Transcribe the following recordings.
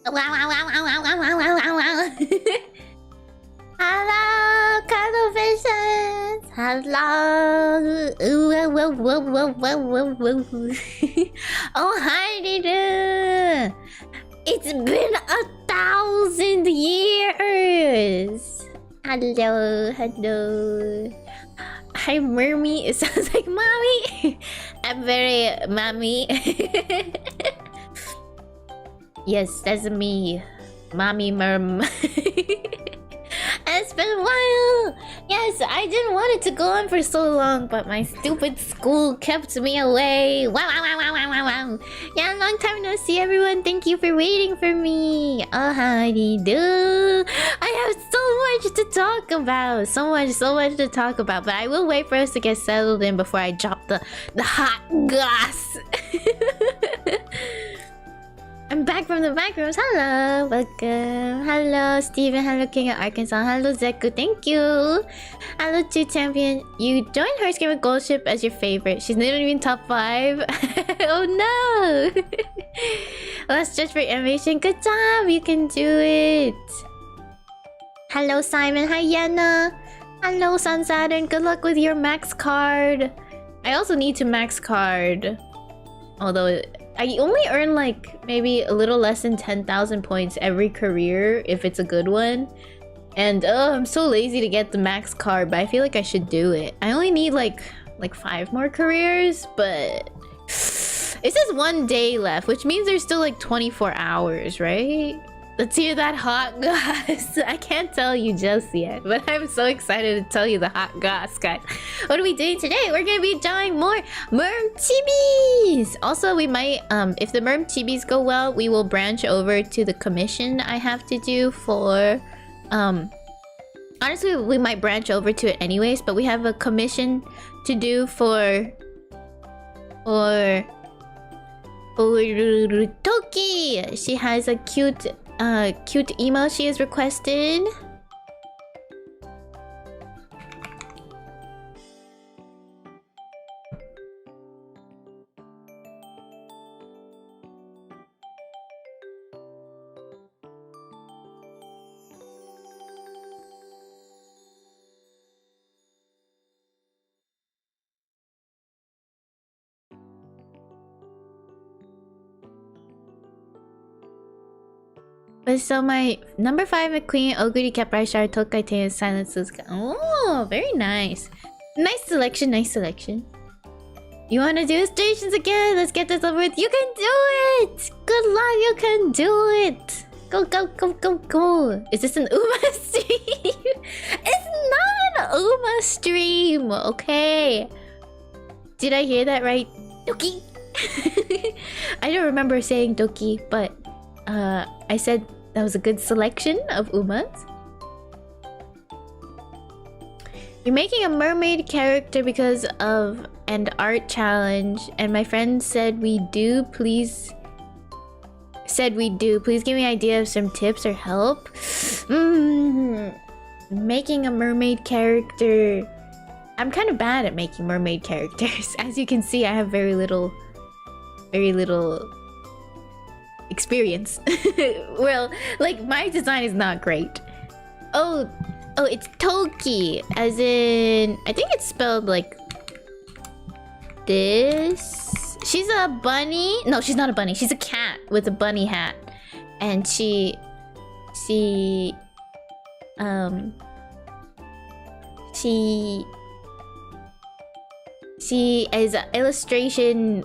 Wow, wow, wow, wow, wow, wow, wow, wow, wow. Hello, Cuddlevisions! Hello! Whoa, whoa, whoa, whoa, whoa, whoa, whoa. Oh, hi, Dida! It's been 1,000 years! Hello, hello. Hi, Mermy. It sounds like mommy. I'm very mommy. Yes, that's me. Mommy Merm. It's been a while! Yes, I didn't want it to go on for so long, but my stupid school kept me away. Wow, wow, wow, wow, wow, wow, wow. Yeah, long time no see, everyone. Thank you for waiting for me. Oh, howdy do. I have so much to talk about. So much to talk about. But I will wait for us to get settled in before I drop the hot goss. I'm back from the back rooms. Hello, welcome. Hello, Steven. Hello, King of Arkansas. Hello, Zeku. Thank you. Hello, 2 Champion. You joined Hearts Game of Gold Ship as your favorite. She's not even top 5. Oh no. Let's judge for animation. Good job. You can do it. Hello, Simon. Hi, Yana. Hello, Sun Saturn. Good luck with your max card. I also need to max card. Although I only earn like maybe a little less than 10,000 points every career if it's a good one. And I'm so lazy to get the max card, but I feel like I should do it. I only need like 5 more careers, but it says 1 day left, which means there's still like 24 hours, right? Let's hear that hot goss. I can't tell you just yet, but I'm so excited to tell you the hot goss, guys. What are we doing today? We're gonna be drawing more merm chibis. Also, we might, if the merm chibis go well, we will branch over to the commission I have to do for, honestly, we might branch over to it anyways, but we have a commission to do for Toki. She has a cute emo she has requested. But so my number 5 Queen Oguri Caprishar Tokai Ten Silent Suzuka. Oh, very nice. Nice selection, nice selection. You wanna do stations again? Let's get this over with. You can do it! Good luck, you can do it! Go, go, go, go, go! Is this an Uma stream? It's not an Uma stream, okay? Did I hear that right? Doki! I don't remember saying Doki, but I said that was a good selection of Umas. You're making a mermaid character because of an art challenge, and my friend said we do. Please give me an idea of some tips or help. Making a mermaid character. I'm kind of bad at making mermaid characters. As you can see, I have very little experience. Well, like, my design is not great. Oh, it's Toki, as in, I think it's spelled like this. She's a bunny. No, she's not a bunny. She's a cat with a bunny hat, and she is an illustration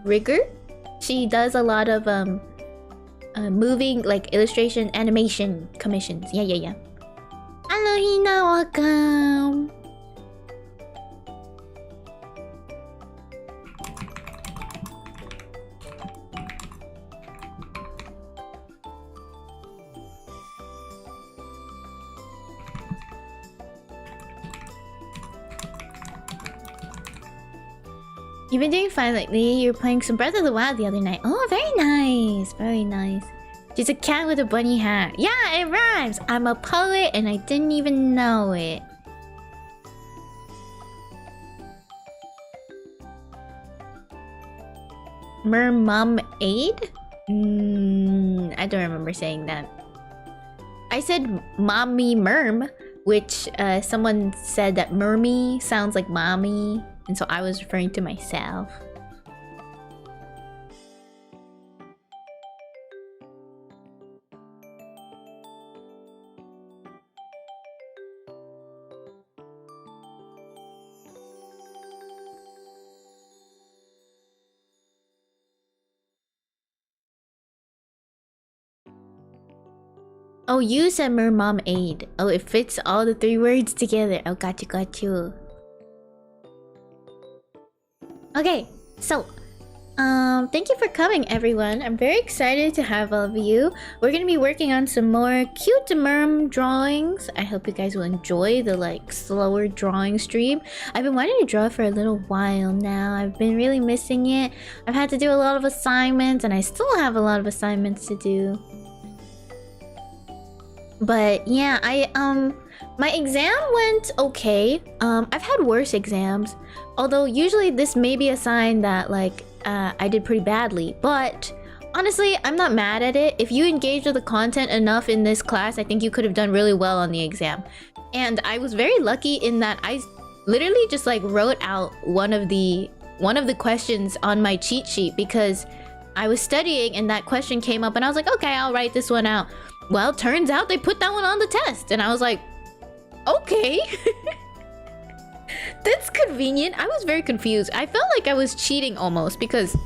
rigger. She does a lot of moving, like, illustration animation commissions. Yeah. Hello, Hina, welcome. You've been doing fine lately. You were playing some Breath of the Wild the other night. Oh, very nice. Very nice. She's a cat with a bunny hat. Yeah, it rhymes. I'm a poet and I didn't even know it. Mermum Aid? I don't remember saying that. I said mommy merm, which someone said that mermy sounds like mommy, and so I was referring to myself. Oh, you said mermom-aid. Oh, it fits all the 3 words together. Oh, got you. Okay, so thank you for coming, everyone. I'm very excited to have all of you. We're gonna be working on some more cute merm drawings. I hope you guys will enjoy the like slower drawing stream. I've been wanting to draw for a little while now. I've been really missing it. I've had to do a lot of assignments, and I still have a lot of assignments to do. But yeah, my exam went okay. I've had worse exams, although usually this may be a sign that like I did pretty badly. But honestly, I'm not mad at it. If you engaged with the content enough in this class, I think you could have done really well on the exam. And I was very lucky in that I literally just like wrote out one of the questions on my cheat sheet because I was studying and that question came up and I was like, okay, I'll write this one out. Well, turns out they put that one on the test, and I was like, okay. That's convenient. I was very confused. I felt like I was cheating almost because,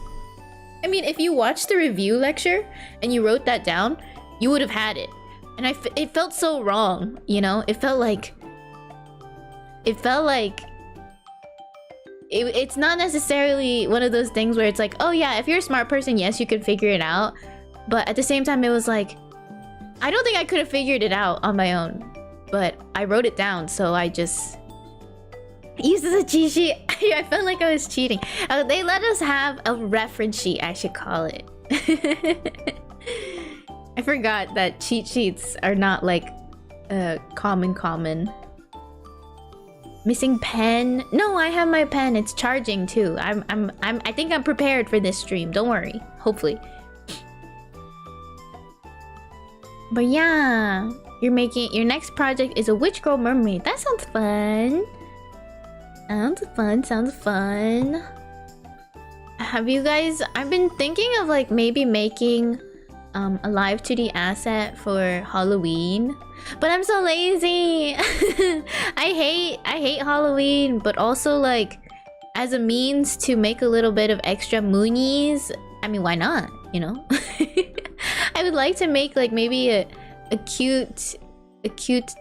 I mean, if you watched the review lecture and you wrote that down, you would have had it. And it felt so wrong, you know? It felt like it's not necessarily one of those things where it's like, oh yeah, if you're a smart person, yes, you could figure it out. But at the same time, it was like, I don't think I could have figured it out on my own, but I wrote it down, so I just used the cheat sheet. I felt like I was cheating. They let us have a reference sheet, I should call it. I forgot that cheat sheets are not like common. Missing pen? No, I have my pen. It's charging too. I think I'm prepared for this stream. Don't worry. Hopefully. But yeah, you're making your next project is a witch girl mermaid. That sounds fun. Sounds fun. Have you guys? I've been thinking of like maybe making a live 2D asset for Halloween, but I'm so lazy. I hate Halloween, but also like as a means to make a little bit of extra moonies. I mean, why not? You know. I would like to make like maybe a cute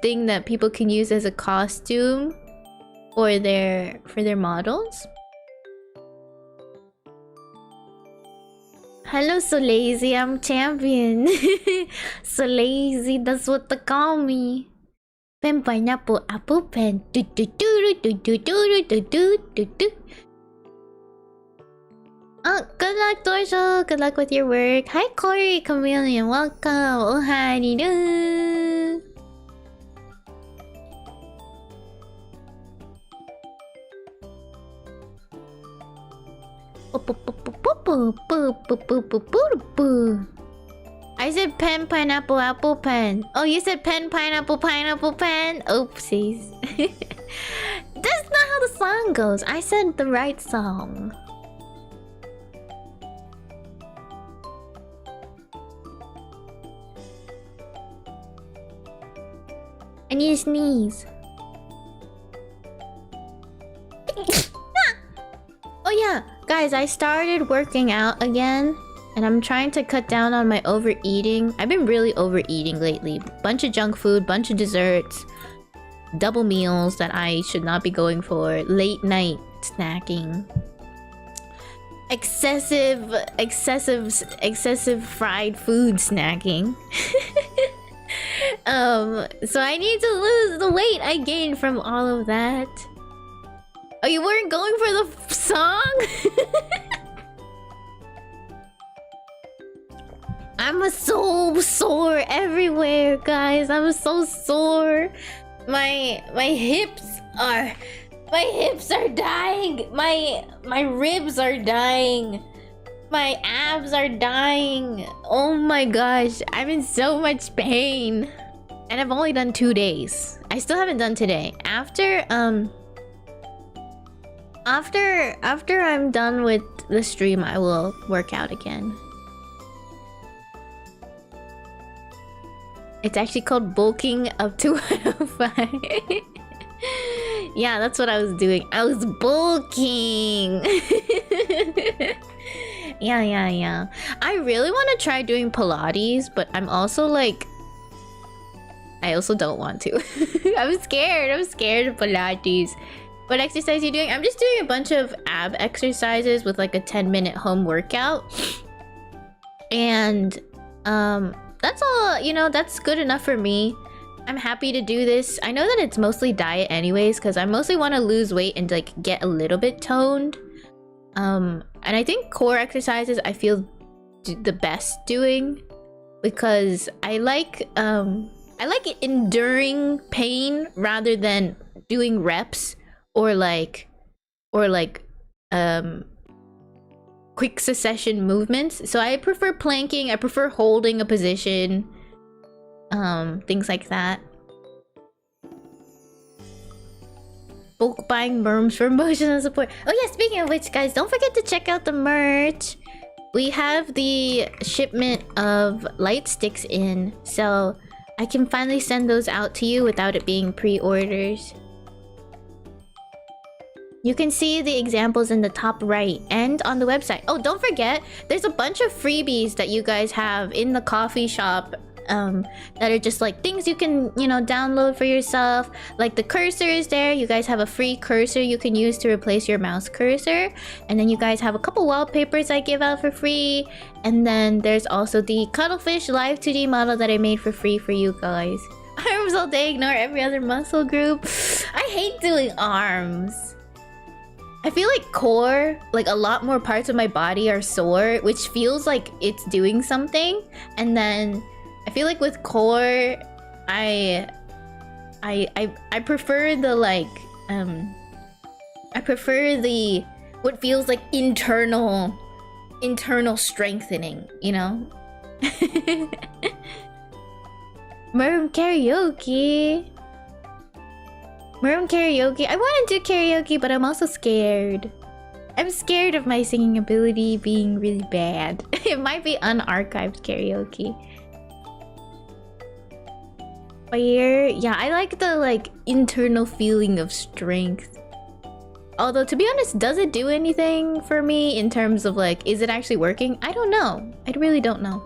thing that people can use as a costume for their models. Hello, so lazy. I'm champion. So lazy. That's what they call me. Pen, pineapple, apple, pen. Do do do do do do do do do do. Oh, good luck, Dorsal. Good luck with your work. Hi, Corey, Chameleon. Welcome. Oh, hi-doo. I said pen, pineapple, apple, pen. Oh, you said pen, pineapple, pineapple, pen. Oopsies. That's not how the song goes. I said the right song. I need to sneeze. Oh yeah, guys, I started working out again, and I'm trying to cut down on my overeating. I've been really overeating lately. Bunch of junk food, bunch of desserts, double meals that I should not be going for, late night snacking, excessive fried food snacking. So I need to lose the weight I gained from all of that. Oh, you weren't going for the song? I'm so sore everywhere, guys. I'm so sore. My hips are dying. My ribs are dying. My abs are dying. Oh my gosh, I'm in so much pain. And I've only done 2 days. I still haven't done today. After I'm done with the stream, I will work out again. It's actually called bulking up to 105. Yeah, that's what I was doing. I was bulking. Yeah. I really want to try doing Pilates, but I'm also like... I also don't want to. I'm scared of Pilates. What exercise are you doing? I'm just doing a bunch of ab exercises with like a 10-minute home workout. And that's all, you know, that's good enough for me. I'm happy to do this. I know that it's mostly diet anyways, because I mostly want to lose weight and like get a little bit toned. And I think core exercises I feel the best doing, because I like enduring pain rather than doing reps or like quick succession movements. So I prefer planking, I prefer holding a position, things like that. Bulk buying merms for emotional support. Oh yeah, speaking of which, guys, don't forget to check out the merch. We have the shipment of light sticks in, so I can finally send those out to you without it being pre-orders. You can see the examples in the top right and on the website. Oh, don't forget, there's a bunch of freebies that you guys have in the coffee shop that are just like things you can, you know, download for yourself. Like the cursor is there. You guys have a free cursor you can use to replace your mouse cursor. And then you guys have a couple wallpapers I give out for free. And then there's also the Cuttlefish Live 2D model that I made for free for you guys. Arms all day, ignore every other muscle group. I hate doing arms. I feel like core, like a lot more parts of my body are sore, which feels like it's doing something. And then I feel like with core, I prefer the like I prefer the what feels like internal strengthening, you know? Merm karaoke. Merm karaoke. I want to do karaoke, but I'm also scared. I'm scared of my singing ability being really bad. It might be unarchived karaoke. Fire. Yeah, I like the like internal feeling of strength. Although, to be honest, does it do anything for me in terms of like, is it actually working? I don't know. I really don't know.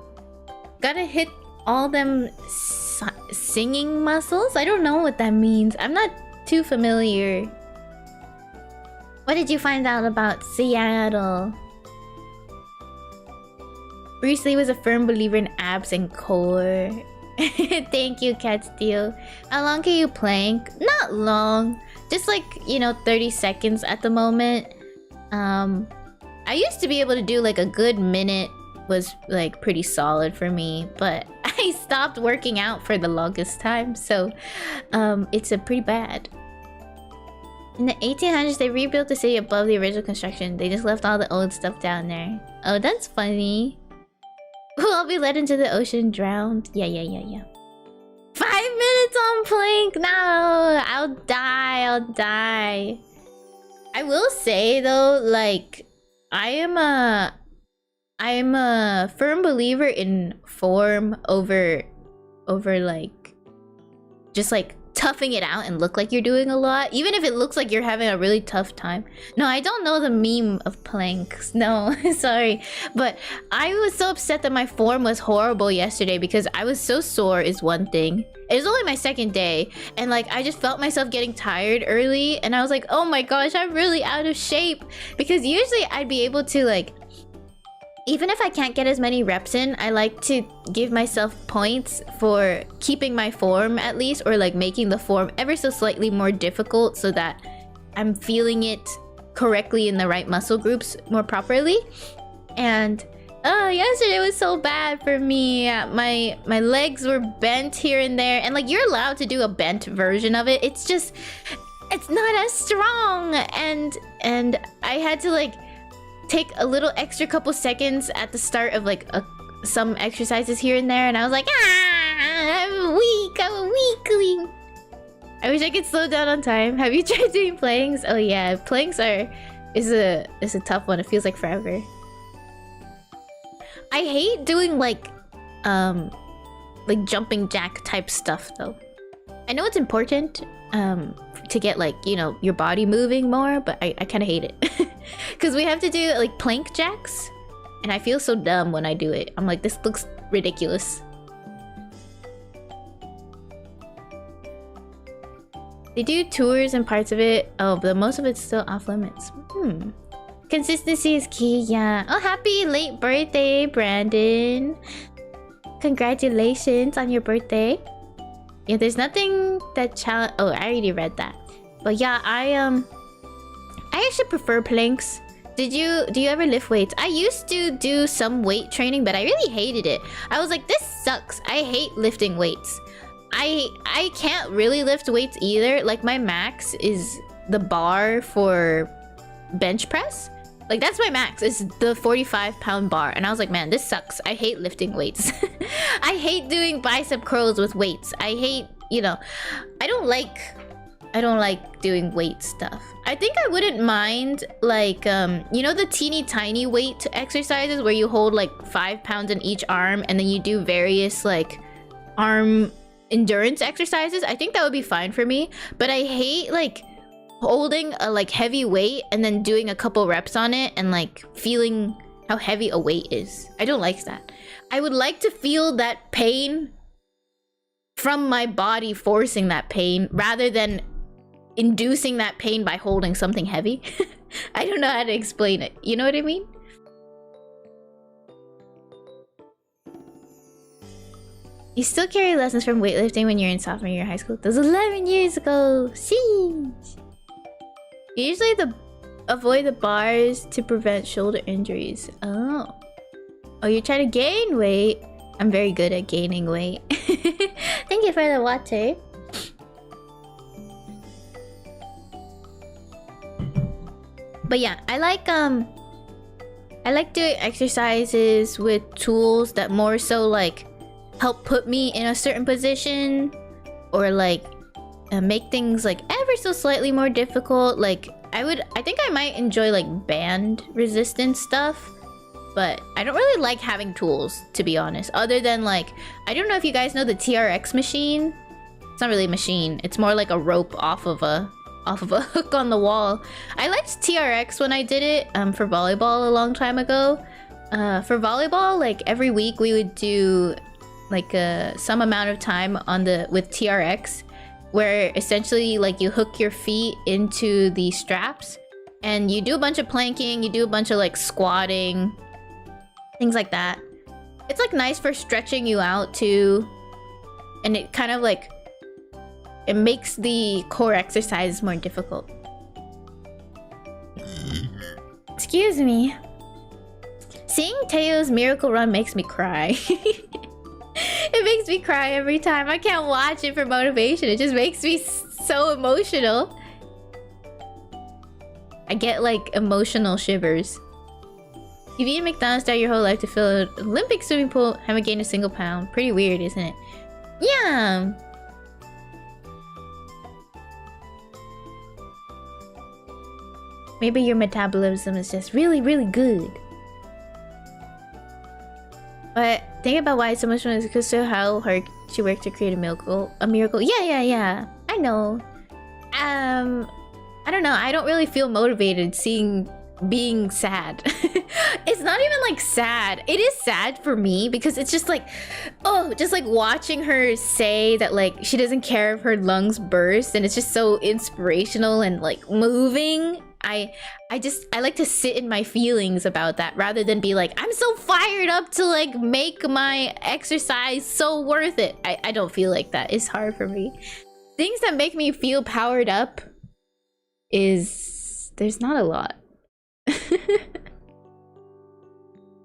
Gotta hit all them singing muscles? I don't know what that means. I'm not too familiar. What did you find out about Seattle? Bruce Lee was a firm believer in abs and core. Thank you, Cat Steel. How long can you plank? Not long. Just like, you know, 30 seconds at the moment. I used to be able to do like a good minute, was like pretty solid for me, but I stopped working out for the longest time, so it's a pretty bad. In the 1800s, they rebuilt the city above the original construction. They just left all the old stuff down there. Oh, that's funny. Will I be led into the ocean drowned? Yeah. 5 minutes on plank? No, I'll die. I will say though, like, I am a firm believer in form over like just like toughing it out and look like you're doing a lot, even if it looks like you're having a really tough time. No, I don't know the meme of planks. No, sorry. But I was so upset that my form was horrible yesterday because I was so sore is one thing. It was only my second day and like I just felt myself getting tired early and I was like, oh my gosh, I'm really out of shape, because usually I'd be able to like, even if I can't get as many reps in, I like to give myself points for keeping my form at least, or like making the form ever so slightly more difficult so that I'm feeling it correctly in the right muscle groups more properly. And yesterday was so bad for me. My legs were bent here and there, and like you're allowed to do a bent version of it. It's just, it's not as strong, and I had to like take a little extra couple seconds at the start of like some exercises here and there, and I was like, I'm a weakling. I wish I could slow down on time. Have you tried doing planks? Oh yeah, planks is a tough one. It feels like forever. I hate doing like jumping jack type stuff though. I know it's important to get like, you know, your body moving more, but I kind of hate it. Because we have to do like plank jacks, and I feel so dumb when I do it. I'm like, this looks ridiculous. They do tours and parts of it. Oh, but most of it's still off limits. Consistency is key, yeah. Oh, happy late birthday, Brandon. Congratulations on your birthday. Yeah, there's nothing that challenge. Oh, I already read that. But yeah, I actually prefer planks. Do you ever lift weights? I used to do some weight training, but I really hated it. I was like, this sucks. I hate lifting weights. I can't really lift weights either. Like my max is the bar for bench press. Like that's my max, is the 45-pound bar. And I was like, man, this sucks. I hate lifting weights. I hate doing bicep curls with weights. I hate, you know, I don't like doing weight stuff. I think I wouldn't mind like you know, the teeny tiny weight exercises where you hold like 5 pounds in each arm and then you do various like arm endurance exercises. I think that would be fine for me, but I hate like holding a like heavy weight and then doing a couple reps on it and like feeling how heavy a weight is. I don't like that. I would like to feel that pain from my body forcing that pain rather than inducing that pain by holding something heavy. I don't know how to explain it. You know what I mean? You still carry lessons from weightlifting when you're in sophomore year of high school? That was 11 years ago. Sheesh. Usually avoid the bars to prevent shoulder injuries. Oh, you're trying to gain weight? I'm very good at gaining weight. Thank you for the water. But yeah, I like doing exercises with tools that more so like help put me in a certain position, or like make things like ever so slightly more difficult. Like I think I might enjoy like band resistance stuff, but I don't really like having tools, to be honest, other than like, I don't know if you guys know the TRX machine. It's not really a machine, it's more like a rope off of a hook on the wall. I liked TRX when I did it for volleyball a long time ago. For volleyball, like every week we would do like some amount of time with TRX, where essentially like you hook your feet into the straps and you do a bunch of planking, you do a bunch of like squatting, things like that. It's like nice for stretching you out too, and it kind of like it makes the core exercise more difficult. Excuse me. Seeing Teo's miracle run makes me cry. It makes me cry every time. I can't watch it for motivation. It just makes me so emotional. I get like emotional shivers. You've eaten McDonald's throughout your whole life to fill an Olympic swimming pool, haven't gained a single pound. Pretty weird, isn't it? Yeah. Maybe your metabolism is just really, really good. But think about why so much fun is because of how hard she worked to create a miracle. Yeah. I know. I don't know. I don't really feel motivated being sad. It's not even like sad. It is sad for me because it's just like, oh, just like watching her say that like she doesn't care if her lungs burst, and it's just so inspirational and like moving. I like to sit in my feelings about that rather than be like, I'm so fired up to like make my exercise so worth it. I don't feel like that. It's hard for me. Things that make me feel powered up there's not a lot.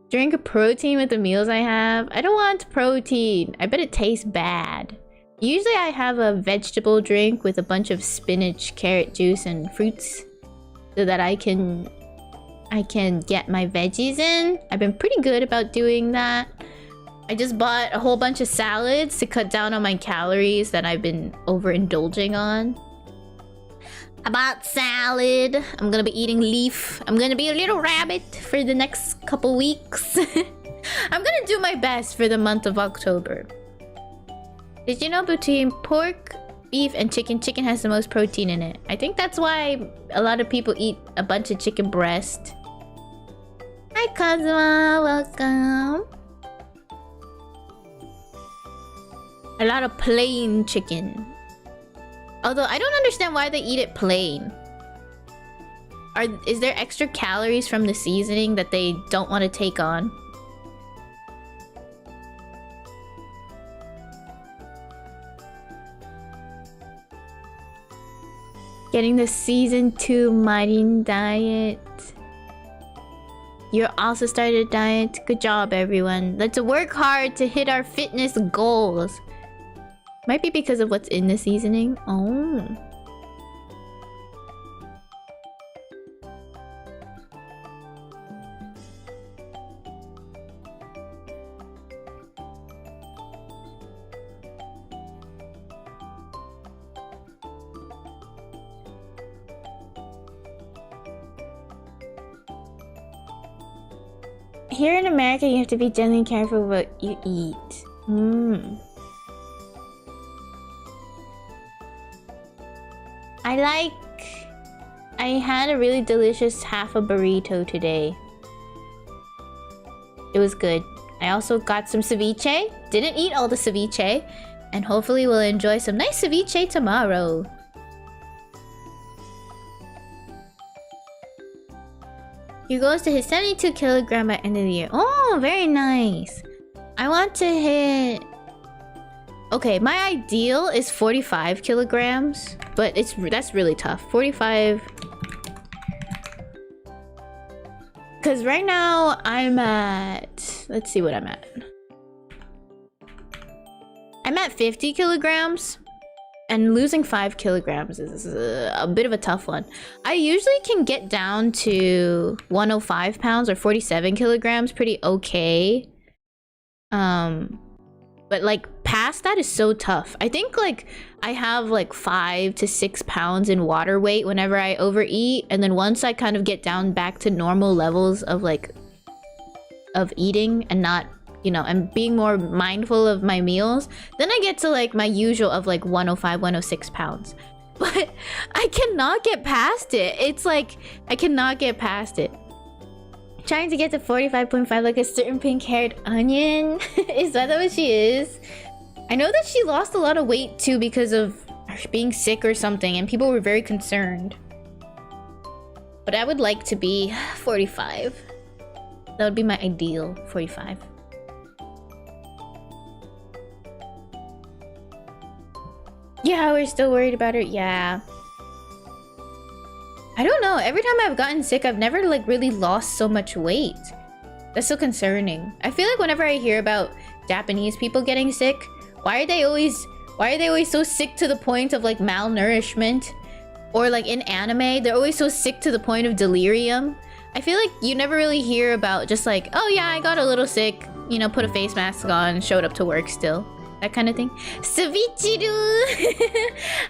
Drink a protein with the meals I have. I don't want protein. I bet it tastes bad. Usually I have a vegetable drink with a bunch of spinach, carrot juice, and fruits, so that I can I can get my veggies in. I've been pretty good about doing that. I just bought a whole bunch of salads to cut down on my calories that I've been overindulging on. I bought salad. I'm gonna be eating leaf. I'm gonna be a little rabbit for the next couple weeks. I'm gonna do my best for the month of October. Did you know between pork, beef, and chicken has the most protein in it? I think that's why a lot of people eat a bunch of chicken breast. Hi Kazuma, welcome. A lot of plain chicken. Although I don't understand why they eat it plain. Is there extra calories from the seasoning that they don't want to take on? Getting the season 2 Marin diet. You also started a diet. Good job, everyone. Let's work hard to hit our fitness goals. Might be because of what's in the seasoning. Oh. Here in America, you have to be generally careful what you eat. I had a really delicious half a burrito today. It was good. I also got some ceviche. Didn't eat all the ceviche. And hopefully we'll enjoy some nice ceviche tomorrow. He goes to his 72 kilogram at end of the year. Oh, very nice. I want to hit... Okay, my ideal is 45 kilograms. But that's really tough. 45... Because right now, I'm at... Let's see what I'm at. I'm at 50 kilograms. And losing 5 kilograms is a bit of a tough one. I usually can get down to 105 pounds or 47 kilograms pretty okay. But like past that is so tough. I think like I have like 5 to 6 pounds in water weight whenever I overeat. And then once I kind of get down back to normal levels of like of eating and not, you know, and being more mindful of my meals, then I get to like my usual of like 105, 106 pounds. But I cannot get past it. It's like I cannot get past it. Trying to get to 45.5 like a certain pink-haired onion. Is that what she is? I know that she lost a lot of weight too because of being sick or something, and people were very concerned. But I would like to be 45. That would be my ideal, 45. Yeah, we're still worried about her. Yeah. I don't know. Every time I've gotten sick, I've never like really lost so much weight. That's so concerning. I feel like whenever I hear about Japanese people getting sick, why are they always so sick to the point of like malnourishment? Or like in anime, they're always so sick to the point of delirium. I feel like you never really hear about just like, oh yeah, I got a little sick, you know, put a face mask on, showed up to work still. That kind of thing. Savichiru!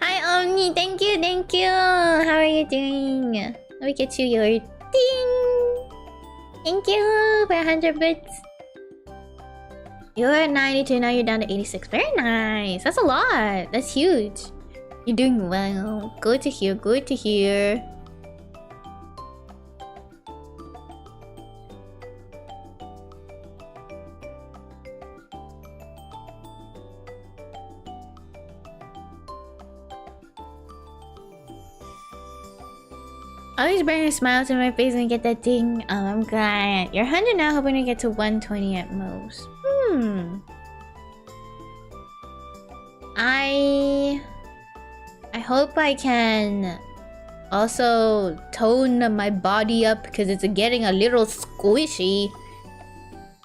Hi Omni, thank you, thank you! How are you doing? Let me get you your ding! Thank you for 100 bits. You're at 92, now you're down to 86. Very nice! That's a lot! That's huge! You're doing well. Good to hear, good to hear. Always bring a smile to my face and get that ding. Oh, I'm glad. You're 100 now, hoping to get to 120 at most. I hope I can also tone my body up because it's getting a little squishy.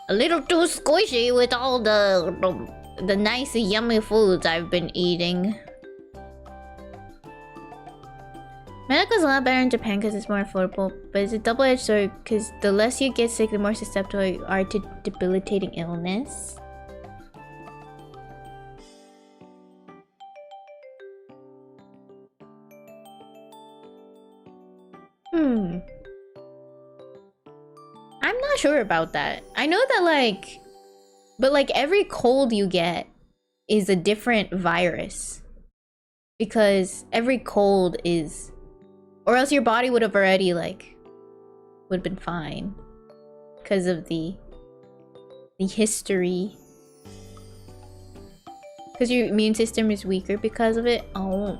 A little too squishy with all the nice yummy foods I've been eating. Medical's a lot better in Japan because it's more affordable, but it's a double-edged sword because the less you get sick, the more susceptible you are to debilitating illness. I'm not sure about that. I know that but like every cold you get is a different virus. Because every cold is... Or else your body would have already would have been fine. Because of the history. Because your immune system is weaker because of it. Oh.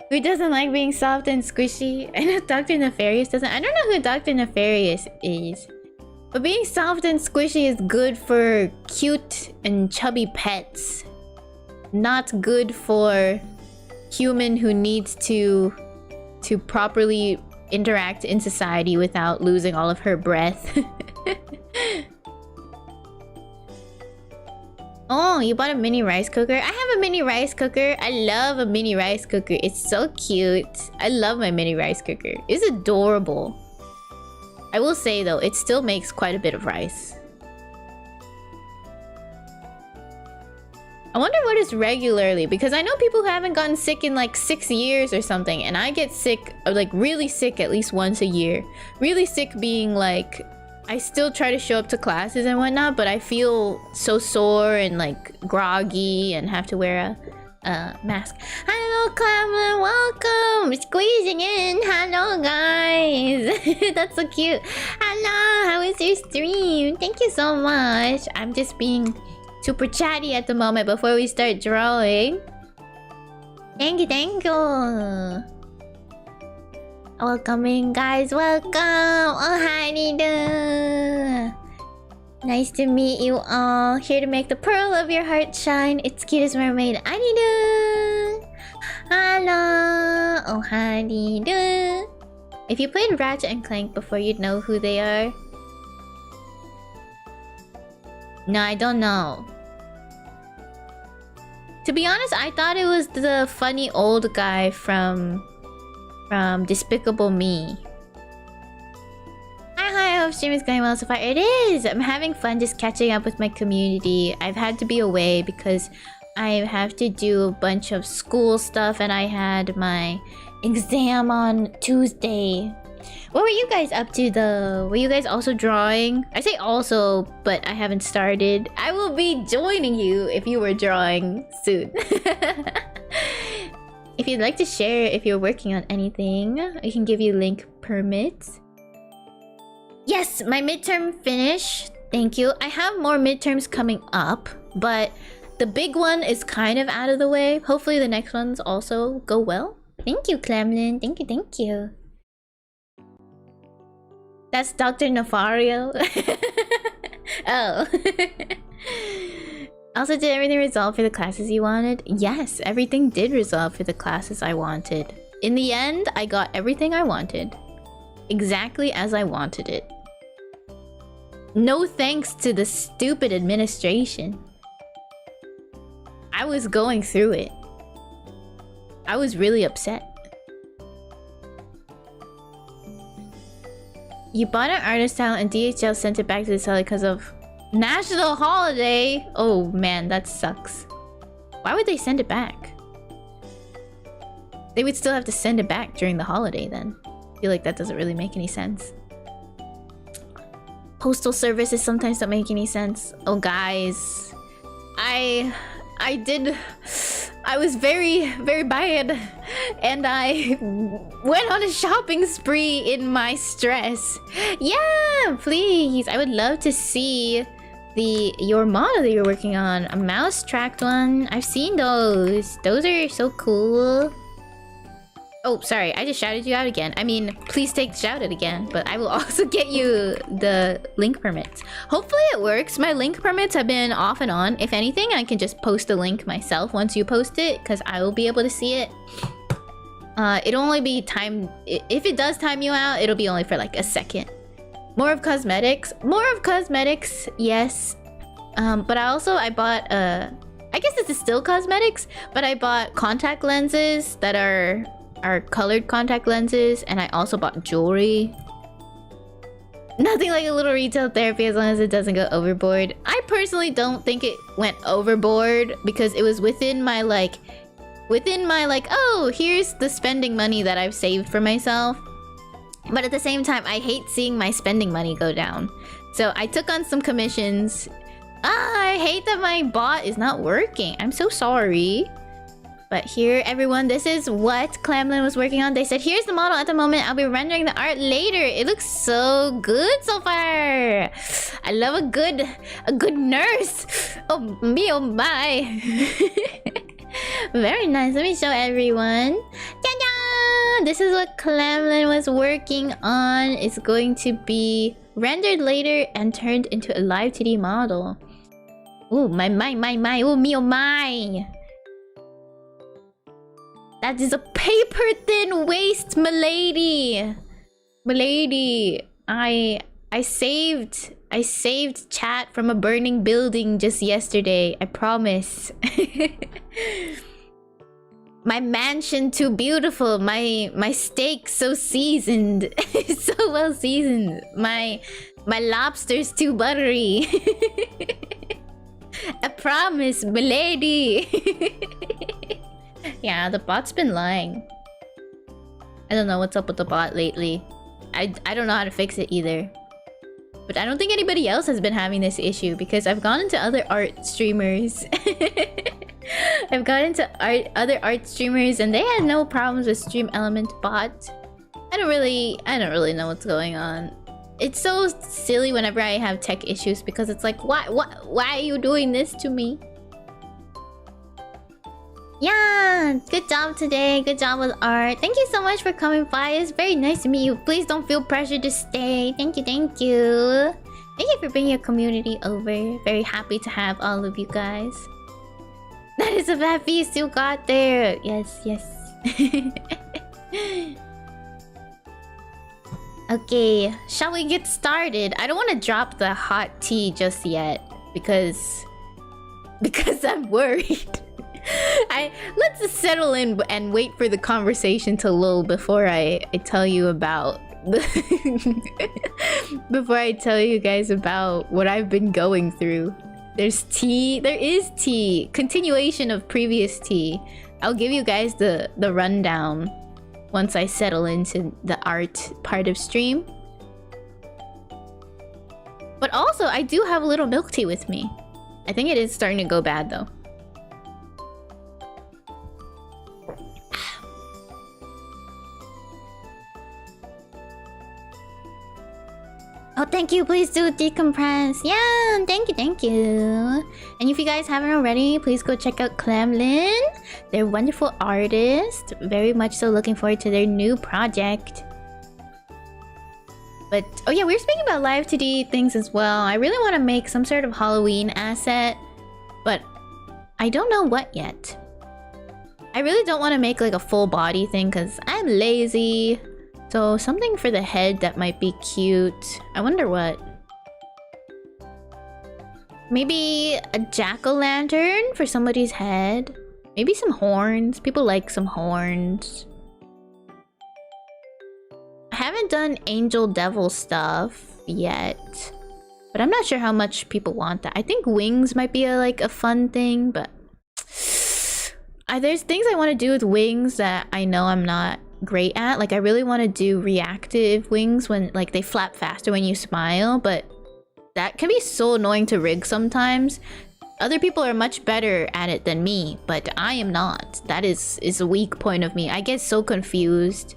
Who doesn't like being soft and squishy? I know Dr. Nefarious doesn't. I don't know who Dr. Nefarious is. But being soft and squishy is good for cute and chubby pets. Not good for human who needs to properly interact in society without losing all of her breath. Oh, you bought a mini rice cooker? I have a mini rice cooker. I love a mini rice cooker. It's so cute. I love my mini rice cooker. It's adorable. I will say though, it still makes quite a bit of rice. I wonder what is regularly, because I know people who haven't gotten sick in like 6 years or something, and I get sick, like really sick at least once a year. Really sick being like, I still try to show up to classes and whatnot, but I feel so sore and like groggy and have to wear a mask. Hello, Clamlin, welcome! Squeezing in, hello guys! That's so cute. Hello, how is your stream? Thank you so much. I'm just being super chatty at the moment before we start drawing. Thank you, thank you. Welcome in, guys. Welcome. Oh, hi, Nida. Nice to meet you all. Here to make the pearl of your heart shine. It's cute as mermaid. Anida. Hello. Oh, hi, Nida. If you played Ratchet and Clank before, you'd know who they are. No, I don't know. To be honest, I thought it was the funny old guy from Despicable Me. Hi, I hope stream is going well so far. It is! I'm having fun just catching up with my community. I've had to be away because I have to do a bunch of school stuff and I had my exam on Tuesday. What were you guys up to though? Were you guys also drawing? I say also, but I haven't started. I will be joining you if you were drawing soon. If you'd like to share if you're working on anything, I can give you link permits. Yes, my midterm finished. Thank you. I have more midterms coming up, but the big one is kind of out of the way. Hopefully the next ones also go well. Thank you, Clemlin. Thank you, thank you. That's Dr. Nefario. Oh. Also, did everything resolve for the classes you wanted? Yes, everything did resolve for the classes I wanted. In the end, I got everything I wanted. Exactly as I wanted it. No thanks to the stupid administration. I was going through it. I was really upset. You bought an artist style and DHL sent it back to the seller because of national holiday. Oh man, that sucks. Why would they send it back? They would still have to send it back during the holiday then. I feel like that doesn't really make any sense. Postal services sometimes don't make any sense. Oh guys, I was very bad and I went on a shopping spree in my stress. Yeah, please. I would love to see your model that you're working on. A mouse tracked one. I've seen those. Those are so cool. Oh, sorry. I just shouted you out again. I mean, please take shouted again, but I will also get you the link permits. Hopefully it works. My link permits have been off and on. If anything, I can just post the link myself once you post it, because I will be able to see it. It'll only be timed... If it does time you out, it'll be only for like a second. More of cosmetics. More of cosmetics, yes. But I bought... I guess this is still cosmetics, but I bought contact lenses that are are colored contact lenses, and I also bought jewelry. Nothing like a little retail therapy as long as it doesn't go overboard. I personally don't think it went overboard because it was within my like, oh, here's the spending money that I've saved for myself. But at the same time, I hate seeing my spending money go down. So I took on some commissions. I hate that my bot is not working. I'm so sorry. But here, everyone, this is what Clamlin was working on. They said, here's the model at the moment. I'll be rendering the art later. It looks so good so far. I love a good nurse. Oh me, oh my. Very nice. Let me show everyone. Ta-da! This is what Clamlin was working on. It's going to be rendered later and turned into a live 2D model. Ooh, my. Oh me, oh my. That is a paper-thin waist, milady. Milady, I saved chat from a burning building just yesterday. I promise. My mansion too beautiful. My steak so seasoned. So well seasoned. My lobster's too buttery. I promise, milady. Yeah, the bot's been lying. I don't know what's up with the bot lately. I don't know how to fix it either. But I don't think anybody else has been having this issue because I've gone into other art streamers. I've gone into other art streamers and they had no problems with Stream Element bot. I don't really know what's going on. It's so silly whenever I have tech issues because it's like, why are you doing this to me? Yeah, good job today. Good job with art. Thank you so much for coming by. It's very nice to meet you. Please don't feel pressured to stay. Thank you, thank you. Thank you for bringing your community over. Very happy to have all of you guys. That is a bad feast you got there. Yes, yes. Okay, shall we get started? I don't want to drop the hot tea just yet because I'm worried. Let's just settle in and wait for the conversation to lull before I tell you about before I tell you guys about what I've been going through. There's tea. There is tea. Continuation of previous tea. I'll give you guys the rundown once I settle into the art part of stream. But also, I do have a little milk tea with me. I think it is starting to go bad though. Oh, thank you. Please do decompress. Yeah, thank you, thank you. And if you guys haven't already, please go check out Clamlin. They're wonderful artists. Very much so looking forward to their new project. But, oh yeah, we were speaking about live 2D things as well. I really want to make some sort of Halloween asset, but I don't know what yet. I really don't want to make like a full body thing because I'm lazy. So something for the head that might be cute. I wonder what. Maybe a jack-o'-lantern for somebody's head. Maybe some horns. People like some horns. I haven't done angel devil stuff yet. But I'm not sure how much people want that. I think wings might be like a fun thing, but there's things I want to do with wings that I know I'm not great at. Like I really want to do reactive wings when like they flap faster when you smile, but that can be so annoying to rig sometimes. Other people are much better at it than me, but I am not. That is a weak point of me. I get so confused.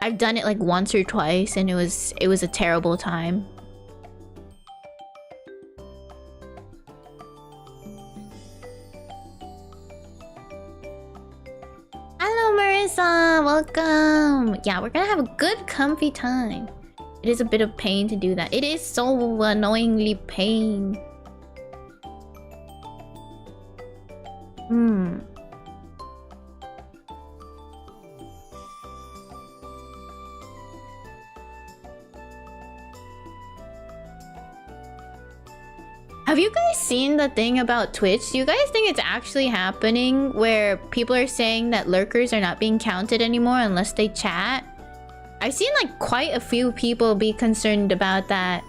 I've done it like once or twice and it was a terrible time. Hello, Marissa! Welcome! Yeah, we're gonna have a good, comfy time. It is a bit of pain to do that. It is so annoyingly pain. Have you guys seen the thing about Twitch? Do you guys think it's actually happening where people are saying that lurkers are not being counted anymore unless they chat? I've seen like quite a few people be concerned about that.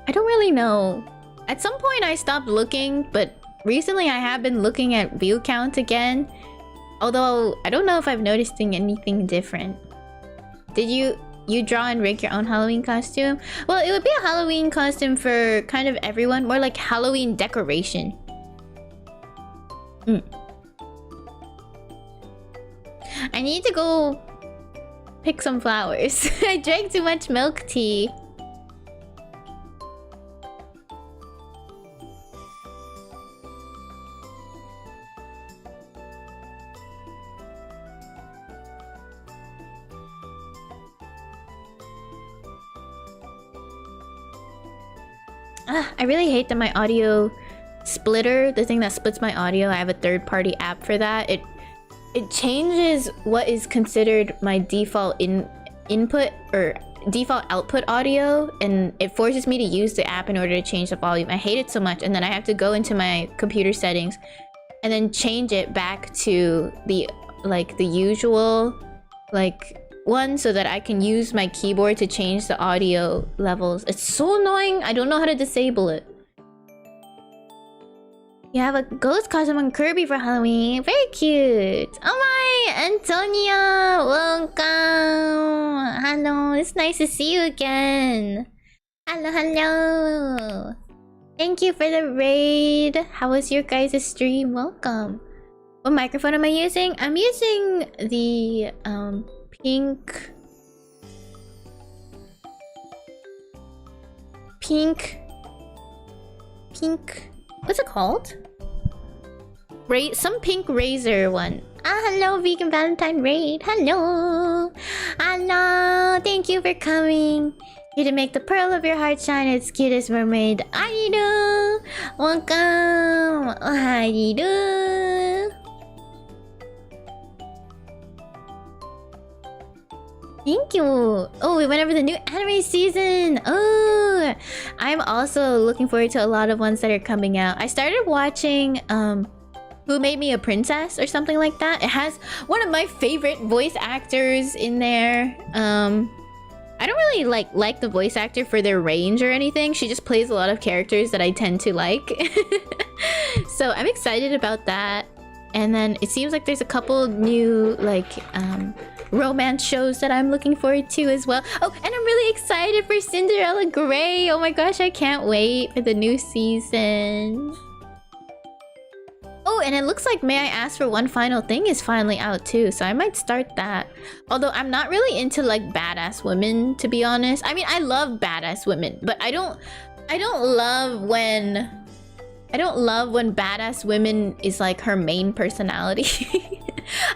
I don't really know. At some point I stopped looking, but recently I have been looking at view count again. Although I don't know if I've noticed anything different. Did you draw and rig your own Halloween costume? Well, it would be a Halloween costume for kind of everyone, more like Halloween decoration. I need to go pick some flowers. I drank too much milk tea. I really hate that my audio splitter, the thing that splits my audio, I have a third-party app for that. It changes what is considered my default input or default output audio, and it forces me to use the app in order to change the volume. I hate it so much, and then I have to go into my computer settings and then change it back to the usual one so that I can use my keyboard to change the audio levels. It's so annoying. I don't know how to disable it. You have a ghost costume on Kirby for Halloween. Very cute. Oh my, Antonia, welcome. Hello, it's nice to see you again. Hello. Thank you for the raid. How was your guys' stream? Welcome. What microphone am I using? I'm using the pink. What's it called? Some pink razor one. Hello, Vegan Valentine Raid. Hello. Thank you for coming. You to make the pearl of your heart shine its cutest mermaid. Ariru. Welcome. Ariru. Thank you. Oh, we went over the new anime season. Oh, I'm also looking forward to a lot of ones that are coming out. I started watching Who Made Me a Princess or something like that. It has one of my favorite voice actors in there. I don't really like the voice actor for their range or anything. She just plays a lot of characters that I tend to like. So I'm excited about that. And then it seems like there's a couple new romance shows that I'm looking forward to as well. Oh, and I'm really excited for Cinderella Grey. Oh my gosh, I can't wait for the new season. Oh, and it looks like May I Ask for One Final Thing is finally out too, so I might start that. Although I'm not really into badass women, to be honest. I mean, I love badass women, but I don't love when badass women is her main personality.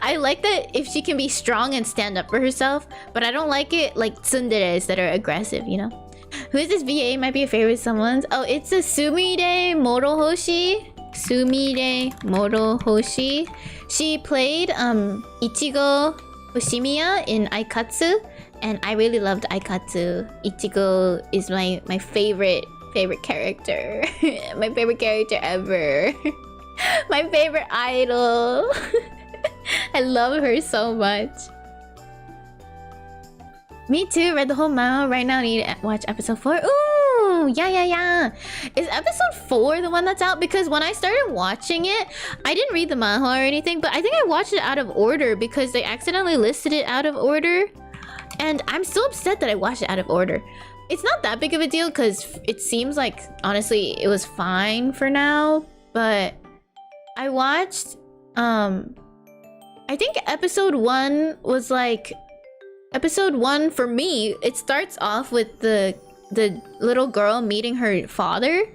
I like that if she can be strong and stand up for herself, but I don't like it like tsunderes that are aggressive, you know? Who is this VA? Might be a favorite of someone's. Oh, it's a Sumire Morohoshi. Sumire Morohoshi. She played Ichigo Hoshimiya in Aikatsu, and I really loved Aikatsu. Ichigo is my favorite character. My favorite character ever. My favorite idol. I love her so much. Me too. Read the whole manga. Right now I need to watch episode 4. Ooh, yeah. Is episode 4 the one that's out? Because when I started watching it, I didn't read the manhwa or anything, but I think I watched it out of order because they accidentally listed it out of order. And I'm so upset that I watched it out of order. It's not that big of a deal because it seems like, honestly, it was fine for now. But I watched, I think episode 1 was episode 1 for me, it starts off with the little girl meeting her father.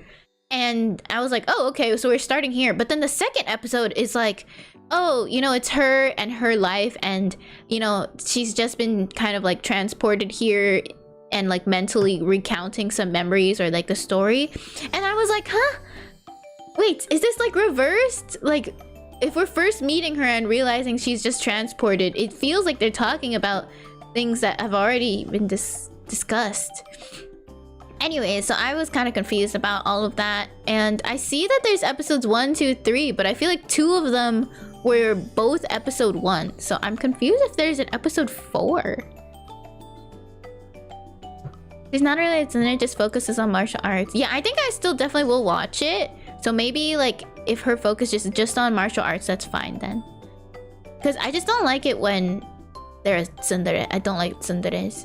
And I was like, oh, okay, so we're starting here. But then the second episode is oh, it's her and her life. And, she's just been kind of transported here and mentally recounting some memories or the story. And I was like, huh? Wait, is this reversed? if we're first meeting her and realizing she's just transported, it feels like they're talking about things that have already been discussed. Anyway, so I was kind of confused about all of that, and I see that there's episodes 1, 2, 3, but I feel like 2 of them were both episode 1, so I'm confused if there's an episode 4. She's not really a tsundere, just focuses on martial arts. Yeah, I think I still definitely will watch it. So maybe like if her focus is just on martial arts, that's fine then. Because I just don't like it when there's tsundere. I don't like tsunderes.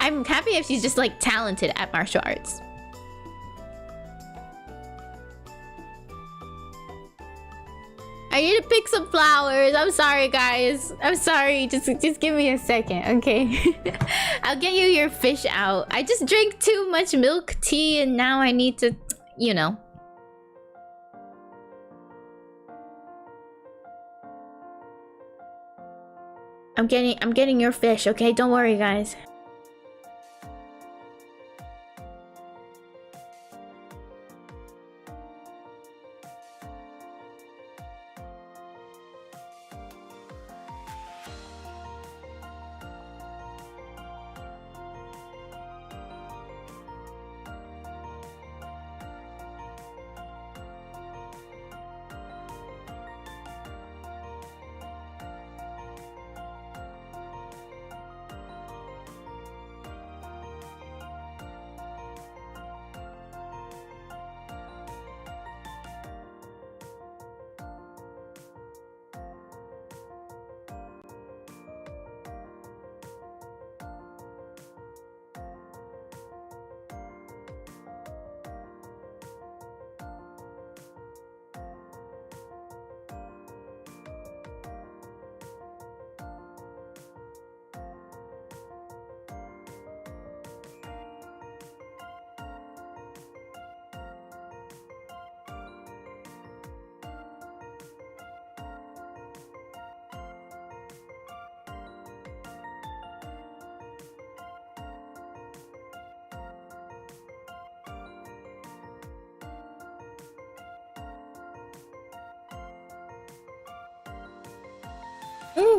I'm happy if she's just like talented at martial arts. I need to pick some flowers. I'm sorry, guys. I'm sorry. Just give me a second, okay? I'll get you your fish out. I just drank too much milk tea and now I need to, you know. I'm getting your fish, okay? Don't worry, guys.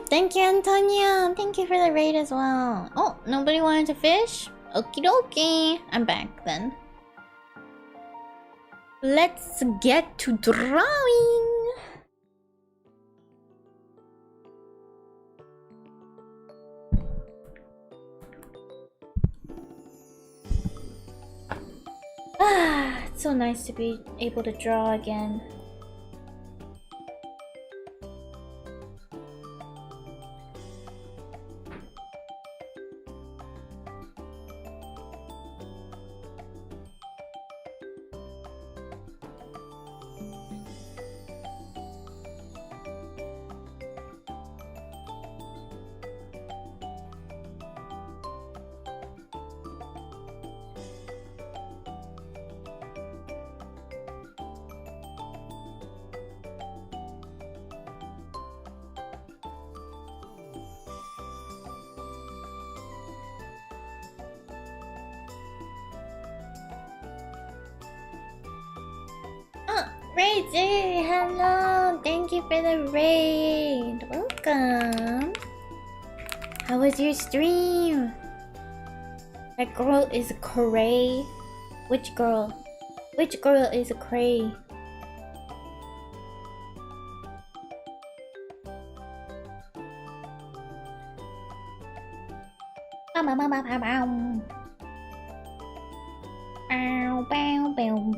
Thank you, Antonia. Thank you for the raid as well. Oh, nobody wanted to fish? Okie dokie. I'm back then. Let's get to drawing. Ah, it's so nice to be able to draw again. Razy, hello! Thank you for the raid! Welcome! How was your stream? That girl is cray. Which girl? Which girl is cray? Bow, bow, bow,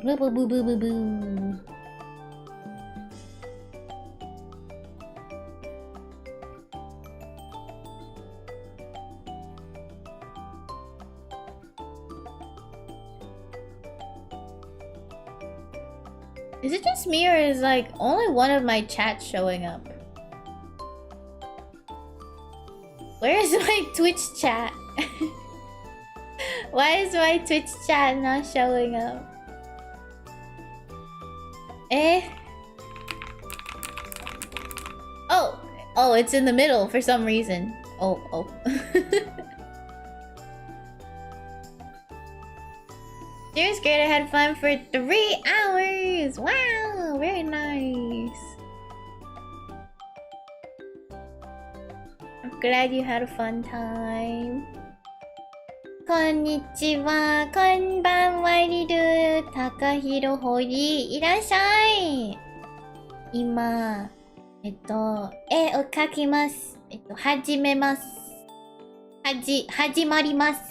boo, boo, boo, boo, boo, boo. Is it just me or is like only one of my chats showing up? Where is my Twitch chat? Why is my Twitch chat not showing up? Eh? Oh, it's in the middle for some reason. Oh. It was great. I had fun for 3 hours. Wow, very nice. Glad you had a fun time. Konnichiwa, konbanwa, ariru, Takahiro Hori, irashai! Ima, 絵を描きます。始めます。始まります。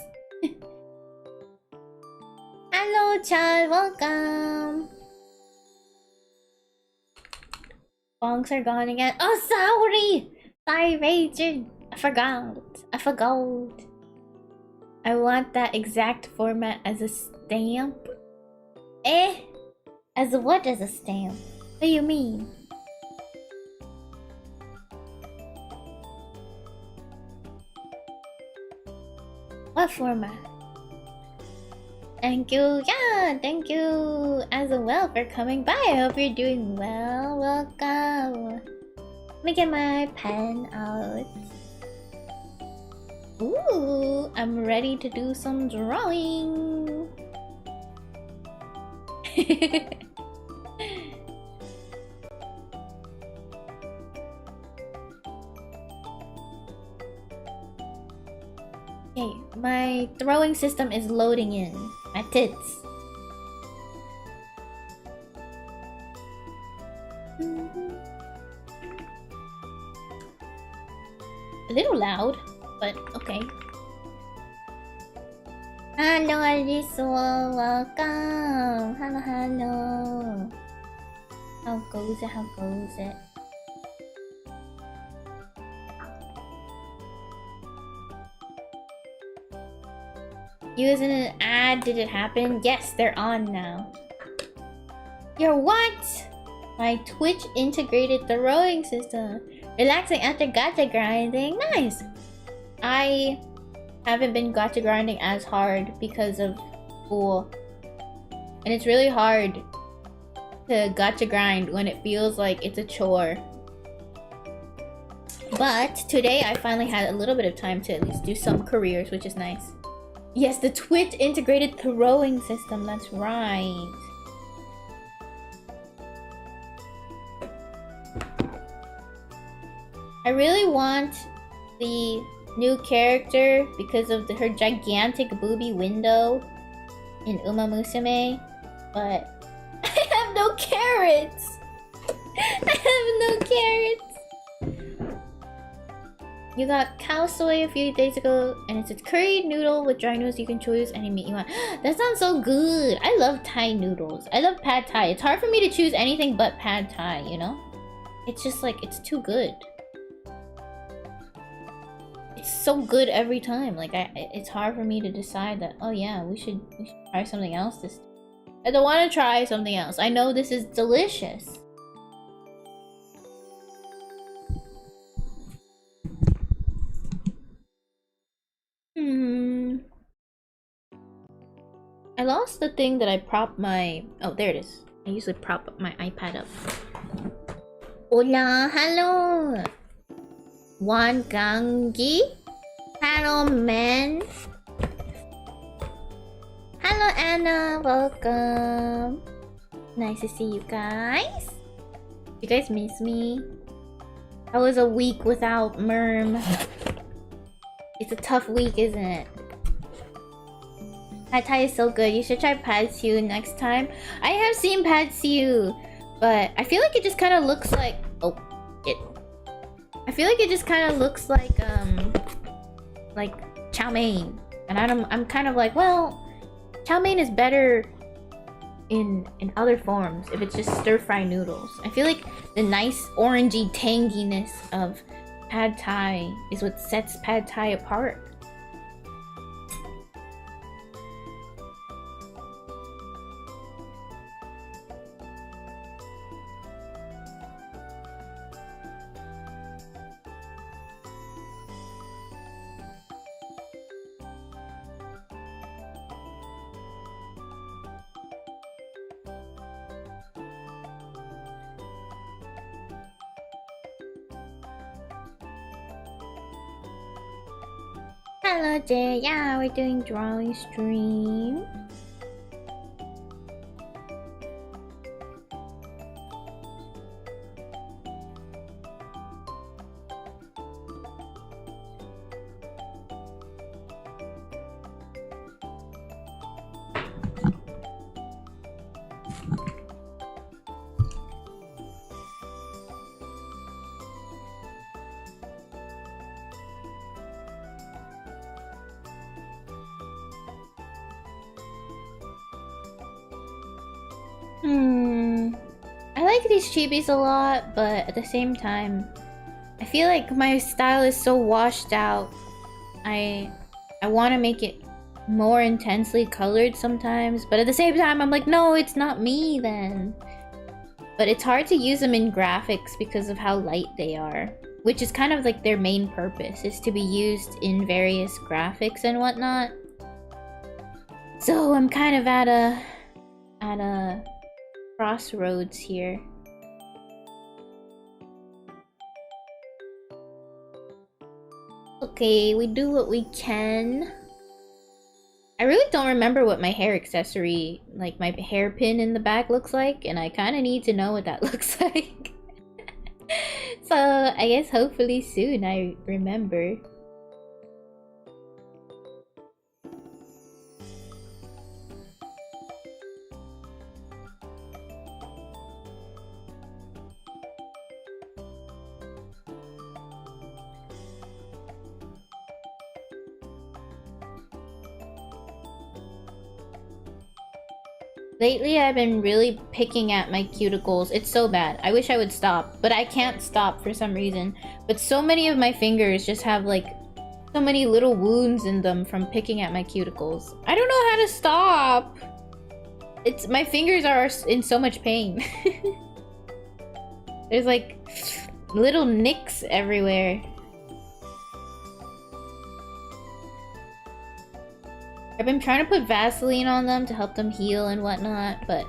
Hello, child, welcome. Bonks are gone again. Oh, sorry! Sorry, Raging. I forgot. I want that exact format as a stamp. As a what as a stamp? What do you mean? What format? Thank you, yeah, thank you as well for coming by. I hope you're doing well. Welcome. Let me get my pen out. Ooh, I'm ready to do some drawing. Okay, my throwing system is loading in. My tits. A little loud, but okay. Hello, Alice. Welcome. Hello. How goes it? Using an ad, did it happen? Yes, they're on now. Your what? My Twitch integrated throwing system. Relaxing after gacha grinding. Nice. I haven't been gacha grinding as hard because of school. And it's really hard to gacha grind when it feels like it's a chore. But today I finally had a little bit of time to at least do some careers, which is nice. Yes, the Twitch integrated throwing system, that's right. I really want the new character because of her gigantic booby window in Uma Musume, but I have no carrots! You got cow soy a few days ago, and it's a curried noodle with dry noodles. You can choose any meat you want. That sounds so good! I love Thai noodles. I love pad Thai. It's hard for me to choose anything but pad Thai, you know? It's just like, it's too good. It's so good every time. Like, it's hard for me to decide that, oh yeah, we should try something else this time. I don't want to try something else. I know this is delicious. I lost the thing that I propped my... Oh, there it is. I usually prop my iPad up. Hola, hello! Wan Gangi? Hello, man! Hello, Anna! Welcome! Nice to see you guys. You guys miss me? I was a week without merm. It's a tough week, isn't it? Pad Thai is so good. You should try Pad Siu next time. I have seen Pad Siu, but I feel like it just kind of looks like... Oh, shit. I feel like it just kind of looks like chow mein. And I'm kind of like, well, chow mein is better in other forms if it's just stir-fry noodles. I feel like the nice orangey tanginess of Pad Thai is what sets Pad Thai apart. Hello Jay, yeah, we're doing drawing stream. I like these chibis a lot, but at the same time, I feel like my style is so washed out. I want to make it more intensely colored sometimes, but at the same time, I'm like, no, it's not me then. But it's hard to use them in graphics because of how light they are, which is kind of like their main purpose, is to be used in various graphics and whatnot. So I'm kind of at a crossroads here. Okay, we do what we can. I really don't remember what my hair accessory, like my hairpin in the back, looks like, and I kind of need to know what that looks like. So I guess hopefully soon I remember. Lately, I've been really picking at my cuticles. It's so bad. I wish I would stop, but I can't stop for some reason. But so many of my fingers just have, like, so many little wounds in them from picking at my cuticles. I don't know how to stop! My fingers are in so much pain. There's, like, little nicks everywhere. I've been trying to put Vaseline on them to help them heal and whatnot, but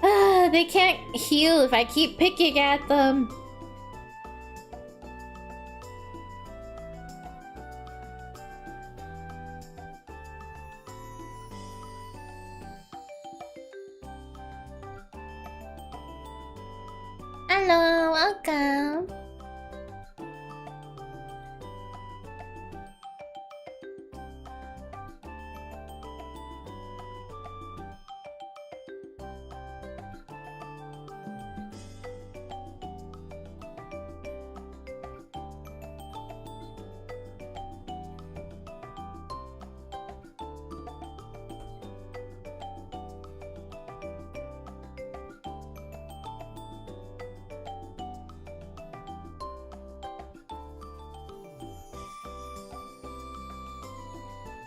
they can't heal if I keep picking at them. Hello, welcome.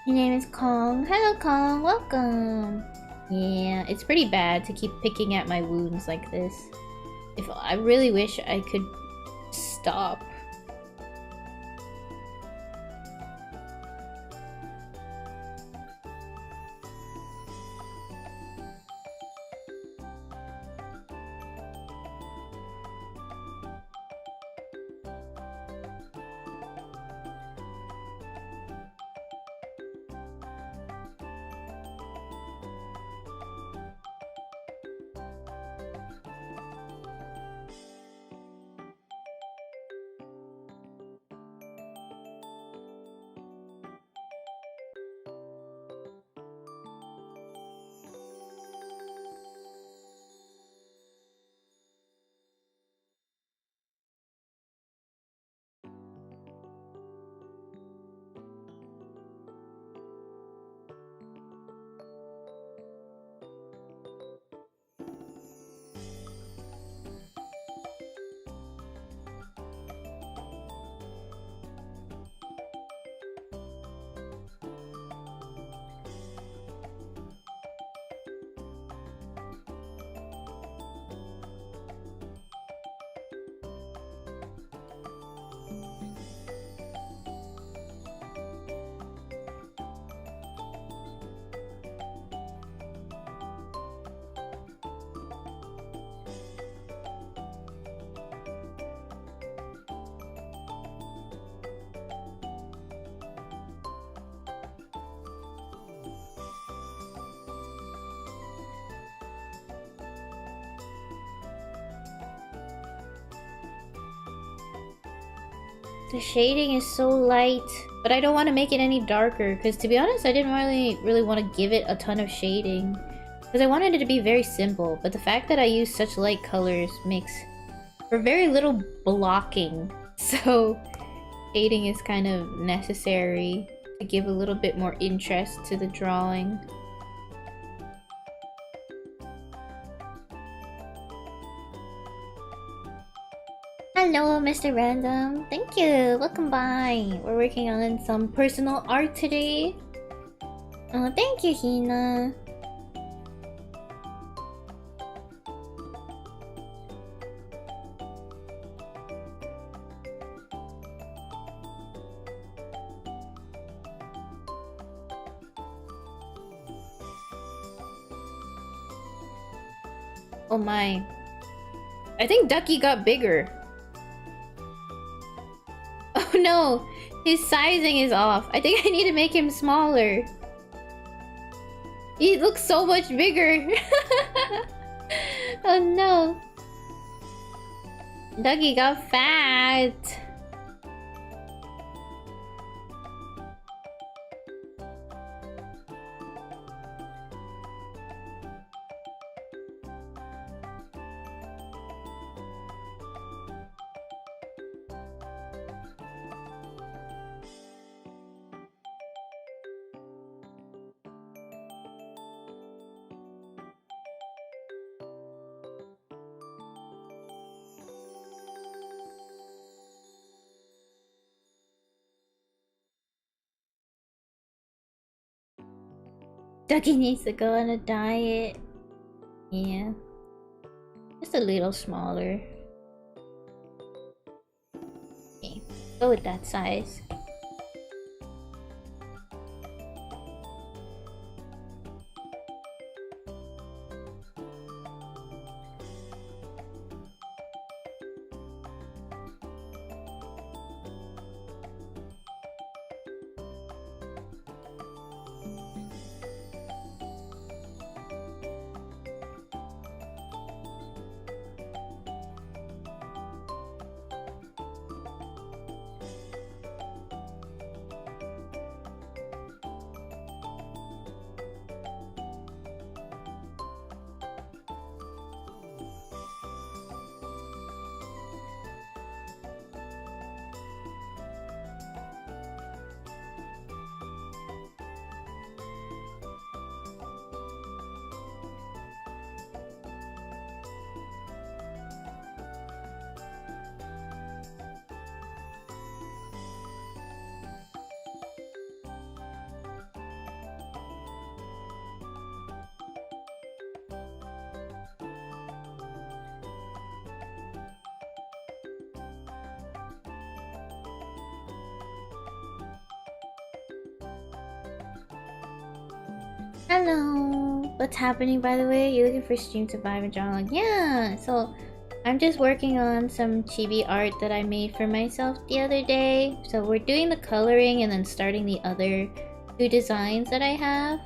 Your name is Kong. Hello, Kong. Welcome. Yeah, it's pretty bad to keep picking at my wounds like this. I really wish I could stop. The shading is so light, but I don't want to make it any darker, because to be honest, I didn't really want to give it a ton of shading, because I wanted it to be very simple, but the fact that I use such light colors makes for very little blocking, so shading is kind of necessary to give a little bit more interest to the drawing. Hello, Mr. Random. Thank you. Welcome by. We're working on some personal art today. Oh, thank you, Hina. Oh my. I think Ducky got bigger. Oh no! His sizing is off. I think I need to make him smaller. He looks so much bigger. Oh no. Ducky got fat. Ducky needs to go on a diet. Yeah. Just a little smaller. Okay, go with that size. Hello! What's happening, by the way? You looking for stream to vibe and draw? Yeah! So, I'm just working on some chibi art that I made for myself the other day. So we're doing the coloring and then starting the other two designs that I have.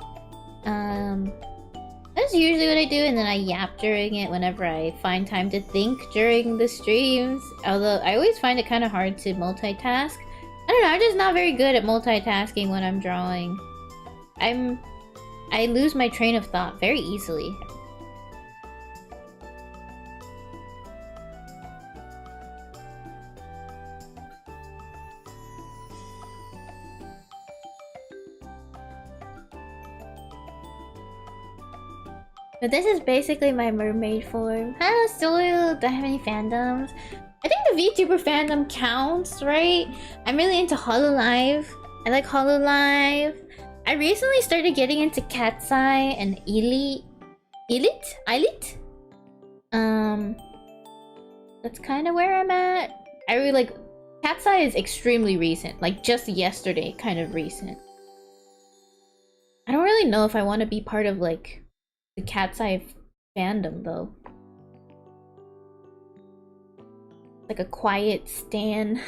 That's usually what I do, and then I yap during it whenever I find time to think during the streams. Although, I always find it kind of hard to multitask. I don't know, I'm just not very good at multitasking when I'm drawing. I lose my train of thought very easily. But this is basically my mermaid form. Hello, Soil! Do I have any fandoms? I think the VTuber fandom counts, right? I'm really into Hololive. I like Hololive. I recently started getting into Cat's Eye and Elite. That's kind of where I'm at. I really like... Cat's Eye is extremely recent. Like, just yesterday kind of recent. I don't really know if I want to be part of, like, the Cat's Eye fandom, though. Like a quiet stan.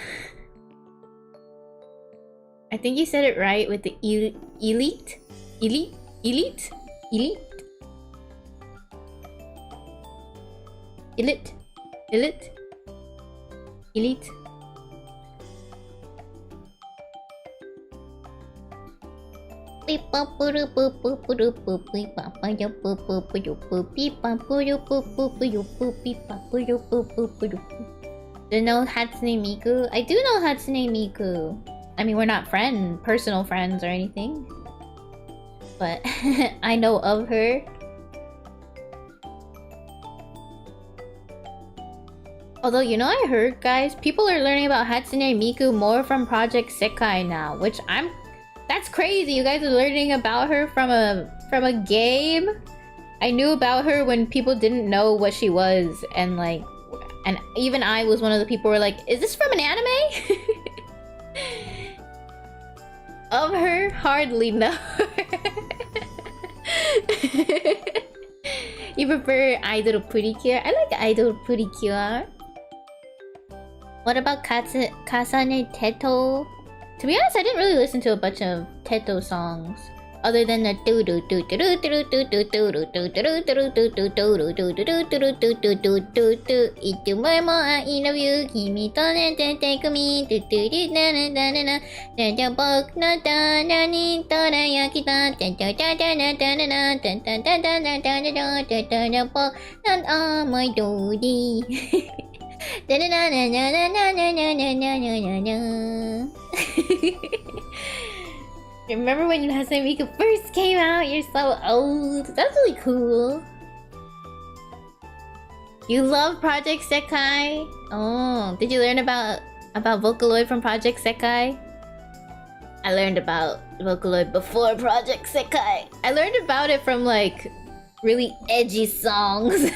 I think you said it right with the elite? Elite? Elite? Elite? Elite? Elite? Elite? Do you know Hatsune Miku? I do know Hatsune Miku. I mean, we're not personal friends or anything. But I know of her. Although, you know, I heard, guys, people are learning about Hatsune Miku more from Project Sekai now, which that's crazy. You guys are learning about her from a game. I knew about her when people didn't know what she was, and like, and even I was one of the people who were like, is this from an anime? Of her, hardly know. You prefer Idol Puricure? I like Idol Puricure. What about Kasane Teto? To be honest, I didn't really listen to a bunch of Teto songs. Other than the Remember when Hatsune Miku first came out? You're so old. That's really cool. You love Project Sekai? Oh, did you learn about Vocaloid from Project Sekai? I learned about Vocaloid before Project Sekai. I learned about it from like really edgy songs.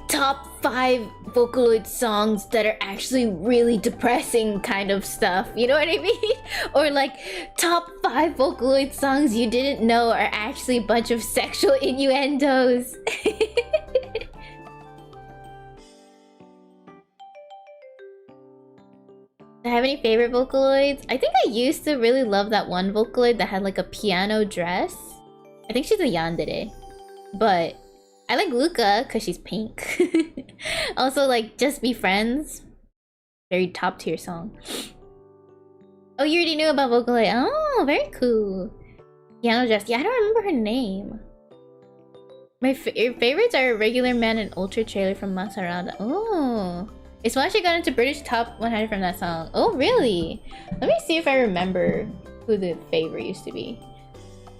Top 5 Vocaloid songs that are actually really depressing kind of stuff. You know what I mean? Or like top 5 Vocaloid songs you didn't know are actually a bunch of sexual innuendos. Do I have any favorite Vocaloids? I think I used to really love that one Vocaloid that had like a piano dress. I think she's a yandere. But I like Luca because she's pink. Also, like, Just Be Friends. Very top tier song. Oh, you already knew about Vocaloid. Oh, very cool. Piano dress. Yeah, I don't remember her name. My favorites are Regular Man and Ultra Trailer from Masarada. Oh. It's when she got into British Top 100 from that song. Oh, really? Let me see if I remember who the favorite used to be.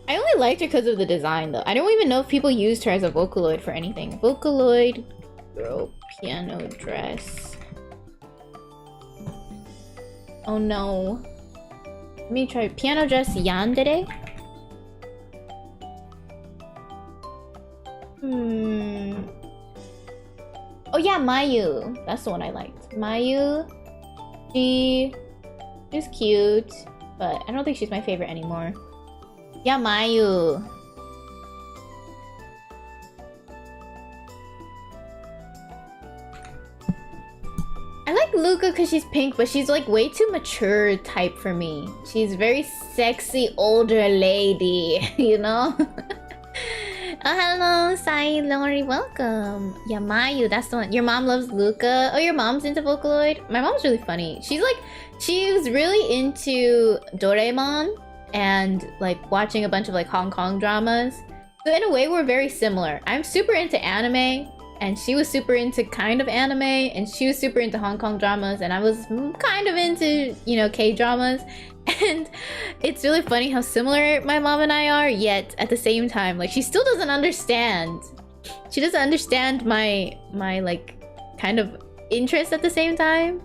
I only liked her because of the design, though. I don't even know if people used her as a Vocaloid for anything. Vocaloid girl piano dress. Oh no. Let me try piano dress yandere. Oh yeah, Mayu. That's the one I liked. Mayu. She's cute, but I don't think she's my favorite anymore. Yeah, Mayu. I like Luca because she's pink, but she's like way too mature type for me. She's very sexy older lady, you know? Oh, hello, Sai Lori, welcome. Yeah, Mayu, that's the one. Your mom loves Luca. Oh, your mom's into Vocaloid? My mom's really funny. She was really into Doraemon and like watching a bunch of like Hong Kong dramas. So in a way, we're very similar. I'm super into anime, and she was super into kind of anime, and she was super into Hong Kong dramas, and I was kind of into, you know, K-dramas. And it's really funny how similar my mom and I are, yet at the same time, like, she still doesn't understand. She doesn't understand my like kind of interest at the same time.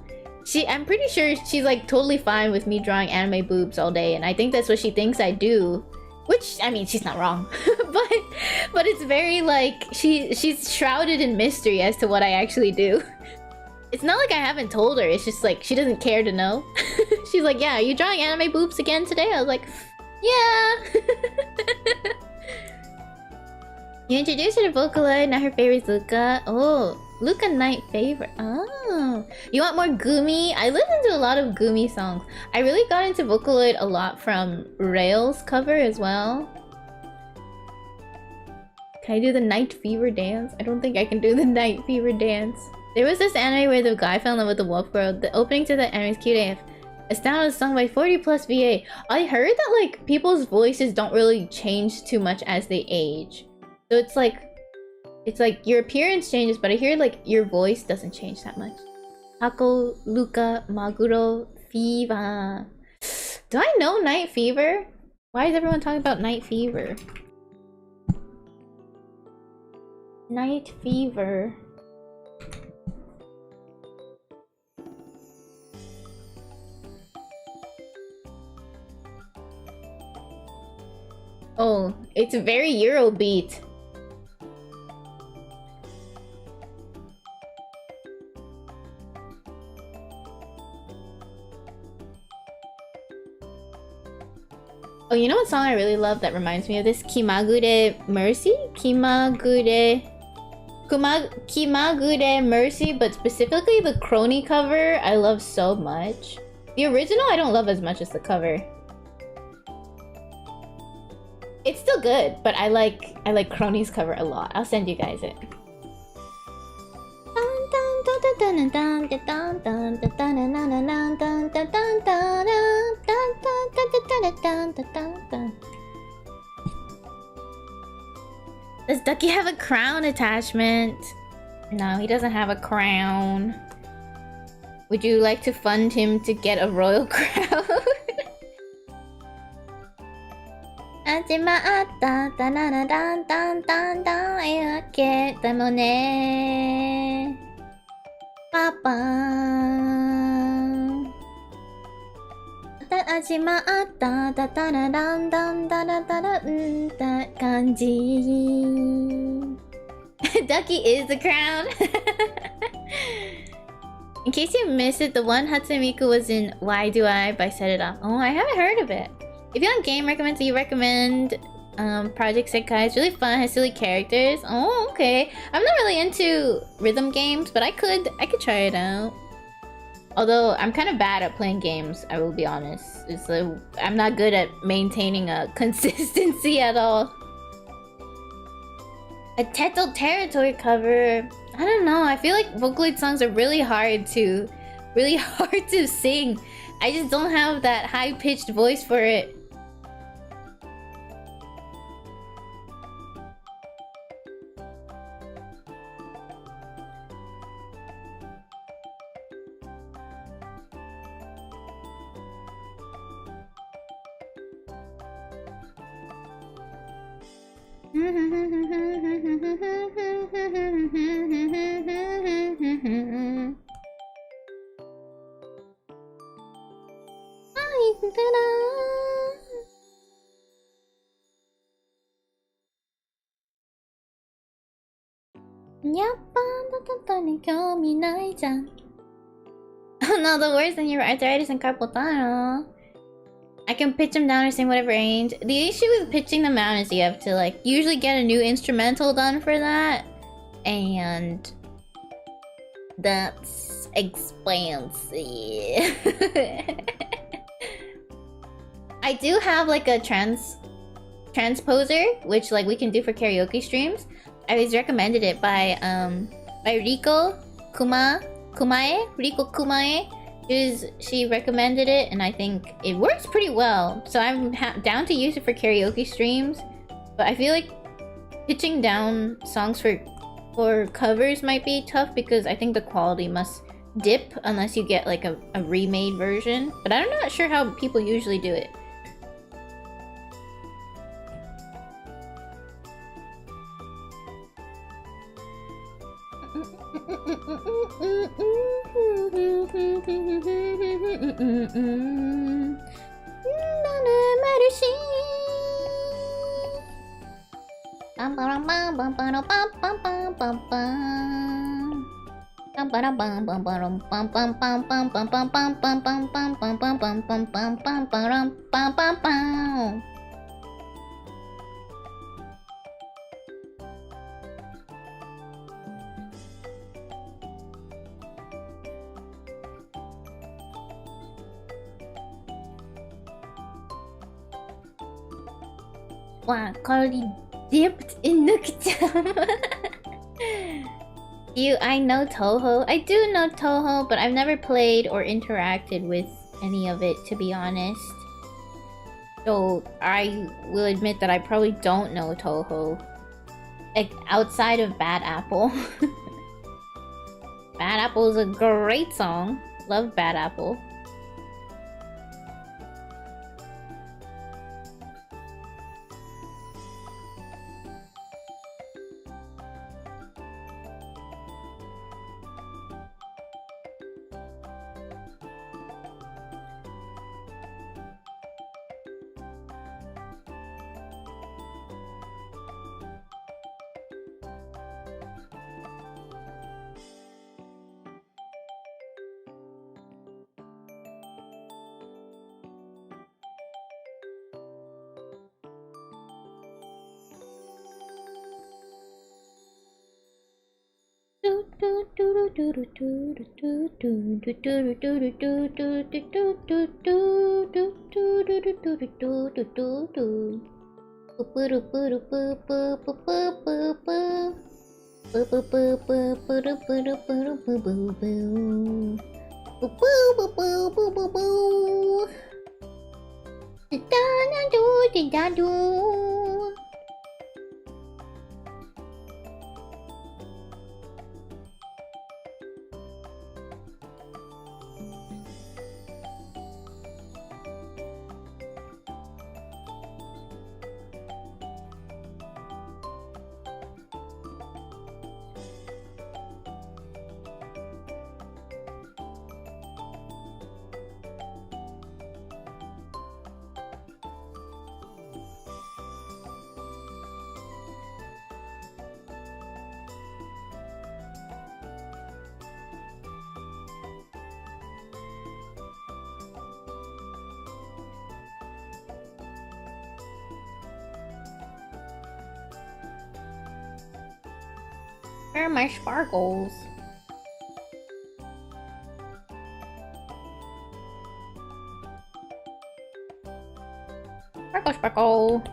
I'm pretty sure she's like totally fine with me drawing anime boobs all day, and I think that's what she thinks I do. Which, I mean, she's not wrong. but it's very like she's shrouded in mystery as to what I actually do. It's not like I haven't told her, it's just like she doesn't care to know. She's like, yeah, are you drawing anime boobs again today? I was like, yeah. You introduced her to Vocaloid, now her favorite's Luca. Oh, Luca Knight favorite. Oh, you want more Gumi? I listen to a lot of Gumi songs. I really got into Vocaloid a lot from Rail's cover as well. Can I do the Night Fever dance? I don't think I can do the Night Fever dance. There was this anime where the guy fell in love with the wolf girl. The opening to the anime is cute AF. Astounded was sung by 40+ VA. I heard that like people's voices don't really change too much as they age. So it's like your appearance changes, but I hear like your voice doesn't change that much. Hako, Luca, Maguro, Fever. Do I know Night Fever? Why is everyone talking about Night Fever? Night Fever. Oh, it's very Eurobeat. Oh, you know what song I really love that reminds me of this? Kimagure Mercy? Kimagure Mercy, but specifically the Crony cover I love so much. The original I don't love as much as the cover. It's still good, but I like Crony's cover a lot. I'll send you guys it. Does Ducky have a crown attachment? No, he doesn't have a crown. Would you like to fund him to get a royal crown? Papa. Ducky is the crown. In case you missed it, the one Hatsune was in Why Do I by Set It Off. Oh, I haven't heard of it. If you want game recommends, you recommend Project Sekai. It's really fun, has silly characters. Oh, okay. I'm not really into rhythm games, but I could try it out. Although I'm kind of bad at playing games, I will be honest. It's like I'm not good at maintaining a consistency at all. A Teto Territory cover. I don't know. I feel like Vocaloid songs are really hard to sing. I just don't have that high-pitched voice for it. Oh no, the worst than your arthritis and carpal tunnel. I can pitch them down or sing whatever range. The issue with pitching them down is you have to like usually get a new instrumental done for that. And that's expensive. I do have like a transposer, which like we can do for karaoke streams. I was recommended it by Riko Kumae. She recommended it, and I think it works pretty well. So I'm down to use it for karaoke streams. But I feel like pitching down songs for covers might be tough because I think the quality must dip unless you get like a remade version. But I'm not sure how people usually do it. Wow, quality dipped in Nookjam. I know Toho. I do know Toho, but I've never played or interacted with any of it, to be honest. So I will admit that I probably don't know Toho. Like, outside of Bad Apple. Bad Apple is a great song. Love Bad Apple. Where are my sparkles? Sparkle, sparkle.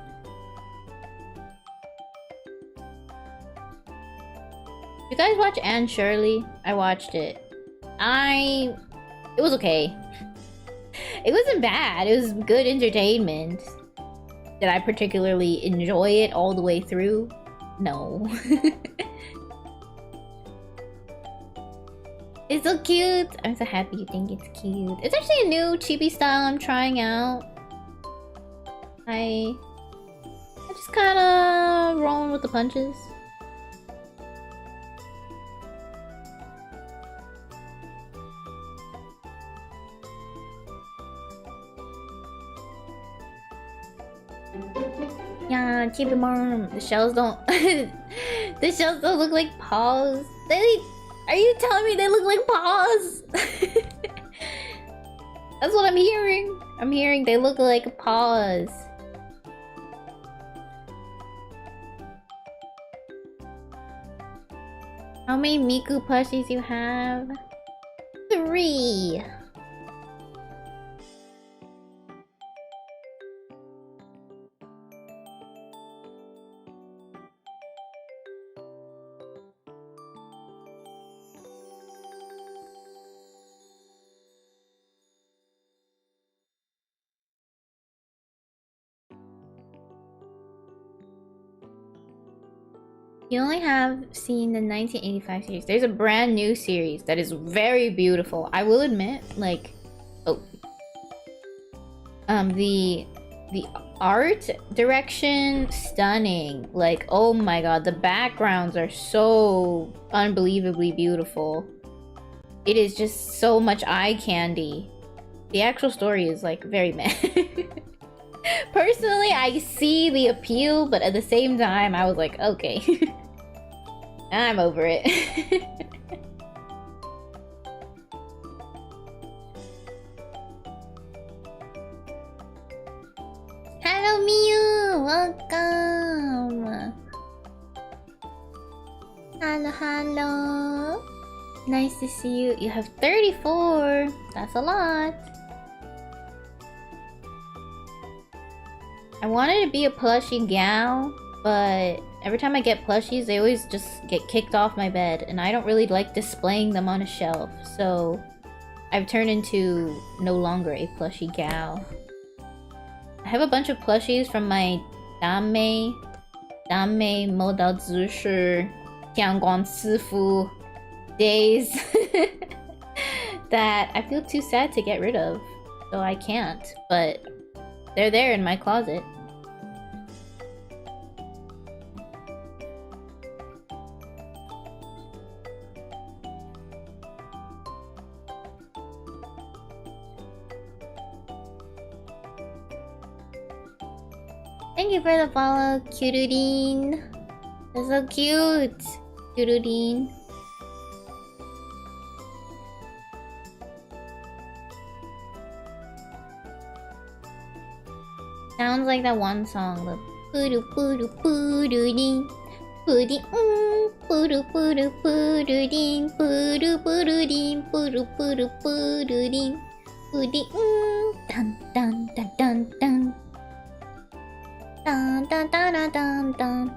You guys watch Anne Shirley? I watched it. It was okay. It wasn't bad. It was good entertainment. Did I particularly enjoy it all the way through? No. It's so cute. I'm so happy you think it's cute. It's actually a new chibi style I'm trying out. I just kind of rolling with the punches. Yeah, chibi mom. The shells don't. The shells don't look like paws. Are you telling me they look like paws? That's what I'm hearing. I'm hearing they look like paws. How many Miku plushies you have? 3. You only have seen the 1985 series. There's a brand new series that is very beautiful. I will admit, like, the art direction, stunning. Like, oh my god, the backgrounds are so unbelievably beautiful. It is just so much eye candy. The actual story is like very meh. Personally, I see the appeal, but at the same time, I was like, okay. I'm over it. Hello, Miu! Welcome! Hello, hello! Nice to see you. You have 34! That's a lot! I wanted to be a plushie gal, but every time I get plushies, they always just get kicked off my bed, and I don't really like displaying them on a shelf, so I've turned into no longer a plushie gal. I have a bunch of plushies from my Dame Modao Zushi Tianguan Sifu days that I feel too sad to get rid of, so I can't, but they're there in my closet. Thank you for the follow, Curudine. That's so cute, Curudine. Sounds like that one song, the puru puru puru dee. Puri puru puru pururin puru pururin puru puru pururin puri dun dun dun dun dun dun dun dun dun dun.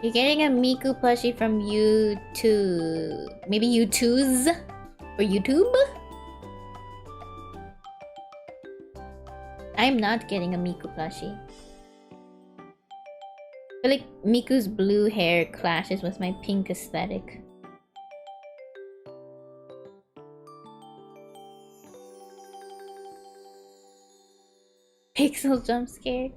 You're getting a Miku plushie from YouTube. Maybe YouTube's or YouTube? I'm not getting a Miku plushie. I feel like Miku's blue hair clashes with my pink aesthetic. Pixel jump scare.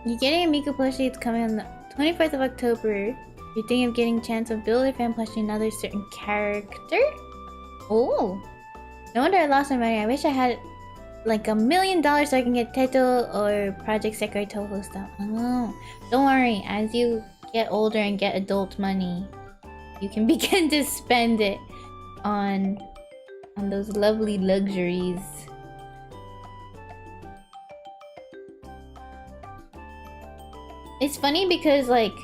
You're getting a Miku plushie. It's coming on the 24th of October. You're thinking of getting a chance of build a fan plushie another certain character? Oh! No wonder I lost my money. I wish I had like $1 million so I can get Teto or Project Sekai Toho stuff. Oh, don't worry. As you get older and get adult money, you can begin to spend it on those lovely luxuries. It's funny because like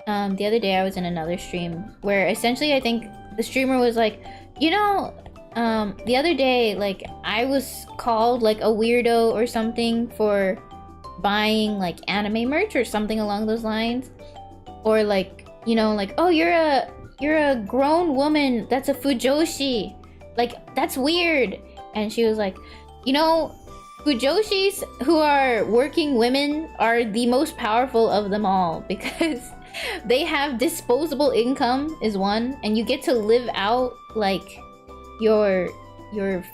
the other day I was in another stream where essentially I think the streamer was like, you know, the other day like I was called like a weirdo or something for buying like anime merch or something along those lines, or like, you know, like, oh, you're a grown woman that's a fujoshi, like that's weird. And she was like, you know, fujoshis who are working women are the most powerful of them all because they have disposable income is one, and you get to live out like your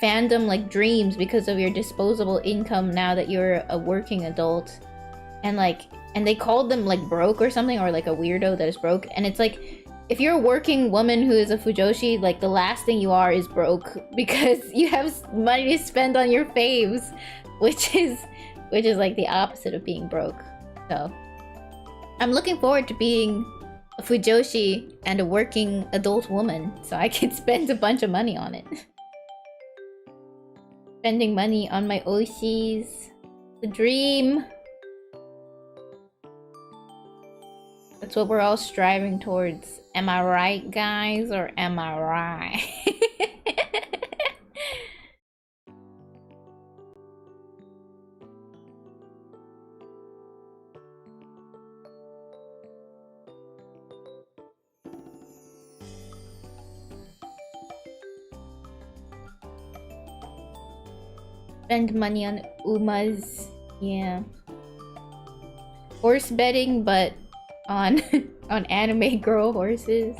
fandom like dreams because of your disposable income now that you're a working adult. And like, and they called them like broke or something, or like a weirdo that is broke. And it's like, if you're a working woman who is a fujoshi, like the last thing you are is broke because you have money to spend on your faves, which is like the opposite of being broke. So I'm looking forward to being a fujoshi and a working adult woman so I can spend a bunch of money on it. Spending money on my oshis, the dream. That's what we're all striving towards. Am I right, guys? Or am I right? Spend money on umas. Yeah. Horse betting, but on on anime girl horses.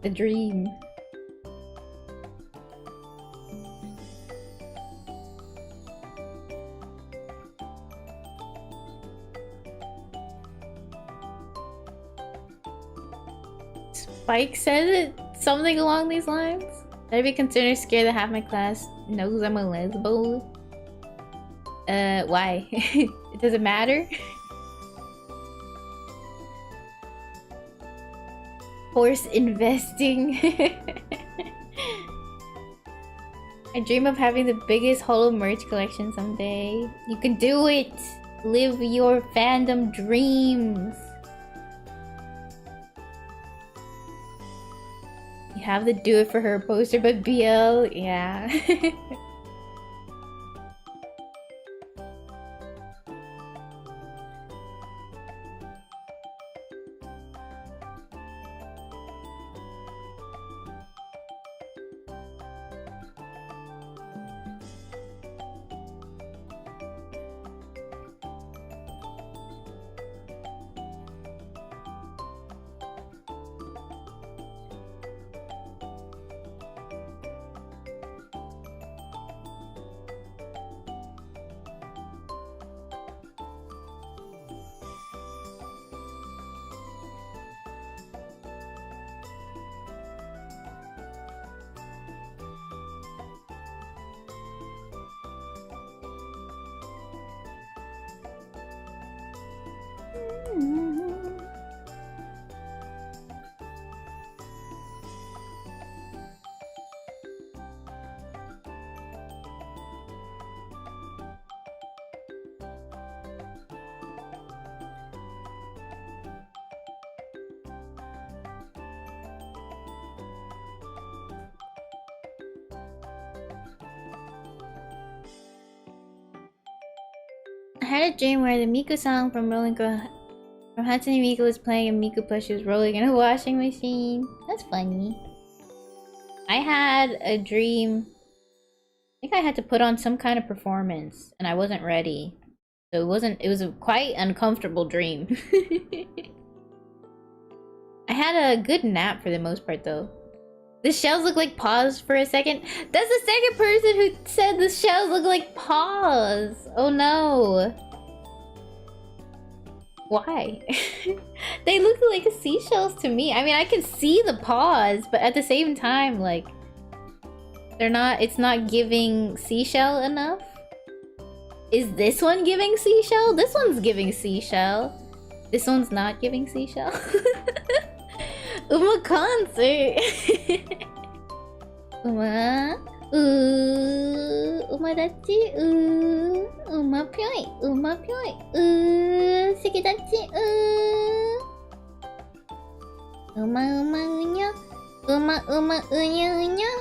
The dream. Spike says it something along these lines. I'd be considered scared that half my class knows I'm a lesbo. Why? Does it matter? Horse investing. I dream of having the biggest holo merch collection someday. You can do it! Live your fandom dreams! You have the do it for her poster, but BL, yeah. had a dream where the Miku song from Rolling Girl from Hatsune Miku was playing and Miku plushie was rolling in a washing machine. That's funny. I had a dream. I think I had to put on some kind of performance and I wasn't ready. So it was a quite uncomfortable dream. I had a good nap for the most part though. The shells look like paws for a second. That's the second person who said the shells look like paws. Oh no. Why? They look like seashells to me. I mean, I can see the paws, but at the same time, like, it's not giving seashell enough. Is this one giving seashell? This one's giving seashell. This one's not giving seashell. Uma concert. Uma. Umadachi. Uma pyoi. Uma pyoi. Shikidachi. Uma unya. Uma unya unya.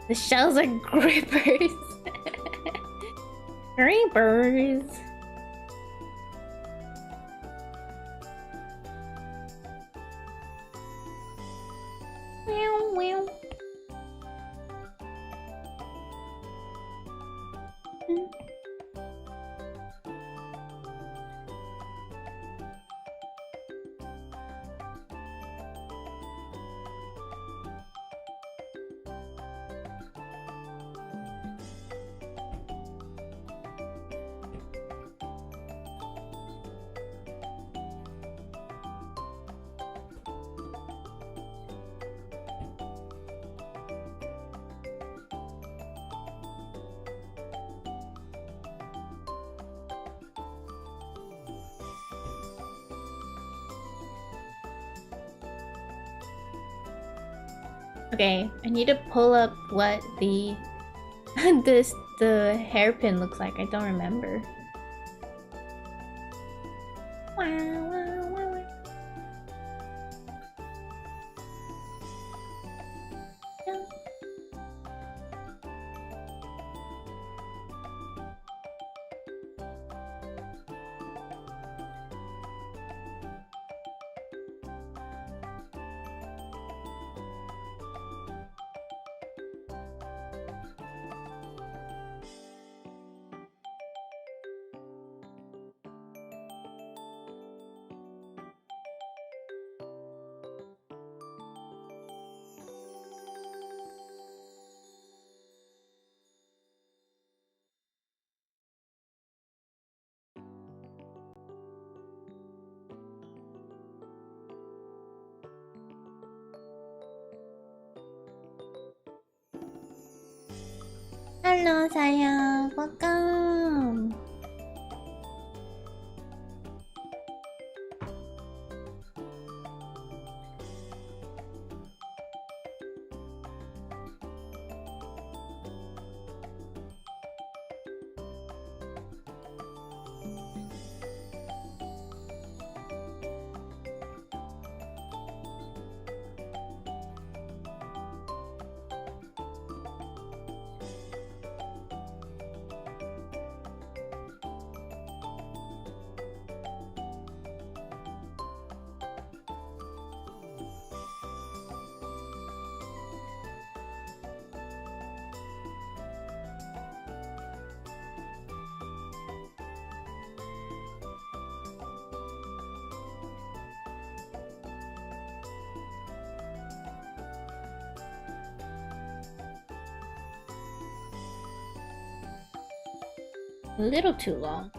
The shells are grippers. Grippers. Meow, meow. Okay, I need to pull up what the the hairpin looks like. I don't remember. Hello, sayang. Welcome. A little too long.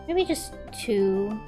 Maybe just two.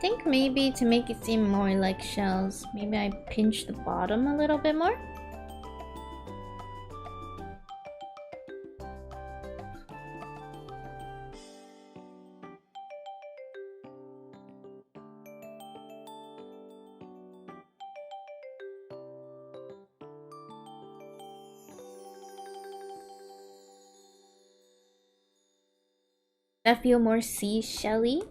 think maybe to make it seem more like shells, maybe I pinch the bottom a little bit more. That feel more seashelly.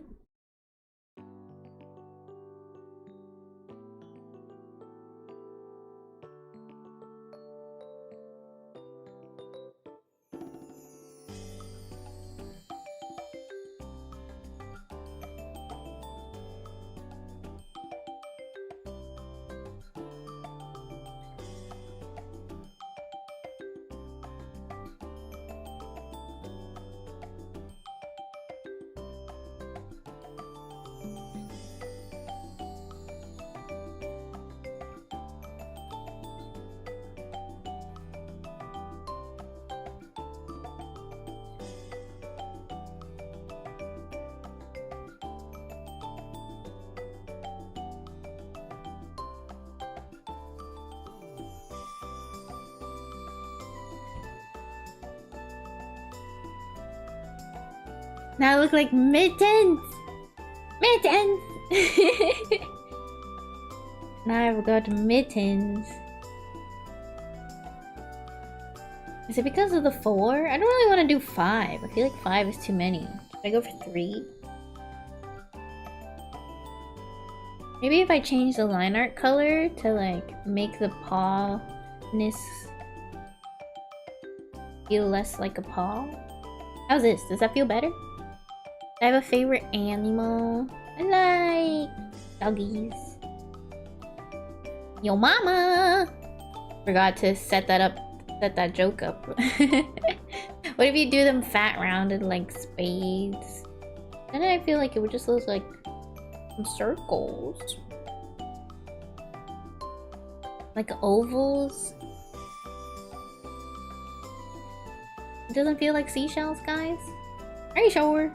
Now I look like mittens! Mittens! Now I've got mittens. Is it because of the 4? I don't really want to do 5. I feel like 5 is too many. Should I go for 3? Maybe if I change the line art color to like make the paw-ness feel less like a paw. How's this? Does that feel better? I have a favorite animal. I like doggies. Yo mama! Forgot to set that joke up. What if you do them fat rounded like spades? Then I feel like it would just look like some circles. Like ovals. It doesn't feel like seashells, guys? Are you sure?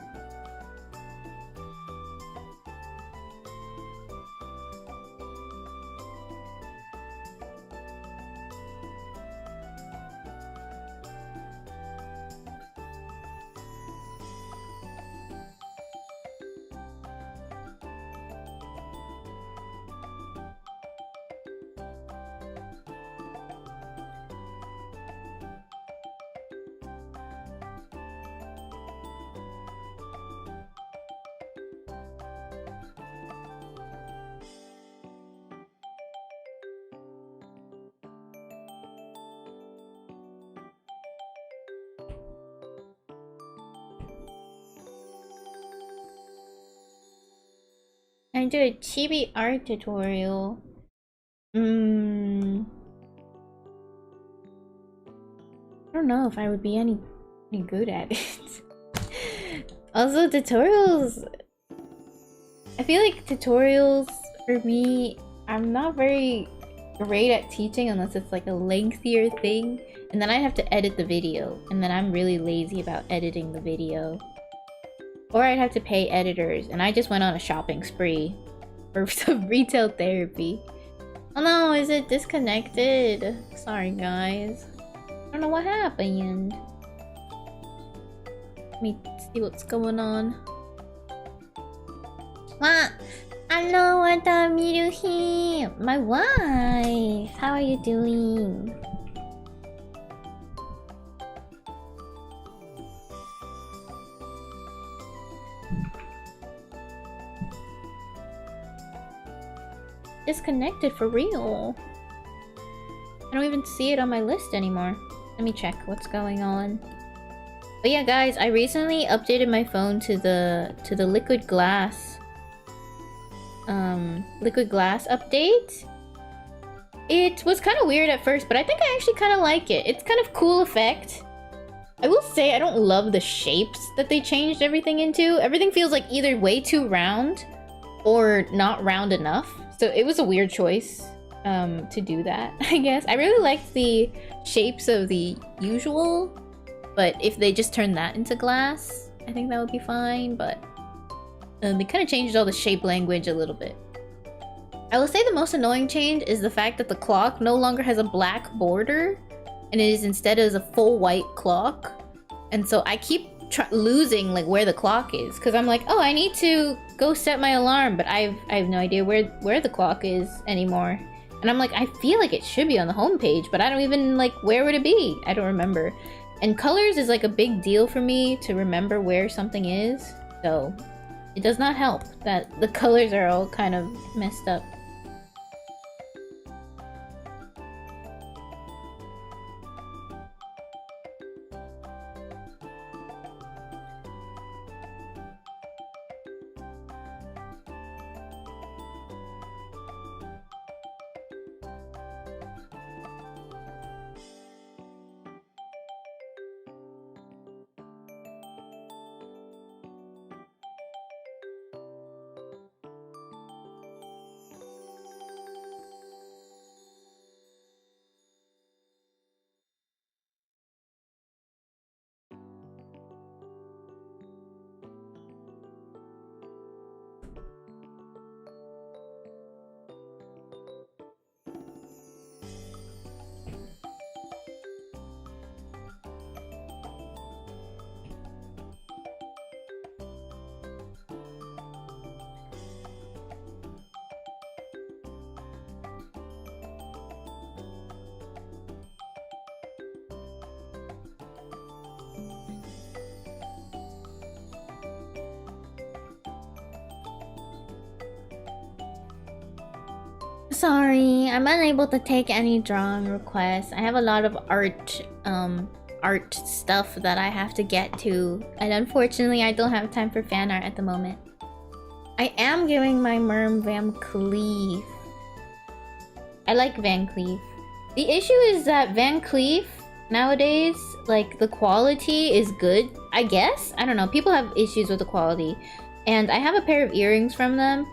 I do a chibi art tutorial. I don't know if I would be any good at it. Also, tutorials. I feel like tutorials for me, I'm not very great at teaching unless it's like a lengthier thing, and then I have to edit the video, and then I'm really lazy about editing the video. Or I'd have to pay editors, and I just went on a shopping spree for some retail therapy. Oh no, is it disconnected? Sorry guys. I don't know what happened. Let me see what's going on. What? Hello, Watamiruhi! My wife! How are you doing? Disconnected for real. I don't even see it on my list anymore. Let me check what's going on. But yeah guys, I recently updated my phone to the liquid glass update. It was kind of weird at first, but I think I actually kind of like it. It's kind of cool effect. I will say I don't love the shapes that they changed everything into. Everything feels like either way too round or not round enough. So it was a weird choice to do that, I guess. I really liked the shapes of the usual, but if they just turn that into glass, I think that would be fine, but They kind of changed all the shape language a little bit. I will say the most annoying change is the fact that the clock no longer has a black border, and it is instead is a full white clock. And so I keep losing like where the clock is, because I'm like, oh, I need to go set my alarm, but I have no idea where the clock is anymore. And I'm like, I feel like it should be on the home page, but I don't even like, where would it be? I don't remember. And colors is like a big deal for me to remember where something is, so it does not help that the colors are all kind of messed up. Sorry, I'm unable to take any drawing requests. I have a lot of art stuff that I have to get to, and unfortunately I don't have time for fan art at the moment. I am giving my merm Van Cleef. I like Van Cleef. The issue is that Van Cleef nowadays, like, the quality is good, I guess? I don't know, people have issues with the quality. And I have a pair of earrings from them,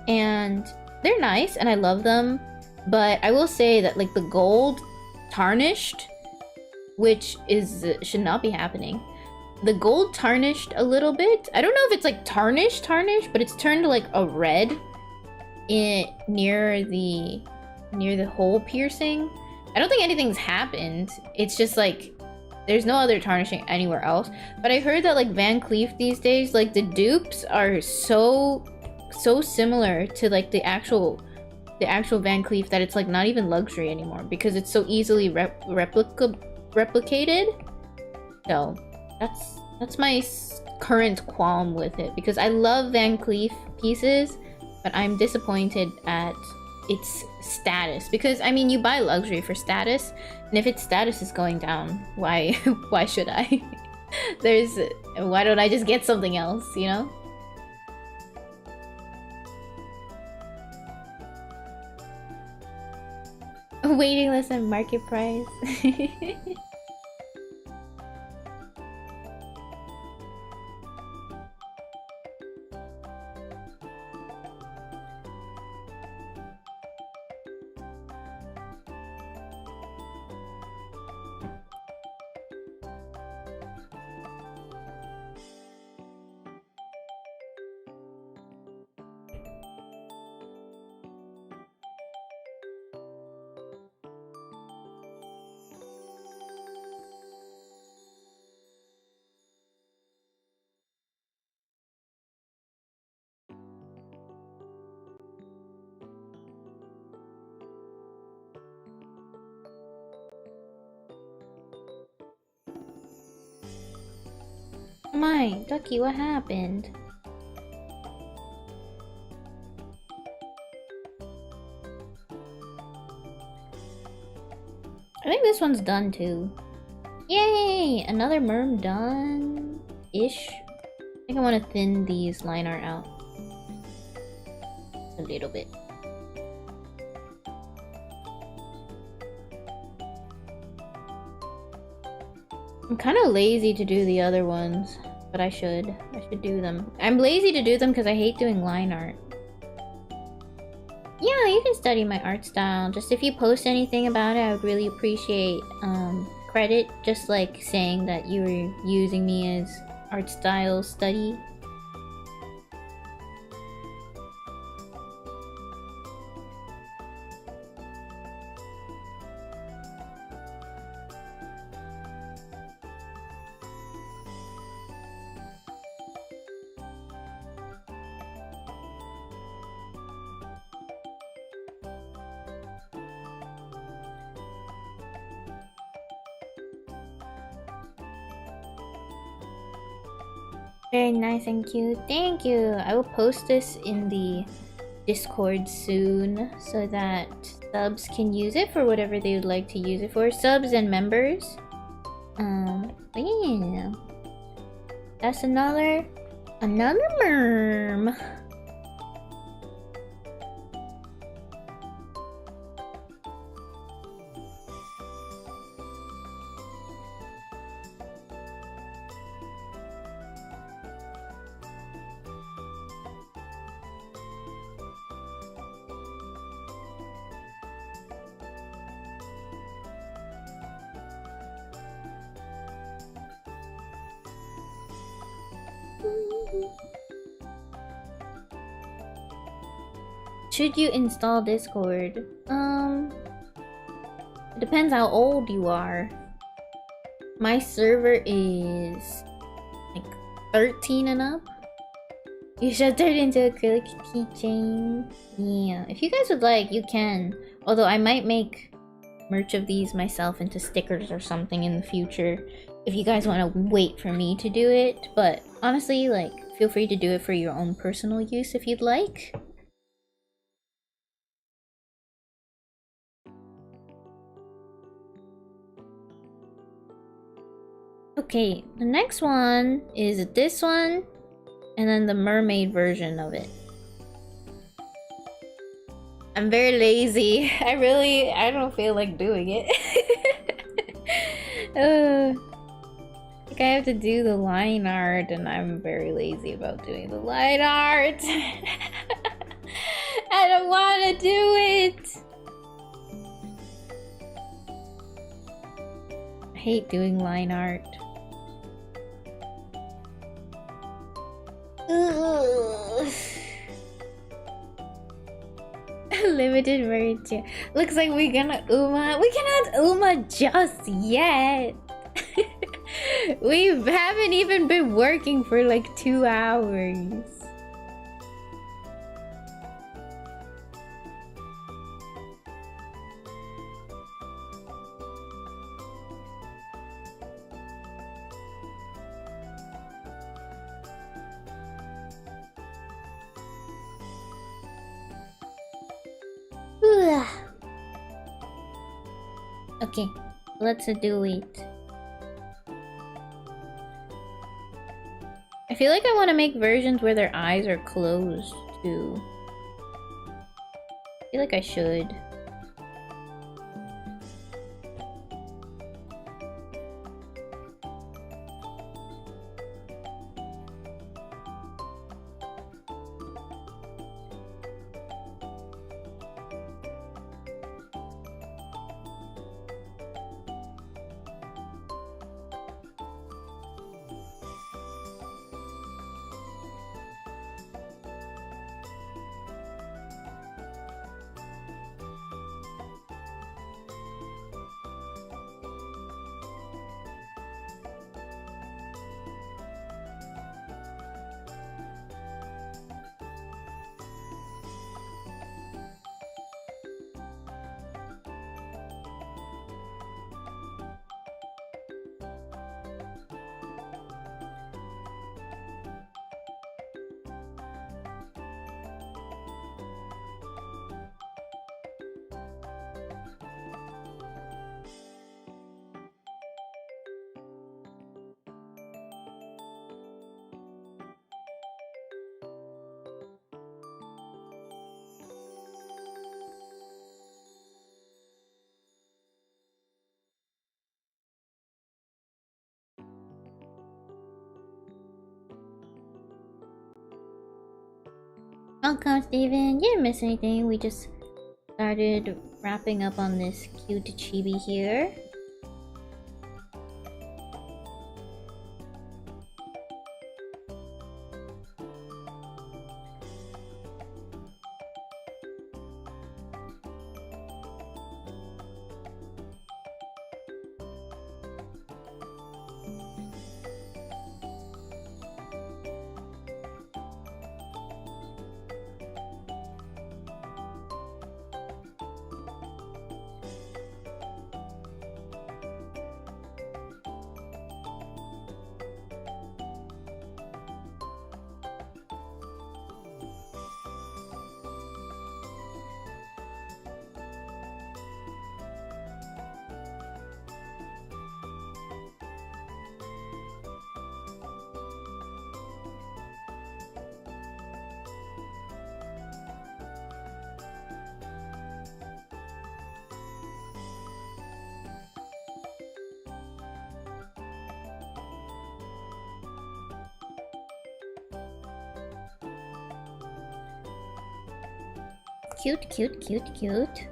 and they're nice and I love them, but I will say that like the gold tarnished, which is should not be happening. The gold tarnished a little bit. I don't know if it's like tarnished, but it's turned like a red near the hole piercing. I don't think anything's happened. It's just like there's no other tarnishing anywhere else. But I heard that like Van Cleef these days, like the dupes are so similar to like the actual Van Cleef that it's like not even luxury anymore because it's so easily replicated. So that's my current qualm with it, because I love Van Cleef pieces, but I'm disappointed at its status, because I mean you buy luxury for status, and if its status is going down, why should I? Why don't I just get something else, you know? Waiting list and market price. My Ducky, what happened? I think this one's done too. Yay! Another merm done-ish. I think I want to thin these line art out a little bit. I'm kind of lazy to do the other ones, but I should do them. I'm lazy to do them because I hate doing line art. Yeah, you can study my art style. Just if you post anything about it, I would really appreciate credit. Just like saying that you were using me as art style study. Very nice and cute. Thank you. I will post this in the Discord soon so that subs can use it for whatever they would like to use it for. Subs and members. But yeah. That's another merm. Should you install Discord? It depends how old you are. My server is like 13 and up. You should turn it into a acrylic keychain. Yeah, if you guys would like, you can. Although I might make merch of these myself into stickers or something in the future. If you guys want to wait for me to do it. But honestly, like, feel free to do it for your own personal use if you'd like. Okay, the next one is this one, and then the mermaid version of it. I'm very lazy. I don't feel like doing it. Like I have to do the line art, and I'm very lazy about doing the line art. I don't want to do it. I hate doing line art. Limited merch. Looks like we're gonna Uma. We cannot Uma just yet. We haven't even been working for like 2 hours. Okay, let's do it. I feel like I want to make versions where their eyes are closed too. I feel like I should. Welcome, Steven. You didn't miss anything. We just started wrapping up on this cute chibi here. Cute, cute, cute, cute.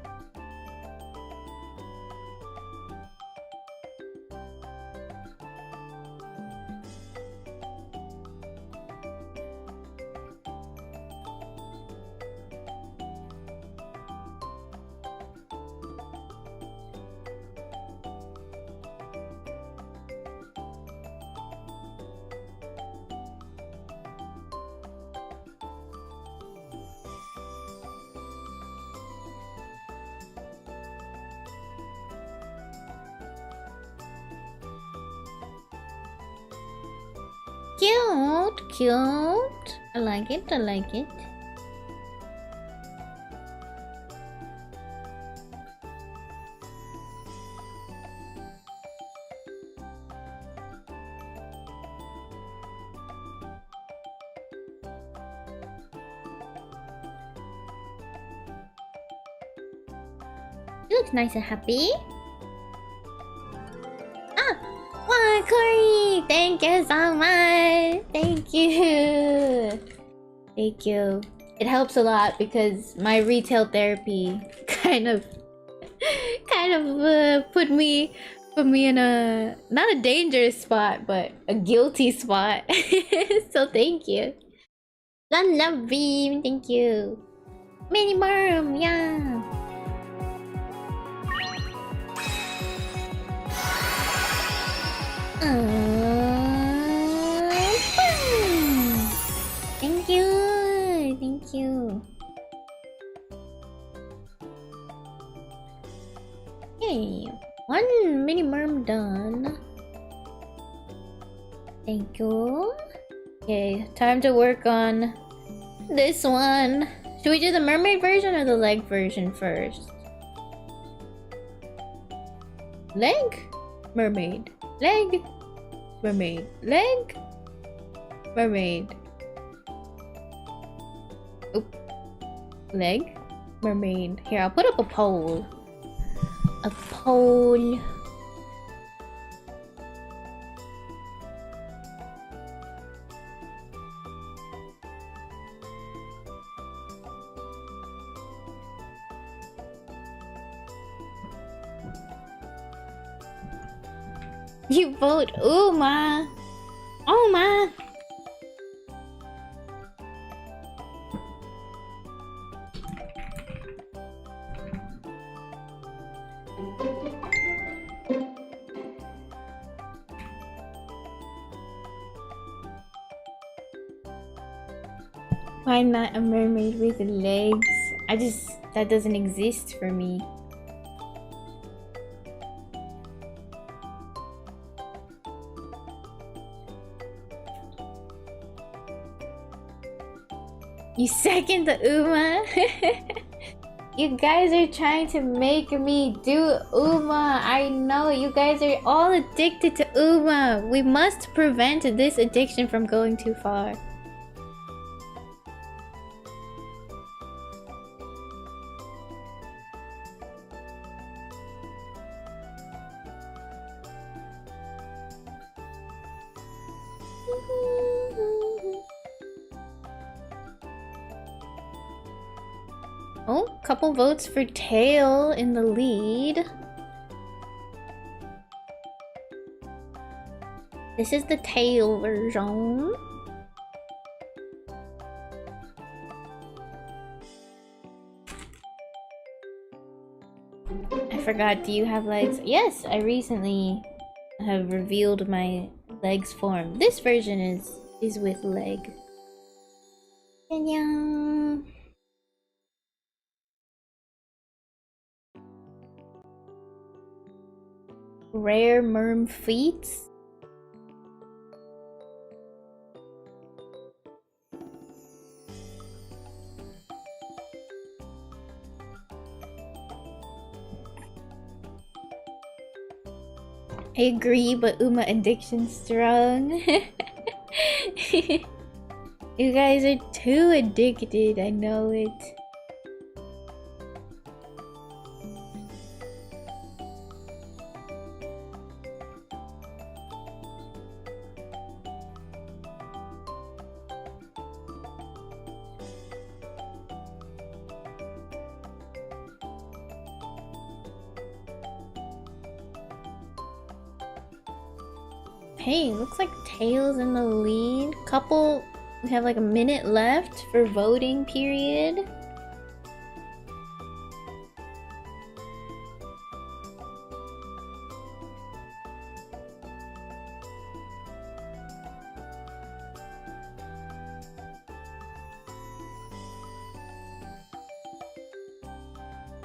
Cute, cute. I like it, I like it. You look nice and happy. Wow, Corey! Thank you so much! Thank you! Thank you. It helps a lot because my retail therapy kind of put me in a not a dangerous spot, but a guilty spot. So thank you. Love beam, thank you. Mini merm, yeah. Thank you, thank you. Okay, one mini merm done. Thank you. Okay, time to work on this one. Should we do the mermaid version or the leg version first? Leg? Mermaid. Leg? Mermaid. Leg? Mermaid. Oop. Leg? Mermaid. Here, I'll put up a poll. A poll. You vote Uma. Uma. Why not a mermaid with legs? That doesn't exist for me. You second the Uma? You guys are trying to make me do Uma. I know you guys are all addicted to Uma. We must prevent this addiction from going too far. Oh, couple votes for Tail in the lead. This is the Tail version. I forgot, do you have legs? Yes, I recently have revealed my legs form. This version is with leg. Annyeong. Rare merm feet. I agree, but Uma addiction strong. You guys are too addicted, I know it. Okay, looks like Tails in the lead. Couple, we have like a minute left for voting period.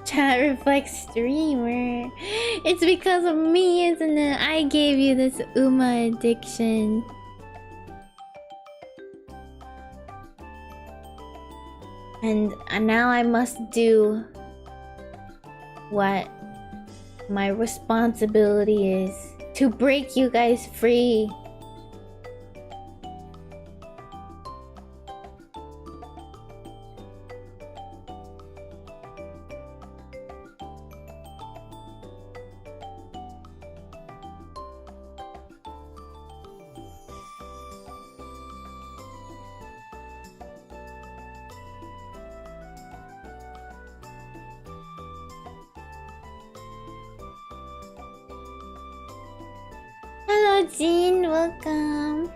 Chat reflects streamer. It's because of me, isn't it? I gave you this Uma addiction. And now I must do what my responsibility is to break you guys free. Hello, Jean. Welcome.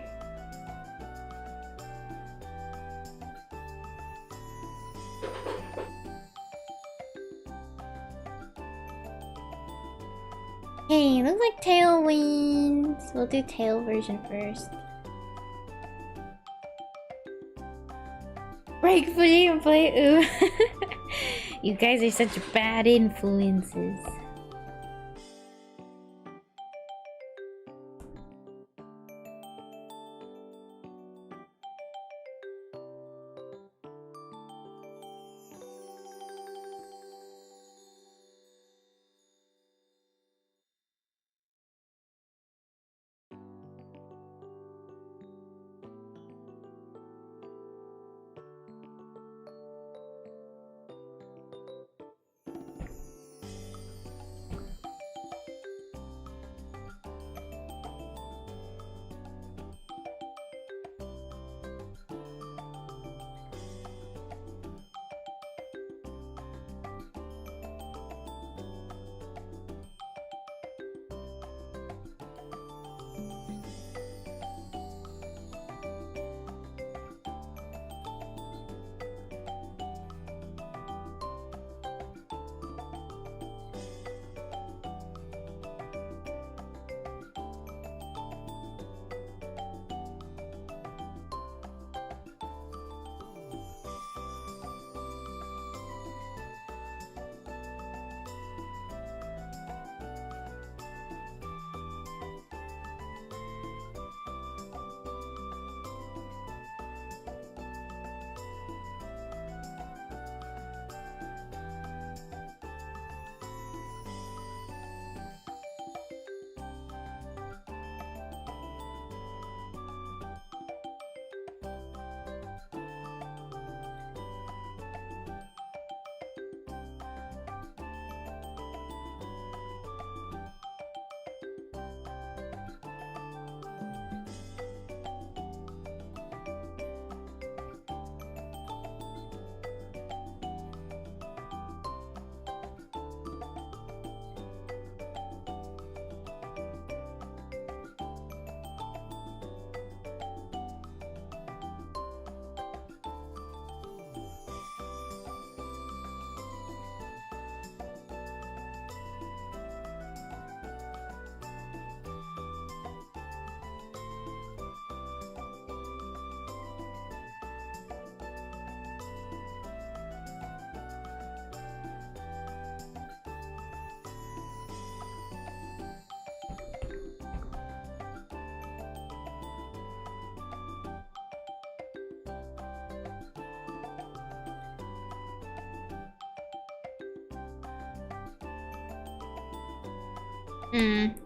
Hey, looks like Tail wins. We'll do Tail version first. Break free and play Ooh. You guys are such bad influences.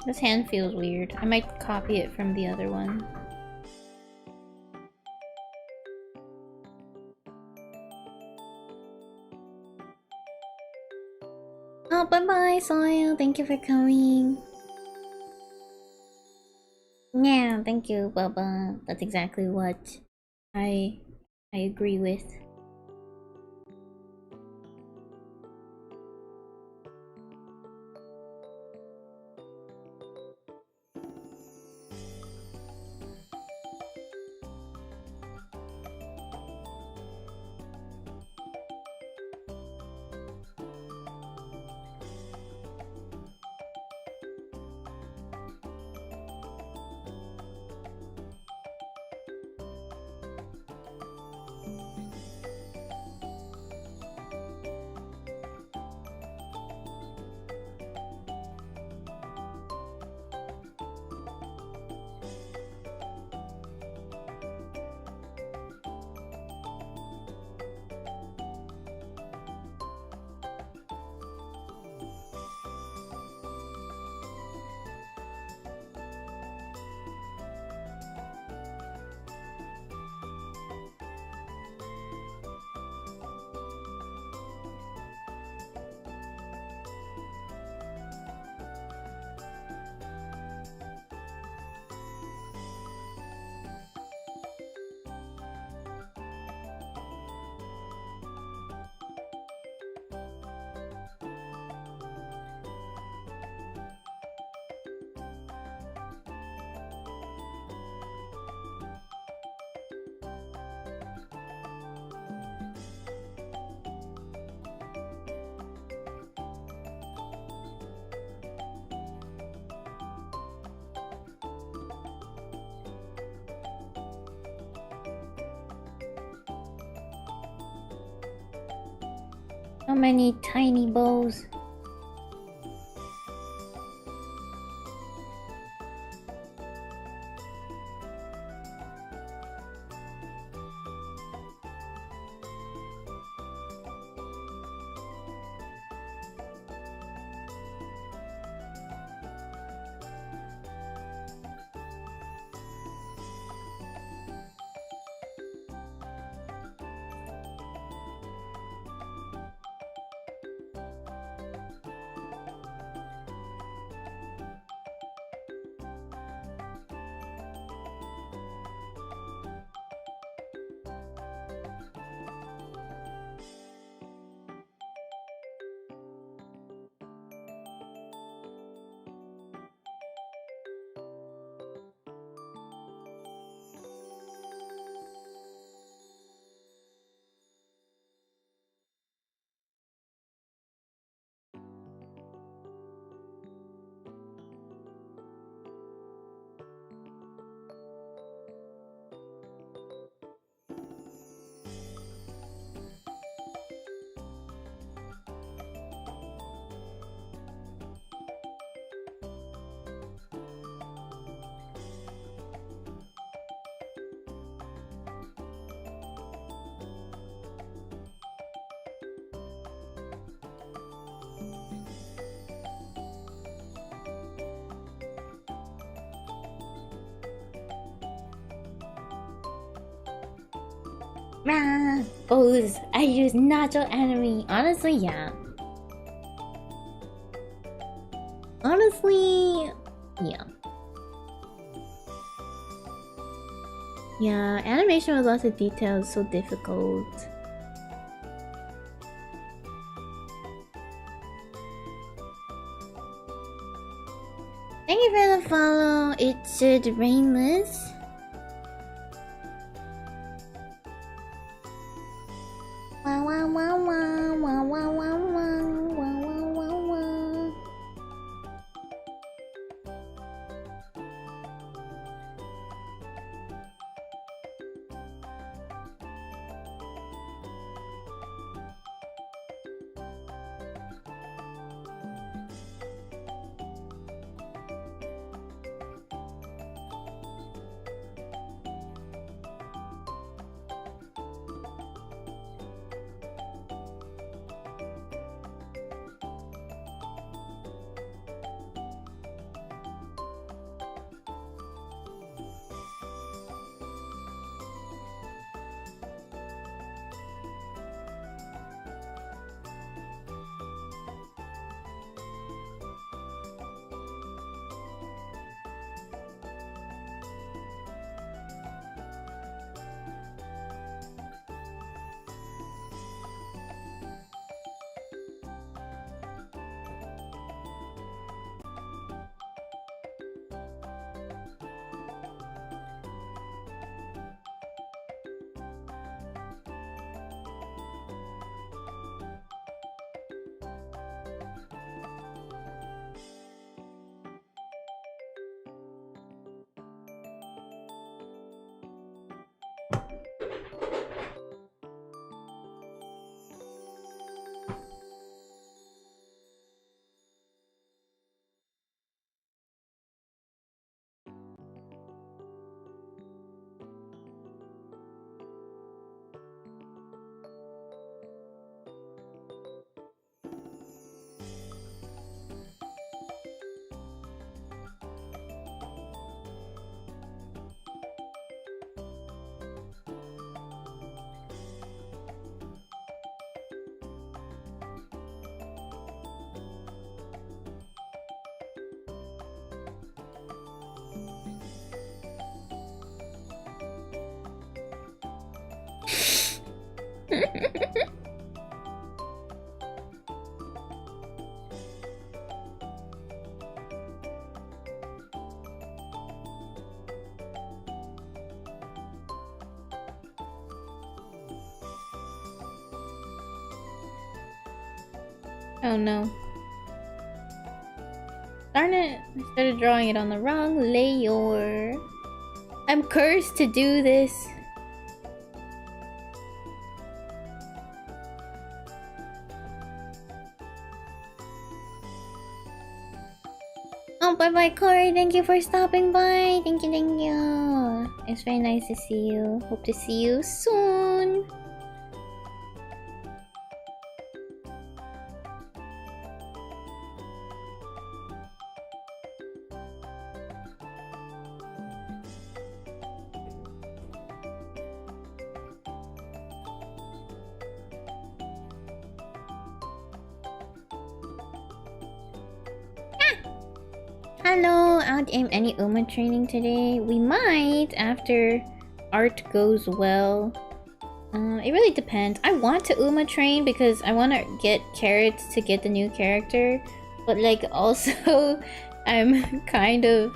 This hand feels weird. I might copy it from the other one. Oh, bye-bye, Soil. Thank you for coming. Yeah, thank you, Bubba. That's exactly what I agree with. So many tiny bows. Bows. I use natural enemy. Honestly, yeah. Honestly, yeah. Yeah, animation with lots of details is so difficult. Thank you for the follow. It's Rainless. Wow, wow, wow, wow, wow, wow, wow, wow, wow, wow, wow. Oh no. Darn it, I started drawing it on the wrong layer. I'm cursed to do this. bye bye, Corey. Thank you for stopping by. Thank you, thank you. It's very nice to see you. Hope to see you soon. Hello, out aim any Uma training today? We might after art goes well. It really depends. I want to Uma train because I want to get carrots to get the new character, but like also I'm kind of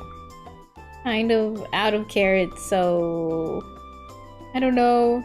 out of carrots, so I don't know.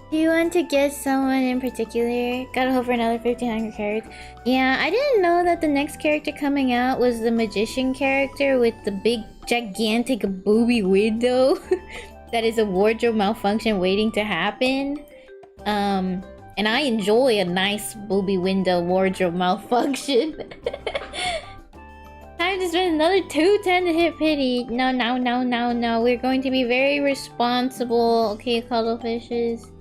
Do you want to get someone in particular? Gotta hope for another 1500 carrots. Yeah, I didn't know that the next character coming out was the magician character with the big gigantic booby window that is a wardrobe malfunction waiting to happen. And I enjoy a nice booby window wardrobe malfunction. Time to spend another 210 to hit pity. No, no, no, no, no. We're going to be very responsible. Okay, cuddlefishes.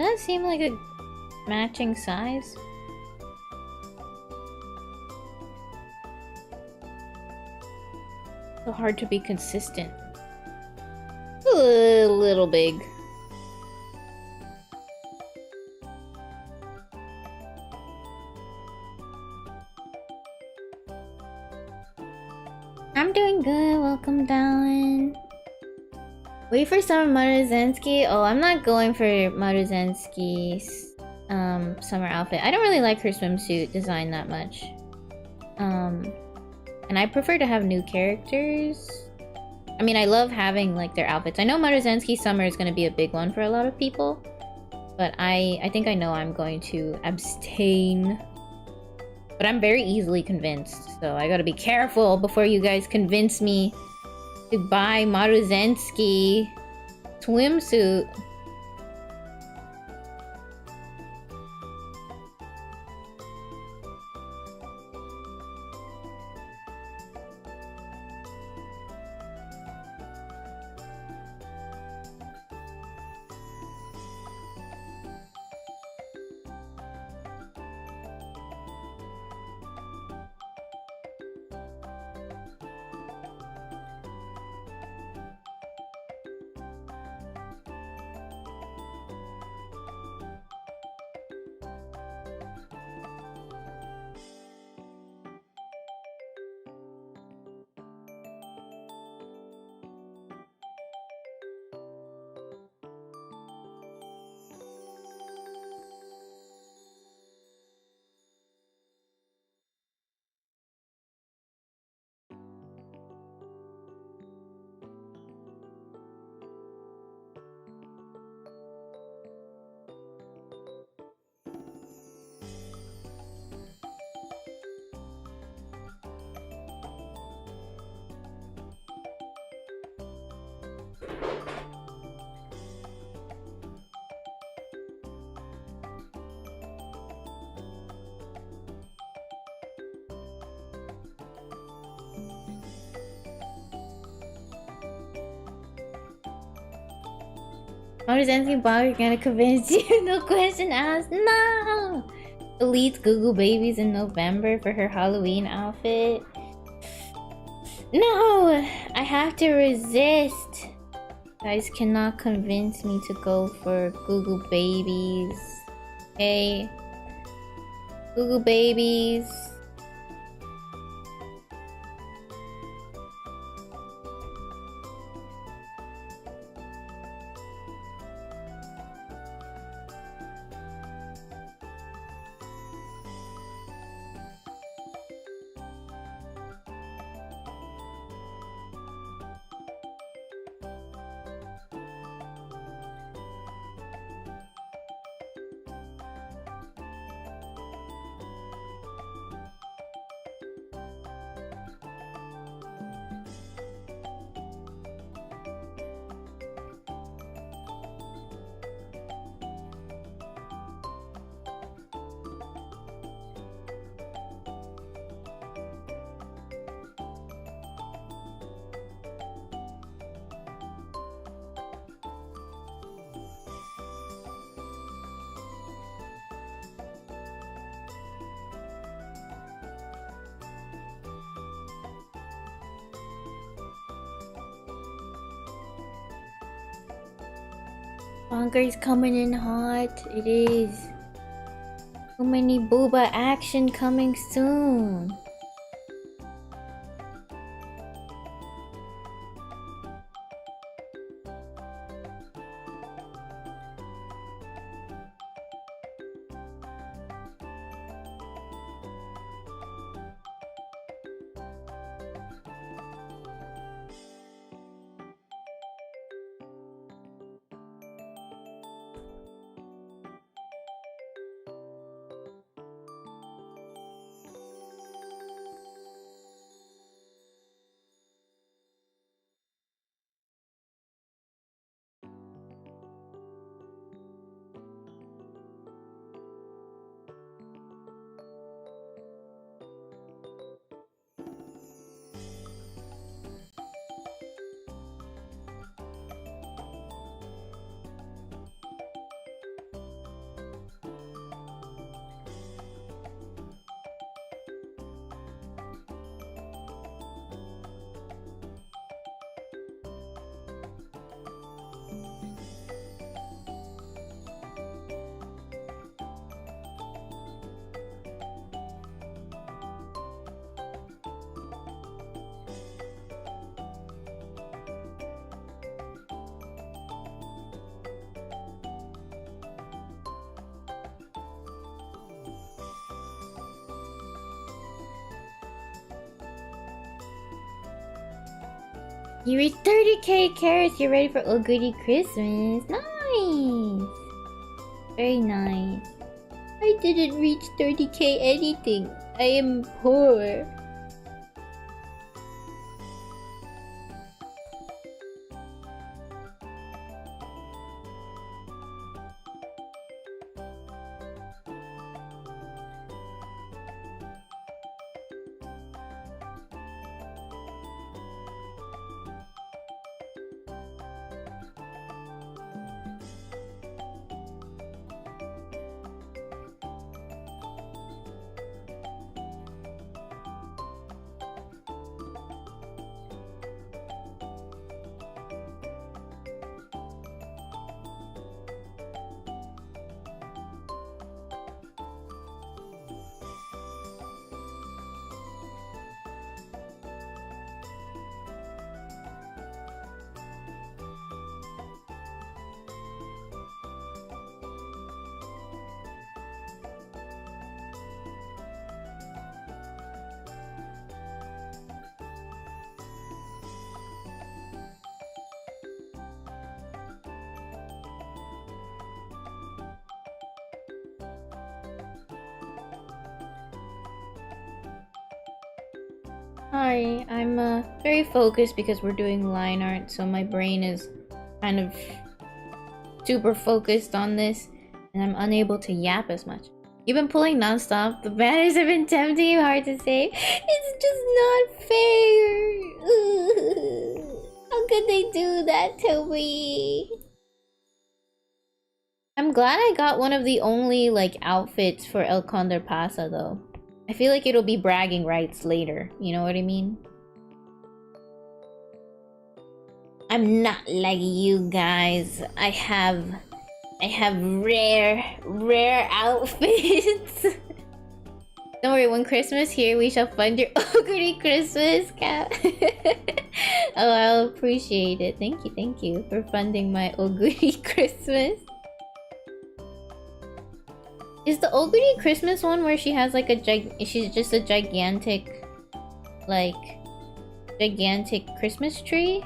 Does that seem like a matching size? So hard to be consistent. A little big. I'm doing good. Welcome, Dallin. Wait for summer Maruzensky. Oh, I'm not going for Maruzensky's summer outfit. I don't really like her swimsuit design that much. And I prefer to have new characters. I mean, I love having like their outfits. I know Maruzensky's summer is going to be a big one for a lot of people, but I think I know I'm going to abstain. But I'm very easily convinced, so I gotta be careful before you guys convince me to buy Maruzensky swimsuit. Maruzensky blogger gonna convince you. No question asked. No! Elite Google Babies in November for her Halloween outfit. No! I have to resist. You guys cannot convince me to go for Google Babies. Okay? Google Babies. Bonker is coming in hot. It is. So many booba action coming soon. You reached 30k carrots. You're ready for Oguri Christmas. Nice. Very nice. I didn't reach 30k anything. I am poor. Sorry, I'm very focused because we're doing line art, so my brain is kind of super focused on this, and I'm unable to yap as much. You've been pulling non-stop. The banners have been tempting you hard to say. It's just not fair. How could they do that to me? I'm glad I got one of the only, like, outfits for El Condor Pasa, though. I feel like it'll be bragging rights later. You know what I mean? I'm not like you guys. I have rare outfits. Don't worry, when Christmas here, we shall fund your Oguri Christmas cap. Oh, I'll appreciate it. Thank you for funding my Oguri Christmas. Is the Oguri Christmas one where she has like she's just a gigantic, like, gigantic Christmas tree?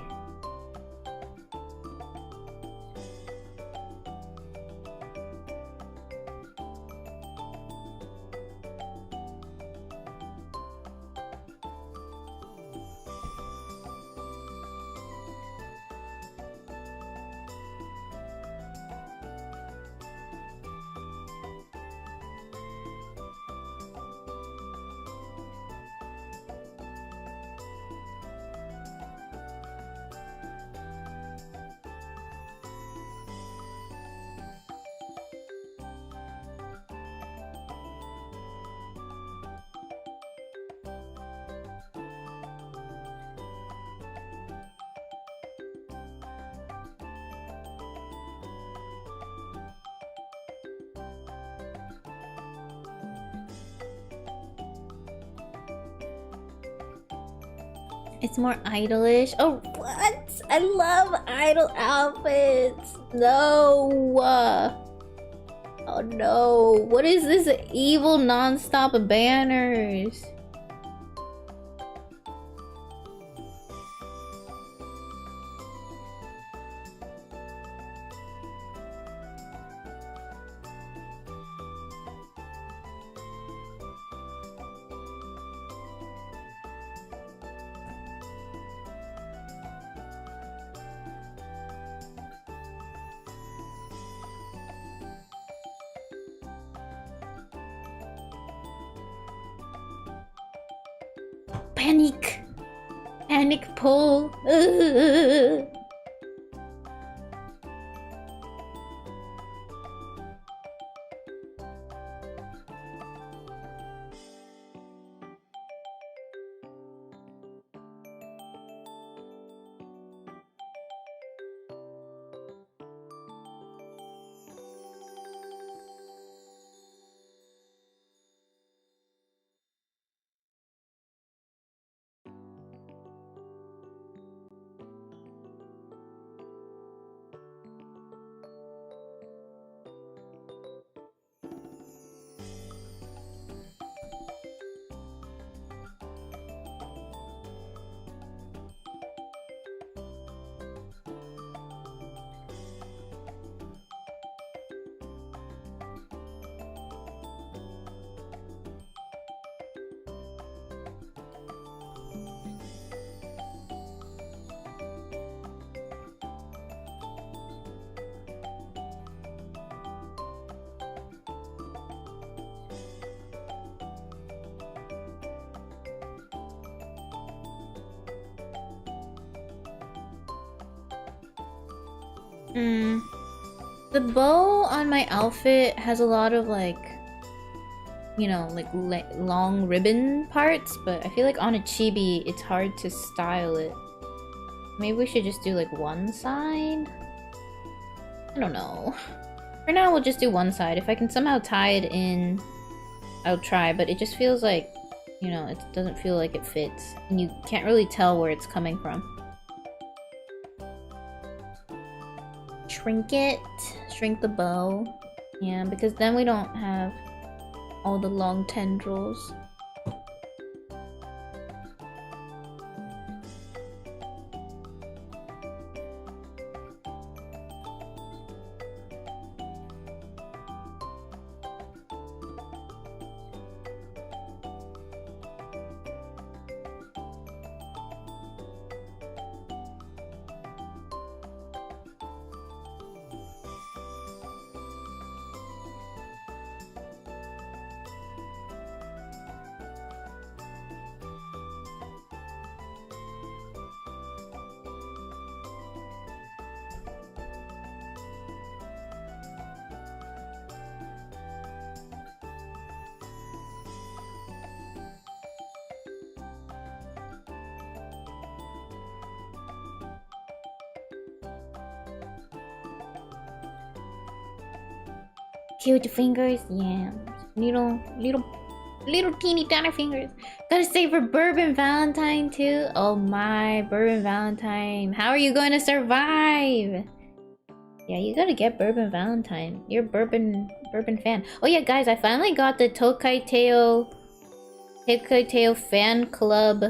It's more idolish. Oh, what? I love idol outfits. No. Oh no. What is this evil non-stop banners? Panic! Panic pull! Ugh. The bow on my outfit has a lot of like, you know, like long ribbon parts, but I feel like on a chibi it's hard to style it. Maybe we should just do like one side? I don't know. For now we'll just do one side. If I can somehow tie it in, I'll try, but it just feels like, you know, it doesn't feel like it fits. And you can't really tell where it's coming from. Shrink it. Shrink the bow. Yeah, because then we don't have all the long tendrils. Cute fingers, yeah. Little teeny tiny fingers. Gotta say for Bourbon Valentine too. Oh my, Bourbon Valentine. How are you going to survive? Yeah, you gotta get Bourbon Valentine. You're a bourbon fan. Oh yeah, guys, I finally got the Tokai Teo fan club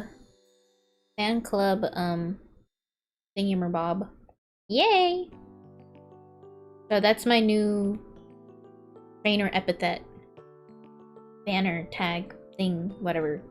thingamabob. Yay! So that's my new trainer epithet. Banner, tag, thing, whatever.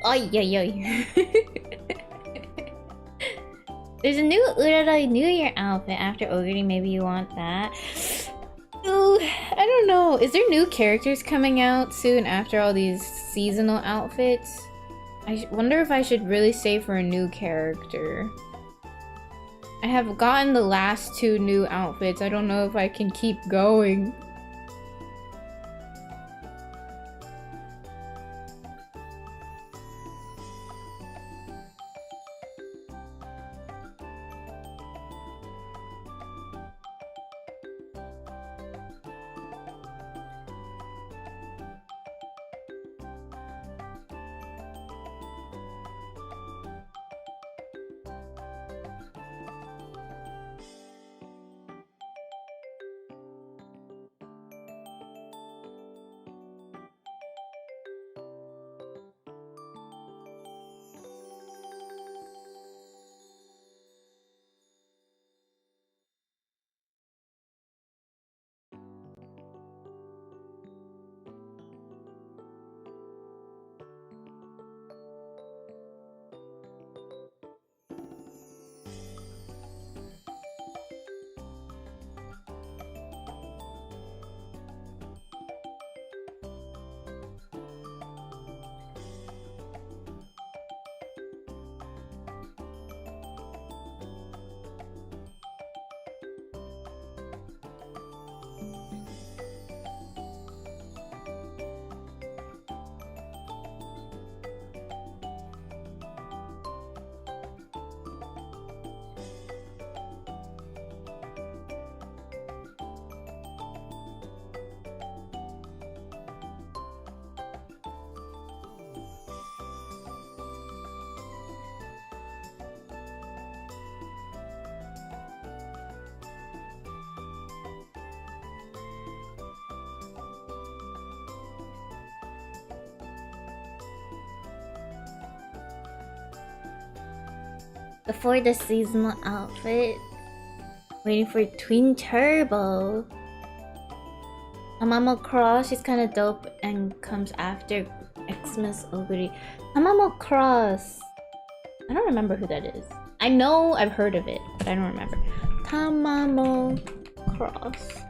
Ay, ay, ay. There's a new Uraroi New Year outfit after Ogre. Maybe you want that. Ooh, I don't know. Is there new characters coming out soon after all these seasonal outfits? I wonder if I should really save for a new character. I have gotten the last two new outfits. I don't know if I can keep going. Before the seasonal outfit. Waiting for Twin Turbo. Amamo Cross, she's kind of dope and comes after Xmas Oguri. Amamo Cross. I don't remember who that is. I know I've heard of it, but I don't remember. Tamamo Cross.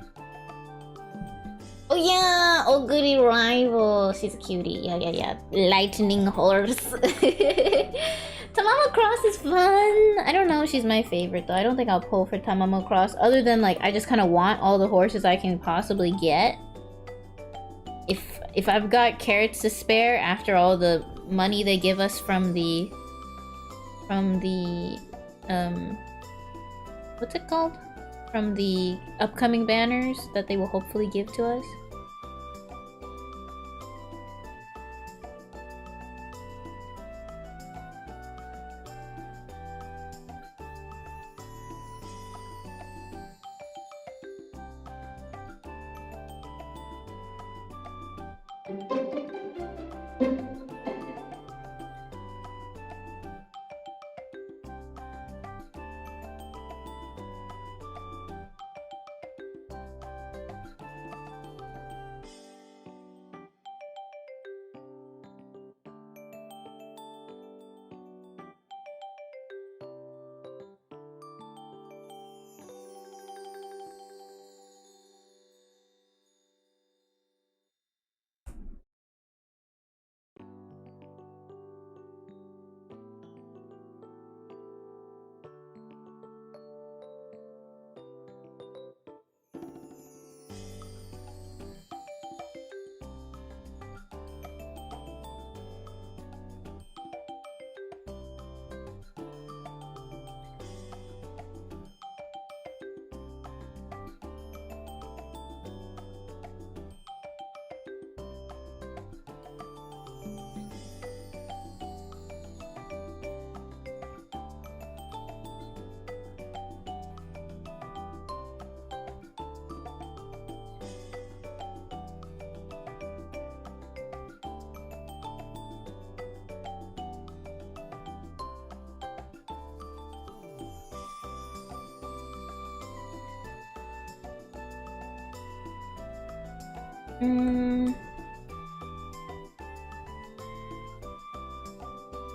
Oh yeah, Oguri Rival. She's a cutie. Yeah. Lightning Horse. Tamamo Cross is fun. I don't know if she's my favorite though. I don't think I'll pull for Tamamo Cross. Other than like, I just kind of want all the horses I can possibly get. If I've got carrots to spare after all the money they give us from the what's it called? From the upcoming banners that they will hopefully give to us.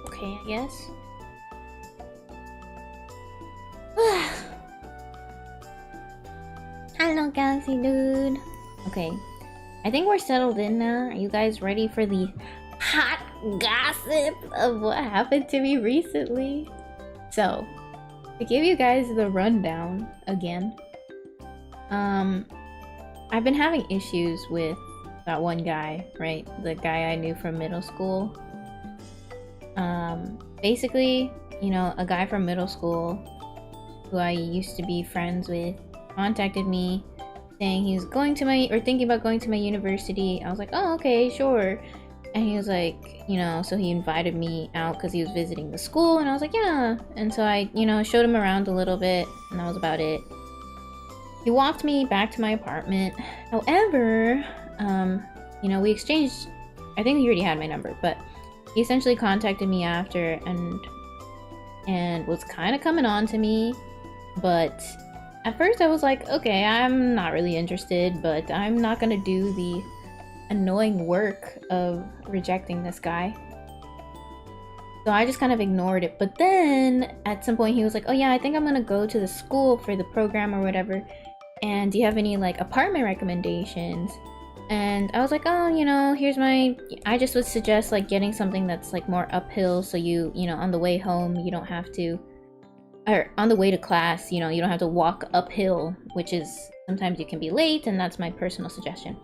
Okay, I guess. Hello, Galaxy Dude. Okay, I think we're settled in now. Are you guys ready for the hot gossip of what happened to me recently? So, to give you guys the rundown again, I've been having issues with that one guy, right? The guy I knew from middle school. Basically, you know, a guy from middle school who I used to be friends with contacted me saying he was going to my, or thinking about going to my university. I was like, oh, okay, sure. And he was like, you know, so he invited me out because he was visiting the school, and I was like, yeah. And so I, you know, showed him around a little bit, and that was about it. He walked me back to my apartment. However, you know, we exchanged, I think he already had my number, but he essentially contacted me after and was kind of coming on to me. But at first I was like, okay, I'm not really interested, but I'm not gonna do the annoying work of rejecting this guy. So I just kind of ignored it. But then at some point he was like, oh yeah, I think I'm gonna go to the school for the program or whatever, and do you have any like apartment recommendations? And I was like, oh, you know, here's my, I just would suggest like getting something that's like more uphill, so you know, on the way home you don't have to, or on the way to class, you know, you don't have to walk uphill, which is, sometimes you can be late, and that's my personal suggestion.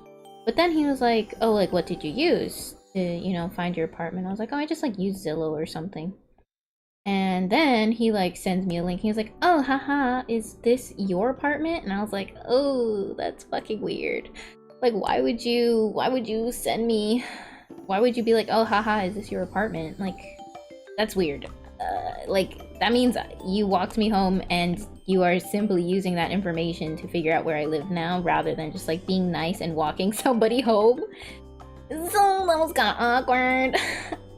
But then he was like, oh, like what did you use to, you know, find your apartment? I was like, oh, I just like used Zillow or something. And then he like sends me a link. He was like, oh, haha, is this your apartment? And I was like, oh, that's fucking weird. Like, why would you send me, why would you be like, oh, haha, is this your apartment? Like, that's weird. Like, that means you walked me home and you are simply using that information to figure out where I live now, rather than just like being nice and walking somebody home. So that was kind of awkward.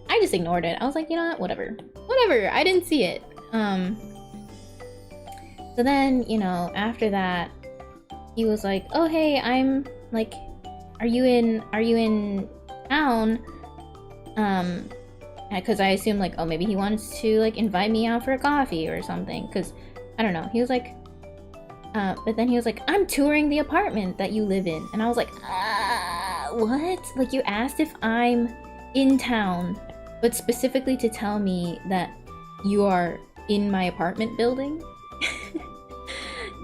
I just ignored it. I was like, you know what, whatever. I didn't see it. So then, you know, after that, he was like, oh hey, I'm like, are you in town? Because I assumed like, oh, maybe he wanted to like invite me out for a coffee or something, because I don't know. He was like, but then he was like, I'm touring the apartment that you live in. And I was like, what? Like, you asked if I'm in town, but specifically to tell me that you are in my apartment building?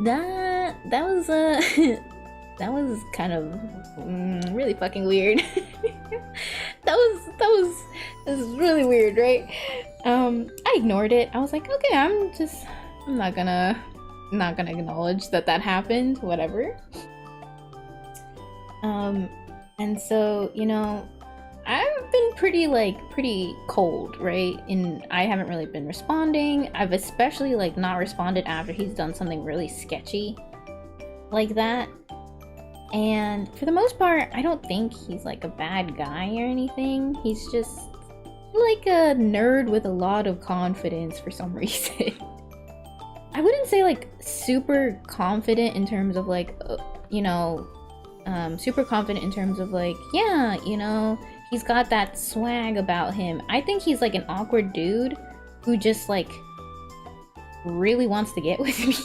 that was that was kind of really fucking weird. that was really weird, right? I ignored it. I was like, okay, I'm not gonna acknowledge that happened, whatever. And so, you know, I've been pretty cold, right? I haven't really been responding. I've especially like not responded after he's done something really sketchy like that. And for the most part, I don't think he's like a bad guy or anything. He's just like a nerd with a lot of confidence for some reason. I wouldn't say like super confident in terms of like, you know, super confident in terms of like, yeah, you know, he's got that swag about him. I think he's like an awkward dude who just like really wants to get with me.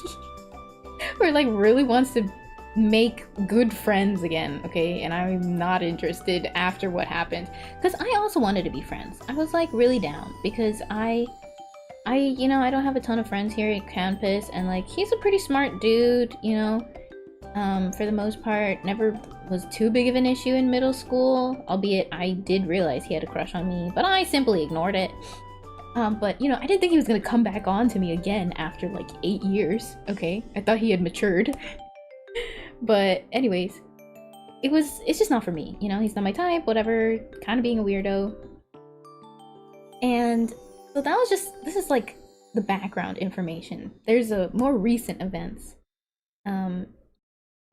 Or like really wants to make good friends again, okay? And I'm not interested after what happened, because I also wanted to be friends. I was like really down, because I you know, I don't have a ton of friends here at campus, and like he's a pretty smart dude, you know. For the most part, never was too big of an issue in middle school, albeit I did realize he had a crush on me, but I simply ignored it. But you know, I didn't think he was gonna come back on to me again after like 8 years, okay? I thought he had matured. But anyways, it's just not for me, you know. He's not my type, whatever, kind of being a weirdo. And so that was just, this is like the background information. There's a more recent events.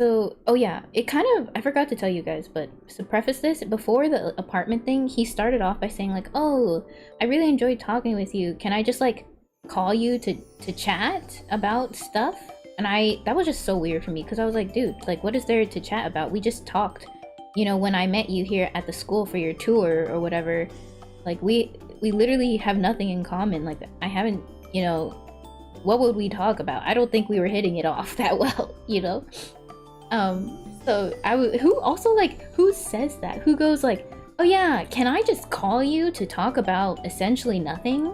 So, oh yeah, it kind of, I forgot to tell you guys, but to preface this, before the apartment thing, he started off by saying like, oh, I really enjoyed talking with you. Can I just like call you to chat about stuff? And that was just so weird for me, because I was like, dude, like, what is there to chat about? We just talked, you know, when I met you here at the school for your tour or whatever. Like, we literally have nothing in common. Like, I haven't, you know, what would we talk about? I don't think we were hitting it off that well, you know? So who says that? Who goes like, oh yeah, can I just call you to talk about essentially nothing?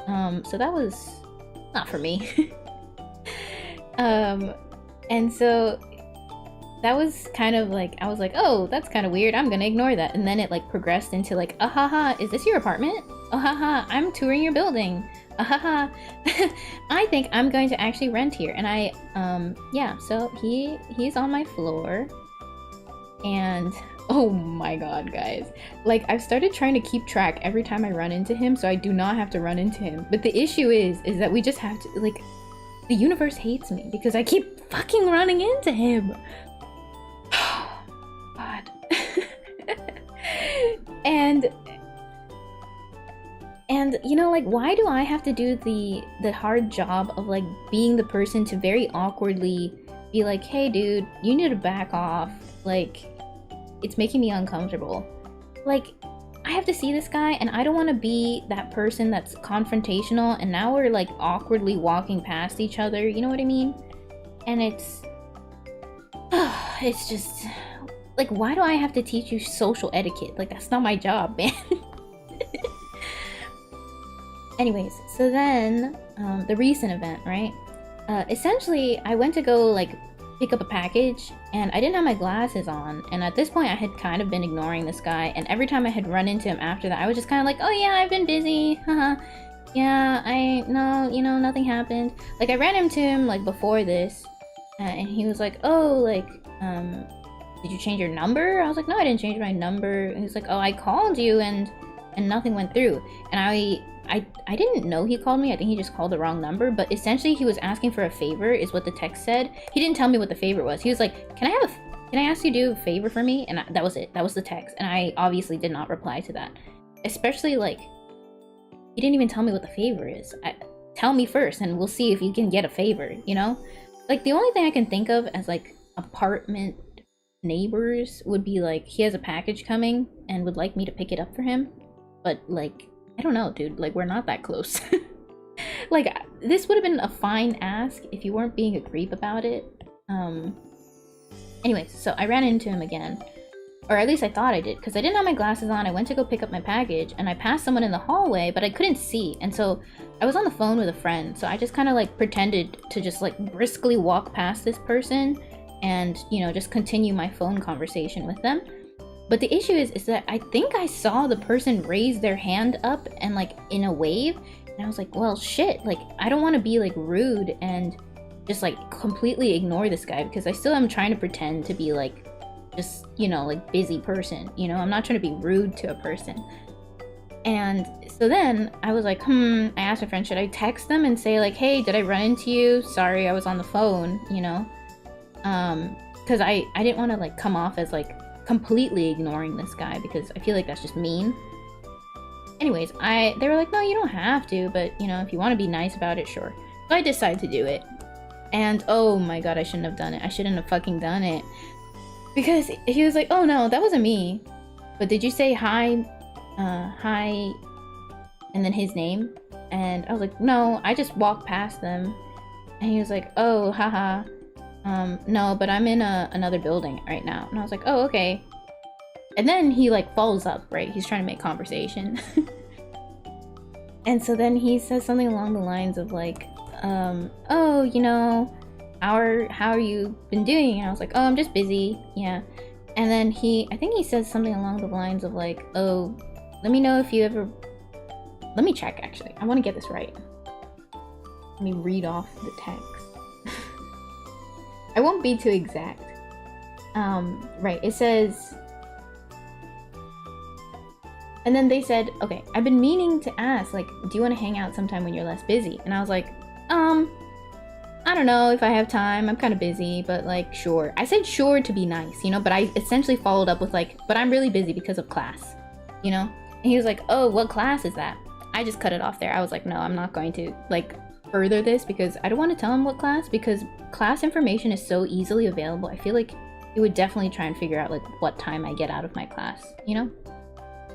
So that was not for me. And so that was kind of like, I was like, oh, that's kind of weird, I'm gonna ignore that. And then it like progressed into like, haha, is this your apartment? Oh haha, I'm touring your building. Haha. I think I'm going to actually rent here. And yeah, so he's on my floor. And oh my god, guys, like, I've started trying to keep track every time I run into him so I do not have to run into him. But the issue is that we just have to, like, the universe hates me because I keep fucking running into him. God. And you know, like, why do I have to do the hard job of like being the person to very awkwardly be like, hey dude, you need to back off, like, it's making me uncomfortable. Like, I have to see this guy and I don't want to be that person that's confrontational, and now we're like awkwardly walking past each other, you know what I mean? And it's just like, why do I have to teach you social etiquette? Like, that's not my job, man. Anyways, so then the recent event, right? Essentially, I went to go like pick up a package and I didn't have my glasses on, and at this point I had kind of been ignoring this guy, and every time I had run into him after that I was just kind of like, oh yeah, I've been busy, haha. Yeah, no, you know, nothing happened. Like, I ran into him like before this, and he was like, oh, like, did you change your number? I was like, no, I didn't change my number. And he's like, oh, I called you and nothing went through. And I didn't know he called me. I think he just called the wrong number, but essentially he was asking for a favor is what the text said. He didn't tell me what the favor was. He was like, can I ask you to do a favor for me? And that was it. That was the text. And I obviously did not reply to that. Especially, like, he didn't even tell me what the favor is. tell me first and we'll see if you can get a favor, you know? Like, the only thing I can think of as, like, apartment neighbors would be, like, he has a package coming and would like me to pick it up for him. But, like, I don't know, dude. Like, we're not that close. Like, this would have been a fine ask if you weren't being a creep about it. Anyways, so I ran into him again. Or at least I thought I did, because I didn't have my glasses on. I went to go pick up my package, and I passed someone in the hallway, but I couldn't see. And so I was on the phone with a friend, so I just kind of, like, pretended to just, like, briskly walk past this person and, you know, just continue my phone conversation with them. But the issue is that I think I saw the person raise their hand up and, like, in a wave, and I was like, well, shit, like, I don't want to be, like, rude and just, like, completely ignore this guy, because I still am trying to pretend to be, like, just, you know, like, busy person, you know? I'm not trying to be rude to a person. And so then I was like, I asked my friend, should I text them and say, like, hey, did I run into you? Sorry, I was on the phone, you know? Because I didn't want to, like, come off as, like, completely ignoring this guy, because I feel like that's just mean. Anyways, they were like, no, you don't have to, but, you know, if you want to be nice about it, sure. So I decided to do it. And oh my god, I shouldn't have done it. I shouldn't have fucking done it. Because he was like, oh no, that wasn't me. But did you say hi, hi, and then his name? And I was like, no, I just walked past them. And he was like, oh, haha. No, but I'm in another building right now. And I was like, oh, okay. And then he, like, follows up, right? He's trying to make conversation. And so then he says something along the lines of, like, oh, you know, how are you been doing? And I was like, oh, I'm just busy, yeah. And then I think he says something along the lines of, like, oh, let me know if you ever, let me check, actually. I want to get this right. Let me read off the text. I won't be too exact. Right, it says, and then they said, okay, I've been meaning to ask, like, do you want to hang out sometime when you're less busy? And I was like, I don't know if I have time. I'm kind of busy, but, like, sure. I said sure to be nice, you know, but I essentially followed up with, like, but I'm really busy because of class, you know? And he was like, oh, what class is that? I just cut it off there. I was like, no, I'm not going to, like, further this, because I don't want to tell him what class, because class information is so easily available. I feel like he would definitely try and figure out, like, what time I get out of my class, you know?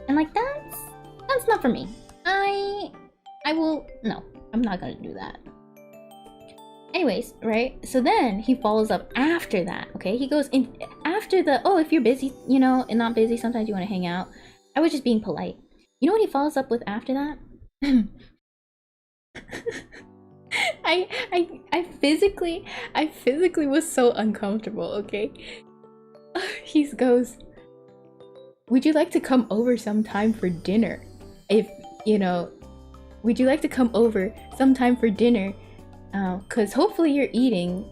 And, like, that's not for me. No, I'm not gonna do that. Anyways, right? So then he follows up after that, okay? He goes in after the, oh, if you're busy, you know, and not busy, sometimes you want to hang out. I was just being polite. You know what he follows up with after that? I physically was so uncomfortable, okay? He goes, would you like to come over sometime for dinner? If, you know, would you like to come over sometime for dinner? Cause hopefully you're eating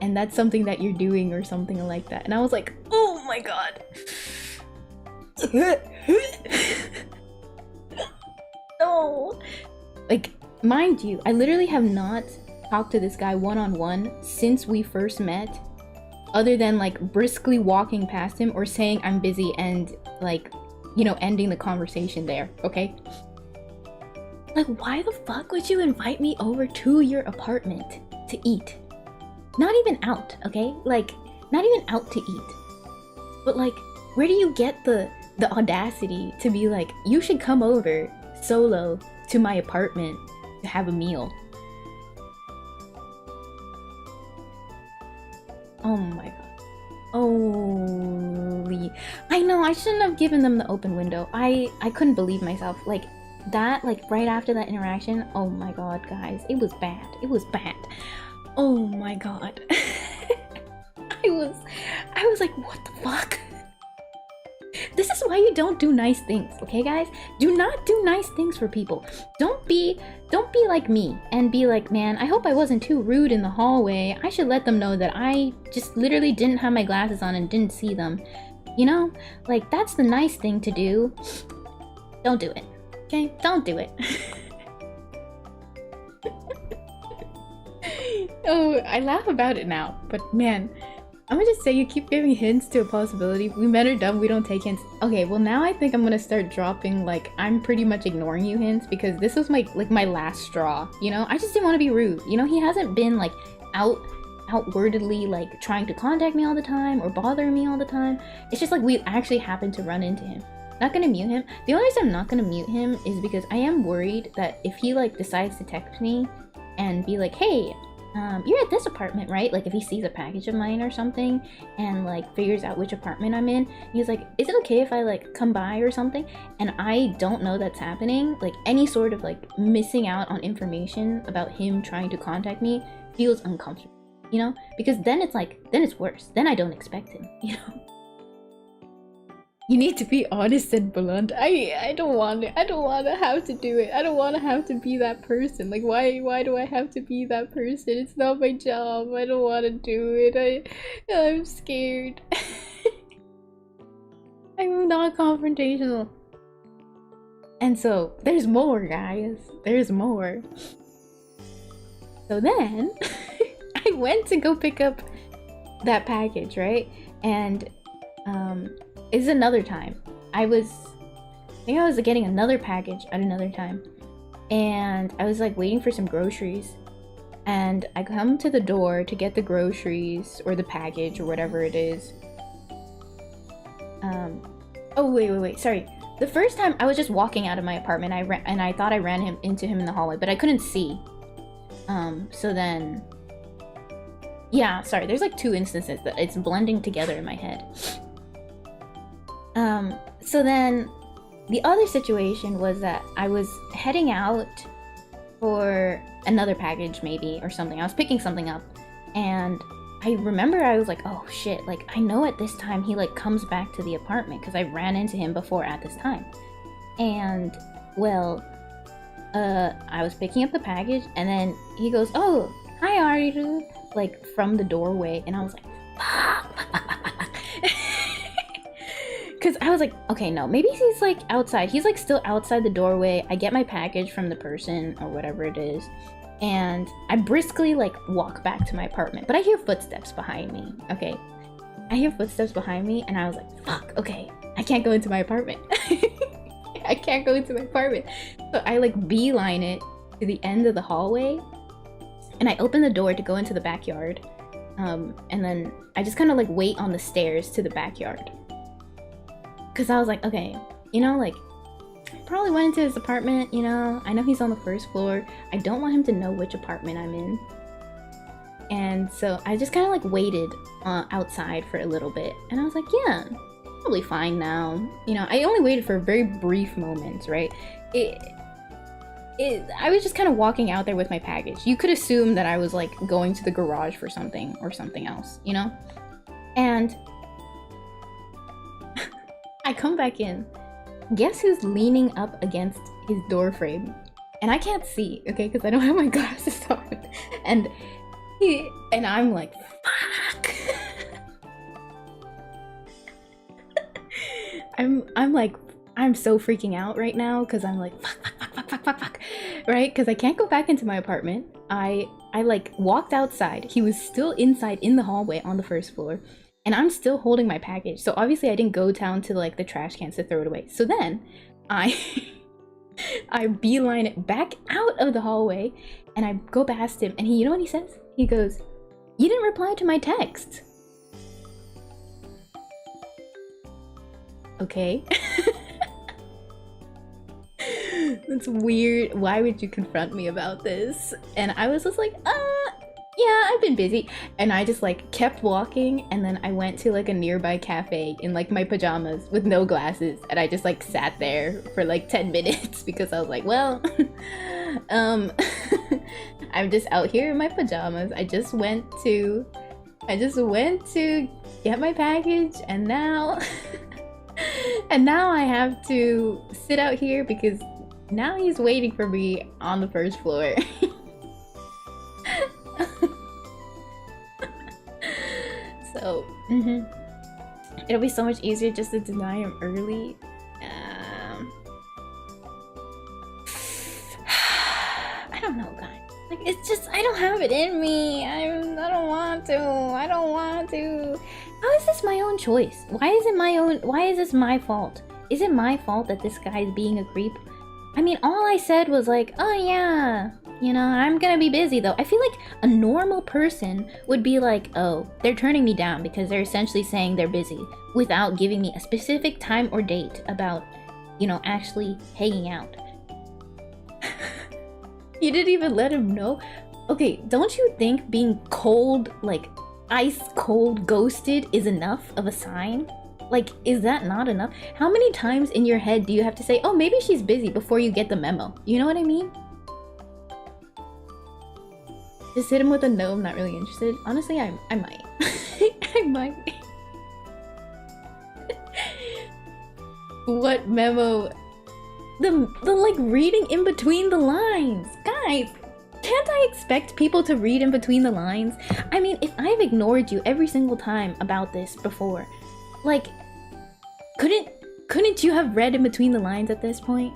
and that's something that you're doing or something like that. And I was like, oh my god. No. Like, mind you, I literally have not talked to this guy one-on-one since we first met, other than, like, briskly walking past him or saying I'm busy and, like, you know, ending the conversation there, okay? Like, why the fuck would you invite me over to your apartment to eat? Not even out, okay? Like, not even out to eat. But, like, where do you get the audacity to be like, you should come over solo to my apartment to have a meal? Oh my god. Holy. I know, I shouldn't have given them the open window. I couldn't believe myself. Like, that, like, right after that interaction, oh my god, guys, it was bad. It was bad. Oh my god. I was like, what the fuck? This is why you don't do nice things, okay, guys? Do not do nice things for people. Don't be like me and be like, man, I hope I wasn't too rude in the hallway. I should let them know that I just literally didn't have my glasses on and didn't see them. You know? Like, that's the nice thing to do. Don't do it. Okay? Don't do it. Oh, I laugh about it now, but man, I'm gonna just say you keep giving hints to a possibility. We men are dumb, we don't take hints. Okay, well now I think I'm gonna start dropping, like, I'm pretty much ignoring you hints because this was my last straw, you know? I just didn't want to be rude, you know? He hasn't been, like, outwardly, like, trying to contact me all the time or bothering me all the time. It's just like we actually happened to run into him. Not gonna mute him. The only reason I'm not gonna mute him is because I am worried that if he, like, decides to text me and be like, hey, you're at this apartment, right? Like, if he sees a package of mine or something and, like, figures out which apartment I'm in, he's like, is it okay if I, like, come by or something? And I don't know that's happening. Like, any sort of, like, missing out on information about him trying to contact me feels uncomfortable, you know? Because then it's like, then it's worse. Then I don't expect him, you know? You need to be honest and blunt. I don't want it. I don't want to have to do it. I don't want to have to be that person. Like, why do I have to be that person? It's not my job. I don't want to do it. I'm scared. I'm not confrontational. And so, there's more, guys. There's more. So then, I went to go pick up that package, right? And, it's another time. I think I was getting another package at another time. And I was like waiting for some groceries. And I come to the door to get the groceries or the package or whatever it is. Oh, wait. Sorry. The first time I was just walking out of my apartment, I thought I ran into him in the hallway, but I couldn't see. So then, yeah, sorry. There's like two instances that it's blending together in my head. So then the other situation was that I was heading out for another package maybe or something. I was picking something up and I remember I was like, oh shit, like I know at this time he like comes back to the apartment because I ran into him before at this time. And well, I was picking up the package and then he goes, oh, hi ariru, like from the doorway, and I was like, because I was like, okay, no, maybe he's like outside. He's like still outside the doorway. I get my package from the person or whatever it is. And I briskly like walk back to my apartment. But I hear footsteps behind me, okay? I hear footsteps behind me and I was like, fuck, okay. I can't go into my apartment. I can't go into my apartment. So I like beeline it to the end of the hallway. And I open the door to go into the backyard. And then I just kind of like wait on the stairs to the backyard. Because I was like, okay, you know, like, probably went into his apartment, you know, I know he's on the first floor. I don't want him to know which apartment I'm in. And so I just kind of like waited outside for a little bit. And I was like, yeah, probably fine now. You know, I only waited for very brief moments, right? I was just kind of walking out there with my package. You could assume that I was like going to the garage for something or something else, you know? And I come back in. Guess who's leaning up against his door frame? And I can't see, okay, because I don't have my glasses on. And I'm like, fuck. I'm so freaking out right now because I'm like, fuck, right? Because I can't go back into my apartment. I like walked outside. He was still inside in the hallway on the first floor. And I'm still holding my package. So obviously I didn't go down to like the trash cans to throw it away. So then I beeline it back out of the hallway and I go past him and you know what he says? He goes, you didn't reply to my text. Okay. That's weird. Why would you confront me about this? And I was just like, yeah, I've been busy. And I just like kept walking and then I went to like a nearby cafe in like my pajamas with no glasses and I just like sat there for like 10 minutes because I was like, well, I'm just out here in my pajamas. I just went to get my package and now I have to sit out here because now he's waiting for me on the first floor. So, it'll be so much easier just to deny him early. I don't know, guys. Like, it's just, I don't have it in me. I don't want to. I don't want to. How is this my own choice? Why is this my fault? Is it my fault that this guy is being a creep? I mean, all I said was like, oh yeah, you know, I'm gonna be busy though. I feel like a normal person would be like, oh, they're turning me down because they're essentially saying they're busy without giving me a specific time or date about, you know, actually hanging out. You didn't even let him know? Okay, don't you think being cold, like ice cold ghosted is enough of a sign? Like, is that not enough? How many times in your head do you have to say, oh, maybe she's busy before you get the memo? You know what I mean? Just hit him with a no, I'm not really interested. Honestly, I might. I might. What memo? The like reading in between the lines. Guys, can't I expect people to read in between the lines? I mean, if I've ignored you every single time about this before, like, couldn't you have read in between the lines at this point?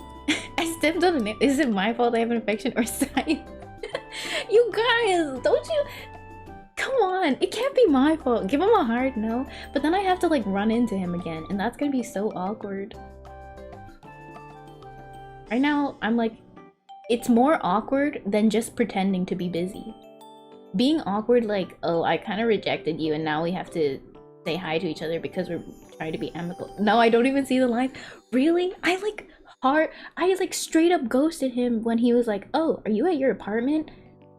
I stepped on it. Is it my fault I have an infection or sign? You guys, don't you? Come on, it can't be my fault. Give him a hard no, but then I have to like run into him again, and that's gonna be so awkward. Right now, I'm like, it's more awkward than just pretending to be busy. Being awkward, like, oh, I kind of rejected you and now we have to say hi to each other because we're trying to be amicable. No, I don't even see the line. Really? I like straight up ghosted him when he was like, oh, are you at your apartment?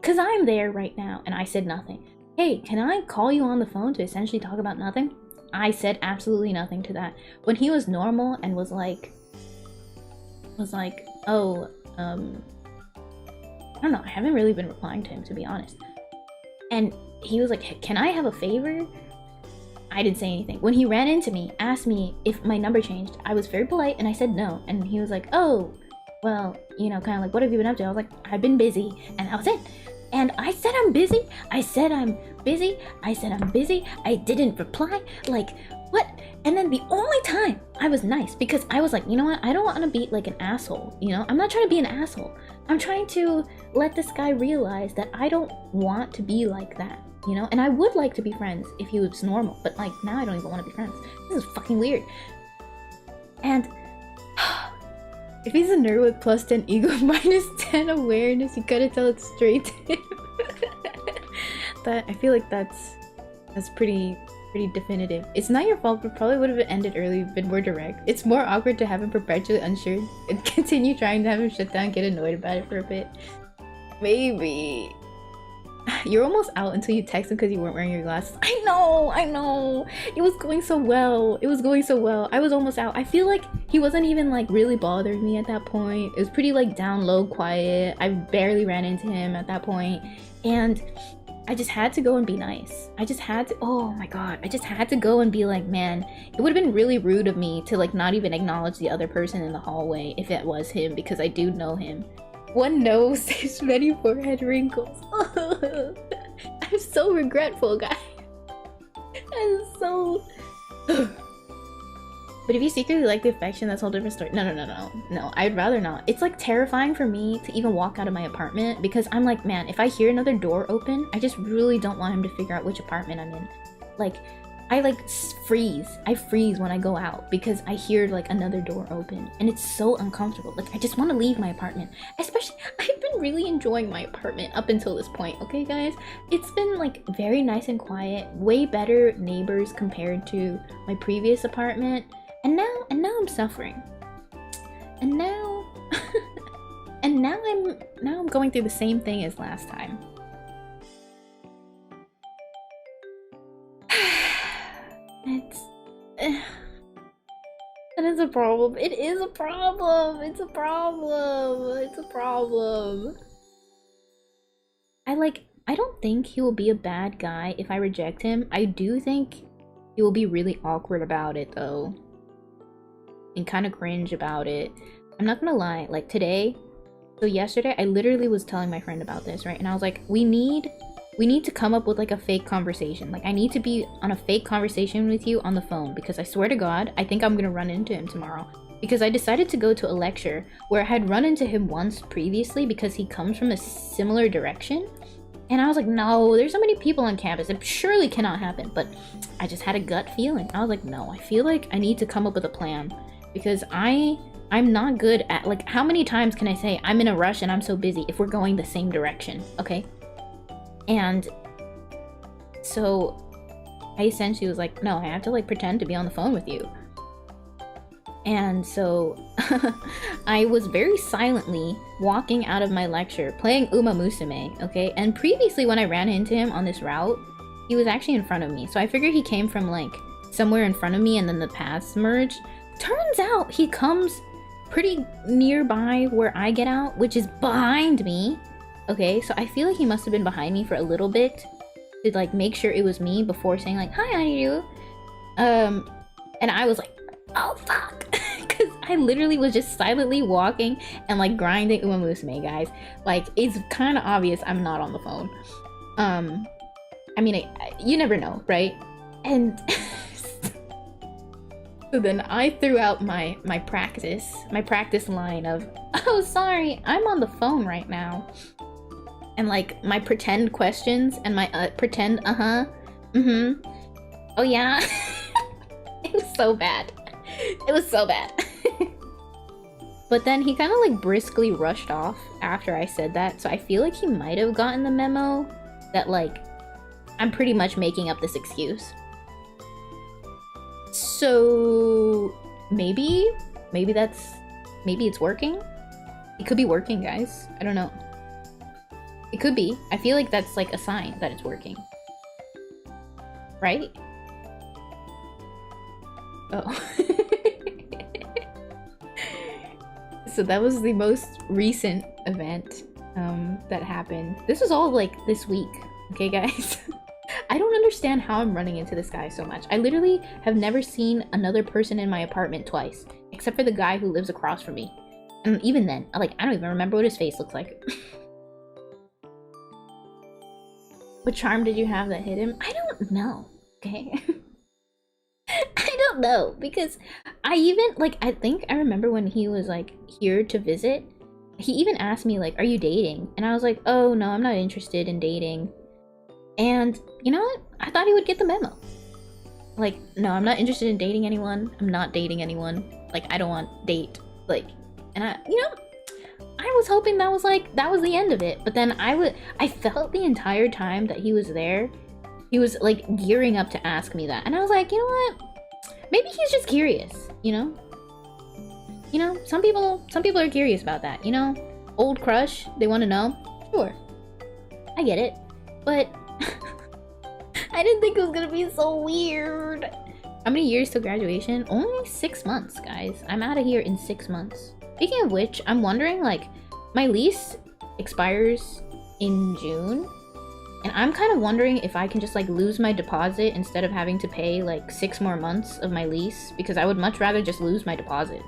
Cause I'm there right now. And I said nothing. Hey, can I call you on the phone to essentially talk about nothing? I said absolutely nothing to that. When he was normal and was like, oh, I don't know, I haven't really been replying to him, to be honest. And he was like, can I have a favor? I didn't say anything. When he ran into me, asked me if my number changed, I was very polite and I said no. And he was like, oh, well, you know, kind of like, what have you been up to? I was like, I've been busy. And that was it. And I said I'm busy. I said I'm busy. I said I'm busy. I didn't reply. Like, what? And then the only time I was nice, because I was like, you know what? I don't want to be like an asshole, you know? I'm not trying to be an asshole. I'm trying to let this guy realize that I don't want to be like that, you know? And I would like to be friends if he was normal, but like now I don't even want to be friends. This is fucking weird. And if he's a nerd with plus 10 ego, minus 10 awareness, you gotta tell it straight to him. I feel like that's pretty definitive. It's not your fault, but probably would have ended early, been more direct. It's more awkward to have him perpetually unsure and continue trying to have him shut down, get annoyed about it for a bit. Maybe. You're almost out until you text him because you weren't wearing your glasses. I know. It was going so well. I was almost out. I feel like he wasn't even like really bothering me at that point. It was pretty like down low, quiet. I barely ran into him at that point. And I just had to go and be nice. I just had to, oh my god, I just had to go and be like, man, it would have been really rude of me to like not even acknowledge the other person in the hallway if it was him, because I do know him. One no saves many forehead wrinkles. I'm so regretful, guys. I'm so... But if you secretly like the affection, that's a whole different story. No, I'd rather not. It's like terrifying for me to even walk out of my apartment because I'm like, man, if I hear another door open, I just really don't want him to figure out which apartment I'm in. Like, I like freeze. I freeze when I go out because I hear like another door open and it's so uncomfortable. Like, I just want to leave my apartment. Especially, I've been really enjoying my apartment up until this point, okay guys? It's been like very nice and quiet, way better neighbors compared to my previous apartment. And now I'm suffering. And now now I'm going through the same thing as last time. That is a problem. It is a problem. It's a problem. It's a problem. I don't think he will be a bad guy if I reject him. I do think he will be really awkward about it though. And kind of cringe about it. I'm not gonna lie, like today, so yesterday I literally was telling my friend about this, right? And I was like, we need to come up with like a fake conversation. Like I need to be on a fake conversation with you on the phone because I swear to God, I think I'm gonna run into him tomorrow. because I decided to go to a lecture where I had run into him once previously because he comes from a similar direction. And I was like, no, there's so many people on campus. It surely cannot happen. But I just had a gut feeling. I was like, no, I feel like I need to come up with a plan. Because I'm not good at, like, how many times can I say I'm in a rush and I'm so busy if we're going the same direction, okay? And so I essentially was like, no, I have to, like, pretend to be on the phone with you. And so I was very silently walking out of my lecture playing Uma Musume, okay? And previously when I ran into him on this route, he was actually in front of me. So I figured he came from like somewhere in front of me and then the paths merged. Turns out he comes pretty nearby where I get out, which is behind me. Okay, so I feel like he must have been behind me for a little bit to like make sure it was me before saying like, hi, ariru. And I was like, oh fuck, because I literally was just silently walking and like grinding Uma Musume, guys. Like, it's kind of obvious I'm not on the phone. I mean, you never know, right? And so then I threw out my practice line of, oh sorry, I'm on the phone right now. And like my pretend questions and my pretend oh yeah. It was so bad. It was so bad. But then he kind of like briskly rushed off after I said that, so I feel like he might have gotten the memo that like I'm pretty much making up this excuse. So maybe it's working. It could be working, guys. I don't know. It could be. I feel like that's like a sign that it's working. Right? Oh. So that was the most recent event that happened. This was all like this week, okay guys? I don't understand how I'm running into this guy so much. I literally have never seen another person in my apartment twice, except for the guy who lives across from me. And even then, like, I don't even remember what his face looks like. What charm did you have that hit him? I don't know, okay? I don't know, because I think I remember when he was like here to visit, he even asked me like, are you dating? And I was like, oh no, I'm not interested in dating. And you know what? I thought he would get the memo. Like, no, I'm not interested in dating anyone. I'm not dating anyone. Like, I don't want date. Like, and I was hoping that was the end of it. But then I felt the entire time that he was there, he was like gearing up to ask me that. And I was like, you know what? Maybe he's just curious, you know? You know, some people are curious about that, you know? Old crush, they want to know. Sure. I get it. But I didn't think it was gonna be so weird. How many years till graduation? Only 6 months, guys. I'm out of here in 6 months. Speaking of which, I'm wondering, like, my lease expires in June. And I'm kind of wondering if I can just like lose my deposit instead of having to pay like 6 more months of my lease, because I would much rather just lose my deposit,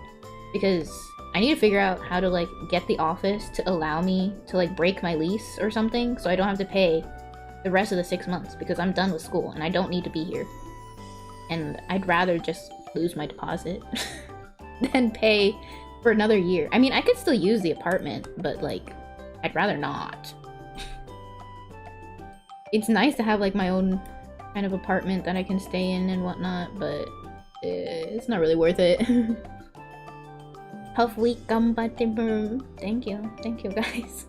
because I need to figure out how to like get the office to allow me to like break my lease or something so I don't have to pay the rest of the 6 months, because I'm done with school and I don't need to be here. And I'd rather just lose my deposit than pay for another year. I mean, I could still use the apartment, but like I'd rather not. It's nice to have like my own kind of apartment that I can stay in and whatnot, but it's not really worth it. Tough week, ganbatte. Thank you guys.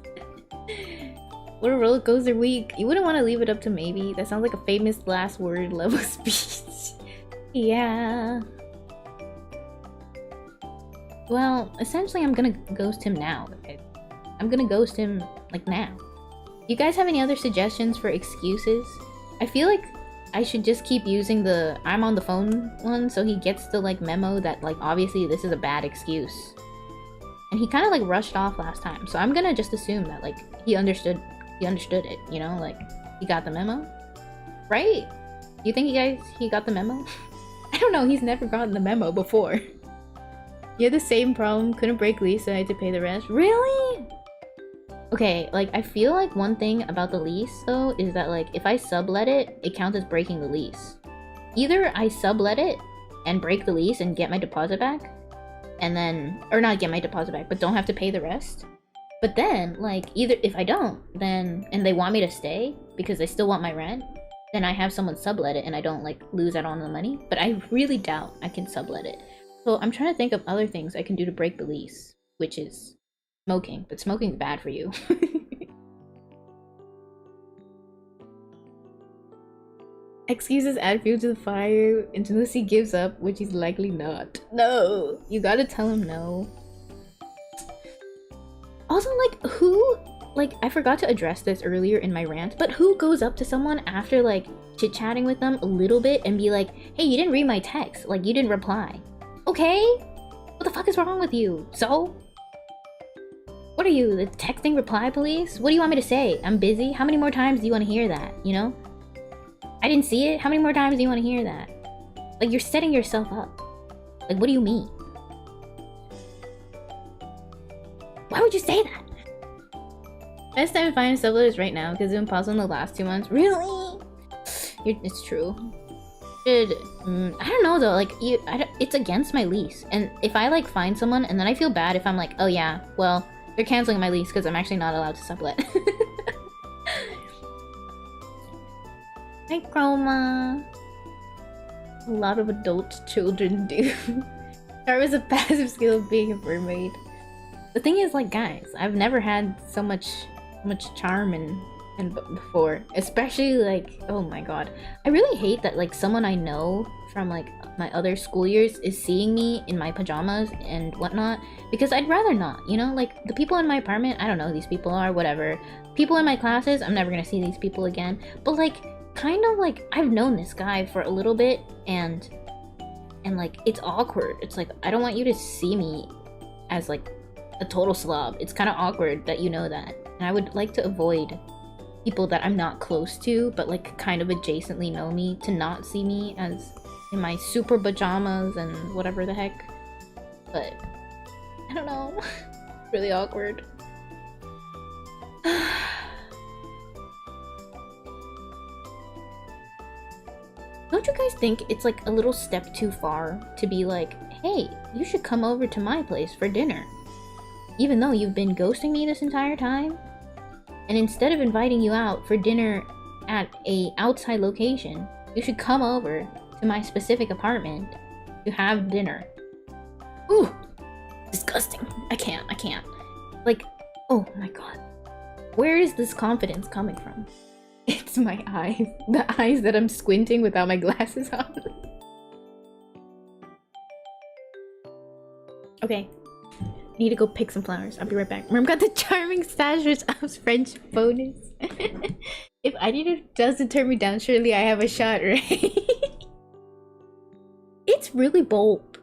What a roller coaster week. You wouldn't want to leave it up to maybe. That sounds like a famous last word level speech. Yeah. Well, essentially I'm gonna ghost him now. Okay? I'm gonna ghost him like now. You guys have any other suggestions for excuses? I feel like I should just keep using the I'm on the phone one so he gets the like memo that like obviously this is a bad excuse. And he kind of like rushed off last time, so I'm gonna just assume that like he understood it, you know, like he got the memo, right? You think he got the memo? I don't know, he's never gotten the memo before. You had the same problem, couldn't break lease, so I had to pay the rest. Really? Okay, like, I feel like one thing about the lease, though, is that, like, if I sublet it, it counts as breaking the lease. Either I sublet it and break the lease and get my deposit back, and then, or not get my deposit back, but don't have to pay the rest. But then, like, either if I don't, then, and they want me to stay because they still want my rent, then I have someone sublet it and I don't, like, lose out on the money. But I really doubt I can sublet it. So I'm trying to think of other things I can do to break the lease, which is smoking. But smoking's bad for you. Excuses add fuel to the fire until he gives up, which he's likely not. No! You gotta tell him no. Also, like, who... Like, I forgot to address this earlier in my rant, but who goes up to someone after, like, chit-chatting with them a little bit and be like, hey, you didn't read my text. Like, you didn't reply. Okay? What the fuck is wrong with you? So? What are you, the texting reply police? What do you want me to say? I'm busy? How many more times do you want to hear that, you know? I didn't see it? How many more times do you want to hear that? Like, you're setting yourself up. Like, what do you mean? Why would you say that? Best time to find subletters right now because it's been paused in the last 2 months. Really? It's true. I don't know though. Like, it's against my lease, and if I like find someone and then I feel bad if I'm like, oh yeah, well they're canceling my lease because I'm actually not allowed to sublet. Hi, Chroma. A lot of adult children do. Start with a passive skill of being a mermaid. The thing is, like, guys, I've never had so much charm and before, especially like, oh my god, I really hate that like someone I know from like my other school years is seeing me in my pajamas and whatnot, because I'd rather not, you know, like the people in my apartment, I don't know who these people are, whatever. People in my classes, I'm never gonna see these people again, but like kind of like I've known this guy for a little bit, and like it's awkward. It's like, I don't want you to see me as like a total slob. It's kind of awkward that you know that, and I would like to avoid people that I'm not close to but like kind of adjacently know me to not see me as in my super pajamas and whatever the heck. But I don't know. Really awkward. Don't you guys think it's like a little step too far to be like, hey, you should come over to my place for dinner, even though you've been ghosting me this entire time? And instead of inviting you out for dinner at a outside location, you should come over to my specific apartment to have dinner. Ooh, disgusting. I can't. Like, oh my god. Where is this confidence coming from? It's my eyes. The eyes that I'm squinting without my glasses on. Okay. I need to go pick some flowers. I'll be right back. Merm got the charming stash which was friendship bonus. If it doesn't turn me down, surely I have a shot, right? It's really bold,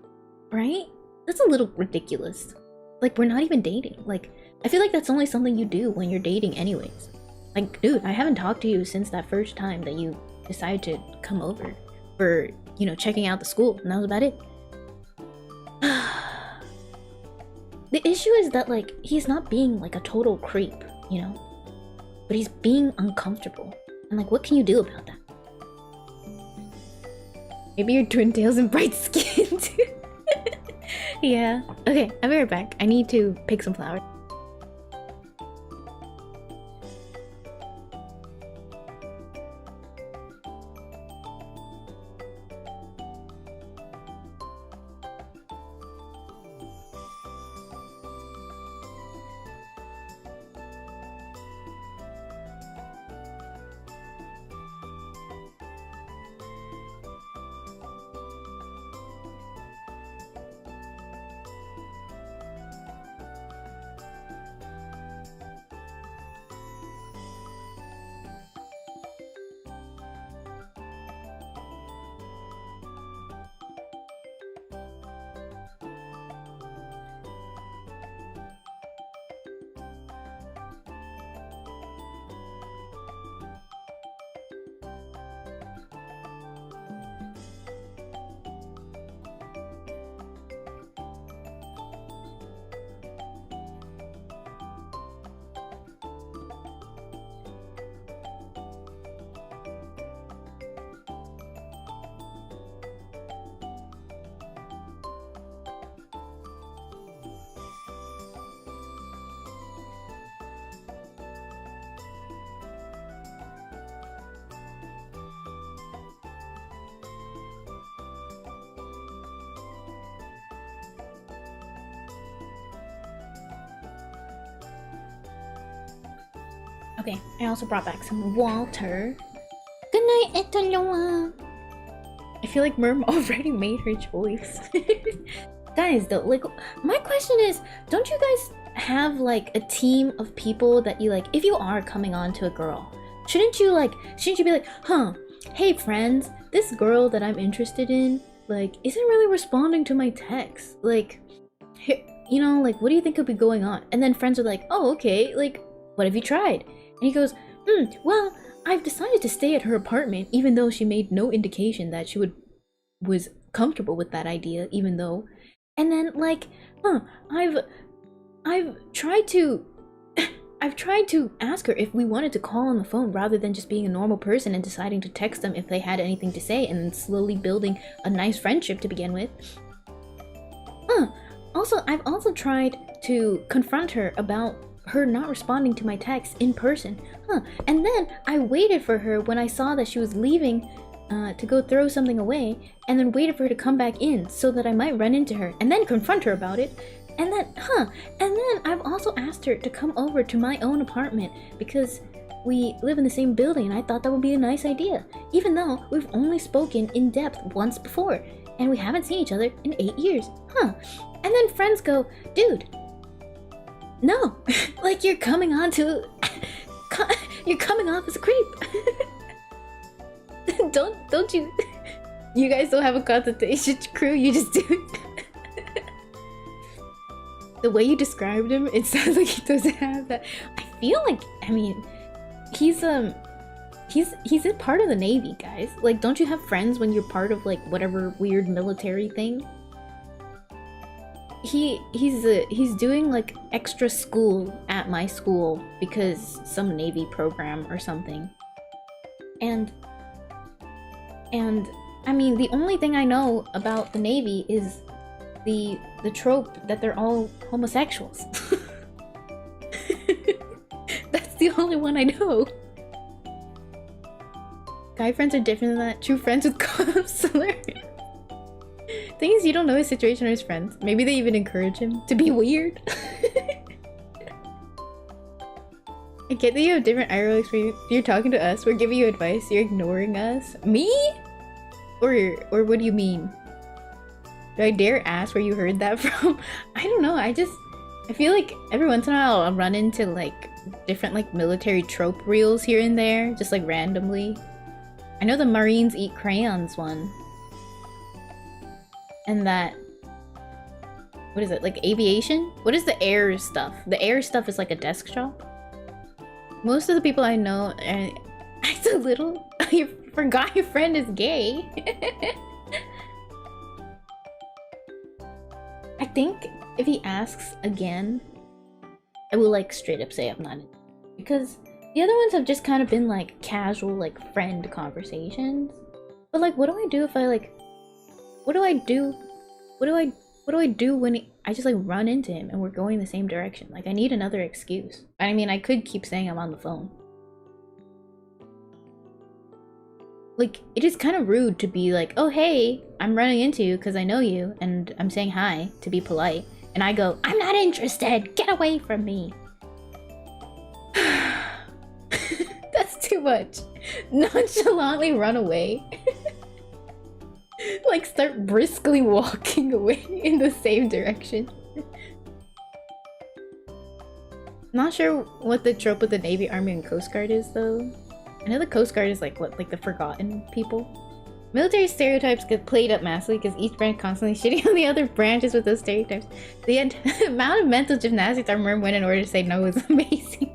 right? That's a little ridiculous. Like, we're not even dating. Like, I feel like that's only something you do when you're dating anyways. Like, dude, I haven't talked to you since that first time that you decided to come over for, you know, checking out the school, and that was about it. The issue is that, like, he's not being, like, a total creep, you know? But he's being uncomfortable. And, like, what can you do about that? Maybe you're twin tails and bright skin, too. Yeah. Okay, I'll be right back. I need to pick some flowers. Okay, I also brought back some water. Good night, Etoloa. I feel like Merm already made her choice. Guys, though, like, my question is, don't you guys have like a team of people that you like, if you are coming on to a girl, shouldn't you be like, huh, hey friends, this girl that I'm interested in, like, isn't really responding to my texts. Like, you know, like, what do you think could be going on? And then friends are like, oh, okay, like, what have you tried? And he goes, well, I've decided to stay at her apartment, even though she made no indication that she was comfortable with that idea, even though. And then, like, I've tried to ask her if we wanted to call on the phone rather than just being a normal person and deciding to text them if they had anything to say, and then slowly building a nice friendship to begin with. Also, I've also tried to confront her about her not responding to my texts in person. And then I waited for her when I saw that she was leaving to go throw something away, and then waited for her to come back in so that I might run into her and then confront her about it. And then, I've also asked her to come over to my own apartment because we live in the same building and I thought that would be a nice idea, even though we've only spoken in depth once before and we haven't seen each other in 8 years. And then friends go, dude, no, like, you're coming on to, you're coming off as a creep. don't you guys don't have a consultation crew, you just do it. The way you described him, it sounds like he doesn't have that. I feel like, I mean, he's a part of the Navy, guys. Like, don't you have friends when you're part of like whatever weird military thing? He's doing like extra school at my school because some Navy program or something. And I mean, the only thing I know about the Navy is the trope that they're all homosexuals. That's the only one I know. Guy friends are different than that. True friends with counselor. Thing is, you don't know his situation or his friends. Maybe they even encourage him to be weird. I get that you have different ariru experience. You're talking to us, we're giving you advice, you're ignoring us. Me? Or what do you mean? Do I dare ask where you heard that from? I don't know, I feel like every once in a while I'll run into like different like military trope reels here and there, just like randomly. I know the Marines eat crayons one. And that, what is it, like aviation? What is the air stuff? The air stuff is like a desk shop. Most of the people I know act a little, you forgot your friend is gay. I think if he asks again, I will like straight up say I'm not in. Because the other ones have just kind of been like casual, like friend conversations. But like, what do I do if I like, what do I do when I just like run into him and we're going the same direction? Like, I need another excuse. I mean, I could keep saying I'm on the phone. Like, it is kind of rude to be like, oh hey, I'm running into you because I know you and I'm saying hi to be polite, and I go, I'm not interested, get away from me. That's too much. Nonchalantly run away. Like, start briskly walking away in the same direction. Not sure what the trope with the Navy, Army, and Coast Guard is though. I know the Coast Guard is like, what, like the forgotten people? Military stereotypes get played up massively because each branch constantly shitting on the other branches with those stereotypes. The amount of mental gymnastics our merm went in order to say no is amazing.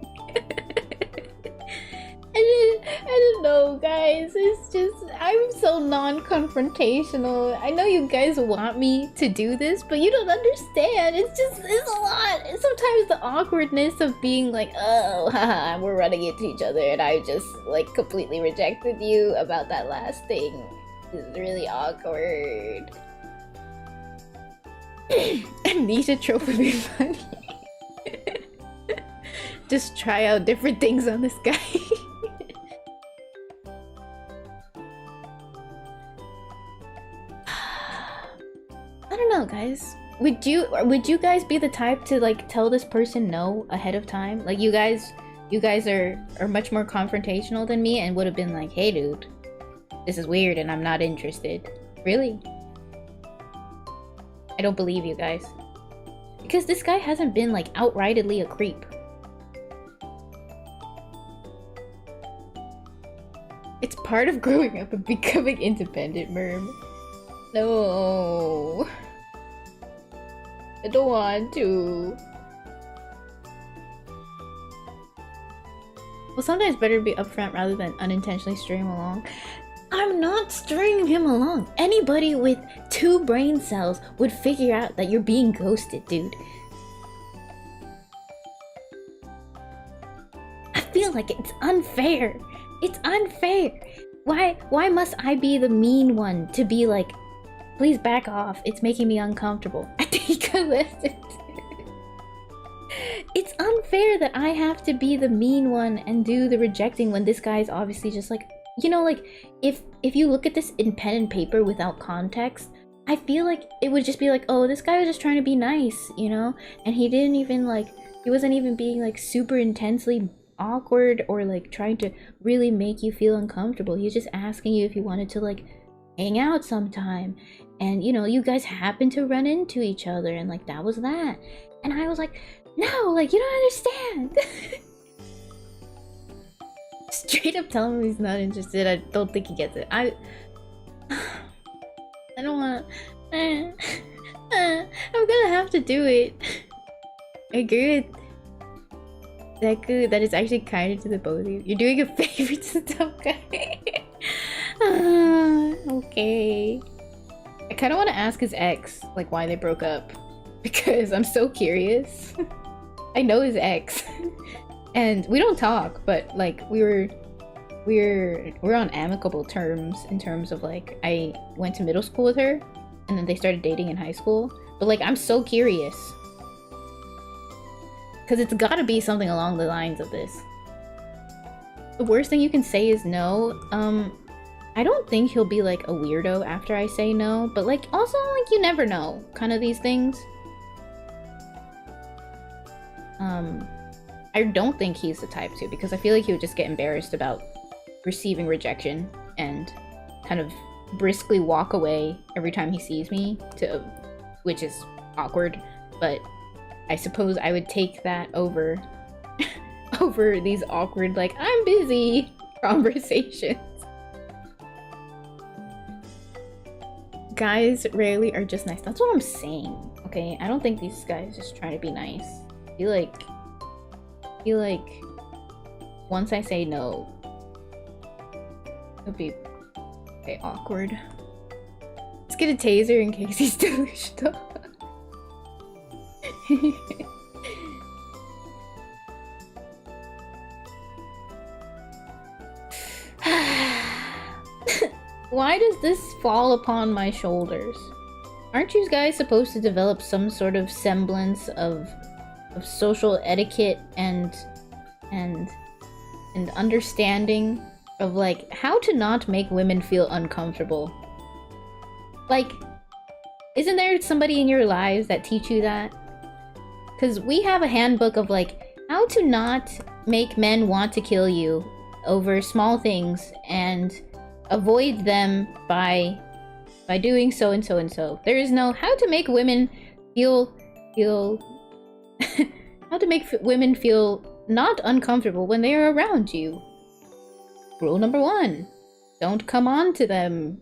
I don't know, guys. It's just, I'm so non-confrontational. I know you guys want me to do this, but you don't understand. It's a lot. Sometimes the awkwardness of being like, oh, haha, we're running into each other and I just like completely rejected you about that last thing is really awkward. Amnesia trope would be funny. Just try out different things on this guy. I don't know, guys. Would you guys be the type to like tell this person no ahead of time? Like, you guys you guys are much more confrontational than me and would have been like, hey dude, this is weird and I'm not interested. Really? I don't believe you guys. Because this guy hasn't been like outrightedly a creep. It's part of growing up and becoming independent, Merm. No. I don't want to. Well, sometimes better to be upfront rather than unintentionally string him along. I'm not stringing him along. Anybody with 2 brain cells would figure out that you're being ghosted, dude. I feel like it's unfair. It's unfair. Why must I be the mean one to be like, please back off, it's making me uncomfortable. I think I listened. It's unfair that I have to be the mean one and do the rejecting when this guy's obviously just like, you know, like if you look at this in pen and paper without context, I feel like it would just be like, oh, this guy was just trying to be nice, you know? And he didn't even like, he wasn't even being like super intensely awkward or like trying to really make you feel uncomfortable. He was just asking you if you wanted to like hang out sometime, and you know, you guys happened to run into each other, and like that was that. And I was like, no, like you don't understand. Straight up tell him he's not interested. I don't think he gets it. I don't want. I'm gonna have to do it. I agree with Deku, that is actually kinder to the both of you. You're doing a favor to the top guy. Okay. I kind of want to ask his ex, like, why they broke up. Because I'm so curious. I know his ex. And we don't talk, but, like, we're on amicable terms in terms of, like, I went to middle school with her, and then they started dating in high school. But, like, I'm so curious. Because it's gotta be something along the lines of this. The worst thing you can say is no. I don't think he'll be like a weirdo after I say no, but like also like you never know, kind of these things. I don't think he's the type to, because I feel like he would just get embarrassed about receiving rejection and kind of briskly walk away every time he sees me, which is awkward, but I suppose I would take that over these awkward, like, I'm busy conversations. Guys rarely are just nice. That's what I'm saying, okay? I don't think these guys just trying to be nice. I feel like once I say no, it'll be okay, awkward. Let's get a taser in case he's delusional. Why does this fall upon my shoulders? Aren't you guys supposed to develop some sort of semblance of social etiquette and understanding of like how to not make women feel uncomfortable? Like, isn't there somebody in your lives that teach you that? Because we have a handbook of like how to not make men want to kill you over small things and avoid them by doing so and so and so. There is no how to make women feel how to make women feel not uncomfortable when they are around you. Rule number 1: don't come on to them.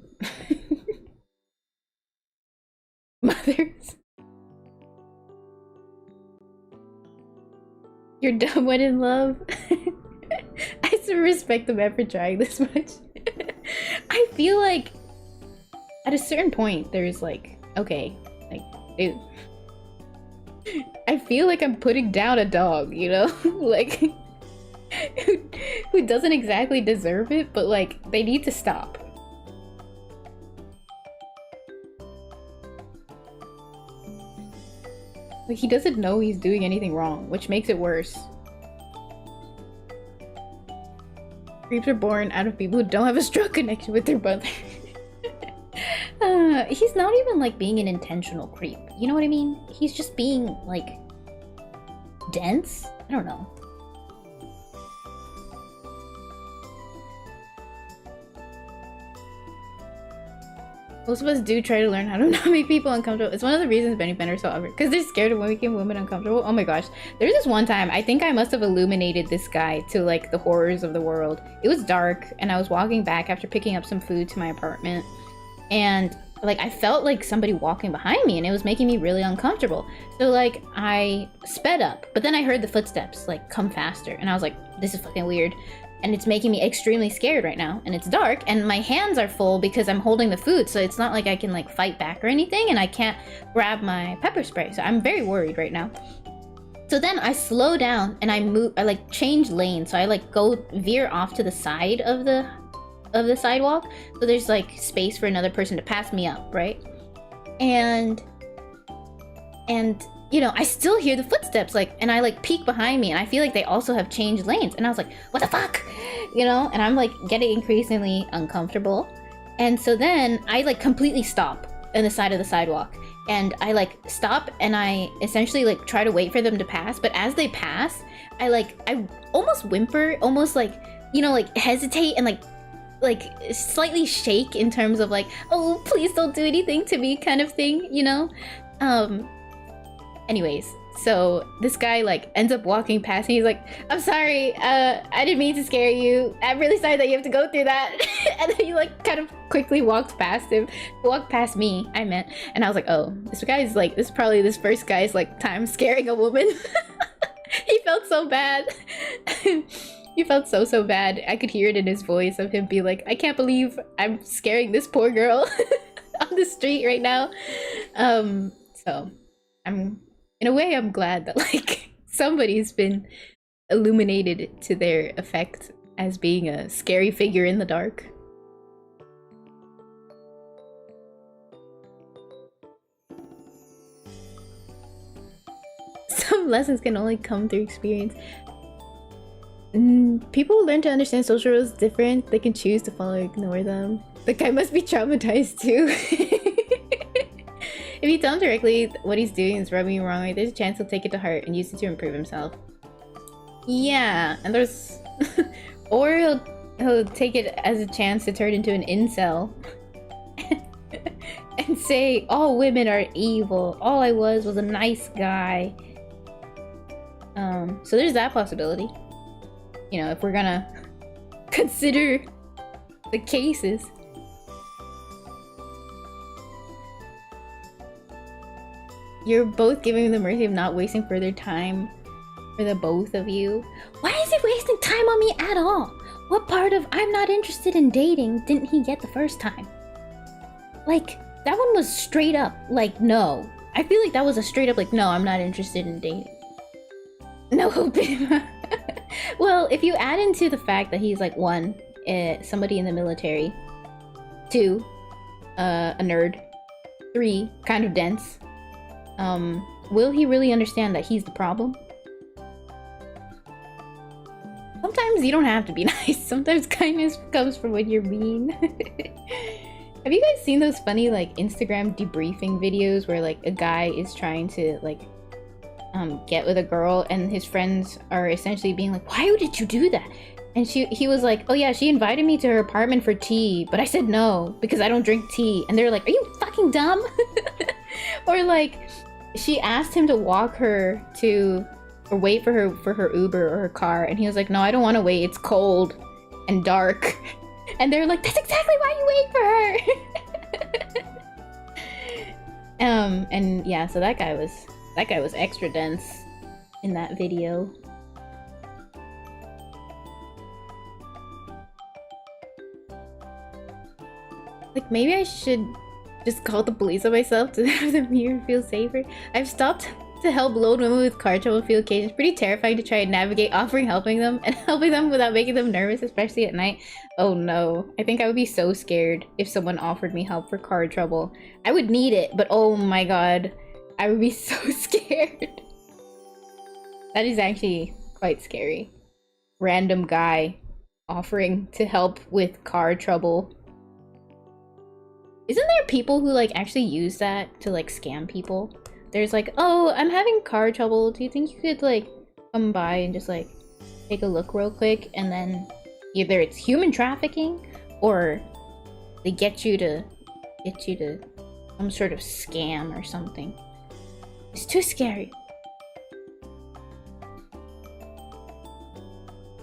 Mothers, you're dumb when in love. I still respect the man for trying this much. I feel like at a certain point there's like, okay, like, dude, I feel like I'm putting down a dog, you know? Like, who doesn't exactly deserve it, but like, they need to stop. Like, he doesn't know he's doing anything wrong, which makes it worse. Creeps are born out of people who don't have a strong connection with their mother. He's not even like being an intentional creep. You know what I mean? He's just being like dense? I don't know. Most of us do try to learn how to not make people uncomfortable. It's one of the reasons Benny Bender are so awkward, because they're scared of making women uncomfortable. Oh my gosh. There's this one time, I think I must have illuminated this guy to like the horrors of the world. It was dark, and I was walking back after picking up some food to my apartment, and like I felt like somebody walking behind me, and it was making me really uncomfortable. So like I sped up, but then I heard the footsteps like come faster, and I was like, this is fucking weird. And it's making me extremely scared right now, and it's dark, and my hands are full because I'm holding the food, so it's not like I can like fight back or anything, and I can't grab my pepper spray, so I'm very worried right now. So then I slow down and I like change lanes, so I like go veer off to the side of the sidewalk, so there's like space for another person to pass me up, right? And you know, I still hear the footsteps, like, and I like peek behind me, and I feel like they also have changed lanes, and I was like, what the fuck? You know, and I'm like getting increasingly uncomfortable. And so then I like completely stop on the side of the sidewalk, and I like stop, and I essentially like try to wait for them to pass, but as they pass, I almost whimper, almost like, you know, like hesitate and like slightly shake in terms of like, oh, please don't do anything to me kind of thing, you know? Anyways, so this guy like ends up walking past me. He's like, I'm sorry, I didn't mean to scare you. I'm really sorry that you have to go through that. And then he like kind of quickly walked past me, I meant. And I was like, oh, this guy's like, this is probably this first guy's like time scaring a woman. He felt so bad. He felt so bad. I could hear it in his voice of him be like, I can't believe I'm scaring this poor girl on the street right now. So in a way, I'm glad that like somebody's been illuminated to their effect as being a scary figure in the dark. Some lessons can only come through experience. People learn to understand social rules different. They can choose to follow or ignore them. The guy must be traumatized too. If you tell him directly what he's doing is rubbing you wrong, there's a chance he'll take it to heart and use it to improve himself. Yeah, and there's... or he'll take it as a chance to turn into an incel. And say, all women are evil. All I was a nice guy. So there's that possibility. You know, if we're gonna consider the cases. You're both giving the mercy of not wasting further time for the both of you. Why is he wasting time on me at all? What part of I'm not interested in dating didn't he get the first time? Like, that one was straight up, like, no. I feel like that was a straight up, like, no, I'm not interested in dating. No hope. Well, if you add into the fact that he's, like, one, somebody in the military, two, a nerd, three, kind of dense, will he really understand that he's the problem? Sometimes you don't have to be nice. Sometimes kindness comes from when you're mean. Have you guys seen those funny like Instagram debriefing videos where like a guy is trying to like get with a girl and his friends are essentially being like, why did you do that? And he was like, oh yeah, she invited me to her apartment for tea, but I said no because I don't drink tea. And they're like, are you fucking dumb? Or like she asked him to walk her to or wait for her Uber or her car, and he was like, no, I don't want to wait, it's cold and dark. And they're like, that's exactly why you wait for her. And yeah, so that guy was extra dense in that video. Like, maybe I should just call the police on myself to have them here feel safer. I've stopped to help load women with car trouble feel okay. It's pretty terrifying to try and navigate helping them without making them nervous, especially at night. Oh no, I think I would be so scared if someone offered me help for car trouble. I would need it, but oh my god, I would be so scared. That is actually quite scary. Random guy offering to help with car trouble. Isn't there people who like actually use that to like scam people? There's like, oh, I'm having car trouble. Do you think you could like come by and just like take a look real quick? And then either it's human trafficking or they get you to get you to some sort of scam or something. It's too scary.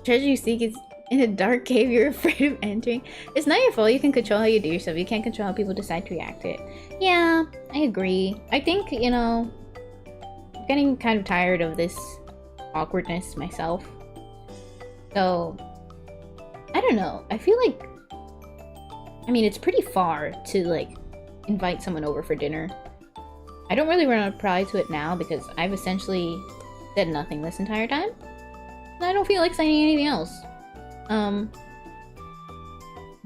Treasure you seek is in a dark cave you're afraid of entering. It's not your fault. You can control how you do yourself. You can't control how people decide to react to it. Yeah, I agree. I think, you know, I'm getting kind of tired of this awkwardness myself. So, I don't know. I feel like, I mean, it's pretty far to, like, invite someone over for dinner. I don't really want to reply to it now because I've essentially said nothing this entire time. And I don't feel like saying anything else.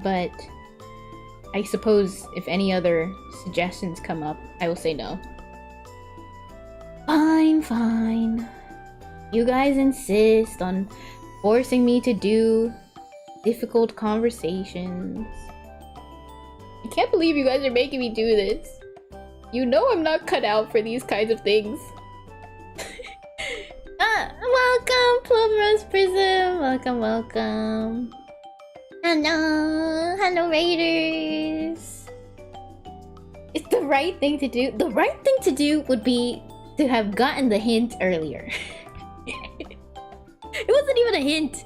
But I suppose if any other suggestions come up, I will say no. Fine, fine. You guys insist on forcing me to do difficult conversations. I can't believe you guys are making me do this. You know I'm not cut out for these kinds of things. Welcome, Plum Rose Prism. Welcome, welcome. Hello, hello, Raiders. It's the right thing to do. The right thing to do would be to have gotten the hint earlier. It wasn't even a hint.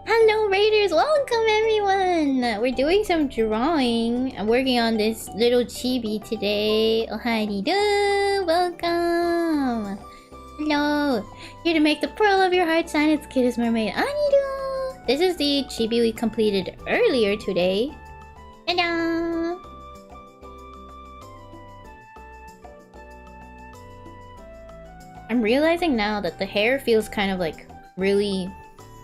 Hello, Raiders. Welcome, everyone. We're doing some drawing. I'm working on this little chibi today. Oh, hi-dee-do. Welcome. Hello. Here to make the pearl of your heart shine its cutest mermaid. Anido. This is the chibi we completed earlier today. Hello. I'm realizing now that the hair feels kind of like really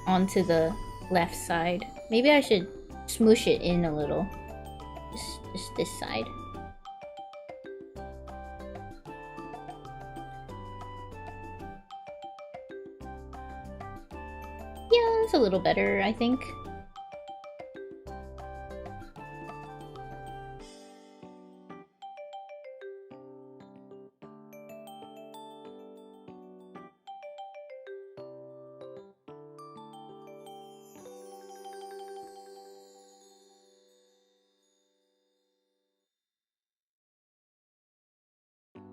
onto the left side. Maybe I should smoosh it in a little. Just this side. Yeah, it's a little better, I think.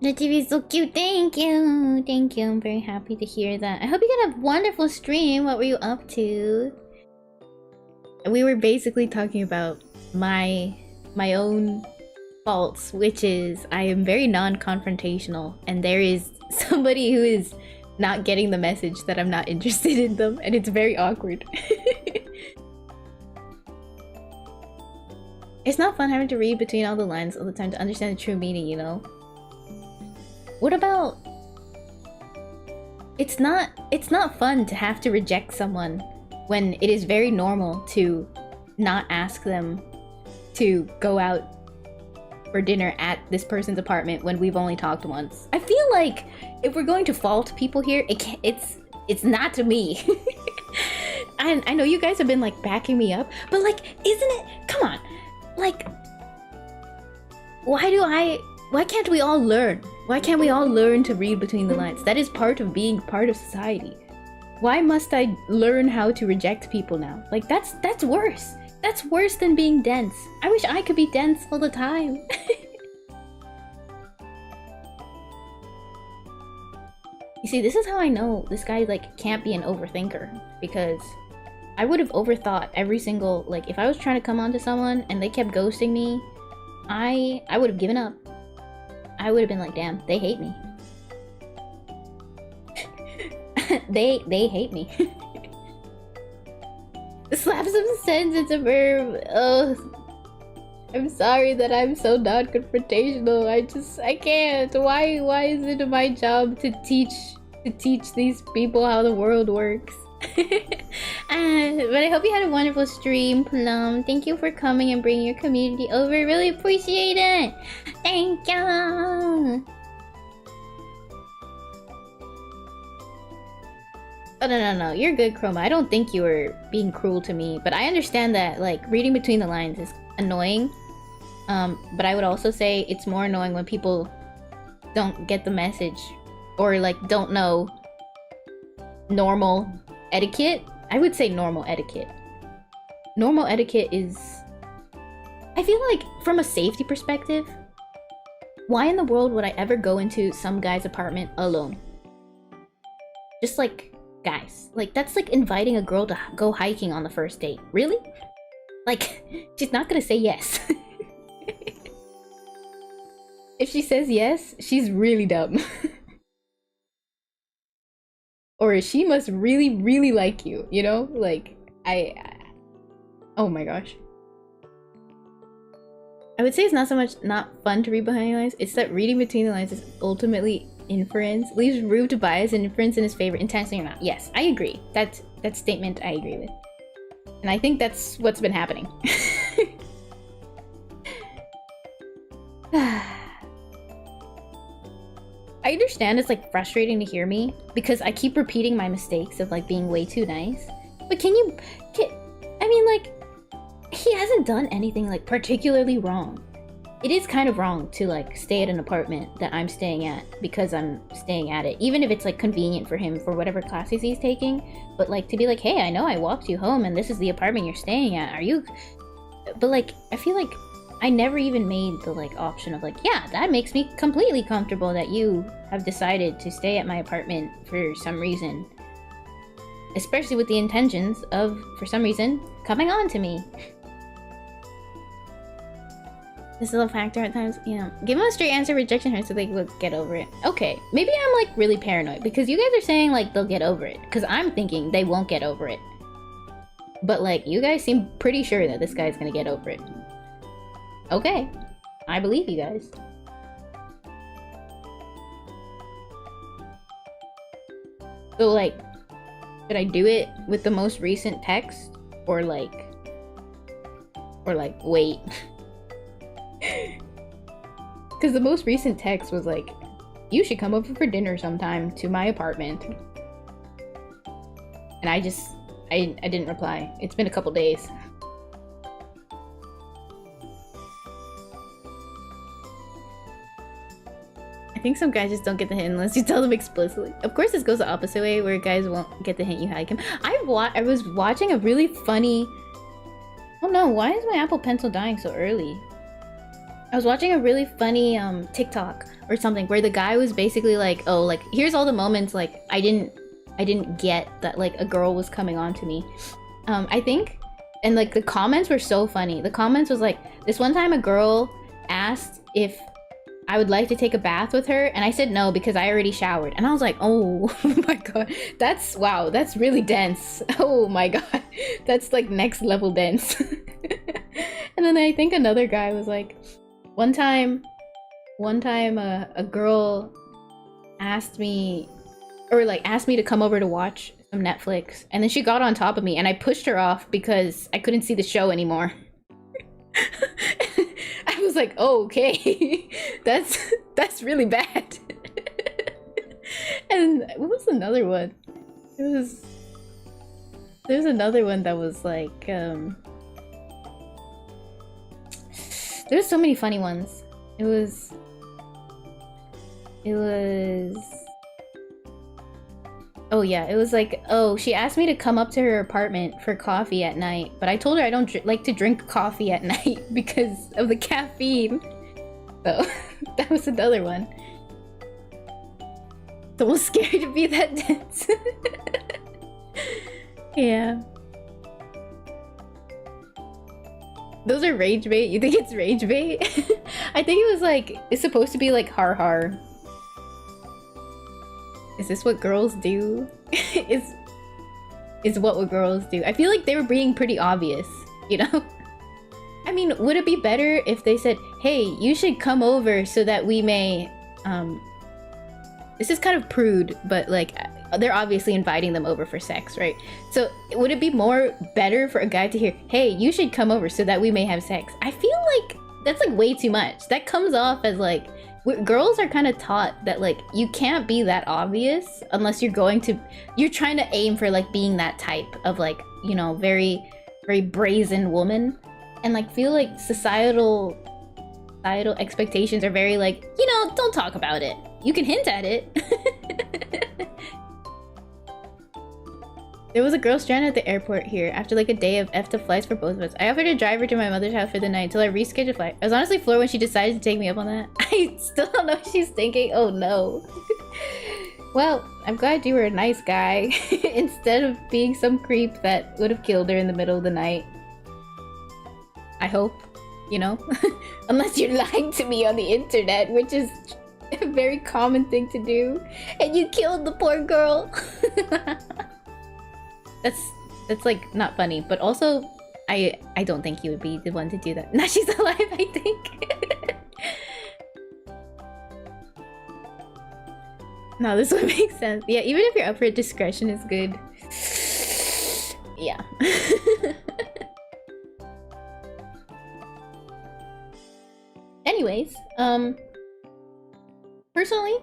The TV is so cute. Thank you. Thank you. I'm very happy to hear that. I hope you had a wonderful stream. What were you up to? We were basically talking about my own faults, which is I am very non-confrontational, and there is somebody who is not getting the message that I'm not interested in them, and it's very awkward. It's not fun having to read between all the lines all the time to understand the true meaning, you know? What about... It's not fun to have to reject someone when it is very normal to not ask them to go out for dinner at this person's apartment when we've only talked once. I feel like if we're going to fault people here, it's not to me. I know you guys have been like backing me up, but like, isn't it? Come on, like, why can't we all learn? Why can't we all learn to read between the lines? That is part of being part of society. Why must I learn how to reject people now? Like, that's worse. That's worse than being dense. I wish I could be dense all the time. You see, this is how I know this guy, like, can't be an overthinker. Because I would have overthought every single... Like, if I was trying to come on to someone and they kept ghosting me, I would have given up. I would have been like, damn, they hate me. they hate me. Slap some sense into verb. Oh, I'm sorry that I'm so non-confrontational. I can't. Why is it my job to teach these people how the world works? But I hope you had a wonderful stream, Plum. Thank you for coming and bringing your community over. Really appreciate it. Thank you. Oh, no. You're good, Chroma. I don't think you were being cruel to me, but I understand that, like, reading between the lines is annoying. But I would also say it's more annoying when people don't get the message or, like, don't know normal etiquette. I would say normal etiquette. Normal etiquette is... I feel like from a safety perspective, why in the world would I ever go into some guy's apartment alone? Just like, guys, like that's like inviting a girl to go hiking on the first date. Really? Like, she's not gonna say yes. If she says yes, she's really dumb. Or she must really, really like you, you know? Like, oh my gosh. I would say it's not so much not fun to read behind the lines, it's that reading between the lines is ultimately inference, leaves room to bias and inference in his favor, intentionally or not. Yes, I agree. That statement I agree with. And I think that's what's been happening. I understand it's like frustrating to hear me because I keep repeating my mistakes of like being way too nice. But I mean, like, he hasn't done anything like particularly wrong. It is kind of wrong to like stay at an apartment that I'm staying at because I'm staying at it, even if it's like convenient for him for whatever classes he's taking. But like to be like, hey, I know I walked you home and this is the apartment you're staying at. Are you? But like, I feel like I never even made the like option of like, yeah, that makes me completely comfortable that you have decided to stay at my apartment for some reason. Especially with the intentions of, for some reason, coming on to me. This is a factor at times, you know. Give them a straight answer, rejection hurts so they will get over it. Okay, maybe I'm like really paranoid because you guys are saying like they'll get over it. Because I'm thinking they won't get over it. But like, you guys seem pretty sure that this guy's gonna get over it. Okay, I believe you guys. So like, should I do it with the most recent text? Or like wait? Because the most recent text was like, you should come over for dinner sometime to my apartment. And I didn't reply. It's been a couple days. I think some guys just don't get the hint unless you tell them explicitly. Of course this goes the opposite way where guys won't get the hint you like him. I was watching a really funny... Oh no, why is my Apple Pencil dying so early? I was watching a really funny TikTok or something where the guy was basically like, oh, like, here's all the moments like I didn't get that like a girl was coming on to me. I think, and like the comments were so funny. The comments was like, this one time a girl asked if I would like to take a bath with her, and I said no because I already showered. And I was like, oh my god, that's, wow, that's really dense. Oh my god, that's like next level dense. And then I think another guy was like, one time a girl asked me to come over to watch some Netflix, and then she got on top of me and I pushed her off because I couldn't see the show anymore. I was like, oh, okay. that's really bad. And what was another one? There's another one that was like there's so many funny ones. It was oh yeah, it was like, oh, she asked me to come up to her apartment for coffee at night, but I told her I don't like to drink coffee at night because of the caffeine. So that was another one. Someone's scared to be that dense. Yeah. Those are rage bait? You think it's rage bait? I think it was like, it's supposed to be like har har. Is this what girls do? is what girls do. I feel like they were being pretty obvious, you know? I mean, would it be better if they said, hey, you should come over so that we may, this is kind of prude, but like, they're obviously inviting them over for sex, right? So would it be more better for a guy to hear, hey, you should come over so that we may have sex? I feel like that's like way too much. That comes off as like, girls are kind of taught that like you can't be that obvious unless you're trying to aim for like being that type of like, you know, very very brazen woman, and like feel like societal expectations are very like, you know, don't talk about it, you can hint at it. There was a girl stranded at the airport here after like a day of effed up flights for both of us. I offered to drive her to my mother's house for the night until I rescheduled flight. I was honestly floored when she decided to take me up on that. I still don't know what she's thinking. Oh no. Well, I'm glad you were a nice guy instead of being some creep that would have killed her in the middle of the night. I hope, you know? Unless you're lying to me on the internet, which is a very common thing to do. And you killed the poor girl. That's like not funny, but also I don't think you would be the one to do that. Now she's alive, I think. No, this one makes sense. Yeah, even if you're up for it, discretion is good. Yeah. Anyways, personally,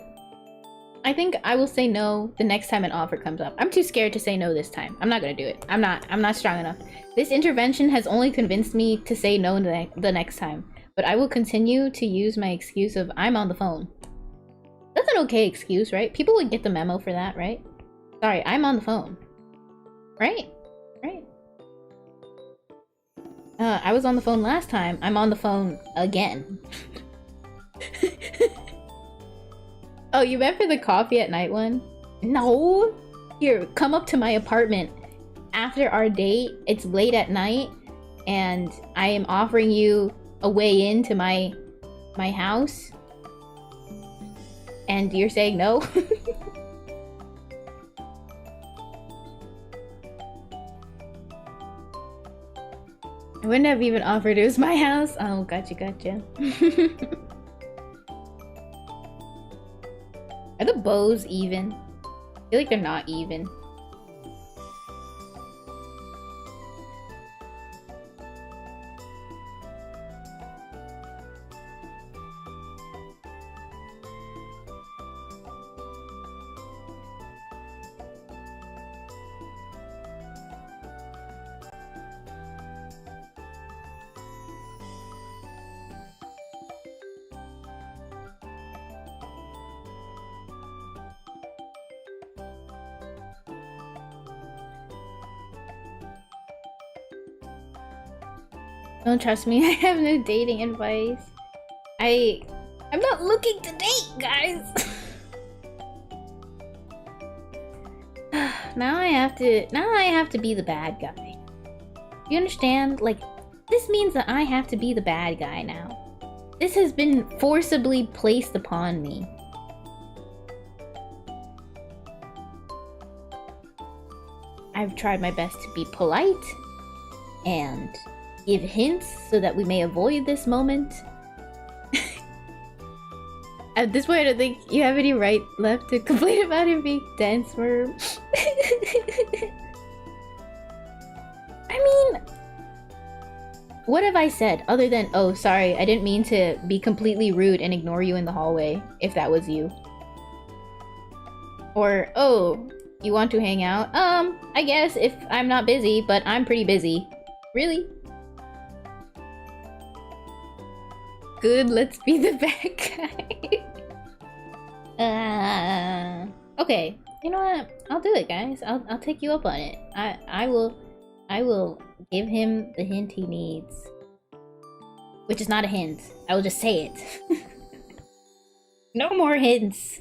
I think I will say no the next time an offer comes up. I'm too scared to say no this time. I'm not gonna do it. I'm not strong enough. This intervention has only convinced me to say no the next time. But I will continue to use my excuse of I'm on the phone. That's an okay excuse, right? People would get the memo for that, right? Sorry, I'm on the phone. Right? Right. I was on the phone last time. I'm on the phone again. Oh, you meant for the coffee at night one? No! Here, come up to my apartment after our date. It's late at night, and I am offering you a way into my house. And you're saying no? I wouldn't have even offered. It was my house. Oh, gotcha. Are the bows even? I feel like they're not even. Don't trust me, I have no dating advice. I'm not looking to date, guys! Now I have to be the bad guy. You understand? Like, this means that I have to be the bad guy now. This has been forcibly placed upon me. I've tried my best to be polite and give hints so that we may avoid this moment. At this point, I don't think you have any right left to complain about him being dense, merms. I mean, what have I said other than, oh, sorry, I didn't mean to be completely rude and ignore you in the hallway, if that was you. Or, oh, you want to hang out? I guess if I'm not busy, but I'm pretty busy. Really? Good, let's be the bad guy. Okay, you know what? I'll do it, guys. I'll take you up on it. I will give him the hint he needs. Which is not a hint. I will just say it. No more hints.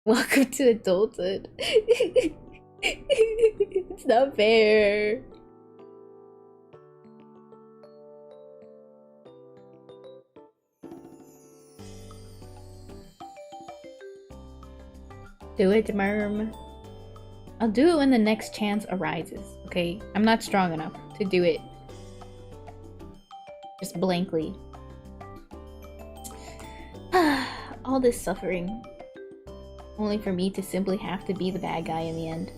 Welcome to adulthood. It's not fair. Do it, merm. I'll do it when the next chance arises, okay? I'm not strong enough to do it just blankly. All this suffering, only for me to simply have to be the bad guy in the end.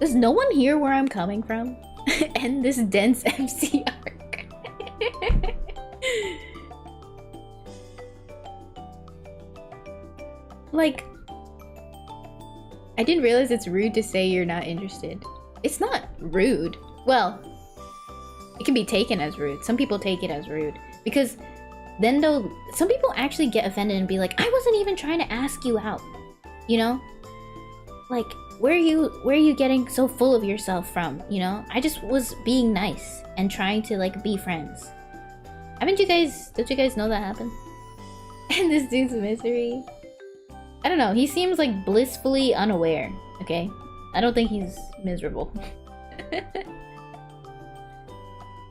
Does no one hear where I'm coming from? End this dense MC arc. Like, I didn't realize it's rude to say you're not interested. It's not rude. Well, it can be taken as rude. Some people take it as rude. Because then some people actually get offended and be like, I wasn't even trying to ask you out. You know? like, where are you getting so full of yourself from, you know? I just was being nice and trying to like be friends. Don't you guys know that happened? And this dude's misery. I don't know, he seems like blissfully unaware, okay? I don't think he's miserable.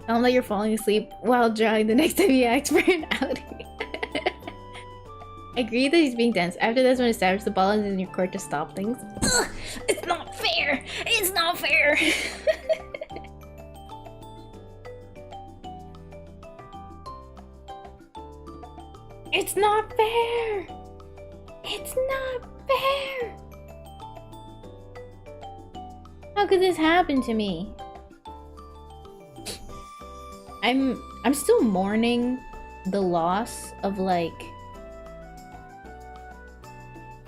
Sound like you're falling asleep while drawing the next time you ask for an outing. I agree that he's being dense. After this, when it establishes the ball is in your court to stop things. Ugh, it's not fair! It's not fair! It's not fair! It's not fair! How could this happen to me? I'm still mourning the loss of like...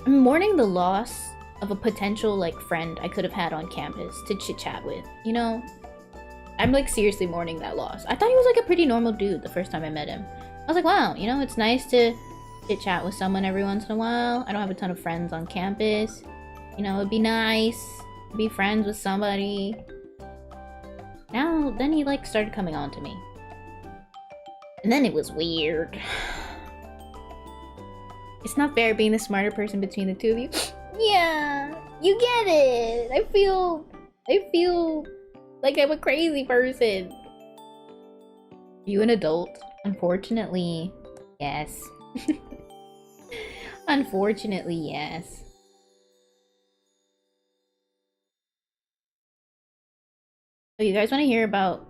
I'm mourning the loss of a potential like friend I could have had on campus to chit chat with, you know? I'm like seriously mourning that loss. I thought he was like a pretty normal dude the first time I met him. I was like, wow, you know, it's nice to chit chat with someone every once in a while. I don't have a ton of friends on campus. You know, it'd be nice to be friends with somebody. Then he like started coming on to me. And then it was weird. It's not fair being the smarter person between the two of you. Yeah, you get it. I feel like I'm a crazy person. You an adult? Unfortunately, yes. Unfortunately, yes. So you guys want to hear about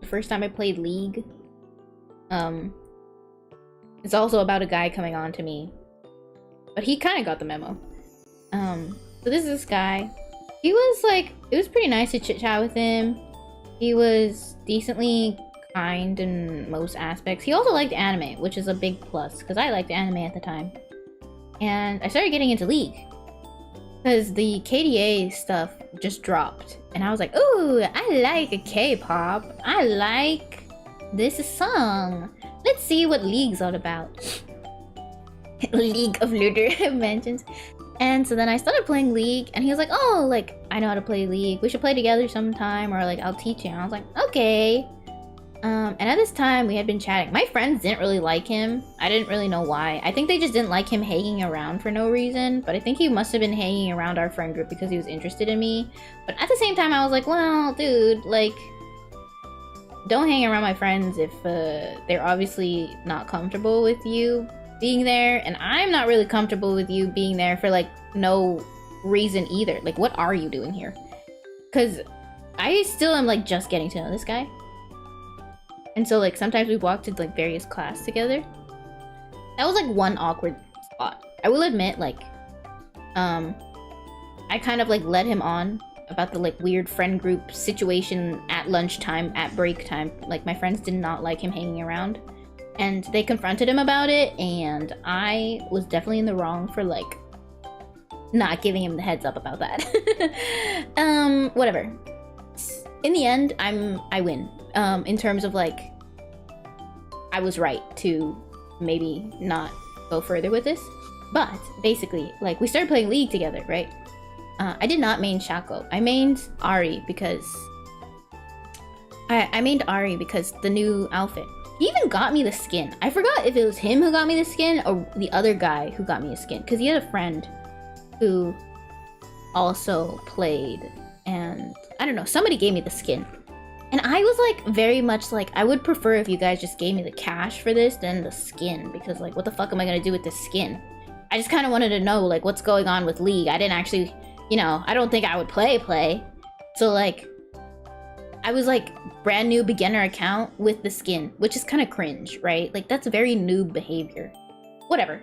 the first time I played League? It's also about a guy coming on to me. But he kind of got the memo. So this is this guy. He was like, it was pretty nice to chit chat with him. He was decently kind in most aspects. He also liked anime, which is a big plus, because I liked anime at the time. And I started getting into League. Because the KDA stuff just dropped. And I was like, ooh, I like a K-pop. I like this song. Let's see what League's all about. League of Looter mentions. And so then I started playing League, and he was like, oh, like, I know how to play League. We should play together sometime, or like, I'll teach you. And I was like, okay. And at this time, we had been chatting. My friends didn't really like him. I didn't really know why. I think they just didn't like him hanging around for no reason. But I think he must have been hanging around our friend group because he was interested in me. But at the same time, I was like, well, dude, like, don't hang around my friends if they're obviously not comfortable with you being there. And I'm not really comfortable with you being there for, like, no reason either. Like, what are you doing here? Because I still am, like, just getting to know this guy. And so, like, sometimes we walked to, like, various class together. That was, like, one awkward spot. I will admit, like, I kind of, like, led him on about the, like, weird friend group situation at lunchtime, at break time. Like, my friends did not like him hanging around. And they confronted him about it, and I was definitely in the wrong for, like, not giving him the heads up about that. Whatever. In the end, I win. In terms of, like, I was right to maybe not go further with this. But, basically, like, we started playing League together, right? I did not main Shaco. I mained Ari because... I mained Ari because the new outfit. He even got me the skin. I forgot if it was him who got me the skin or the other guy who got me a skin. Because he had a friend who also played. And, I don't know, somebody gave me the skin. And I was, like, very much like, I would prefer if you guys just gave me the cash for this than the skin. Because, like, what the fuck am I gonna do with this skin? I just kind of wanted to know, like, what's going on with League. I didn't actually, you know, I don't think I would play. So, like, I was, like, brand new beginner account with the skin. Which is kind of cringe, right? Like, that's very noob behavior. Whatever.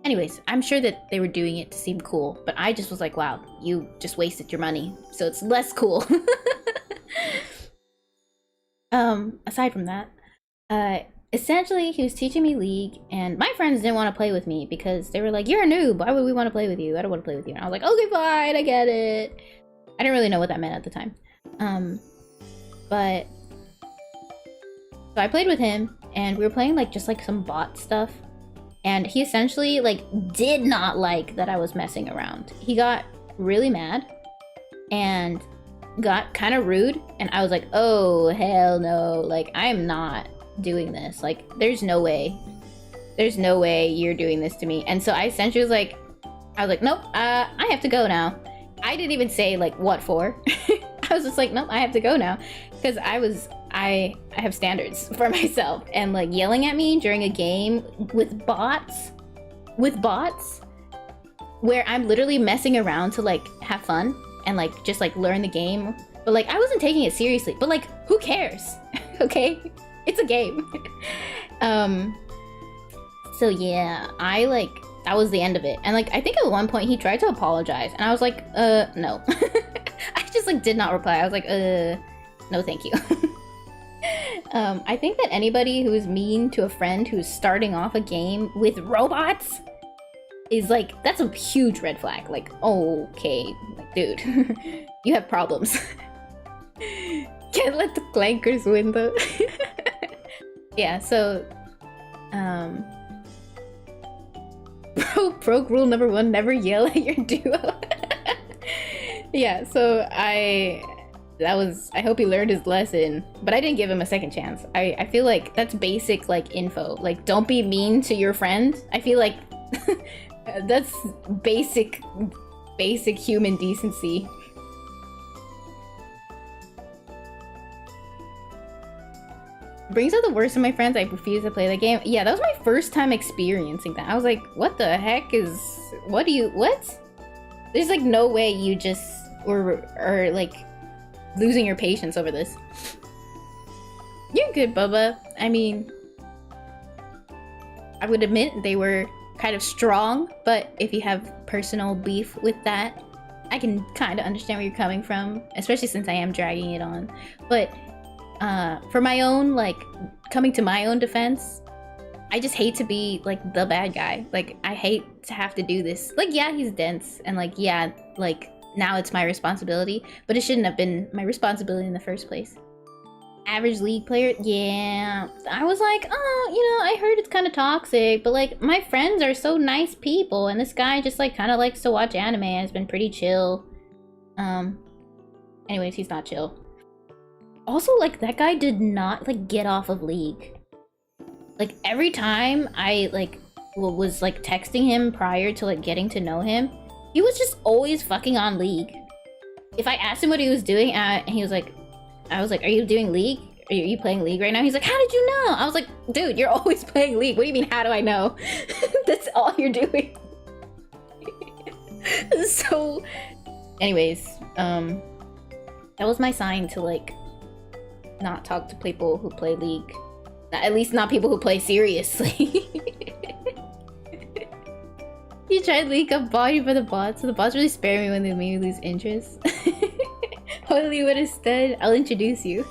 Anyways, I'm sure that they were doing it to seem cool. But I just was like, wow, you just wasted your money. So it's less cool. Aside from that, essentially he was teaching me League, and my friends didn't want to play with me because they were like, you're a noob, why would we want to play with you? I don't want to play with you. And I was like, okay, fine, I get it. I didn't really know what that meant at the time. But so I played with him, and we were playing like just like some bot stuff, and he essentially like did not like that I was messing around. He got really mad and got kind of rude, and I was like, oh hell no, like I'm not doing this, like there's no way you're doing this to me. And so I essentially was like, nope, I have to go now. I didn't even say like what for. I was just like, nope, I have to go now, because I have standards for myself, and like yelling at me during a game with bots where I'm literally messing around to like have fun and like just like learn the game, but like I wasn't taking it seriously, but like who cares? Okay, it's a game. So yeah, that was the end of it. And like I think at one point he tried to apologize, and I was like, no. I just like did not reply. I was like, no thank you. I think that anybody who is mean to a friend who's starting off a game with robots is like, that's a huge red flag. Like, okay, like, dude, you have problems. Can't let the clankers win though. Yeah, so pro rule number 1, never yell at your duo. Yeah, so I hope he learned his lesson, but I didn't give him a second chance. I feel like that's basic like info. Like, don't be mean to your friend. I feel like that's basic human decency. Brings out the worst in my friends. I refuse to play the game. Yeah, that was my first time experiencing that. I was like, what the heck is, what? There's like no way you just or like losing your patience over this. You're good, Bubba. I mean, I would admit they were kind of strong, but if you have personal beef with that, I can kind of understand where you're coming from, especially since I am dragging it on. But for my own, like, coming to my own defense, I just hate to be like the bad guy. Like, I hate to have to do this. Like, yeah, he's dense, and like, yeah, like now it's my responsibility, but it shouldn't have been my responsibility in the first place. Average League player, yeah. I was like, oh, you know, I heard it's kind of toxic, but like my friends are so nice people, and this guy just like kind of likes to watch anime and has been pretty chill. Anyways, he's not chill. Also, like, that guy did not like get off of League. Like, every time I like was like texting him prior to like getting to know him, he was just always fucking on League. If I asked him what he was doing, and he was like, I was like, are you doing League? Are you playing League right now? He's like, how did you know? I was like, dude, you're always playing League. What do you mean, how do I know? That's all you're doing. So, anyways, that was my sign to like not talk to people who play League. At least not people who play seriously. You tried League up body for the bots, so the bots really spare me when they made me lose interest. Totally would have said, I'll introduce you.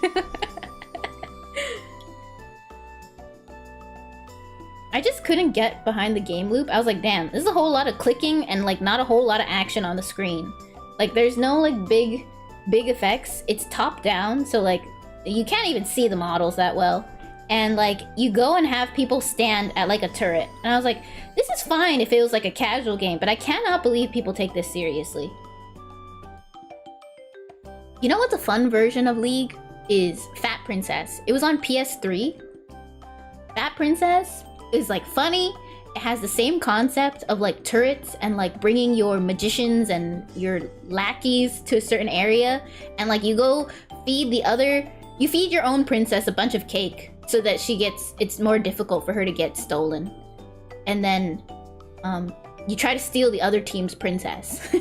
I just couldn't get behind the game loop. I was like, damn, this is a whole lot of clicking and like not a whole lot of action on the screen. Like, there's no like big effects. It's top down, so like you can't even see the models that well. And like you go and have people stand at like a turret, and I was like, this is fine if it was like a casual game, but I cannot believe people take this seriously. You know what the fun version of League is? Fat Princess. It was on PS3. Fat Princess is like funny. It has the same concept of like turrets and like bringing your magicians and your lackeys to a certain area, and like you go feed you feed your own princess a bunch of cake so that it's more difficult for her to get stolen. And then you try to steal the other team's princess.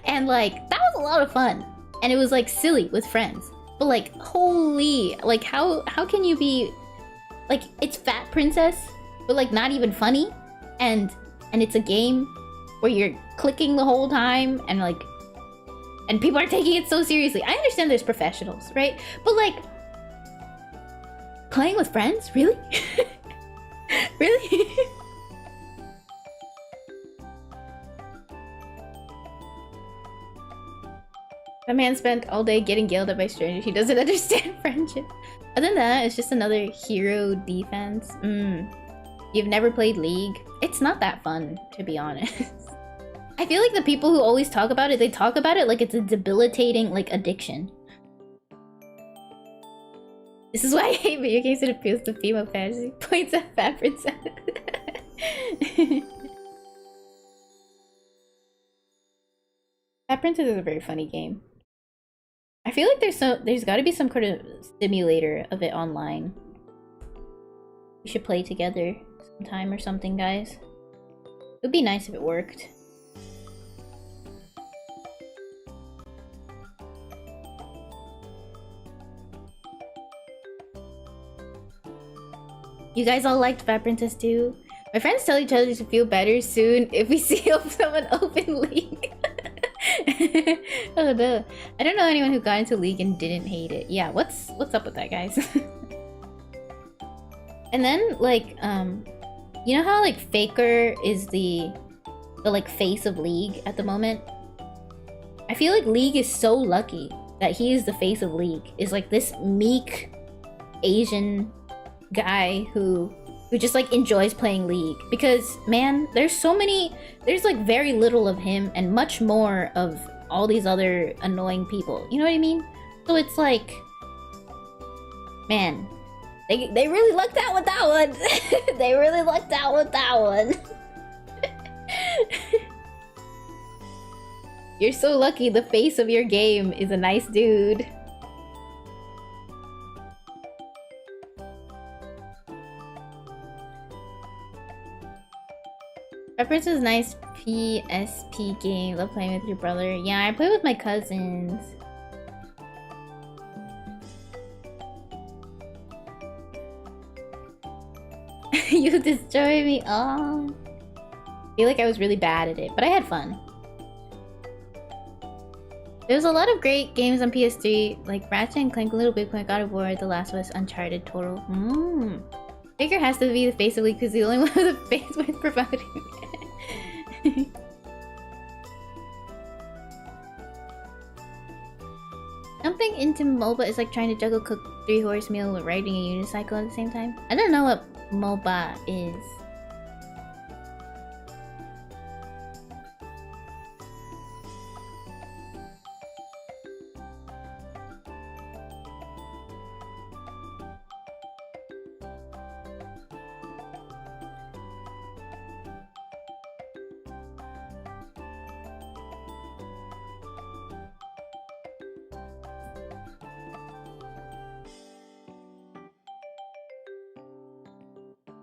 And like, that was a lot of fun. And it was like silly with friends. But like, holy, like how can you be, like, it's Fat Princess, but like not even funny. And it's a game where you're clicking the whole time, and like, and people are taking it so seriously. I understand there's professionals, right? But like, playing with friends? Really? Really? That man spent all day getting yelled at by strangers. He doesn't understand friendship. Other than that, it's just another hero defense. You've never played League? It's not that fun, to be honest. I feel like the people who always talk about it, they talk about it like it's a debilitating, like, addiction. This is why I hate video games that appeals to female fantasy. Points at Fat Princess. Fat Princess is a very funny game. I feel like there's got to be some kind of simulator of it online. We should play together sometime or something, guys. It would be nice if it worked. You guys all liked Fat Princess too? My friends tell each other to feel better soon if we see someone open League. Oh no. I don't know anyone who got into League and didn't hate it. Yeah, what's up with that, guys? And then, like, you know how, like, Faker is the like, face of League at the moment? I feel like League is so lucky that he is the face of League. Is like this meek Asian guy who just like enjoys playing League, because man, there's like very little of him and much more of all these other annoying people, you know what I mean? So it's like, man, they really lucked out with that one. They really lucked out with that one. You're so lucky the face of your game is a nice dude. Reference is nice PSP game. Love playing with your brother. Yeah, I play with my cousins. You destroy me. Oh. I feel like I was really bad at it, but I had fun. There's a lot of great games on PS3, like Ratchet and Clank, Little Big Planet, God of War, The Last of Us, Uncharted, Total. Baker has to be the face of League because he's the only one with a face worth promoting. Jumping into MOBA is like trying to juggle cook 3-horse meal with riding a unicycle at the same time. I don't know what MOBA is.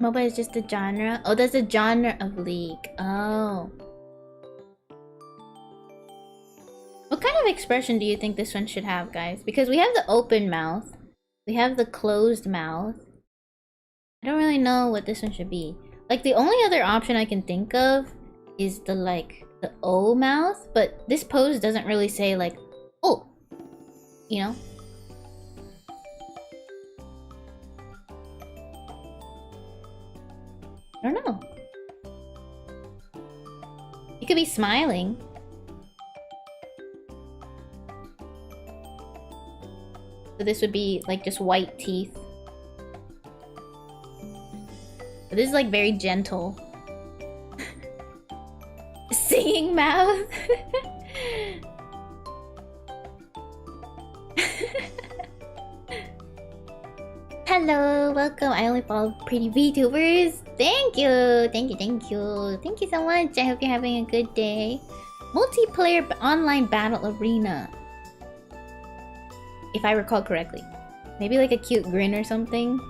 MOBA is just a genre? Oh, that's a genre of League. Oh. What kind of expression do you think this one should have, guys? Because we have the open mouth. We have the closed mouth. I don't really know what this one should be. Like, the only other option I can think of is the, like, the O mouth. But this pose doesn't really say, like, oh. You know? I don't know. You could be smiling. So this would be like just white teeth. But this is like very gentle. Singing mouth. Hello, welcome. I only follow pretty VTubers. Thank you, thank you, thank you. Thank you so much. I hope you're having a good day. Multiplayer online battle arena. If I recall correctly. Maybe like a cute grin or something.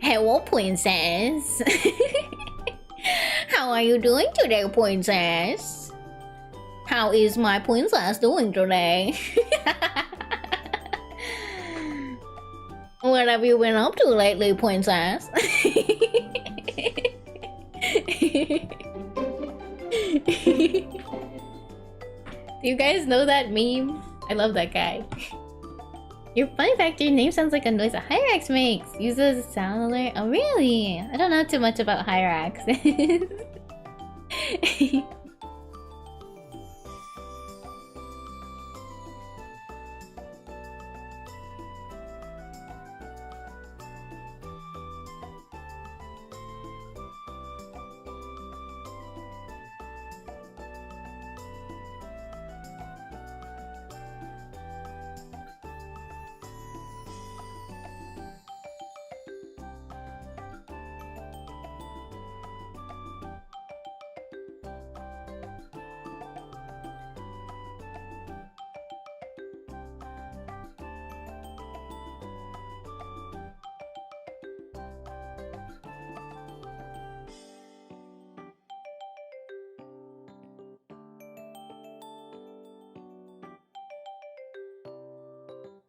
Hello, princess. How are you doing today, princess? How is my princess doing today? What have you been up to lately, princess? Do you guys know that meme? I love that guy. Your funny fact, your name sounds like a noise a Hyrax makes. Use it as a sound alert. Oh, really? I don't know too much about Hyrax.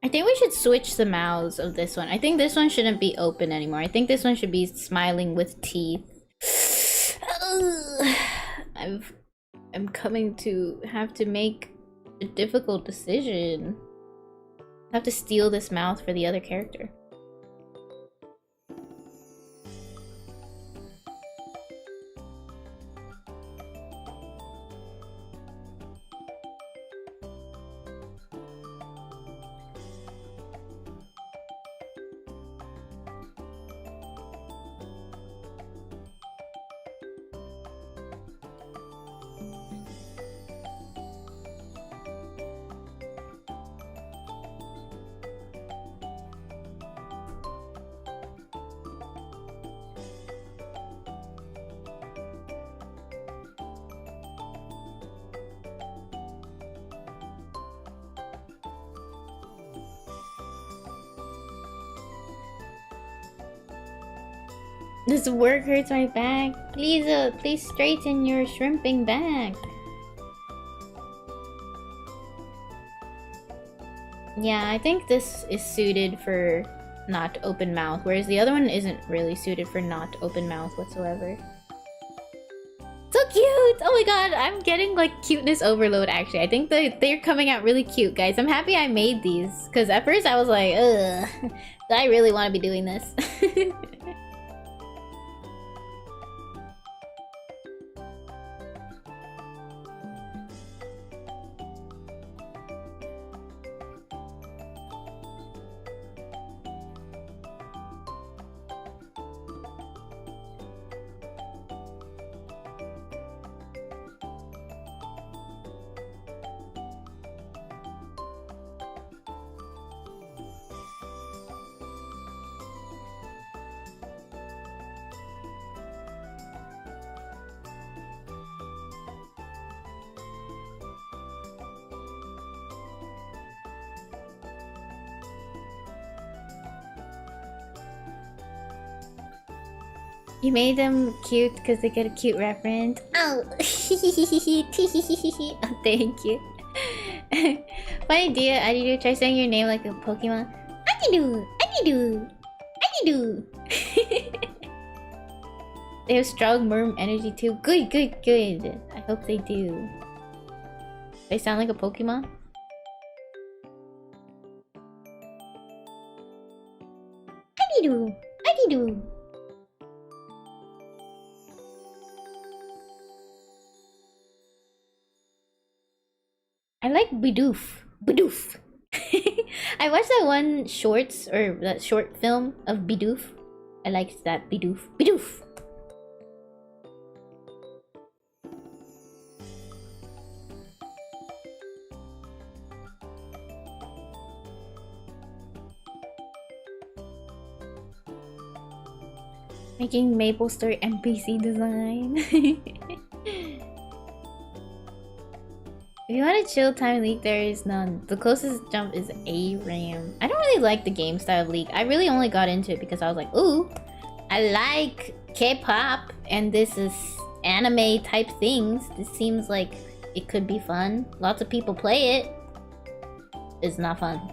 I think we should switch the mouths of this one. I think this one shouldn't be open anymore. I think this one should be smiling with teeth. I'm coming to have to make a difficult decision. I have to steal this mouth for the other character. This work hurts my back. Please straighten your shrimping back. Yeah, I think this is suited for not open mouth, whereas the other one isn't really suited for not open mouth whatsoever. So cute! Oh my god, I'm getting like cuteness overload actually. I think they're coming out really cute, guys. I'm happy I made these, because at first I was like, ugh, do I really want to be doing this? You made them cute because they get a cute reference. Oh, oh thank you. Funny idea, Ariru. Try saying your name like a Pokemon. Ariru, Ariru, Ariru. They have strong merm energy too. Good, good, good. I hope they do. They sound like a Pokemon. Ariru, Ariru. I like Bidoof. Bidoof. I watched that one shorts or that short film of Bidoof. I liked that Bidoof. Bidoof. Making Maple Story NPC design. If you want a chill time League, there is none. The closest jump is ARAM. I don't really like the game style of League. I really only got into it because I was like, ooh, I like K-pop and this is anime type things. This seems like it could be fun. Lots of people play it. It's not fun.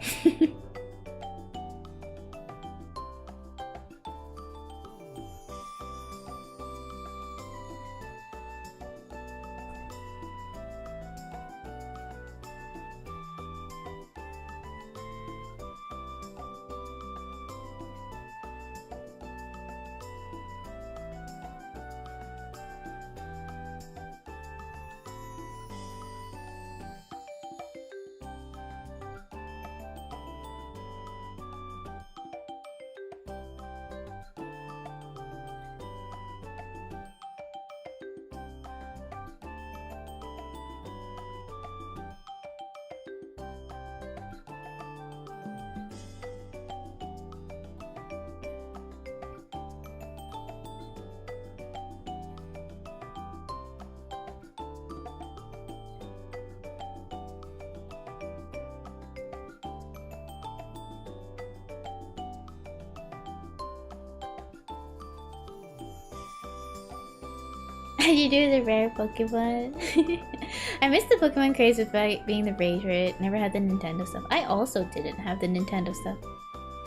How do you do the rare Pokemon? I missed the Pokemon craze with being the favorite. Never had the Nintendo stuff. I also didn't have the Nintendo stuff.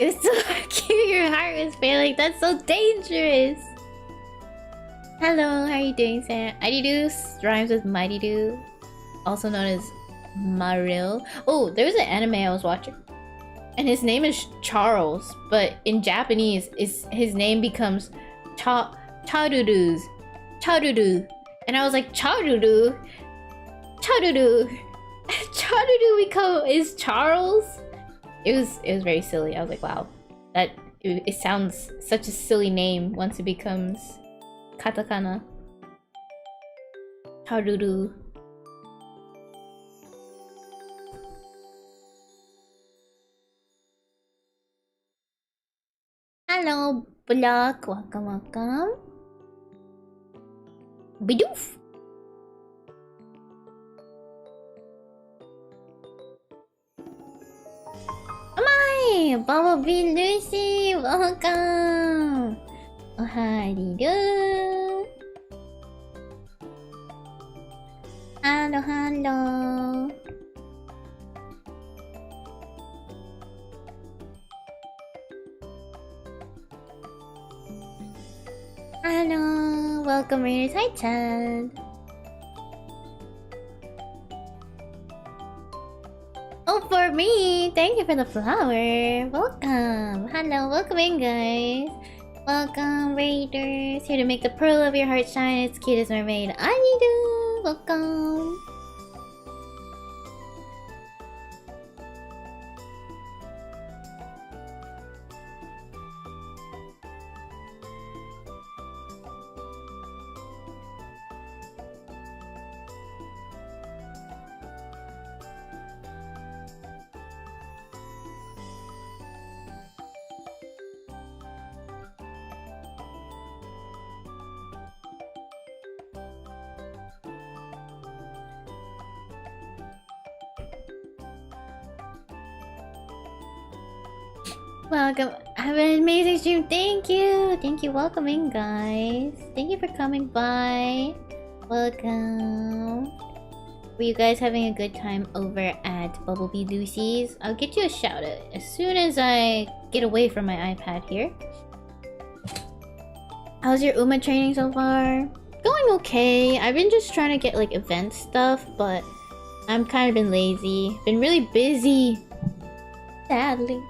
It's so cute. Your heart was failing. That's so dangerous. Hello, how are you doing, Sam? Ariru rhymes with Mighty Do, also known as Maril. Oh, there was an anime I was watching, and his name is Charles, but in Japanese, his name becomes Charuru, and I was like, Charuru, is Charles. It was very silly. I was like, wow, it sounds such a silly name once it becomes katakana. Charuru. Hello, Block. Welcome. Bidoof. Hi, Bumblebee Lucy, welcome. Ohariru. Hello. Hello, welcome readers. Hi, Chad. Oh, for me! Thank you for the flower! Welcome! Hello, welcome in, guys! Welcome, raiders! Here to make the pearl of your heart shine, its cutest mermaid, Ariru! Welcome! Welcome. Have an amazing stream. Thank you. Welcome in, guys. Thank you for coming by. Welcome. Were you guys having a good time over at Bumblebee Lucy's? I'll get you a shout out as soon as I get away from my iPad here. How's your UMA training so far? Going okay. I've been just trying to get like event stuff, but I'm kind of been lazy. Been really busy. Sadly.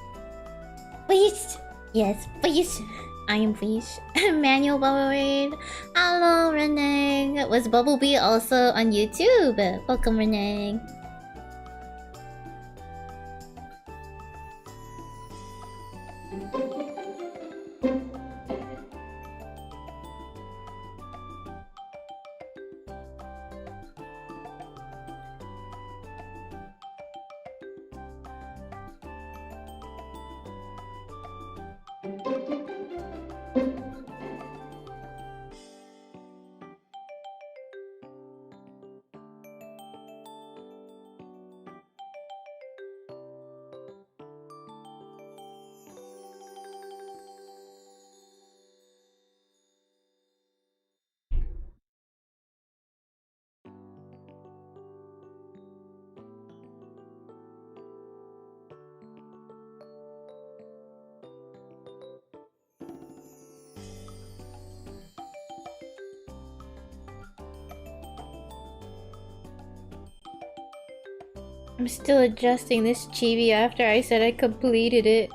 Please! Yes, please! I am please. Manual Bubble. Hello, Reneg! Was Bumblebee also on YouTube? Welcome, Reneg. I'm still adjusting this chibi after I said I completed it.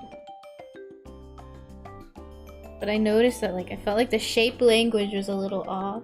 But I noticed that I felt like the shape language was a little off.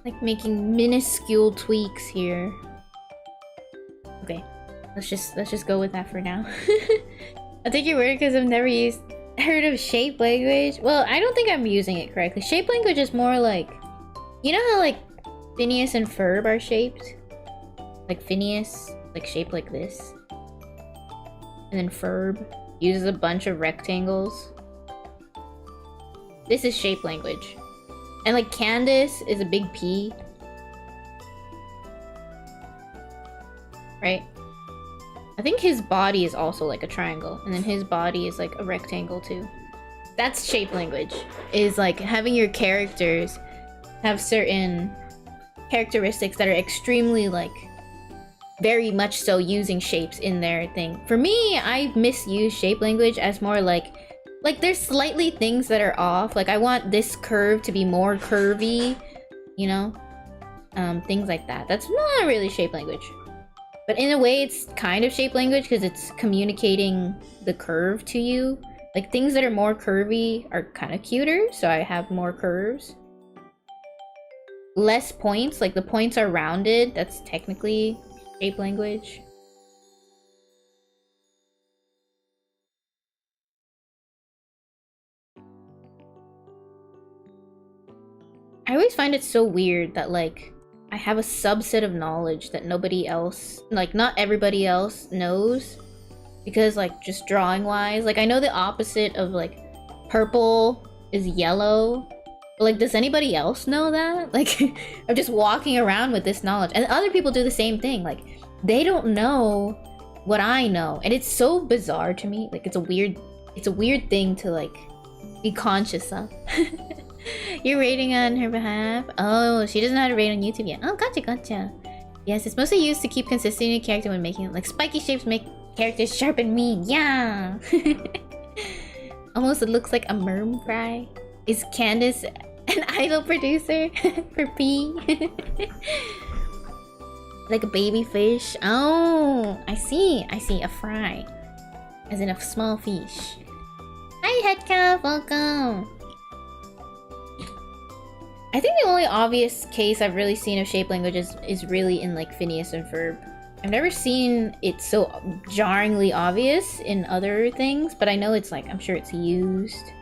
Like making minuscule tweaks here. Okay, let's just go with that for now. I'll take your word because I've never heard of shape language. Well, I don't think I'm using it correctly. Shape language is more like, you know how like Phineas and Ferb are shaped? Like Phineas, like shaped like this. And then Ferb uses a bunch of rectangles. This is shape language. And like Candace is a big P. Right? I think his body is also like a triangle. And then his body is like a rectangle too. That's shape language. Is like having your characters have certain characteristics that are extremely like very much so using shapes in their thing. For me, I misuse shape language as more like there's slightly things that are off. Like I want this curve to be more curvy, you know? Things like that. That's not really shape language. But in a way, it's kind of shape language because it's communicating the curve to you. Like things that are more curvy are kind of cuter, so I have more curves. Less points, like the points are rounded, that's technically shape language. I always find it so weird that like I have a subset of knowledge that nobody else, like not everybody else knows. Because like just drawing wise, like I know the opposite of like purple is yellow. But like does anybody else know that? Like I'm just walking around with this knowledge. And other people do the same thing. Like they don't know what I know. And it's so bizarre to me. Like it's a weird thing to like be conscious of. You're rating on her behalf? Oh, she doesn't know how to rate on YouTube yet. Oh, gotcha. Yes, it's mostly used to keep consistency in a character when making it. Like spiky shapes make characters sharp and mean. Yeah. Almost it looks like a merm fry. Is Candace an idol producer for P? Like a baby fish. Oh, I see a fry, as in a small fish. Hi Headcount, welcome. I think the only obvious case I've really seen of shape language is really in like Phineas and Ferb. I've never seen it so jarringly obvious in other things, but I know it's like, I'm sure it's used.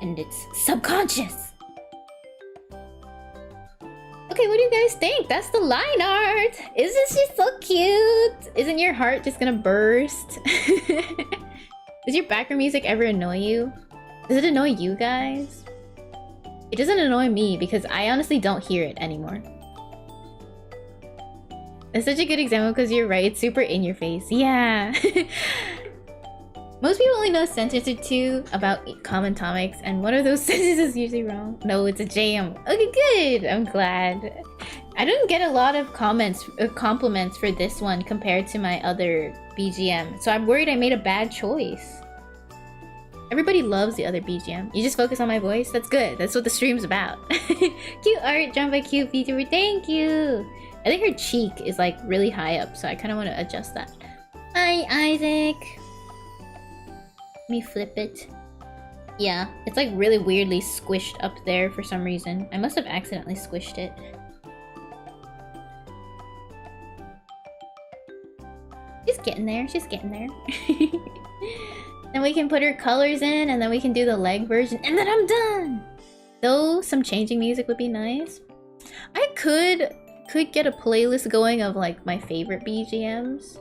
And it's subconscious. Okay, what do you guys think? That's the line art! Isn't she so cute? Isn't your heart just gonna burst? Does your background music ever annoy you? Does it annoy you guys? It doesn't annoy me because I honestly don't hear it anymore. It's such a good example because you're right, it's super in your face. Yeah. Most people only know a sentence or two about common topics, and one of those sentences is usually wrong. No, it's a jam. Okay, good. I'm glad. I didn't get a lot of comments or compliments for this one compared to my other BGM, so I'm worried I made a bad choice. Everybody loves the other BGM. You just focus on my voice? That's good. That's what the stream's about. Cute art drawn by cute VTuber. Thank you! I think her cheek is like really high up, so I kind of want to adjust that. Hi, Isaac! Let me flip it. Yeah, it's like really weirdly squished up there for some reason. I must have accidentally squished it. She's getting there. She's getting there. Then we can put her colors in, and then we can do the leg version, and then I'm done! Though some changing music would be nice. I could get a playlist going of like my favorite BGMs,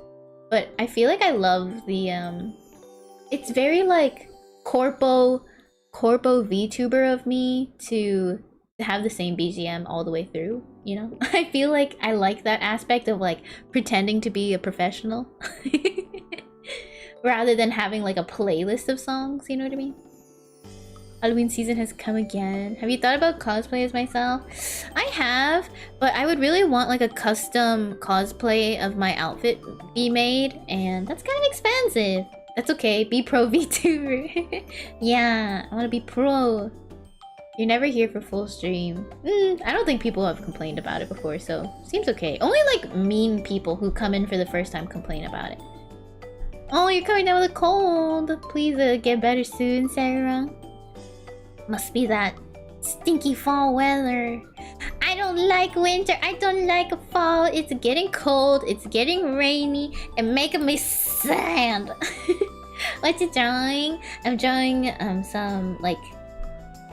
but I feel like I love the it's very like corpo VTuber of me to have the same BGM all the way through, you know? I feel like I like that aspect of like pretending to be a professional rather than having like a playlist of songs, you know what I mean? Halloween season has come again. Have you thought about cosplay as myself? I have, but I would really want like a custom cosplay of my outfit be made, and that's kind of expensive. That's okay, be pro VTuber. Yeah, I want to be pro. You're never here for full stream. I don't think people have complained about it before, so seems okay. Only like mean people who come in for the first time complain about it. Oh, you're coming down with a cold. Please get better soon, Sarah. Must be that stinky fall weather. I don't like winter. I don't like fall. It's getting cold. It's getting rainy. And making me sad. What you drawing? I'm drawing some like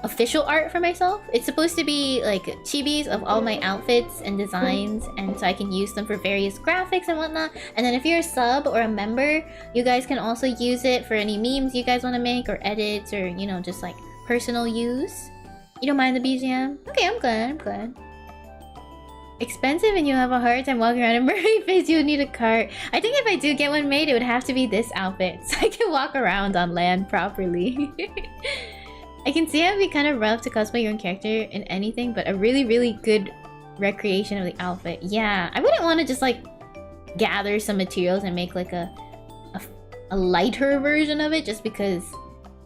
official art for myself. It's supposed to be like chibis of all my outfits and designs, and so I can use them for various graphics and whatnot. And then if you're a sub or a member, you guys can also use it for any memes you guys want to make or edits, or you know, just like personal use. You don't mind the BGM? Okay, I'm good. Expensive and you have a hard time walking around in mermaid face, you would need a cart. I think if I do get one made, it would have to be this outfit so I can walk around on land properly. I can see how it'd be kind of rough to cosplay your own character in anything, but a really, really good recreation of the outfit. Yeah, I wouldn't want to just like gather some materials and make like a lighter version of it just because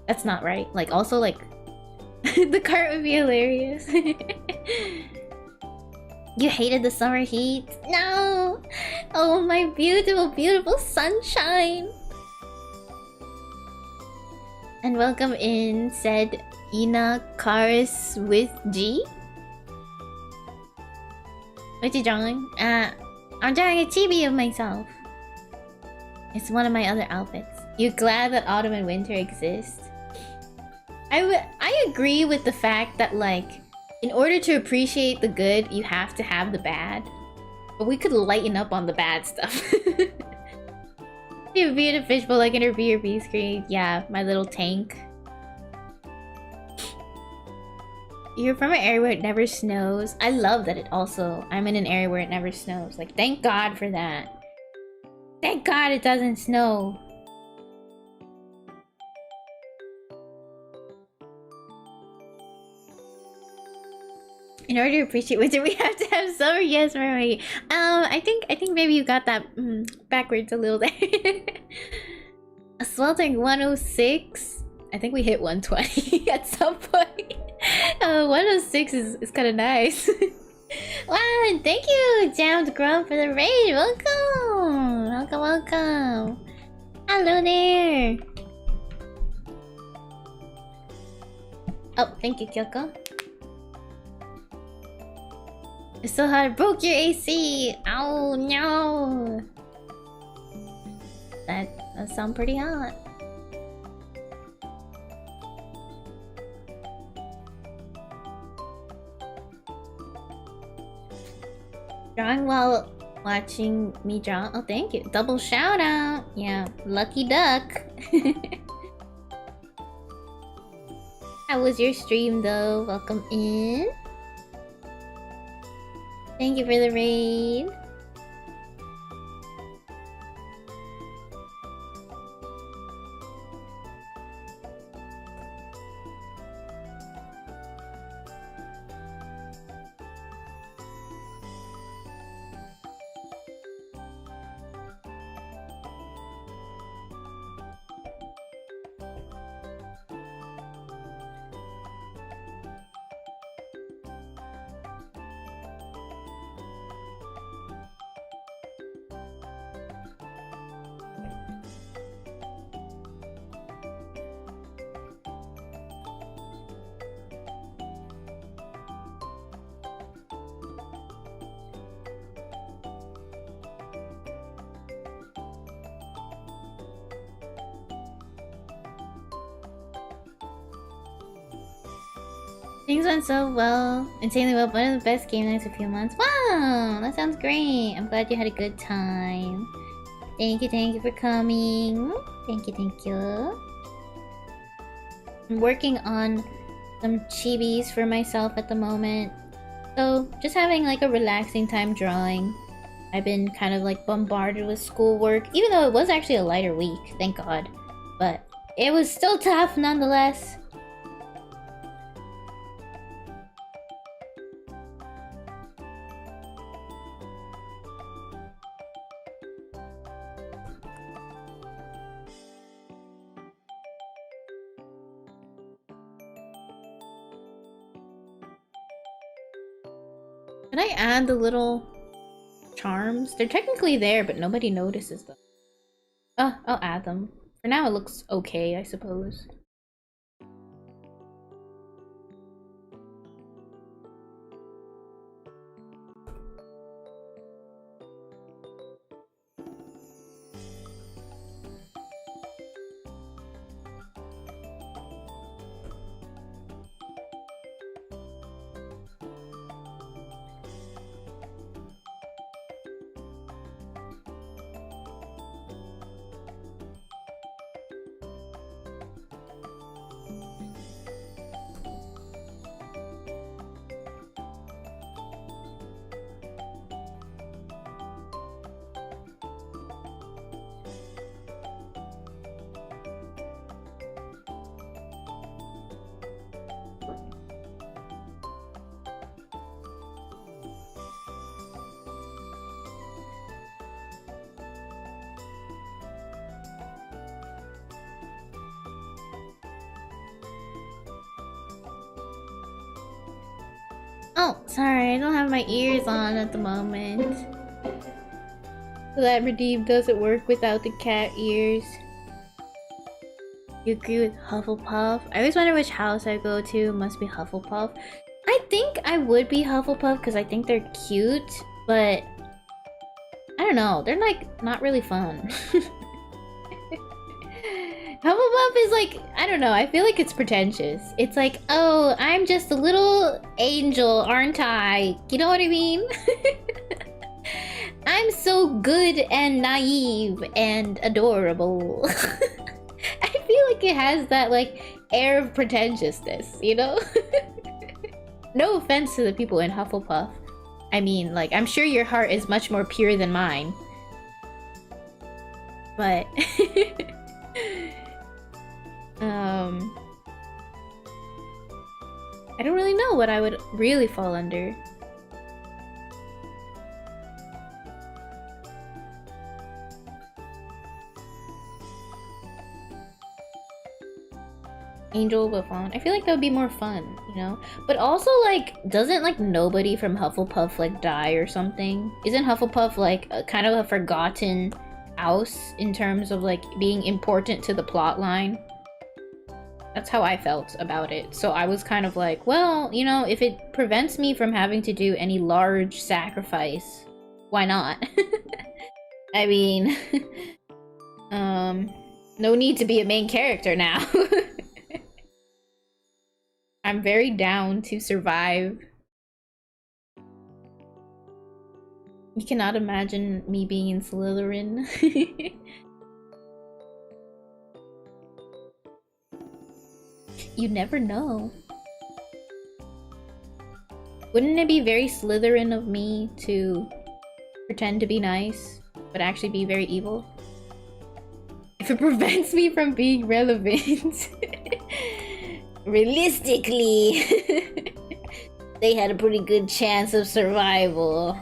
that's not right. Like also like the cart would be hilarious. You hated the summer heat? No! Oh, my beautiful, beautiful sunshine! And welcome in, said Ina Karis with G. What you drawing? I'm drawing a chibi of myself. It's one of my other outfits. You glad that autumn and winter exist? I agree with the fact that like, in order to appreciate the good, you have to have the bad. But we could lighten up on the bad stuff. You be in a fishbowl like in her BRB screen. Yeah, my little tank. You're from an area where it never snows. I love that it also... I'm in an area where it never snows. Like, thank God for that. Thank God it doesn't snow. In order to appreciate winter, we have to have summer. Yes, Mary. I think maybe you got that backwards a little there. A sweltering 106. I think we hit 120 at some point. 106 is kind of nice. Wow, and thank you, Jammed Grump, for the raid. Welcome, welcome. Hello there. Oh, thank you, Kyoko. It's so hard. I broke your AC. Oh no. That does sound pretty hot. Drawing while watching me draw. Oh, thank you. Double shout out. Yeah, lucky duck. How was your stream though? Welcome in. Thank you for the raid. Things went so well. Insanely well. One of the best game nights a few months. Wow! That sounds great. I'm glad you had a good time. Thank you for coming. Thank you. I'm working on some chibis for myself at the moment. So, just having like a relaxing time drawing. I've been kind of like bombarded with schoolwork, even though it was actually a lighter week, thank God. But it was still tough nonetheless. Can I add the little charms? They're technically there, but nobody notices them. Oh, I'll add them. For now, it looks okay, I suppose. Oh, sorry, I don't have my ears on at the moment. That redeem doesn't work without the cat ears. You agree with Hufflepuff? I always wonder which house I go to. Must be Hufflepuff. I think I would be Hufflepuff because I think they're cute, but I don't know. They're like not really fun. Hufflepuff is like, I don't know, I feel like it's pretentious. It's like, oh, I'm just a little angel, aren't I? You know what I mean? I'm so good and naive and adorable. I feel like it has that like air of pretentiousness, you know? No offense to the people in Hufflepuff. I mean, like, I'm sure your heart is much more pure than mine. But I don't really know what I would really fall under. Angel but fun. I feel like that would be more fun, you know? But also, like, doesn't, like, nobody from Hufflepuff, like, die or something? Isn't Hufflepuff, like, kind of a forgotten house in terms of, like, being important to the plot line? That's how I felt about it. So I was kind of like, well, you know, if it prevents me from having to do any large sacrifice, why not? I mean, no need to be a main character now. I'm very down to survive. You cannot imagine me being in Slytherin. You never know. Wouldn't it be very Slytherin of me to pretend to be nice, but actually be very evil? If it prevents me from being relevant. Realistically, they had a pretty good chance of survival.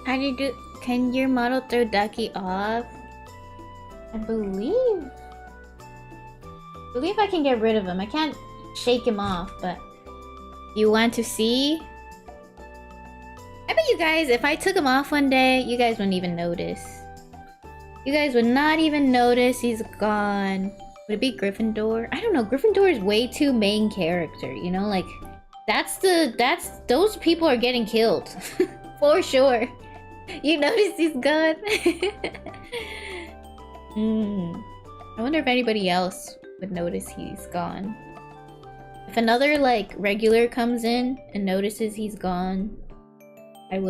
How do you do? Can your model throw Ducky off? I believe I can get rid of him. I can't shake him off, but you want to see? I bet you guys, if I took him off one day, you guys wouldn't even notice. You guys would not even notice he's gone. Would it be Gryffindor? I don't know. Gryffindor is way too main character, you know? Like, those people are getting killed. For sure. You noticed he's gone? I wonder if anybody else would notice he's gone. If another, like, regular comes in and notices he's gone, I don't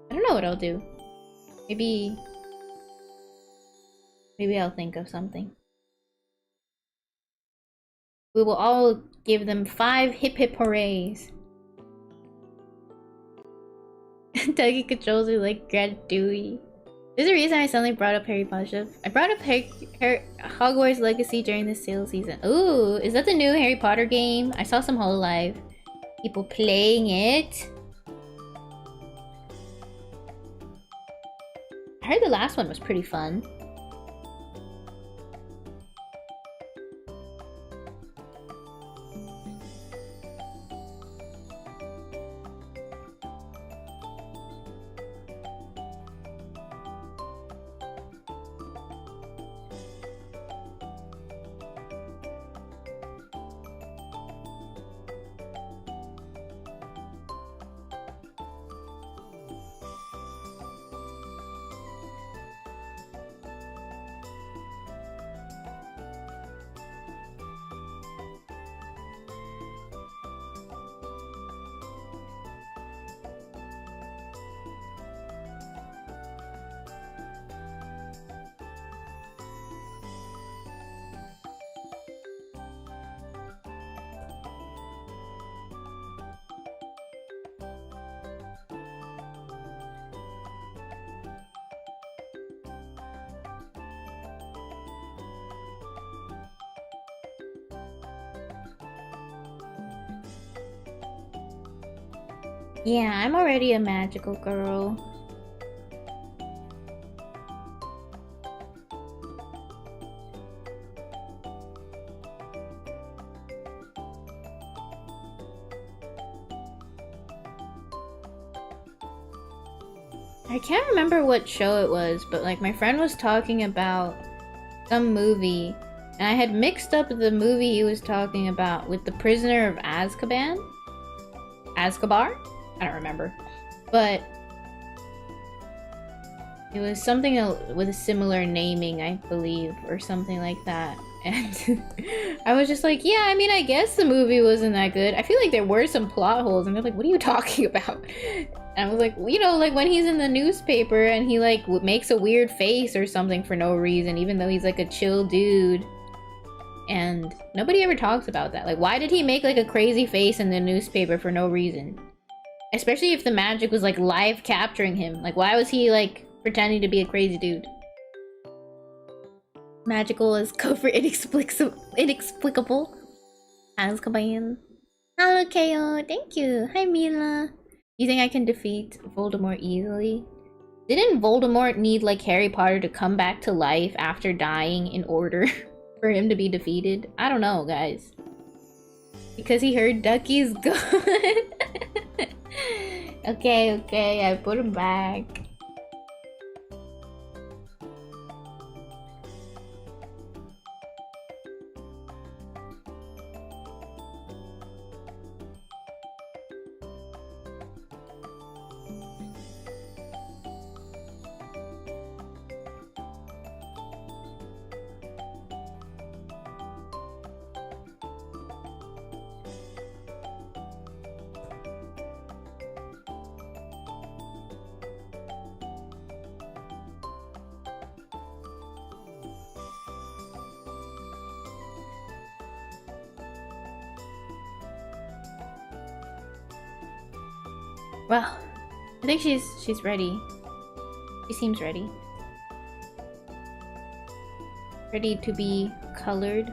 know what I'll do. Maybe I'll think of something. We will all give them 5 hip hip hoorays. Dougie controls are like Grant Dewey. There's a reason I suddenly brought up Harry Potter. I brought up Hogwarts Legacy during the sale season. Ooh, is that the new Harry Potter game? I saw some Hololive people playing it. I heard the last one was pretty fun. Yeah, I'm already a magical girl. I can't remember what show it was, but like my friend was talking about some movie, and I had mixed up the movie he was talking about with The Prisoner of Azkaban? Azkabar? I don't remember. But it was something with a similar naming, I believe, or something like that. And I was just like, yeah, I mean, I guess the movie wasn't that good. I feel like there were some plot holes, and they're like, what are you talking about? And I was like, you know, like when he's in the newspaper and he like makes a weird face or something for no reason, even though he's like a chill dude. And nobody ever talks about that. Like, why did he make like a crazy face in the newspaper for no reason? Especially if the magic was like live capturing him. Like, why was he like pretending to be a crazy dude? Magical is code for inexplicable. Azkaban. Hello, KO. Thank you. Hi, Mila. You think I can defeat Voldemort easily? Didn't Voldemort need like Harry Potter to come back to life after dying in order for him to be defeated? I don't know, guys. Because he heard Ducky's gone. Okay, I put him back. Well, I think she's ready. She seems ready. Ready to be colored.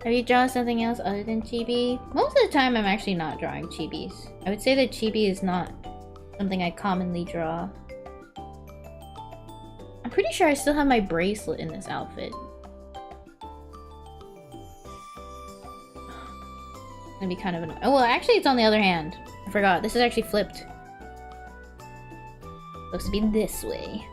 Have you drawn something else other than chibi? Most of the time I'm actually not drawing chibis. I would say that chibi is not something I commonly draw. I'm pretty sure I still have my bracelet in this outfit. It's gonna be kind of annoying. Oh, well, actually it's on the other hand. I forgot. This is actually flipped. Supposed to be this way.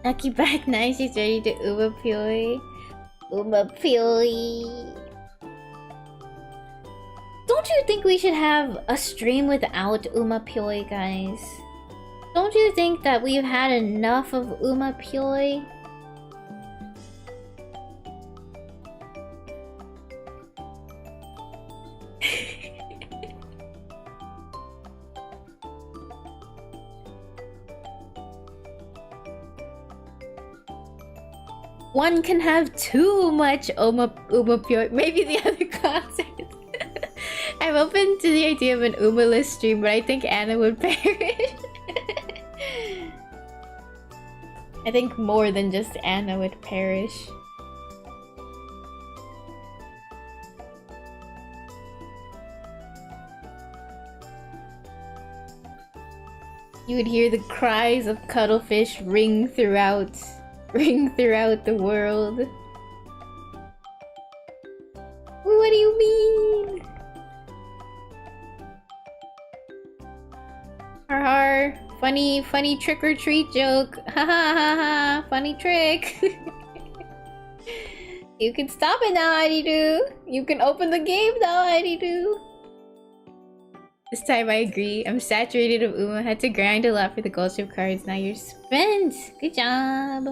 Lucky back nice, she's ready to Uma Pyoy. Uma Pyoy. Don't you think we should have a stream without Uma Pyoy, guys? Don't you think that we've had enough of Uma Pyoy? One can have too much Uma Pyoy. Maybe the other concerts. I'm open to the idea of an Uma-less stream, but I think Anna would perish. I think more than just Anna would perish. You would hear the cries of cuttlefish ring throughout the world. What do you mean? Har funny trick or treat joke. Ha ha ha ha, funny trick. You can stop it now, ariru. You can open the game now, ariru. This time I agree. I'm saturated of Uma. Had to grind a lot for the gold ship cards. Now you're spent. Good job.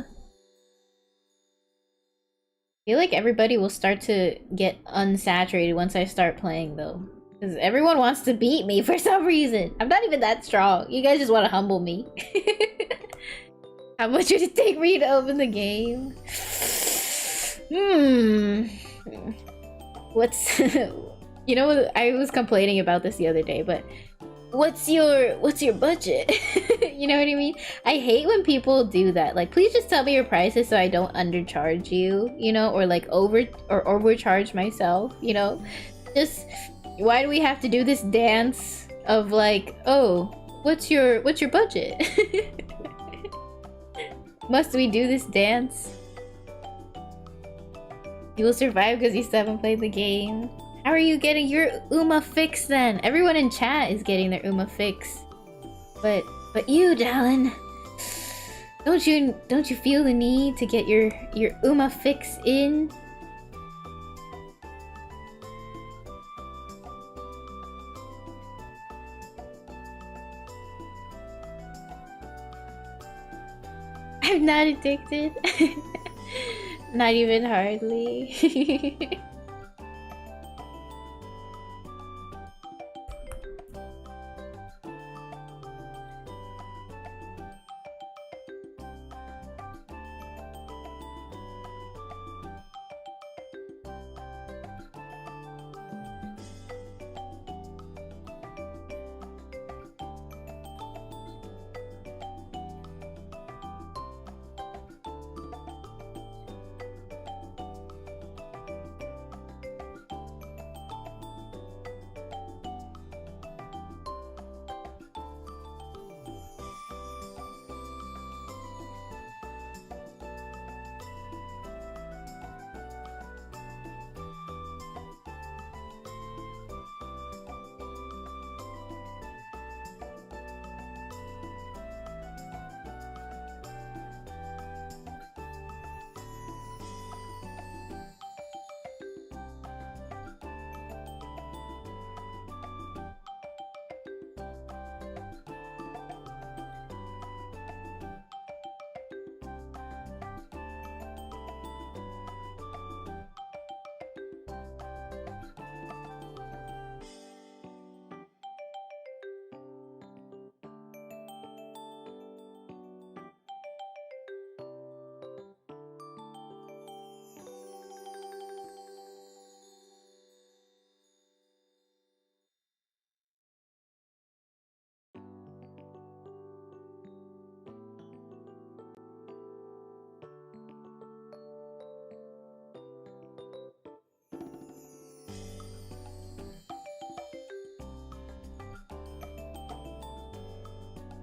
I feel like everybody will start to get unsaturated once I start playing though. Because everyone wants to beat me for some reason. I'm not even that strong. You guys just want to humble me. How much would it take me to open the game? What's... You know, I was complaining about this the other day, but... What's your budget? You know what I mean? I hate when people do that. Like, please just tell me your prices so I don't undercharge you, you know? Or like overcharge myself, you know? Just... Why do we have to do this dance of like, oh, what's your budget? Must we do this dance? You will survive because you still haven't played the game. How are you getting your Uma fix then? Everyone in chat is getting their Uma fix. But you, Dallin, don't you feel the need to get your Uma fix in? I'm not addicted. Not even hardly.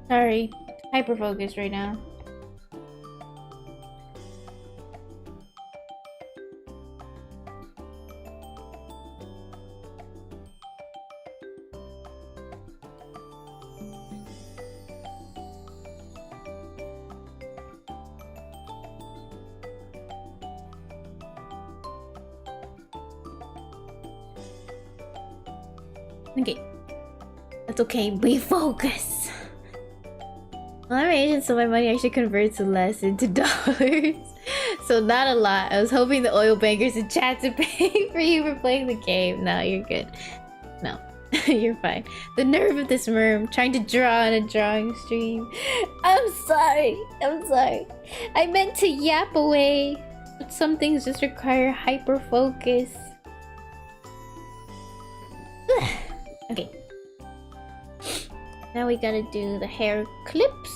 Sorry, hyper focused right now. Okay. That's okay. We focus. Well, I'm Asian, so my money actually converts less into dollars. So not a lot. I was hoping the oil bankers in chat to pay for you for playing the game. No, you're good. No, you're fine. The nerve of this merm trying to draw in a drawing stream. I'm sorry. I'm sorry. I meant to yap away. But some things just require hyper focus. Okay. Now we gotta do the hair clips.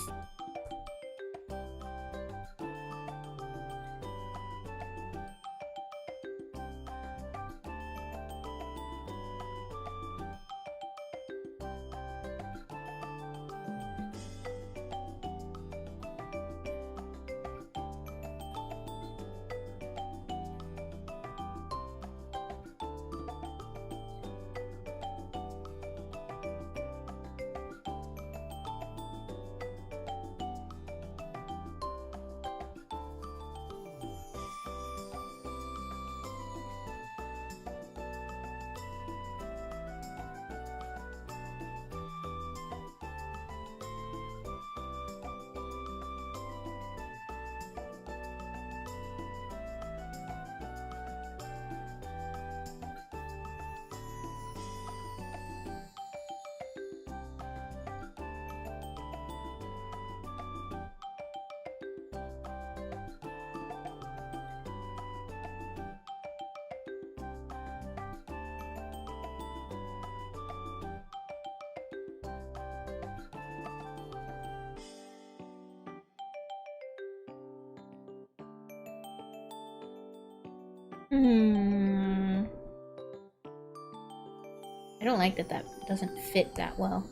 I don't like that that doesn't fit that well.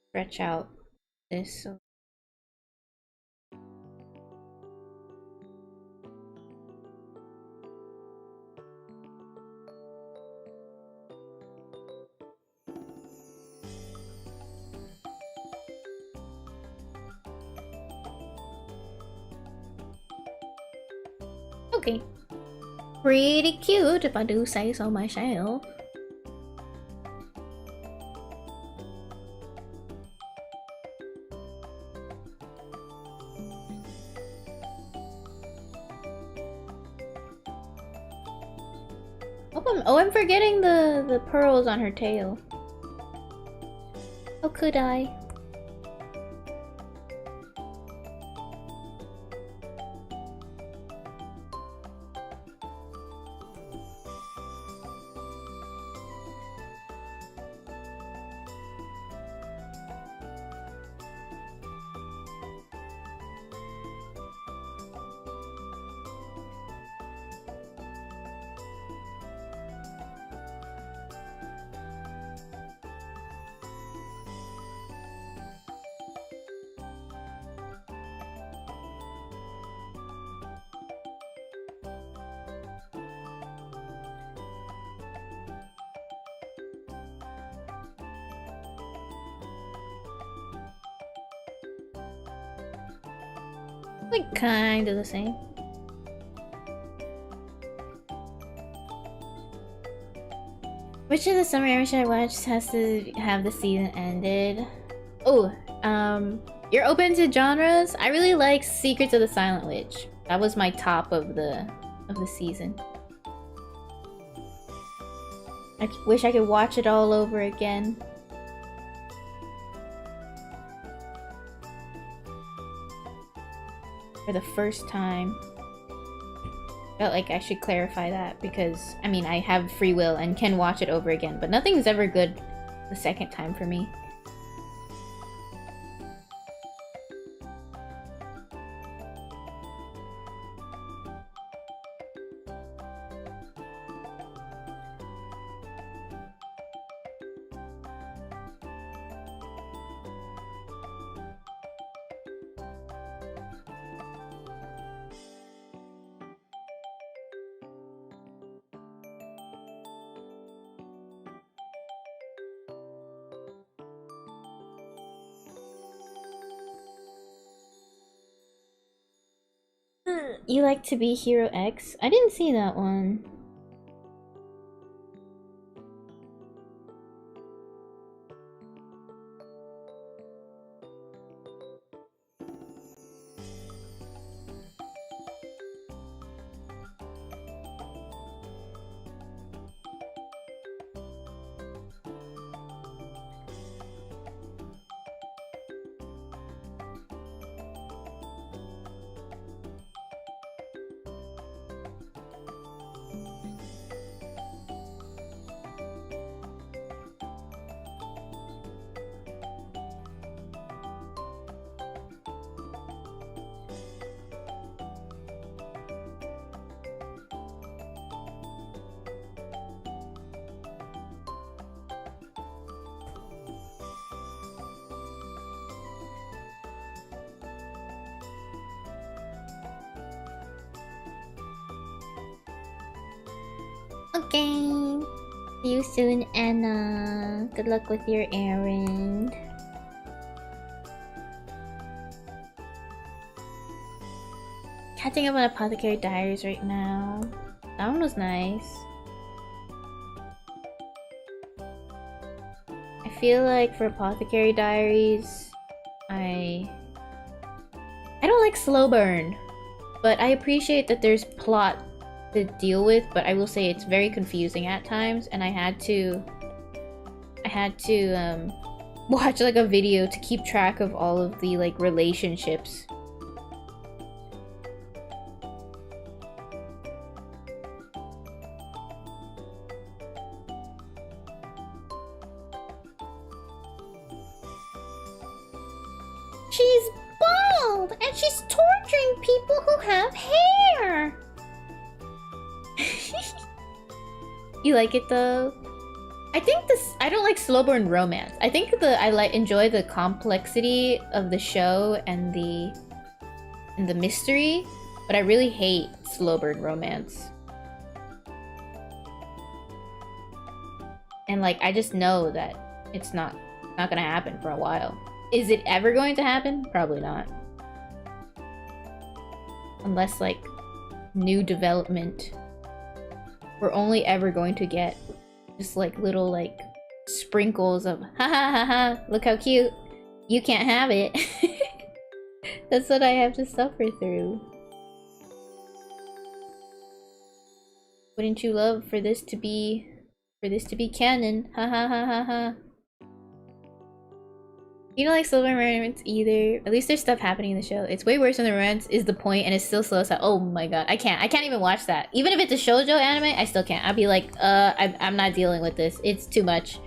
Stretch out this. So okay. Pretty cute if I do say so myself. Oh, I'm forgetting the pearls on her tail. How could I? Like kind of the same. Which of the summer anime should I watch has to have the season ended? Oh, you're open to genres? I really like Secrets of the Silent Witch. That was my top of the season. I wish I could watch it all over again. For the first time. Felt like I should clarify that because, I mean, I have free will and can watch it over again, but nothing's ever good the second time for me. You like to be Hero X? I didn't see that one. Okay. See you soon, Anna. Good luck with your errand. Catching up on Apothecary Diaries right now. That one was nice. I feel like for Apothecary Diaries, I don't like slow burn, but I appreciate that there's plot to deal with, but I will say it's very confusing at times, and I had to watch like a video to keep track of all of the like relationships. She's bald and she's torturing people who have hair. You like it though? I don't like slow burn romance. I think enjoy the complexity of the show and the mystery, but I really hate slow burn romance. And like I just know that it's not gonna happen for a while. Is it ever going to happen? Probably not. Unless like new development. We're only ever going to get just like little like sprinkles of ha ha ha ha, look how cute. You can't have it. That's what I have to suffer through. Wouldn't you love for this to be canon? Ha ha ha ha ha. You don't like slow burn romance either. At least there's stuff happening in the show. It's way worse when the romance is the point and it's still slow. So oh my god, I can't even watch that. Even if it's a shoujo anime, I still can't. I'll be like, I'm not dealing with this. It's too much.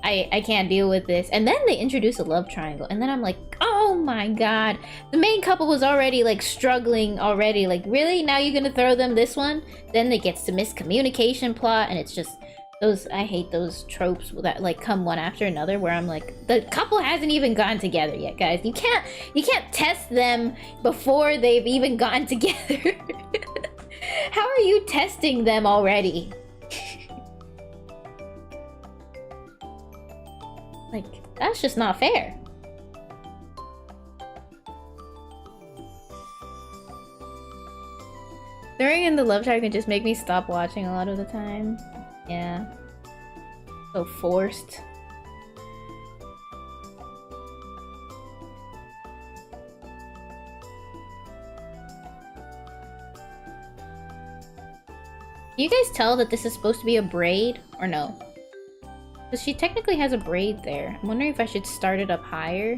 I can't deal with this. And then they introduce a love triangle, and then I'm like, oh my god, the main couple was already like struggling already. Like really, now you're gonna throw them this one? Then it gets to miscommunication plot, and it's just. I hate those tropes that like come one after another where I'm like, the couple hasn't even gotten together yet, guys. You can't test them before they've even gotten together. How are you testing them already? Like, that's just not fair. Throwing in the love triangle can just make me stop watching a lot of the time. Yeah. So forced. Can you guys tell that this is supposed to be a braid or no? Because she technically has a braid there. I'm wondering if I should start it up higher.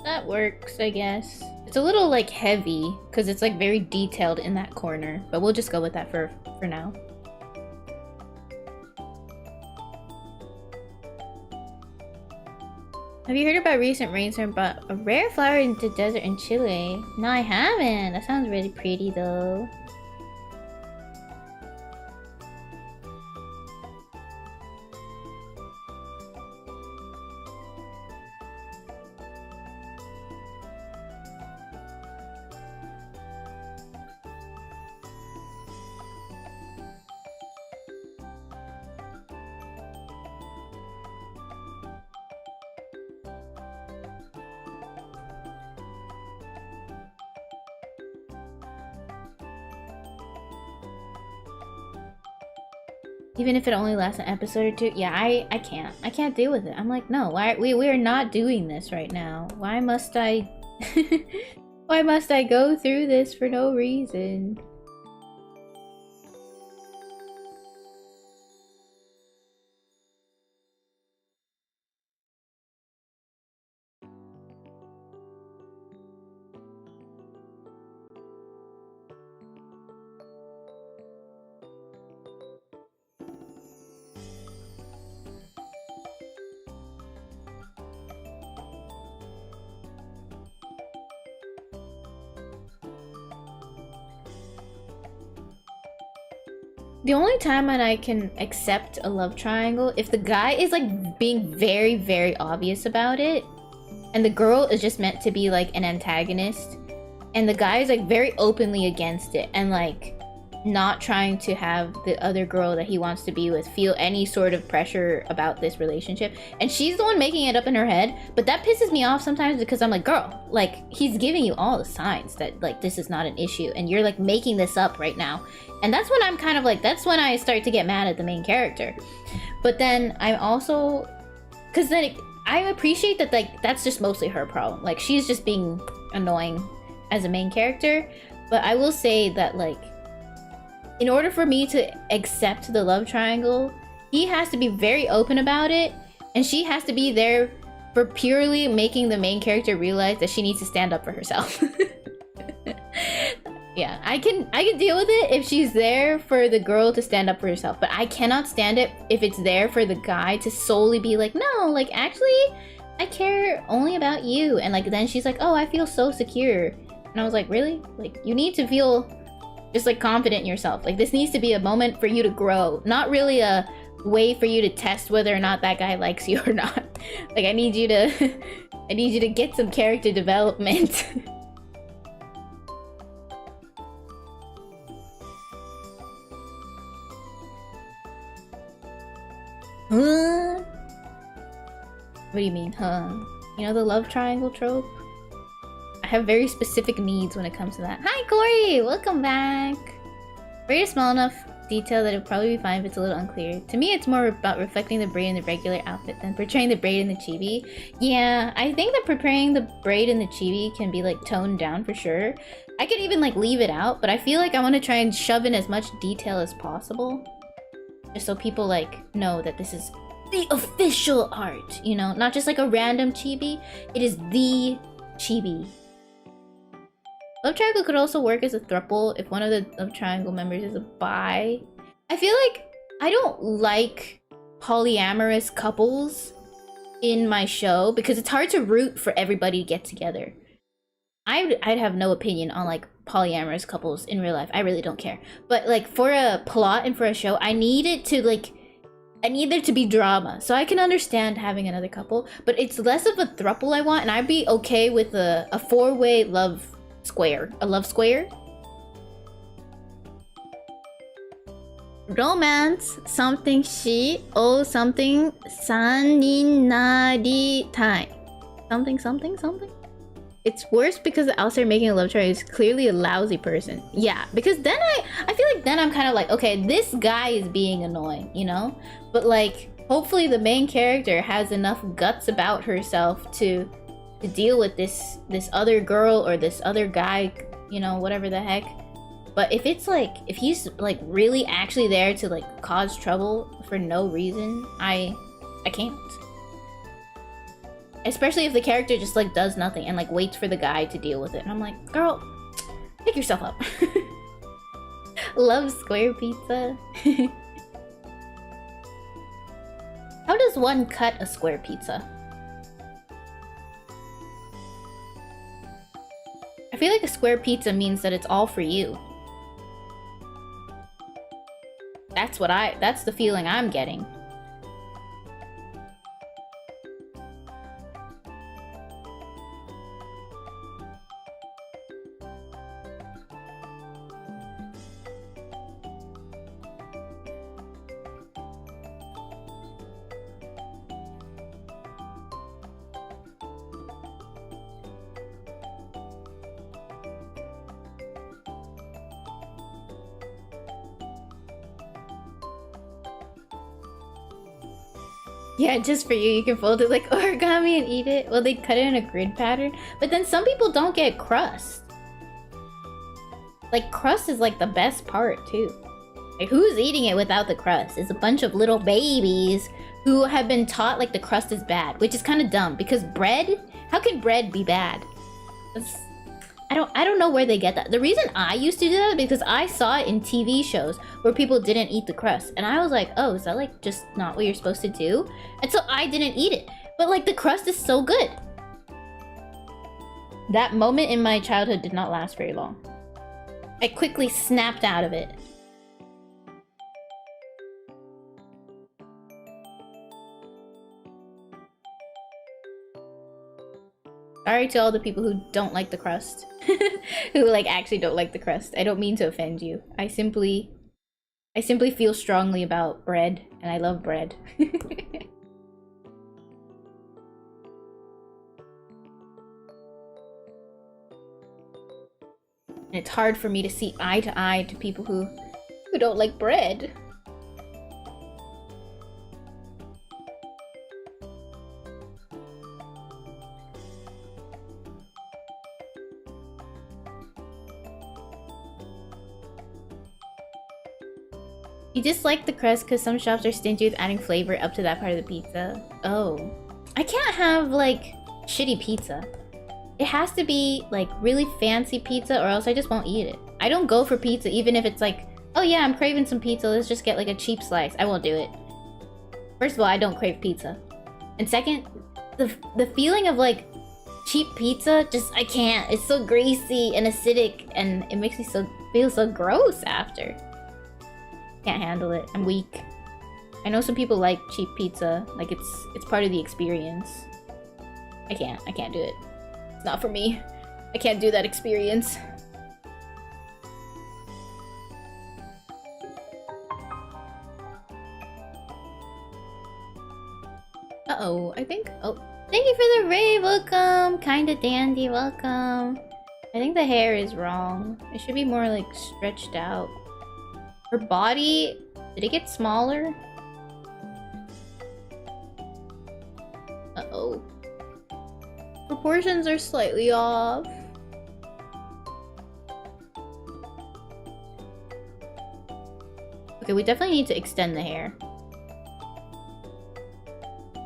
That works, I guess. It's a little like heavy because it's like very detailed in that corner, but we'll just go with that for now. Have you heard about recent rainstorm about a rare flower in the desert in Chile? No, I haven't. That sounds really pretty though. Even if it only lasts an episode or two, yeah, I can't deal with it. I'm like, no, we are not doing this right now. Why must I why must I go through this for no reason? The only time when I can accept a love triangle, if the guy is like being very, very obvious about it, and the girl is just meant to be like an antagonist, and the guy is like very openly against it, and like not trying to have the other girl that he wants to be with feel any sort of pressure about this relationship, and she's the one making it up in her head. But that pisses me off sometimes, because I'm like, girl, like, he's giving you all the signs that like this is not an issue, and you're like making this up right now. And that's when I'm kind of like, that's when I start to get mad at the main character. But then I'm also, because then I appreciate that, like, that's just mostly her problem, like she's just being annoying as a main character. But I will say that, like, in order for me to accept the love triangle, he has to be very open about it, and she has to be there for purely making the main character realize that she needs to stand up for herself. Yeah, I can deal with it if she's there for the girl to stand up for herself, but I cannot stand it if it's there for the guy to solely be like, no, like, actually, I care only about you. And like, then she's like, oh, I feel so secure. And I was like, really? Like, you need to feel just like confident in yourself. Like, this needs to be a moment for you to grow, not really a way for you to test whether or not that guy likes you or not. Like, I need you to get some character development. Huh? What do you mean, huh? You know the love triangle trope? I have very specific needs when it comes to that. Hi, Corey! Welcome back! Braid is small enough detail that it'll probably be fine if it's a little unclear. To me, it's more about reflecting the braid in the regular outfit than portraying the braid in the chibi. Yeah, I think that portraying the braid in the chibi can be like toned down for sure. I could even like leave it out, but I feel like I want to try and shove in as much detail as possible. Just so people like know that this is the official art, you know? Not just like a random chibi. It is the chibi. Love triangle could also work as a throuple if one of the love triangle members is a bi. I feel like I don't like polyamorous couples in my show because it's hard to root for everybody to get together. I'd have no opinion on like polyamorous couples in real life. I really don't care. But like for a plot and for a show, I need it to like, I need there to be drama. So I can understand having another couple, but it's less of a throuple I want, and I'd be okay with a four-way love square. A love square. Romance something shi or something saninaritai. Something something something. It's worse because the outsider making a love triangle is clearly a lousy person. Yeah, because then I feel like then I'm kind of like, okay, this guy is being annoying, you know? But like, hopefully the main character has enough guts about herself to deal with this other girl or this other guy, you know, whatever the heck. But if it's like, if he's like really actually there to like cause trouble for no reason, I can't. Especially if the character just like does nothing and like waits for the guy to deal with it. And I'm like, girl, pick yourself up. Love square pizza. How does one cut a square pizza? I feel like a square pizza means that it's all for you. That's the feeling I'm getting. Yeah, just for you, you can fold it like origami and eat it. Well, they cut it in a grid pattern. But then some people don't get crust. Like, crust is like the best part, too. Like, who's eating it without the crust? It's a bunch of little babies who have been taught like the crust is bad, which is kind of dumb because bread, how can bread be bad? I don't know where they get that. The reason I used to do that is because I saw it in TV shows where people didn't eat the crust. And I was like, oh, is that like just not what you're supposed to do? And so I didn't eat it. But like the crust is so good. That moment in my childhood did not last very long. I quickly snapped out of it. Sorry to all the people who don't like the crust. Who like actually don't like the crust. I don't mean to offend you. I simply feel strongly about bread, and I love bread. And it's hard for me to see eye to eye to people who don't like bread. You dislike the crust because some shops are stingy with adding flavor up to that part of the pizza. Oh. I can't have, like, shitty pizza. It has to be, like, really fancy pizza or else I just won't eat it. I don't go for pizza even if it's like, oh yeah, I'm craving some pizza, let's just get, like, a cheap slice. I won't do it. First of all, I don't crave pizza. And second, the feeling of, like, cheap pizza, just, I can't. It's so greasy and acidic and it makes me feel so gross after. Can't handle it. I'm weak. I know some people like cheap pizza. Like it's part of the experience. I can't do it. It's not for me. I can't do that experience. Uh-oh, I think... Oh, thank you for the raid, welcome! Kinda dandy, welcome. I think the hair is wrong. It should be more, like, stretched out. Her body... Did it get smaller? Uh-oh. Proportions are slightly off. Okay, we definitely need to extend the hair.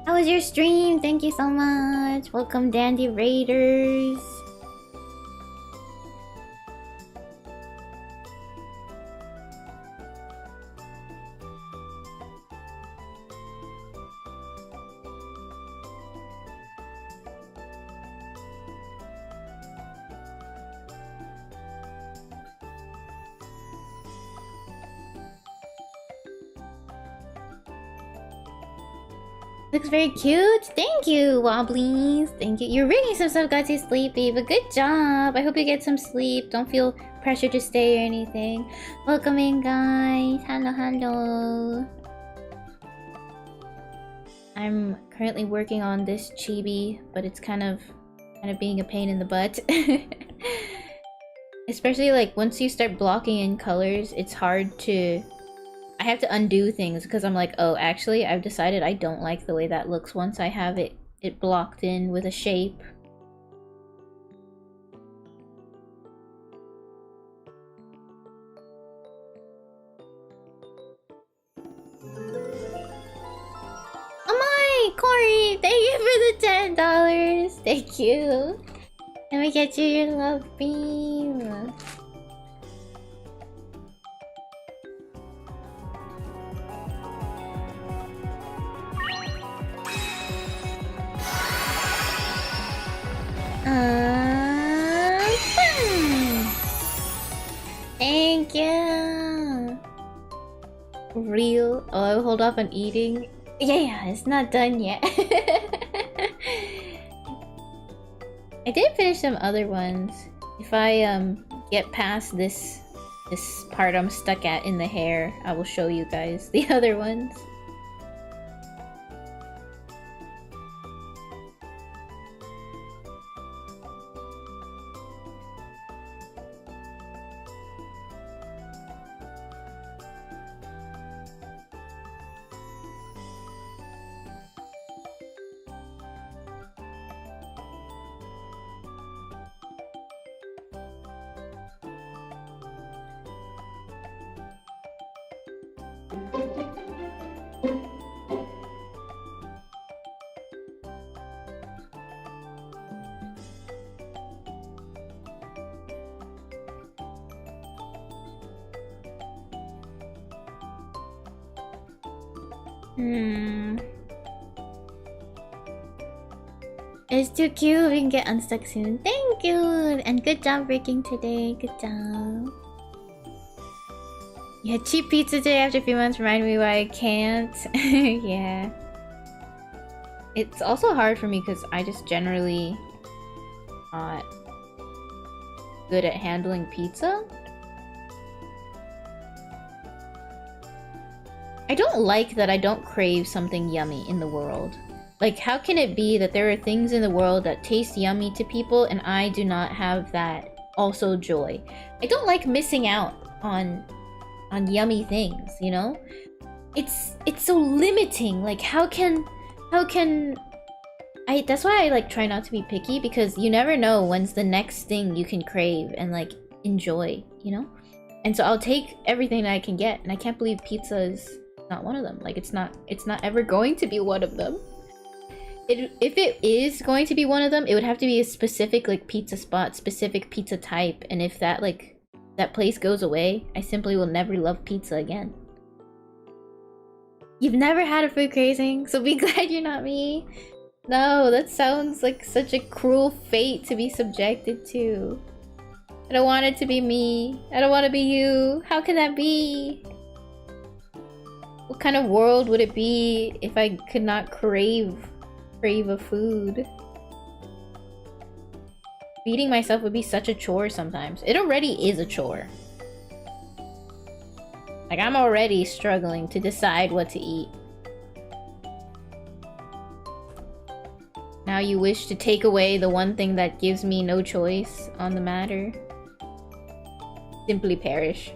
How was your stream? Thank you so much. Welcome, Dandy Raiders. Looks very cute. Thank you, Wobblies. Thank you. You're reading some stuff, got you sleepy, but good job. I hope you get some sleep. Don't feel pressure to stay or anything. Welcome in, guys. Hello, hello. I'm currently working on this chibi, but it's kind of being a pain in the butt. Especially like once you start blocking in colors, it's hard to... I have to undo things because I'm like, oh, actually, I've decided I don't like the way that looks once I have it blocked in with a shape. Oh my, Corey, thank you for the $10. Thank you. Let me get you your love beam. Thank you. Real. Oh, I'll hold off on eating. Yeah, it's not done yet. I did finish some other ones. If I get past this part I'm stuck at in the hair, I will show you guys the other ones. It's too cute. We can get unstuck soon. Thank you! And good job breaking today. Good job. You had cheap pizza today after a few months. Remind me why I can't. Yeah. It's also hard for me because I just generally... not good at handling pizza. I don't like that I don't crave something yummy in the world. Like, how can it be that there are things in the world that taste yummy to people and I do not have that also joy? I don't like missing out on yummy things, you know? It's so limiting. Like, how can I that's why I like try not to be picky, because you never know when's the next thing you can crave and like enjoy, you know? And so I'll take everything that I can get, and I can't believe pizza is not one of them. Like, it's not ever going to be one of them. If it is going to be one of them, it would have to be a specific like pizza spot, specific pizza type, and if that like that place goes away, I simply will never love pizza again. You've never had a food craving, so be glad you're not me. No, that sounds like such a cruel fate to be subjected to. I don't want it to be me. I don't want to be you. How can that be? What kind of world would it be if I could not crave a food? Feeding myself would be such a chore sometimes. It already is a chore. Like, I'm already struggling to decide what to eat. Now you wish to take away the one thing that gives me no choice on the matter. Simply perish.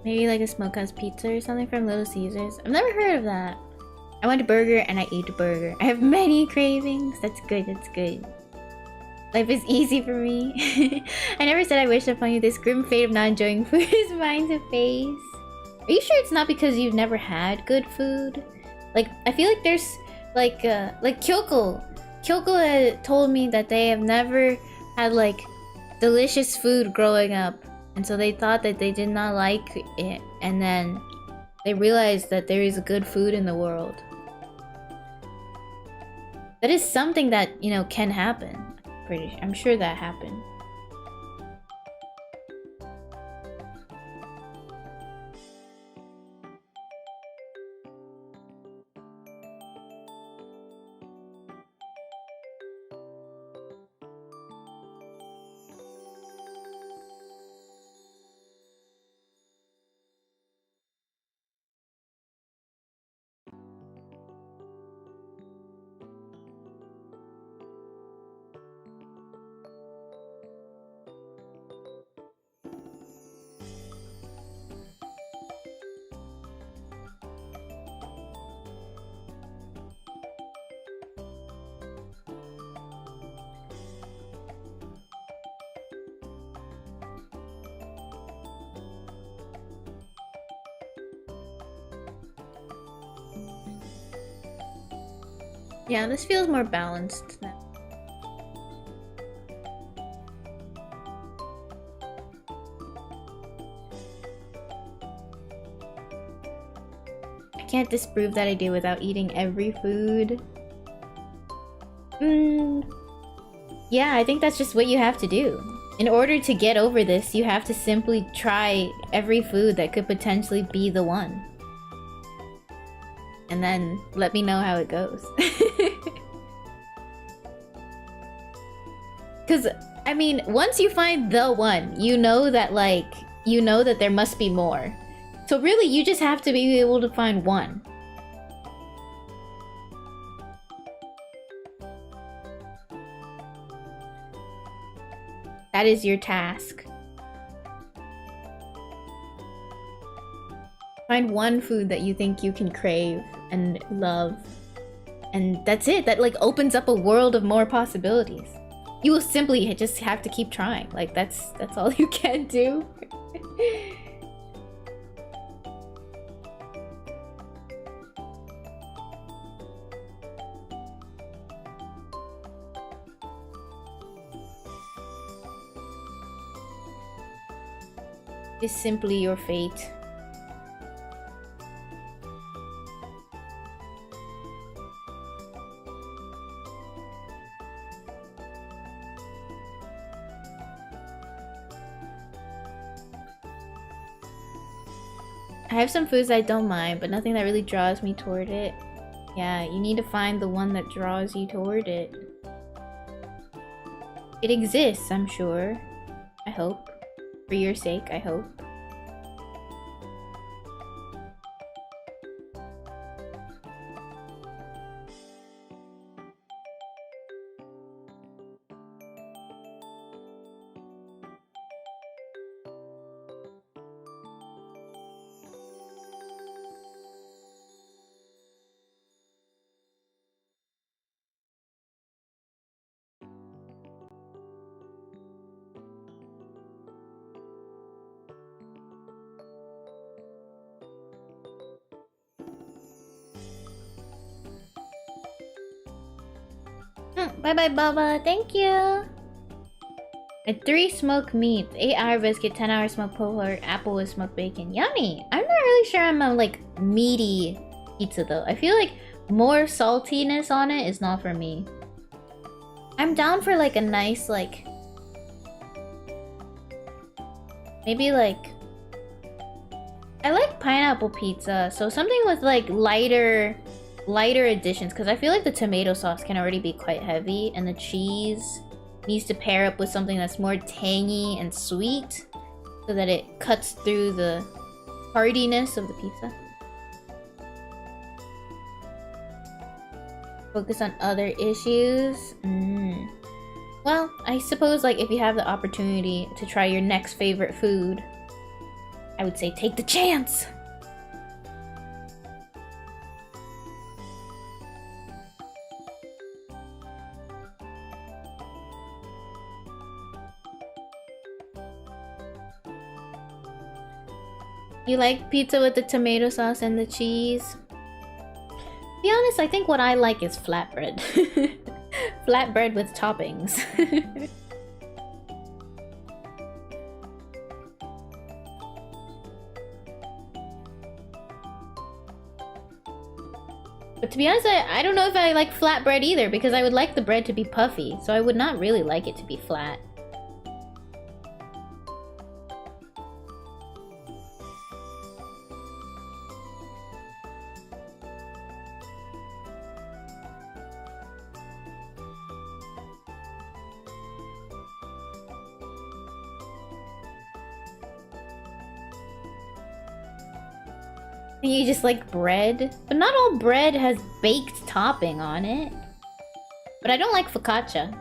Maybe like a smokehouse pizza or something from Little Caesars. I've never heard of that. I want a burger and I ate a burger. I have many cravings. That's good, that's good. Life is easy for me. I never said I wished upon you. This grim fate of not enjoying food is mine to face. Are you sure it's not because you've never had good food? Like, I feel like there's like Kyoko. Kyoko had told me that they have never had like delicious food growing up. And so they thought that they did not like it, and then they realized that there is good food in the world. That is something that, you know, can happen. I'm sure that happened. Yeah, this feels more balanced now. I can't disprove that idea without eating every food. Yeah, I think that's just what you have to do. In order to get over this, you have to simply try every food that could potentially be the one. And then let me know how it goes. Because, I mean, once you find the one, you know that, like, you know that there must be more. So really, you just have to be able to find one. That is your task. Find one food that you think you can crave and love. And that's it. That like opens up a world of more possibilities. You will simply just have to keep trying. Like that's all you can do. Is simply your fate. I have some foods I don't mind, but nothing that really draws me toward it. Yeah, you need to find the one that draws you toward it. It exists, I'm sure. I hope. For your sake, I hope. Bye-bye, Bubba. Thank you. And 3 smoked meats, 8-hour biscuit, 10-hour smoked pulled pork, apple with smoked bacon. Yummy! I'm not really sure I'm a, like, meaty pizza, though. I feel like more saltiness on it is not for me. I'm down for, like, a nice, like... maybe, like... I like pineapple pizza, so something with, like, lighter additions, because I feel like the tomato sauce can already be quite heavy, and the cheese needs to pair up with something that's more tangy and sweet, so that it cuts through the heartiness of the pizza. Focus on other issues. Well, I suppose like if you have the opportunity to try your next favorite food, I would say take the chance! You like pizza with the tomato sauce and the cheese? To be honest, I think what I like is flatbread. Flatbread with toppings. But to be honest, I don't know if I like flatbread either, because I would like the bread to be puffy, so I would not really like it to be flat. You just like bread? But not all bread has baked topping on it. But I don't like focaccia.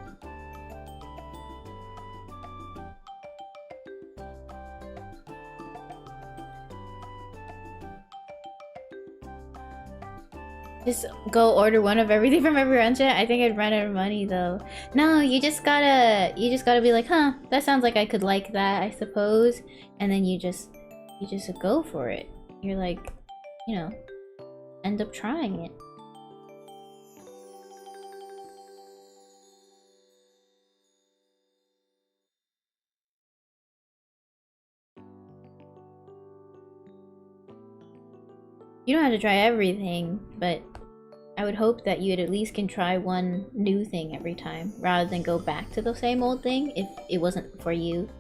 Just go order one of everything from every restaurant. I think I'd run out of money though. No, you just gotta be like, huh, that sounds like I could like that, I suppose. And then you just go for it. You're like, you know, end up trying it. You don't have to try everything, but I would hope that you at least can try one new thing every time, rather than go back to the same old thing if it wasn't for you.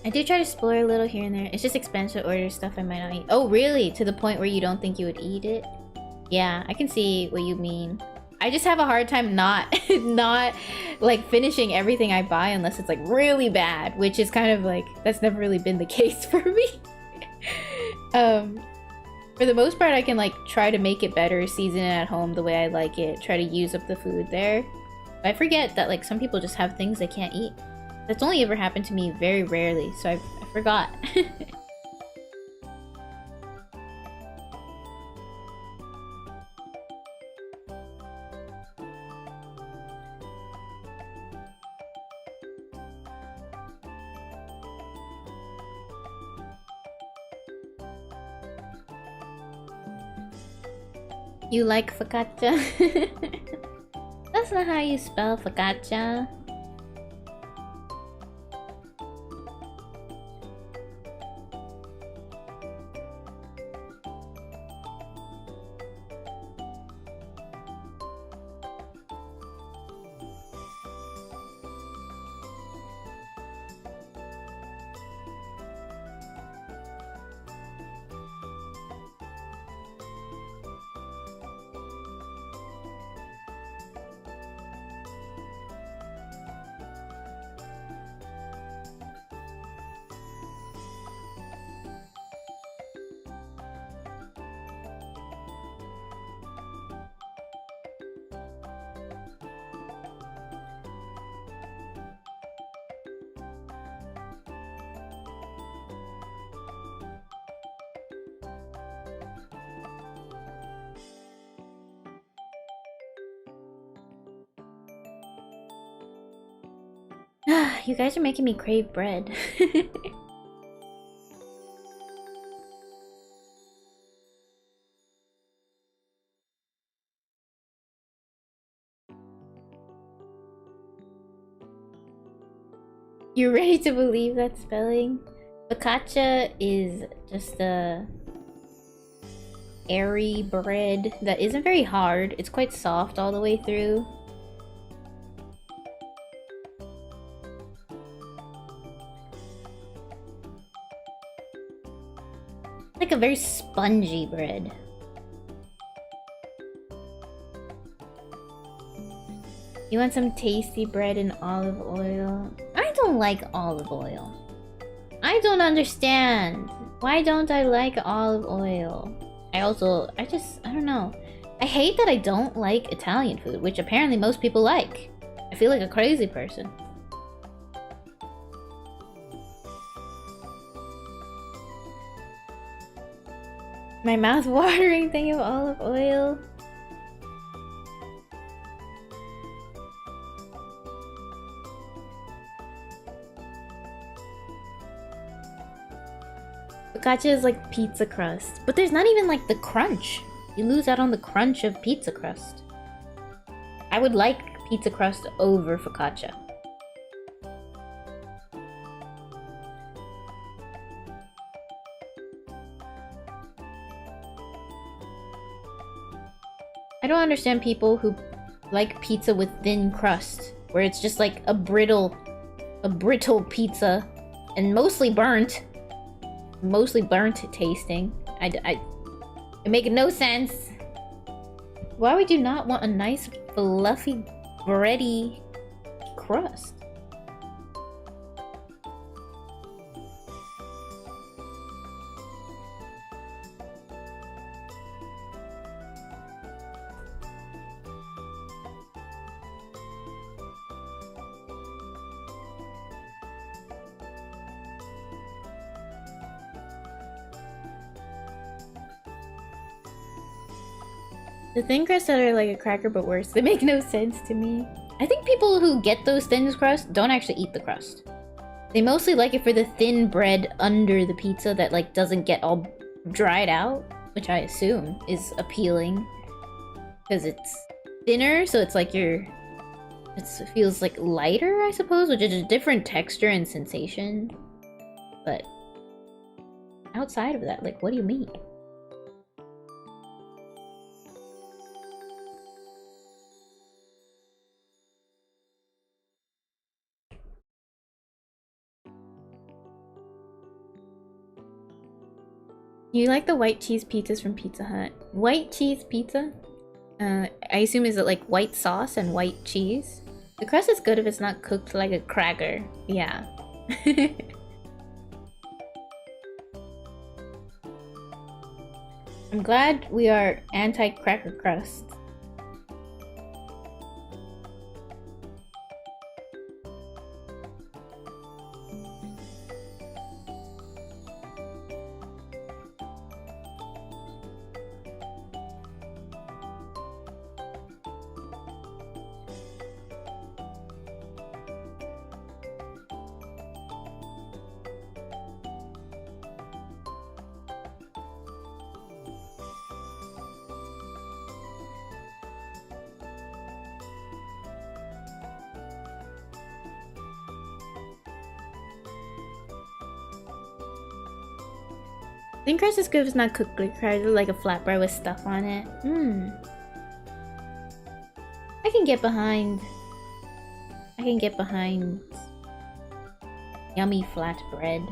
I do try to explore a little here and there. It's just expensive to order stuff I might not eat. Oh, really? To the point where you don't think you would eat it? Yeah, I can see what you mean. I just have a hard time not like finishing everything I buy unless it's like really bad, which is kind of like that's never really been the case for me. For the most part, I can like try to make it better, season it at home the way I like it, try to use up the food there. But I forget that like some people just have things they can't eat. That's only ever happened to me very rarely, so I forgot. You like focaccia? That's not how you spell focaccia. You guys are making me crave bread. You're ready to believe that spelling? Focaccia is just a airy bread that isn't very hard. It's quite soft all the way through. Like a very spongy bread. You want some tasty bread and olive oil? I don't like olive oil. I don't understand. Why don't I like olive oil? I don't know. I hate that I don't like Italian food, which apparently most people like. I feel like a crazy person. My mouth-watering thing of olive oil. Focaccia is like pizza crust, but there's not even like the crunch. You lose out on the crunch of pizza crust. I would like pizza crust over focaccia. I don't understand people who like pizza with thin crust, where it's just like a brittle pizza, and mostly burnt tasting. It makes no sense. Why would you not want a nice fluffy bready crust? The thin crusts that are like a cracker but worse, they make no sense to me. I think people who get those thin crusts don't actually eat the crust. They mostly like it for the thin bread under the pizza that like doesn't get all dried out, which I assume is appealing because it's thinner, so it's like it feels like lighter, I suppose, which is a different texture and sensation. But outside of that, like, what do you mean? You like the white cheese pizzas from Pizza Hut? White cheese pizza? I assume is it like white sauce and white cheese? The crust is good if it's not cooked like a cracker. Yeah. I'm glad we are anti-cracker crust. Thin crust is good if it's not cooked like cracker, like a flatbread with stuff on it. I can get behind. Yummy flatbread.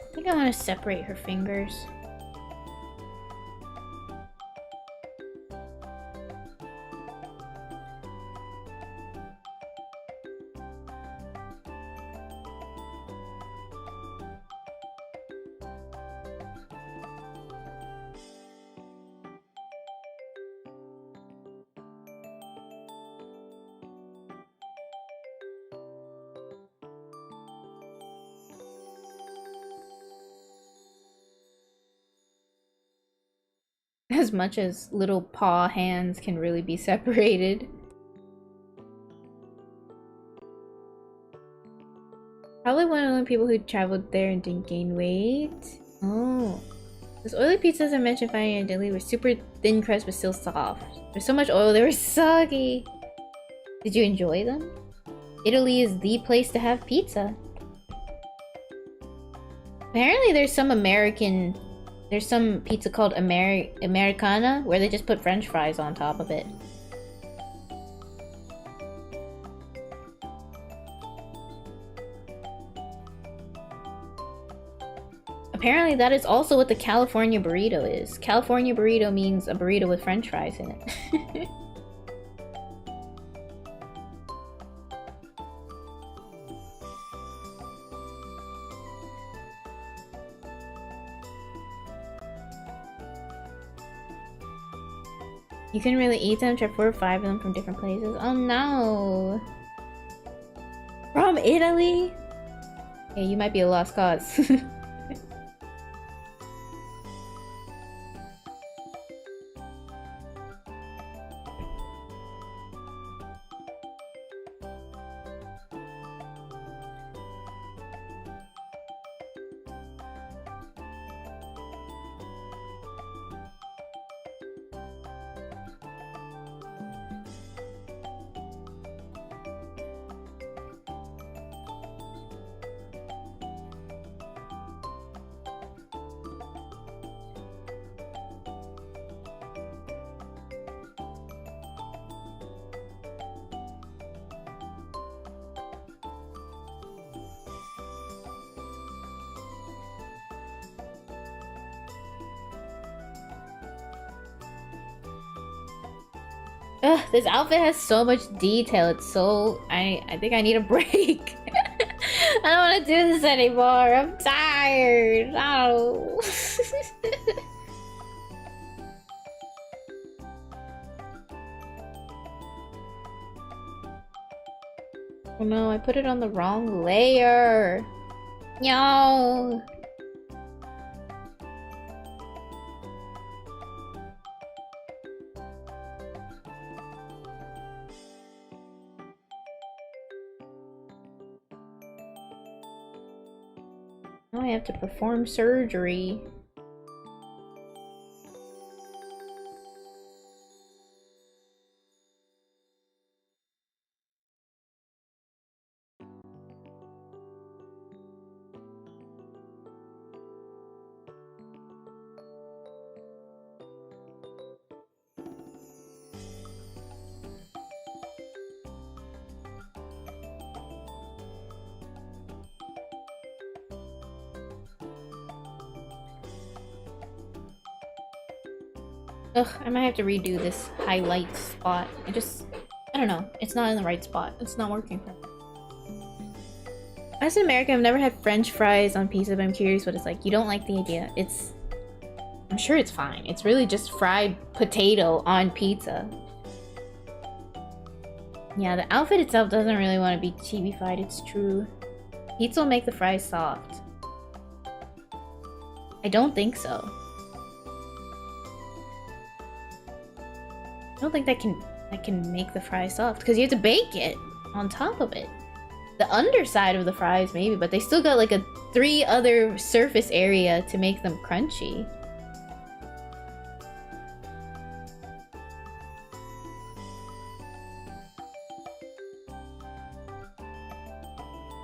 I think I want to separate her fingers. As much as little paw hands can really be separated. Probably one of the people who traveled there and didn't gain weight. Oh. Those oily pizzas I mentioned finding in Italy were super thin crust but still soft. There's so much oil, they were soggy. Did you enjoy them? Italy is the place to have pizza. Apparently there's some pizza called Americana where they just put French fries on top of it. Apparently that is also what the California burrito is. California burrito means a burrito with French fries in it. You couldn't really eat them, tried 4 or 5 of them from different places. Oh no! From Italy? Hey, you might be a lost cause. Ugh, this outfit has so much detail. It's so... I think I need a break. I don't want to do this anymore. I'm tired. Oh. Oh no, I put it on the wrong layer. No. Now I have to perform surgery. Ugh, I might have to redo this highlight spot. I don't know. It's not in the right spot. It's not working for me. As in America, I've never had French fries on pizza, but I'm curious what it's like. You don't like the idea. I'm sure it's fine. It's really just fried potato on pizza. Yeah, the outfit itself doesn't really want to be chibi-fied, it's true. Pizza will make the fries soft. I don't think so. I don't think that can make the fries soft because you have to bake it on top of it. The underside of the fries maybe, but they still got like a 3 other surface area to make them crunchy.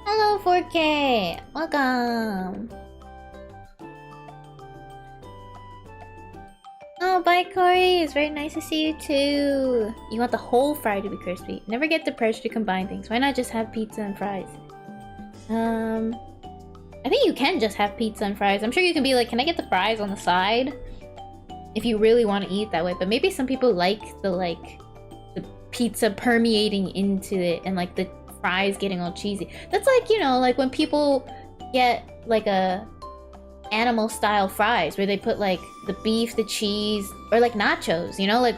Hello 4K! Welcome! Oh, bye Corey! It's very nice to see you too! You want the whole fry to be crispy. Never get the pressure to combine things. Why not just have pizza and fries? I think you can just have pizza and fries. I'm sure you can be like, can I get the fries on the side? If you really want to eat that way. But maybe some people like the pizza permeating into it and like the fries getting all cheesy. That's like, you know, like when people get like a animal style fries where they put like the beef, the cheese, or like nachos, you know, like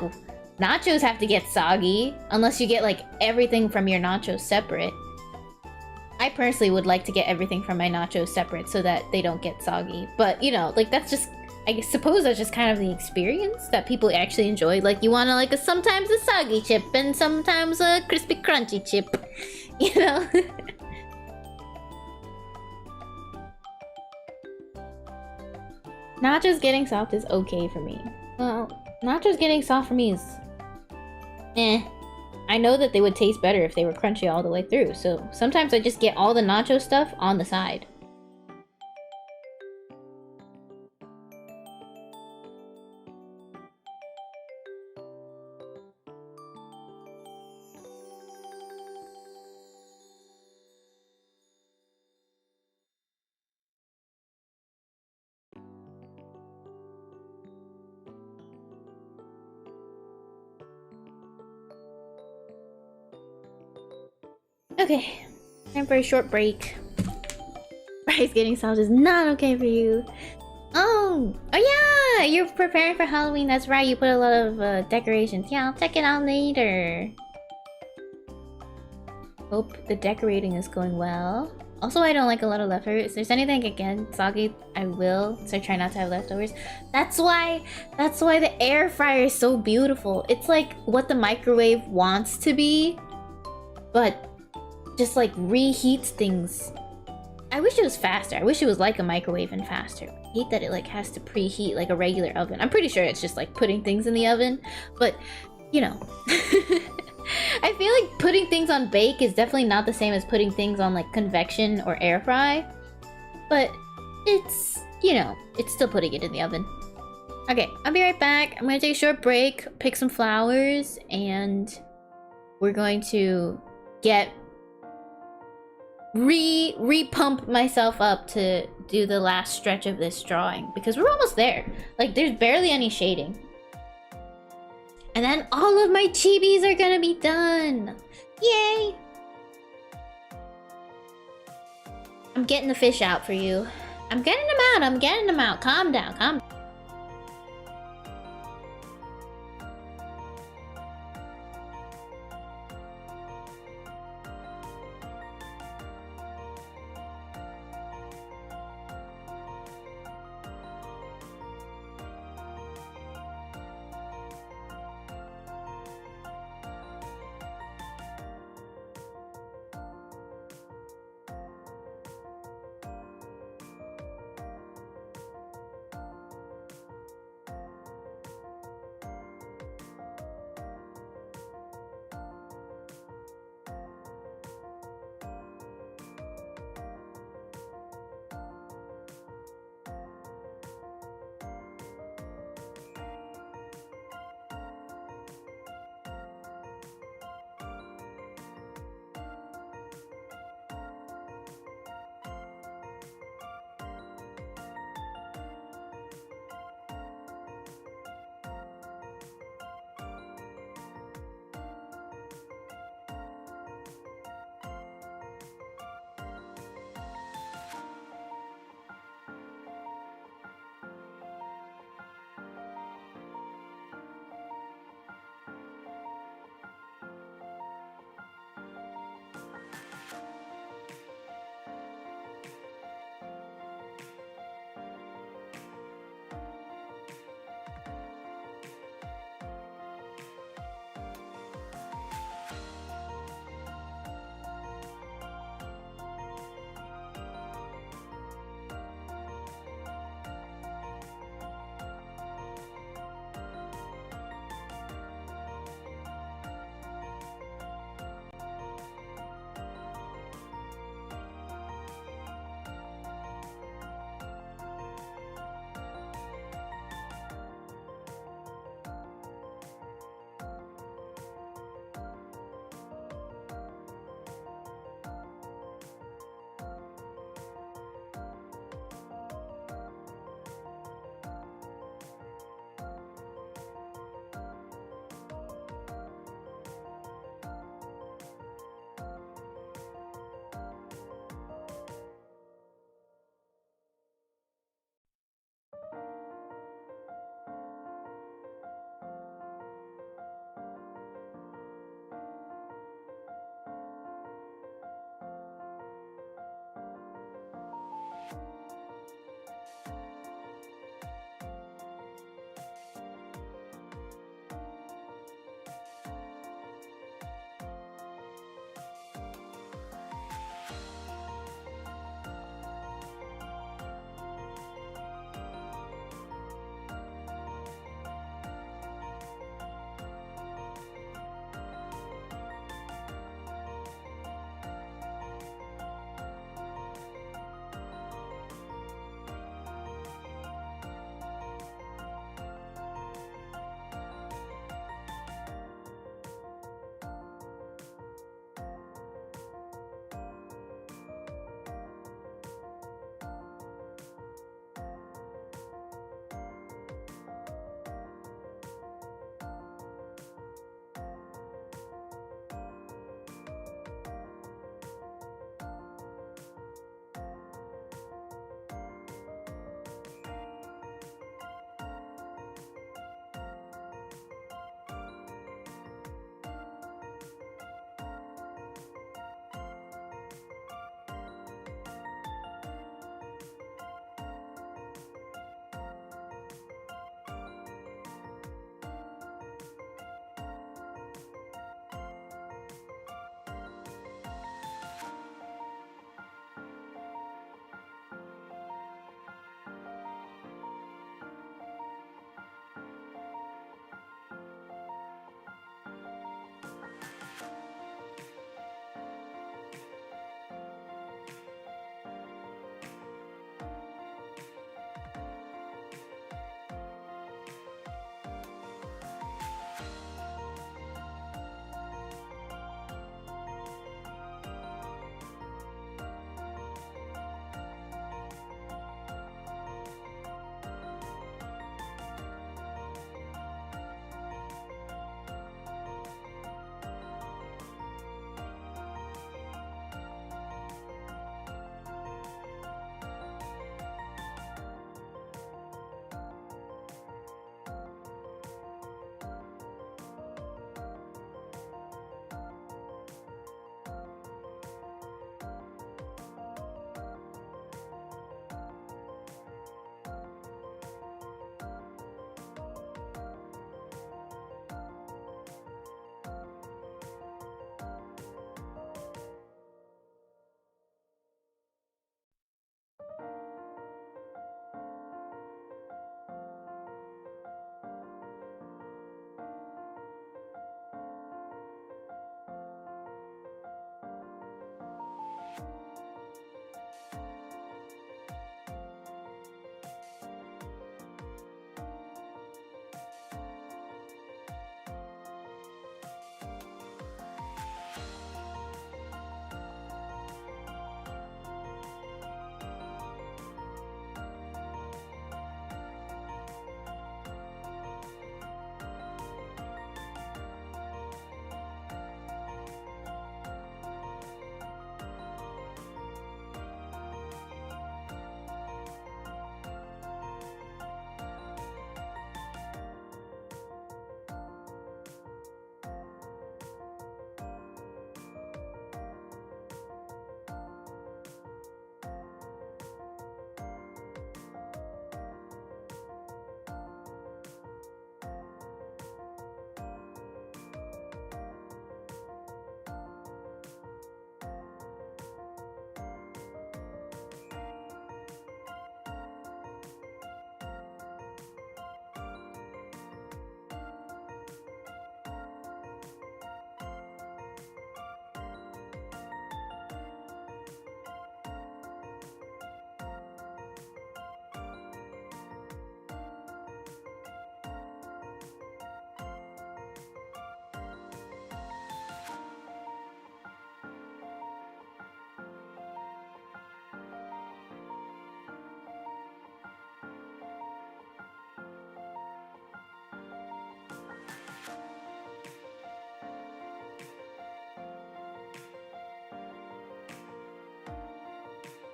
nachos have to get soggy unless you get like everything from your nachos separate. I personally would like to get everything from my nachos separate so that they don't get soggy, but you know, like that's just, I suppose that's just kind of the experience that people actually enjoy. Like you want to like sometimes a soggy chip and sometimes a crispy crunchy chip, you know. Nachos getting soft is okay for me. Well, nachos getting soft for me is eh. I know that they would taste better if they were crunchy all the way through, so sometimes I just get all the nacho stuff on the side. Okay, time for a short break. Rice getting soft is not okay for you. Oh yeah, you're preparing for Halloween. That's right, you put a lot of decorations. Yeah, I'll check it out later. Hope the decorating is going well. Also, I don't like a lot of leftovers. If there's anything again soggy, I will. So I try not to have leftovers. That's why the air fryer is so beautiful. It's like what the microwave wants to be, but just like reheats things. I wish it was faster. I wish it was like a microwave and faster. I hate that it like has to preheat like a regular oven. I'm pretty sure it's just like putting things in the oven, but you know. I feel like putting things on bake is definitely not the same as putting things on like convection or air fry, but it's, you know, it's still putting it in the oven. Okay, I'll be right back. I'm gonna take a short break, pick some flowers, and we're going to get re-pump myself up to do the last stretch of this drawing because we're almost there. Like there's barely any shading. And then all of my chibis are gonna be done. Yay! I'm getting the fish out for you. I'm getting them out. I'm getting them out. Calm down. Calm down.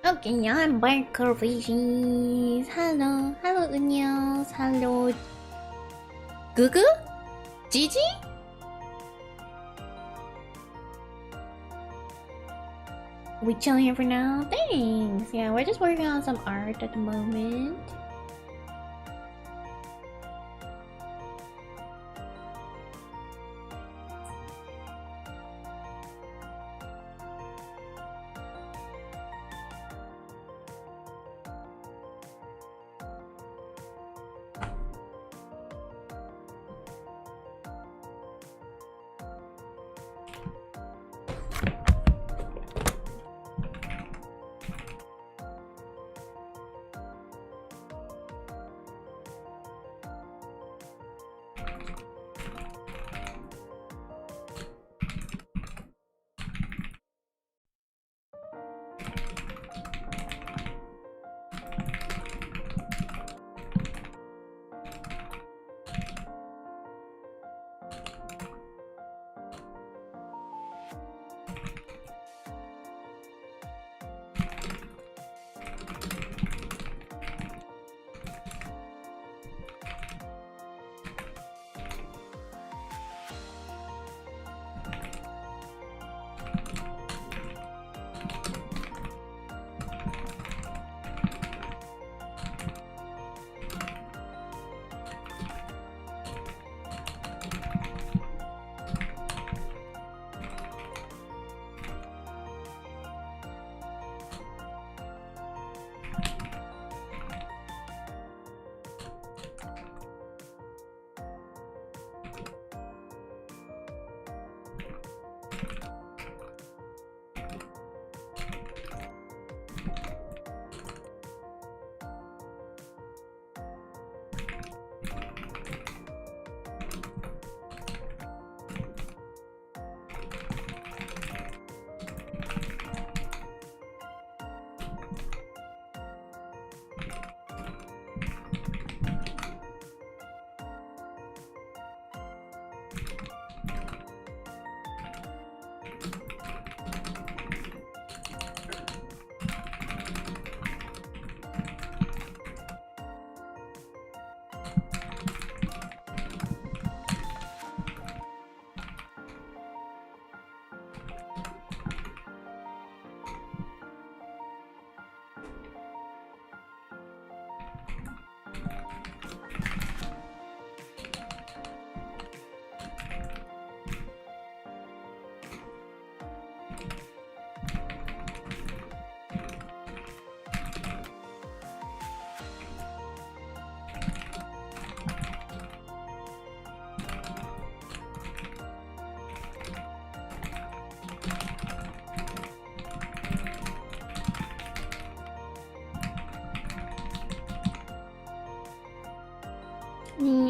Okay, I'm back, Curvaceous. Hello, hello, Unyos. Hello, Gugu? Gigi? We chilling here for now? Thanks. Yeah, we're just working on some art at the moment.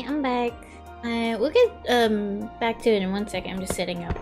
I'm back. We'll get back to it in 1 second. I'm just setting up.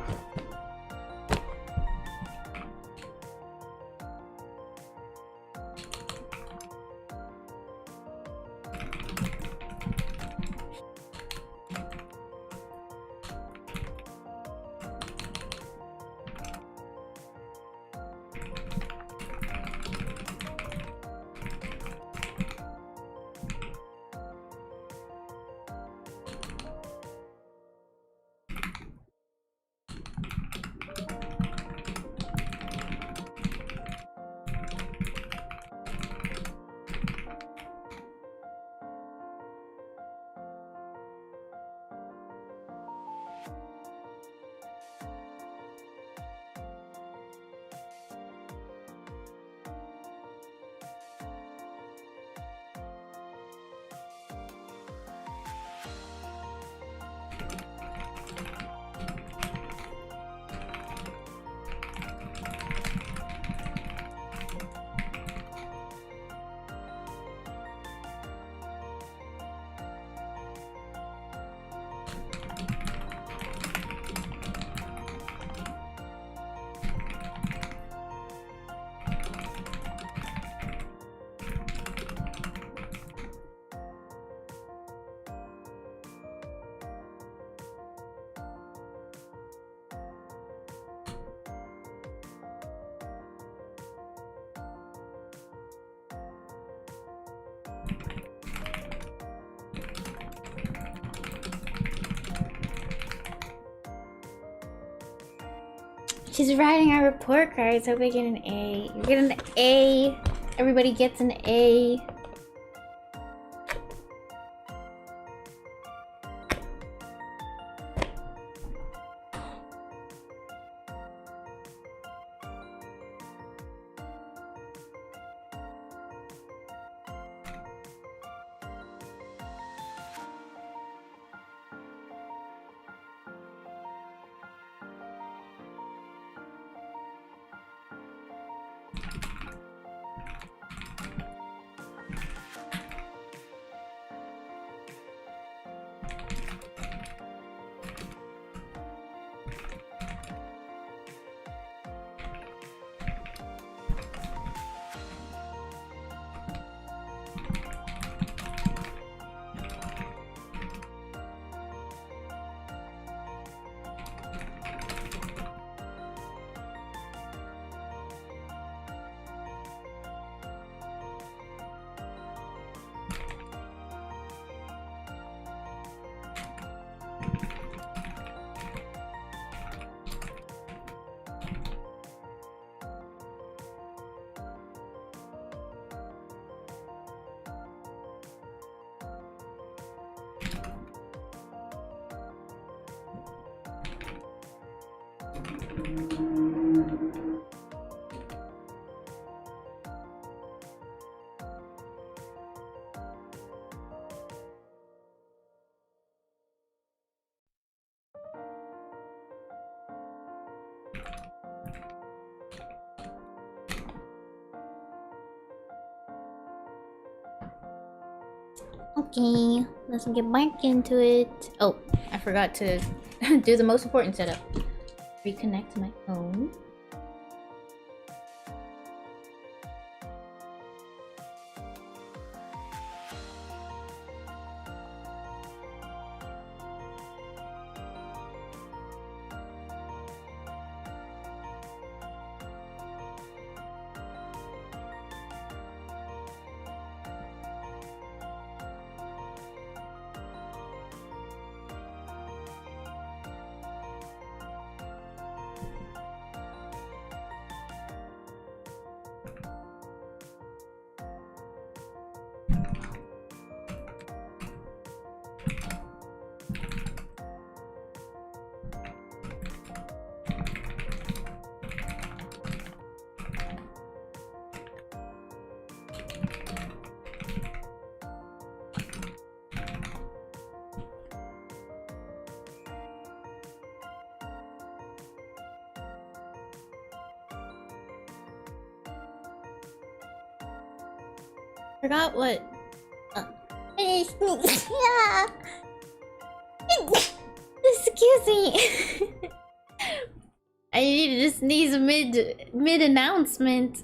She's writing our report cards. Hope I get an A. You get an A. Everybody gets an A. Okay, let's get back into it. Oh, I forgot to do the most important setup. Reconnect to my phone. Forgot what. Excuse me. I needed to sneeze mid announcement.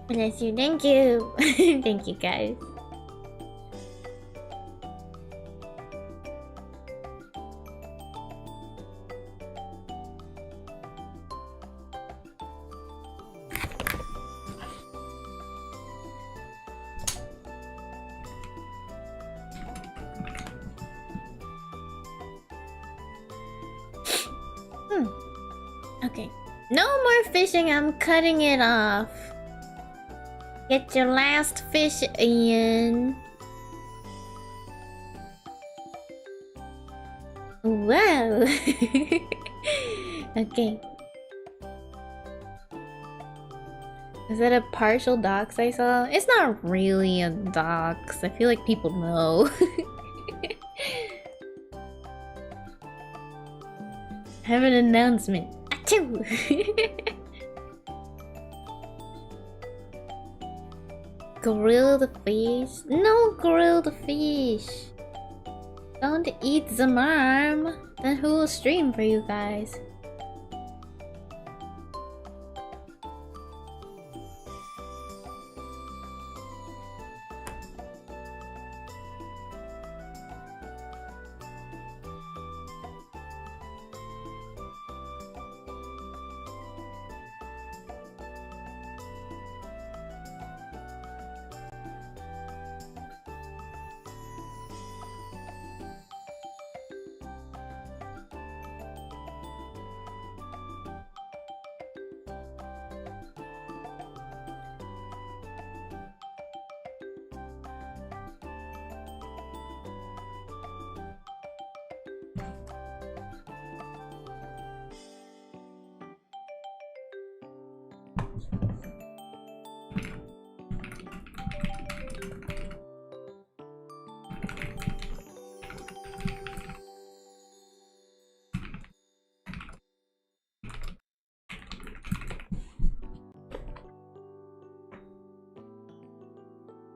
Bless you, thank you. Thank you guys. Okay. No more fishing, I'm cutting it off. Get your last fish in. Wow. Okay. Is that a partial dox I saw? It's not really a dox. I feel like people know. Have an announcement. Achoo! grill the fish? No, grill the fish. Don't eat the merm. Then who will stream for you guys?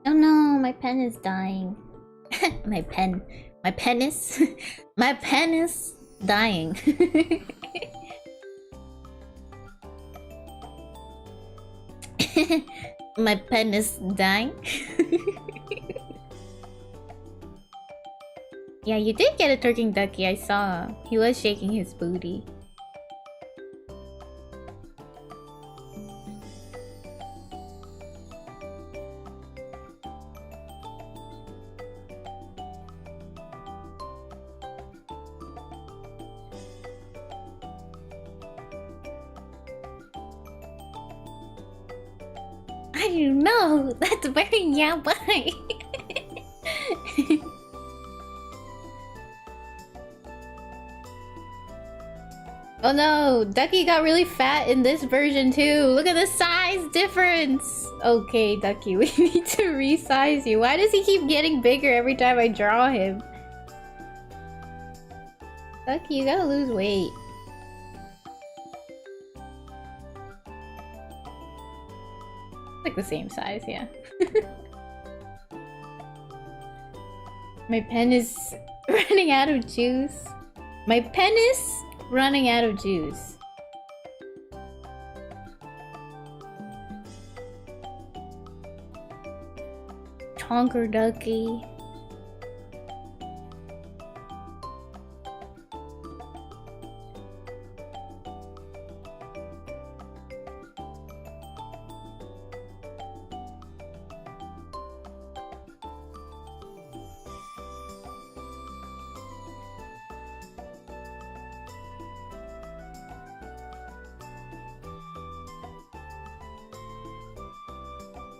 Oh no, my pen is dying. My pen is my pen is dying. My pen is dying. Yeah, you did get a twerking ducky, I saw. He was shaking his booty. I don't know. That's very yabai. Oh no, Ducky got really fat in this version too. Look at the size difference. Okay, Ducky, we need to resize you. Why does he keep getting bigger every time I draw him? Ducky, you gotta lose weight. Like the same size, yeah. My pen is running out of juice. My pen is running out of juice. Chonker Ducky.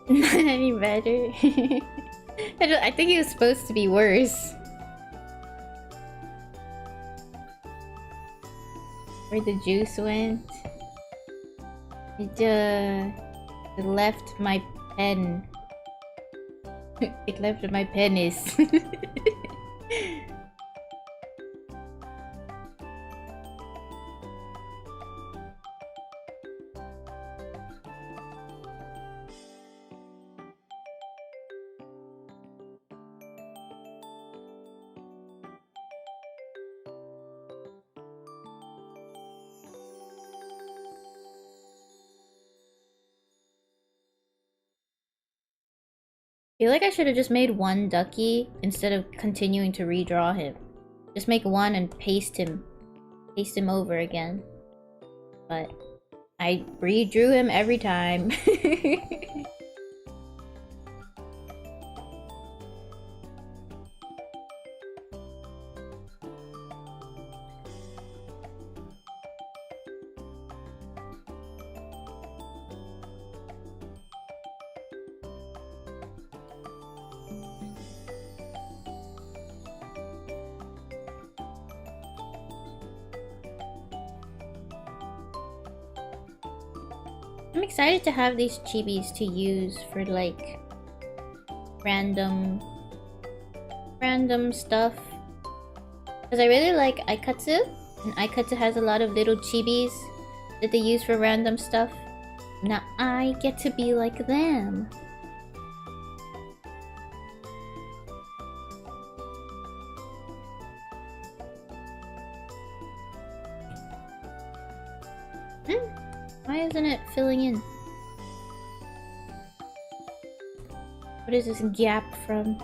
Not any better. I think it was supposed to be worse. Where the juice went? It left my pen. It left my penis. I feel like I should have just made one Ducky instead of continuing to redraw him. Just make one and paste him over again. But I redrew him every time. I'm excited to have these chibis to use for like random stuff. Because I really like Aikatsu, and Aikatsu has a lot of little chibis that they use for random stuff. Now I get to be like them. Why isn't it filling in? What is this gap from?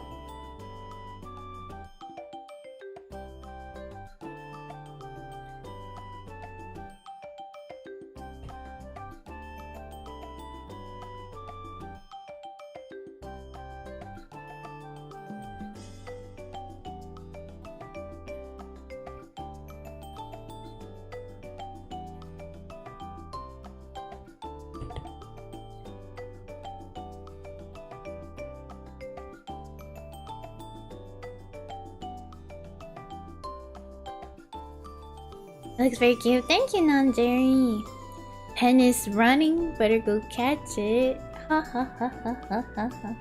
That looks very cute. Thank you, non-Jerry. Pen is running. Better go catch it. Ha ha ha ha ha ha ha.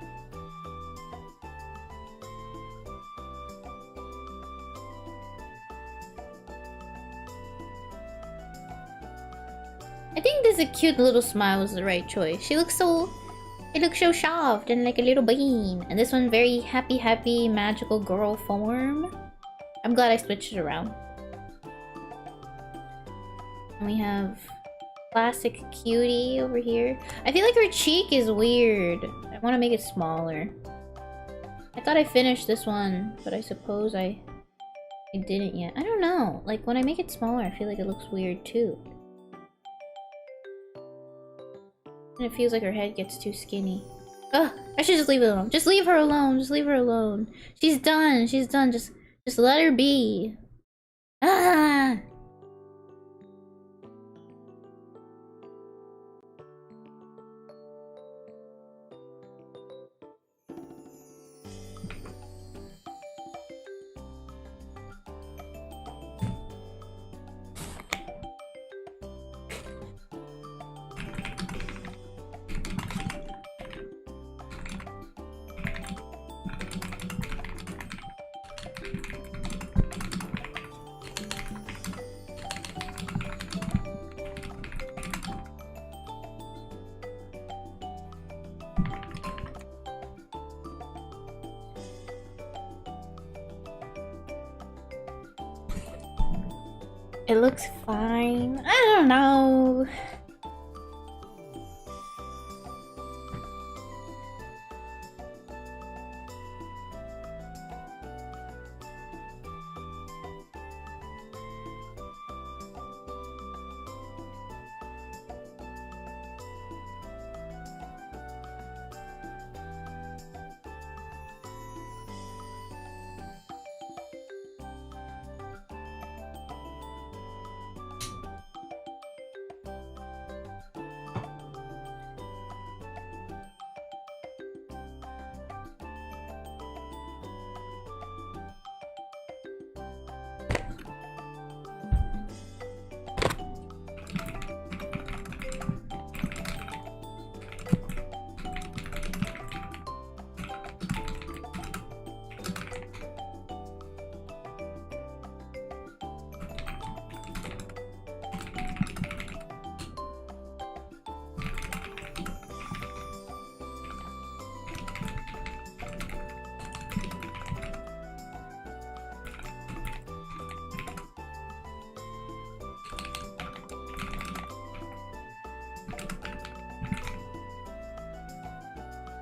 I think this a cute little smile was the right choice. She looks so... It looks so soft and like a little bean. And this one very happy, happy, magical girl form. I'm glad I switched it around. And we have classic cutie over here. I feel like her cheek is weird. I want to make it smaller. I thought I finished this one, but I suppose I didn't yet. I don't know. Like, when I make it smaller, I feel like it looks weird too. And it feels like her head gets too skinny. Ugh, I should just leave it alone. Just leave her alone. Just leave her alone. She's done. She's done. Just let her be. Ah! It looks fine. I don't know.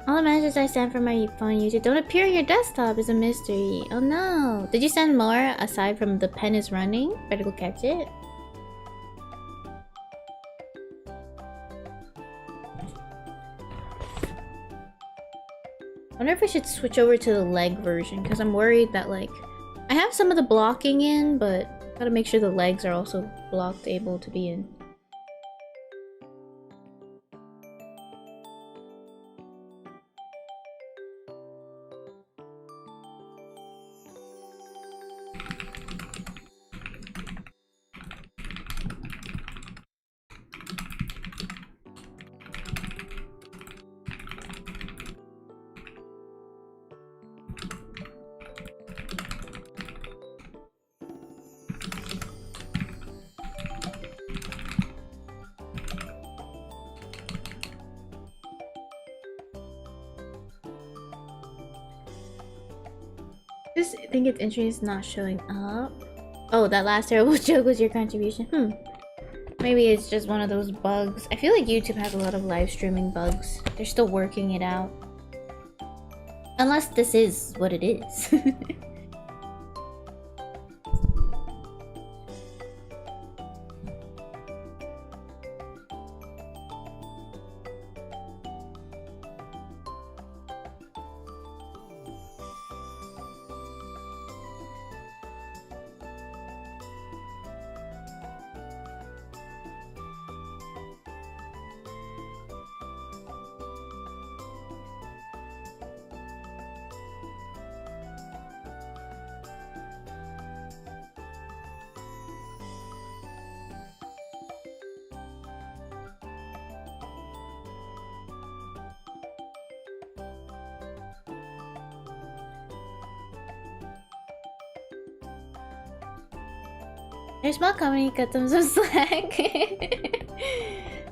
All the messages I sent from my phone user don't appear on your desktop is a mystery. Oh no. Did you send more aside from the pen is running? Better go catch it. I wonder if I should switch over to the leg version because I'm worried that like I have some of the blocking in, but gotta make sure the legs are also blocked, able to be in. Just think it's interesting it's not showing up. Oh, that last terrible joke was your contribution. Maybe it's just one of those bugs. I feel like YouTube has a lot of live streaming bugs. They're still working it out. Unless this is what it is. There's more comedy, cut them some slack.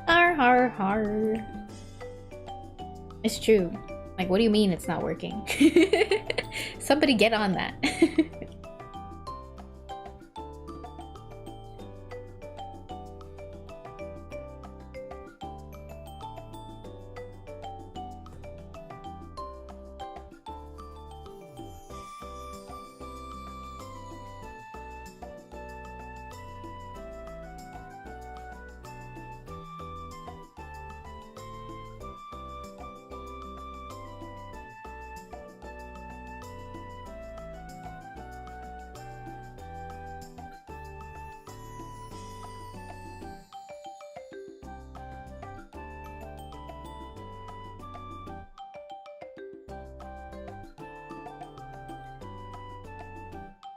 Har har har. It's true. Like, what do you mean it's not working? Somebody get on that.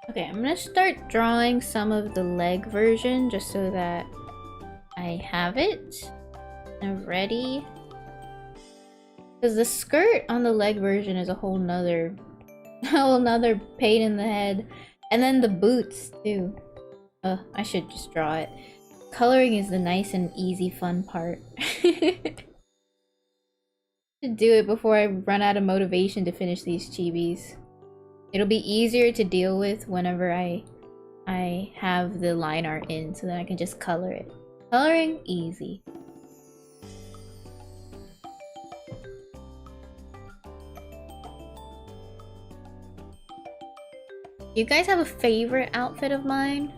Okay, I'm gonna start drawing some of the leg version just so that I have it ready. Because the skirt on the leg version is a whole nother pain in the head. And then the boots too. I should just draw it. Coloring is the nice and easy fun part. To do it before I run out of motivation to finish these chibis. It'll be easier to deal with whenever I have the line art in, so then I can just color it. Coloring, easy. You guys have a favorite outfit of mine?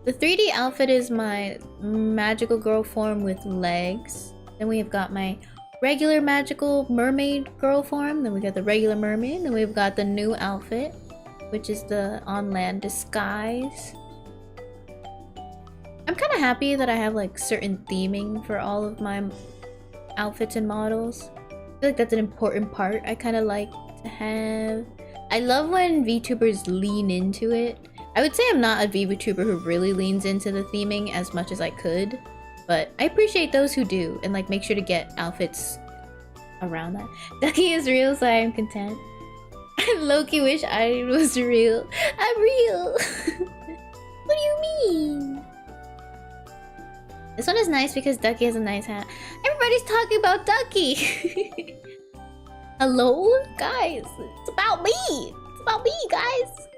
The 3D outfit is my magical girl form with legs. Then we have got my regular magical mermaid girl form, then we got the regular mermaid, then we've got the new outfit, which is the on land disguise. I'm kind of happy that I have like certain theming for all of my outfits and models. I feel like that's an important part I kind of like to have. I love when VTubers lean into it. I would say I'm not a VTuber who really leans into the theming as much as I could. But I appreciate those who do, and like make sure to get outfits around that. Ducky is real, so I am content. I low-key wish I was real. I'm real! What do you mean? This one is nice because Ducky has a nice hat. Everybody's talking about Ducky! Hello? Guys, it's about me! It's about me, guys!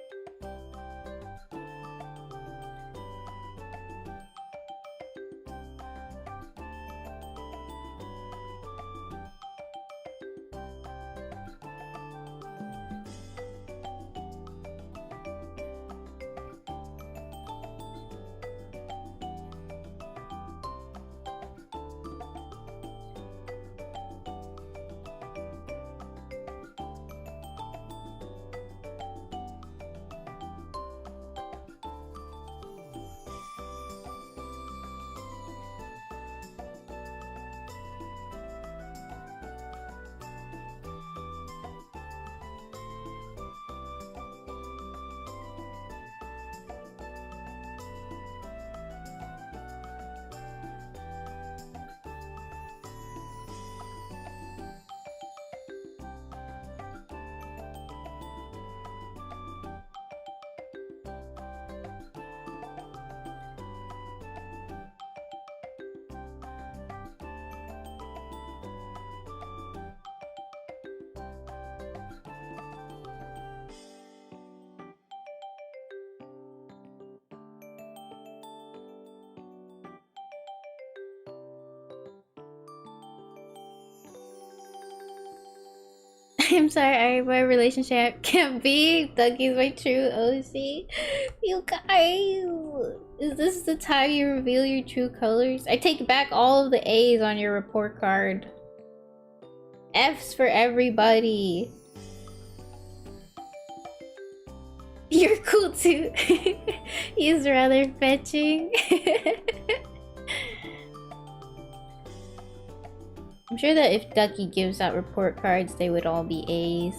I'm sorry, my relationship can't be. Ducky's my true OC. You guys, is this the time you reveal your true colors? I take back all of the A's on your report card. F's for everybody. You're cool too. He's rather fetching. I'm sure that if Ducky gives out report cards, they would all be A's.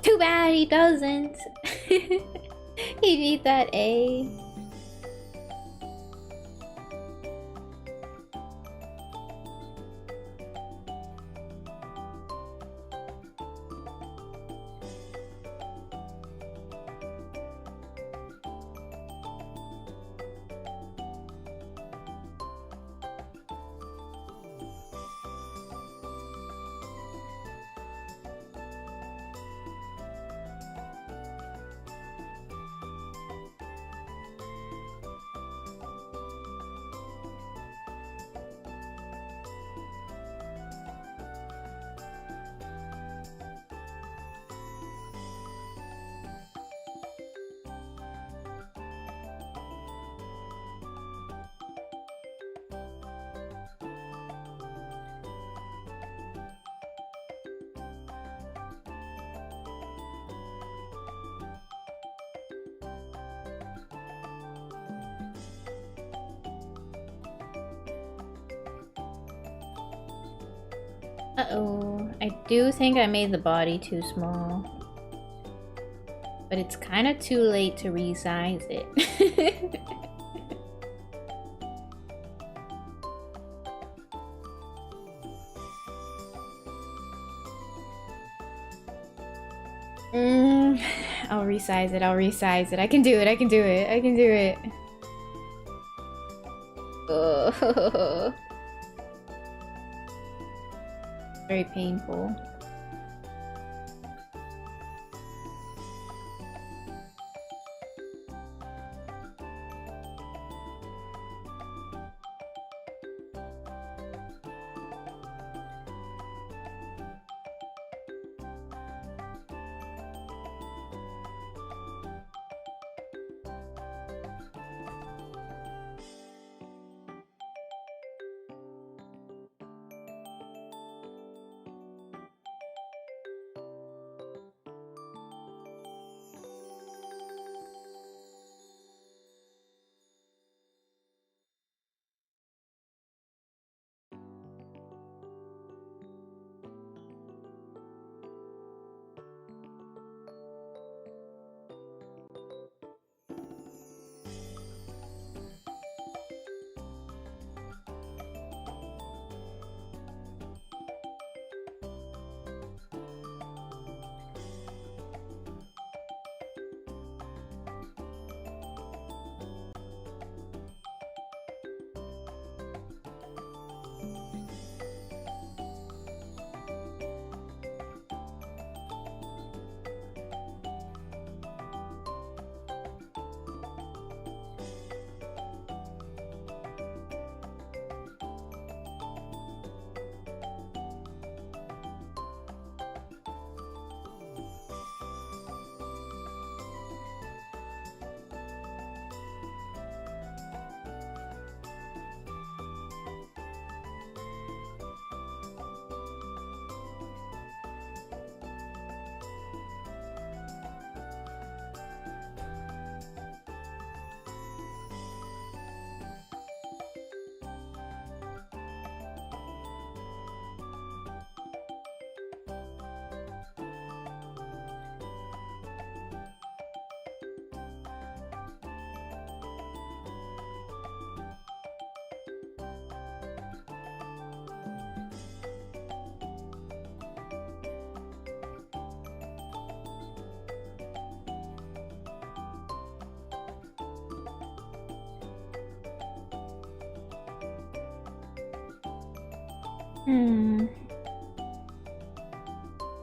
Too bad he doesn't. He need that A. Uh-oh. I do think I made the body too small. But it's kind of too late to resize it. I'll resize it, I'll resize it. I can do it, I can do it, I can do it. Oh. Very painful.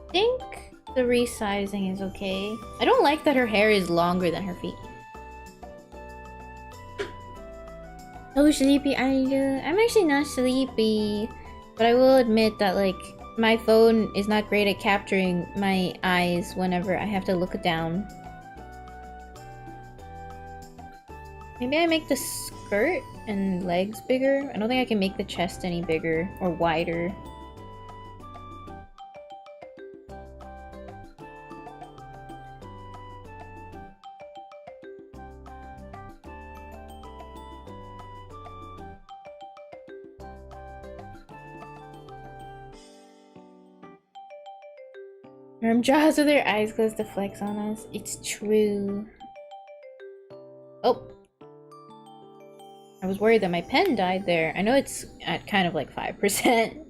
I think the resizing is okay. I don't like that her hair is longer than her feet. Oh, sleepy ariru. I'm actually not sleepy, but I will admit that like my phone is not great at capturing my eyes whenever I have to look down. Maybe I make the skirt and legs bigger? I don't think I can make the chest any bigger or wider. Merm draws with their eyes closed to flex on us. It's true. Oh. I was worried that my pen died there. I know it's at kind of like 5%.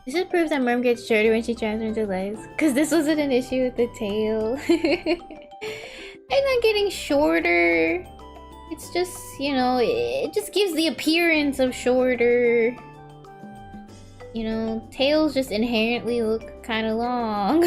Does it prove that Merm gets shorter when she transforms her legs? Because this wasn't an issue with the tail. I'm not getting shorter. It's just, you know, it just gives the appearance of shorter. You know, tails just inherently look kind of long.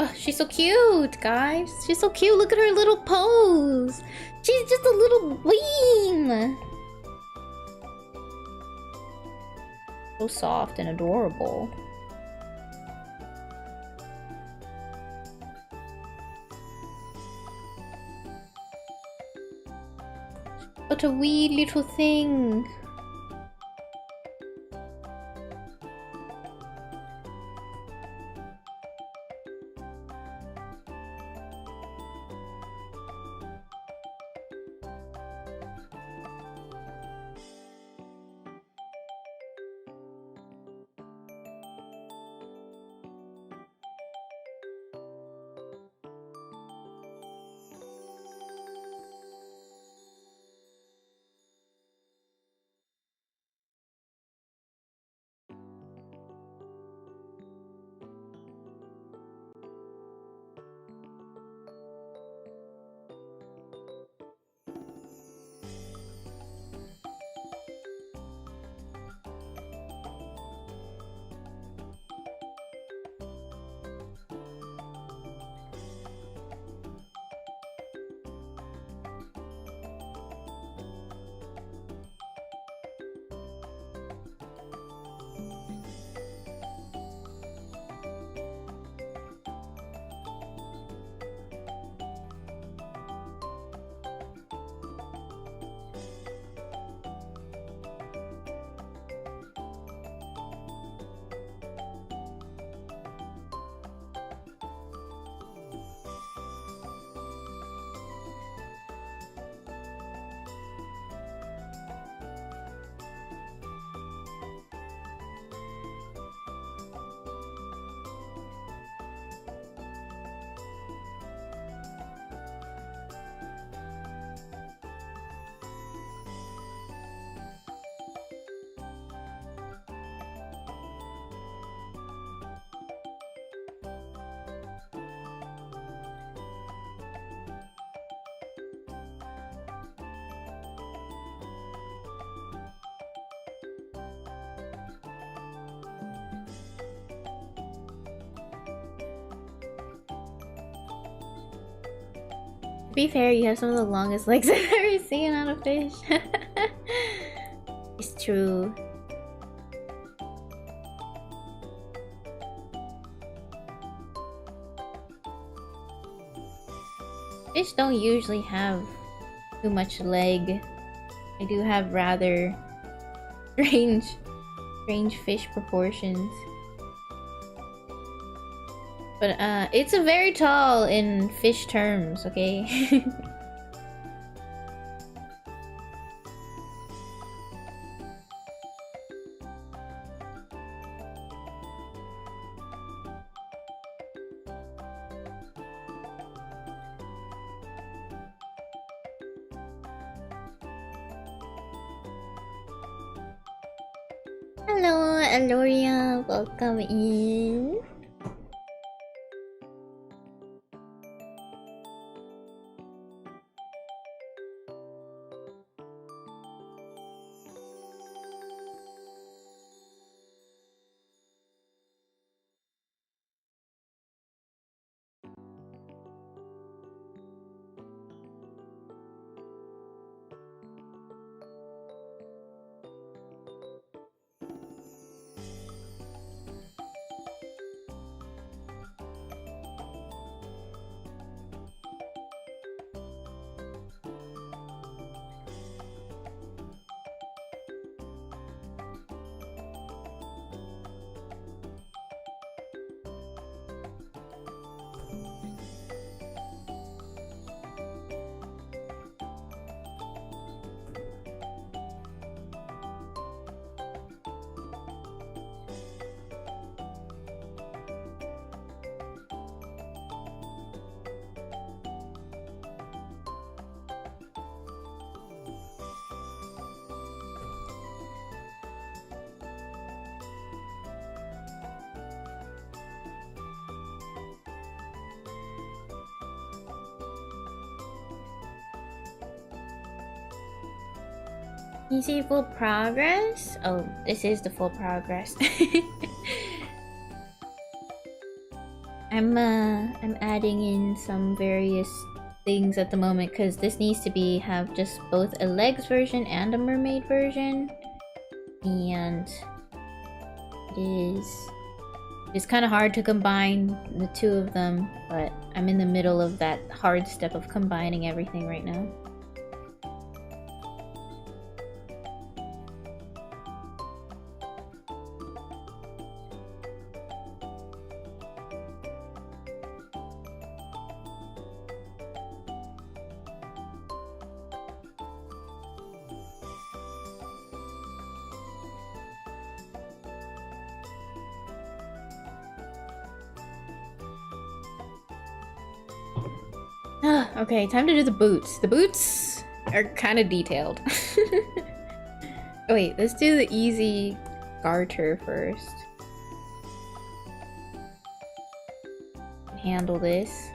Oh, she's so cute, guys. She's so cute. Look at her little pose. She's just a little beam. So soft and adorable. What a wee little thing. be fair, you have some of the longest legs I've ever seen on a fish. It's true. Fish don't usually have too much leg. I do have rather strange fish proportions. But it's a very tall in fish terms, okay? Hello, Aloria, welcome in. Can you see full progress? Oh, this is the full progress. I'm adding in some various things at the moment because this needs to have just both a legs version and a mermaid version. And it's kind of hard to combine the two of them, but I'm in the middle of that hard step of combining everything right now. Okay, time to do the boots. The boots are kind of detailed. Oh, wait, let's do the easy garter first. Handle this.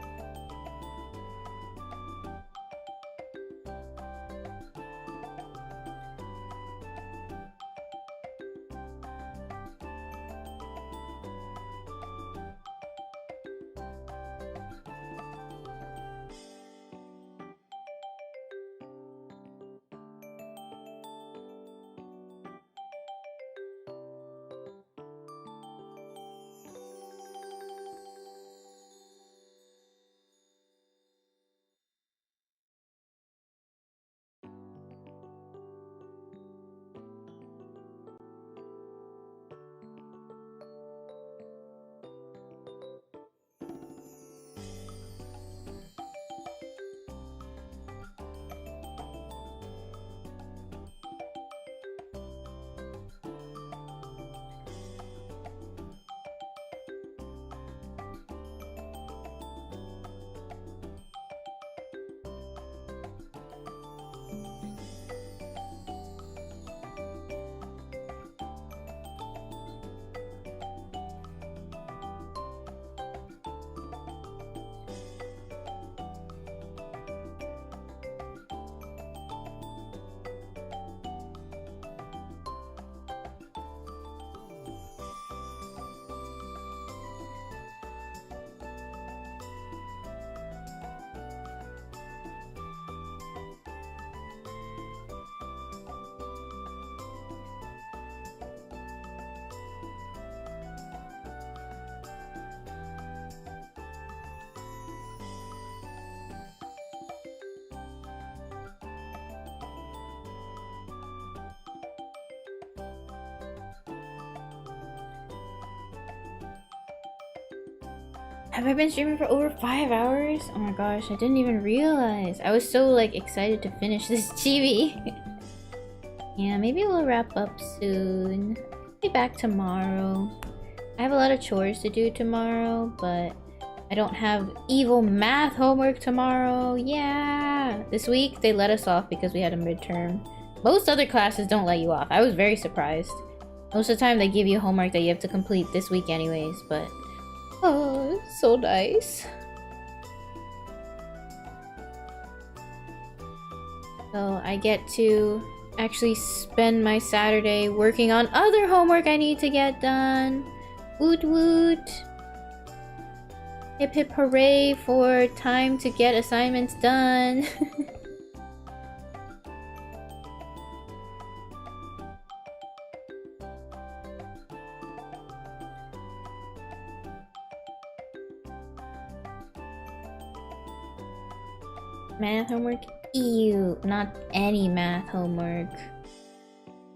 Have I been streaming for over 5 hours? Oh my gosh, I didn't even realize. I was so like excited to finish this chibi. Yeah, maybe we'll wrap up soon. Be back tomorrow. I have a lot of chores to do tomorrow, but I don't have evil math homework tomorrow. Yeah! This week they let us off because we had a midterm. Most other classes don't let you off. I was very surprised. Most of the time they give you homework that you have to complete this week anyways, but... Oh, so nice. So I get to actually spend my Saturday working on other homework I need to get done. Woot woot. Hip hip hooray for time to get assignments done. Math homework? Ew, not any math homework.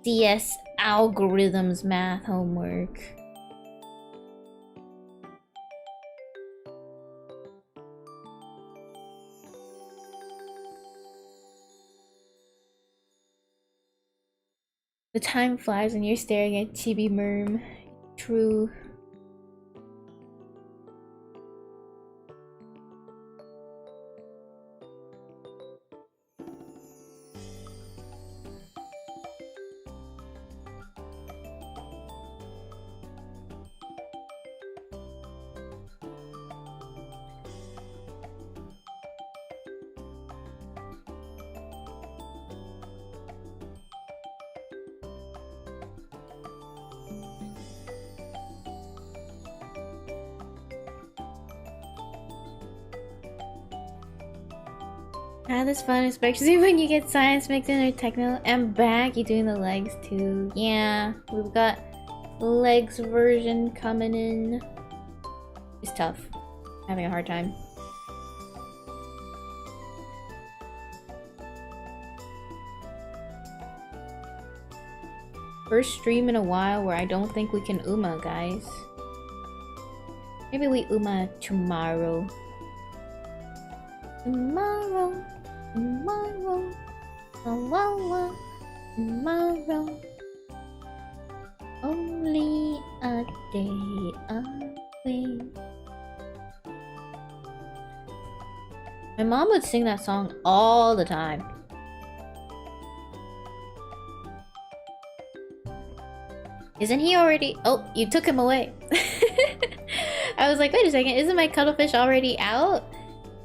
CS algorithms math homework. The time flies when you're staring at chibi merm. True. Ah, that's fun, especially when you get science mixed in or techno. And back, you doing the legs too. Yeah, we've got legs version coming in. It's tough. Having a hard time. First stream in a while where I don't think we can Uma, guys. Maybe we Uma tomorrow. Tomorrow. Tomorrow, tomorrow, only a day away. My mom would sing that song all the time. Isn't he already? Oh, you took him away. I was like, wait a second, isn't my cuttlefish already out?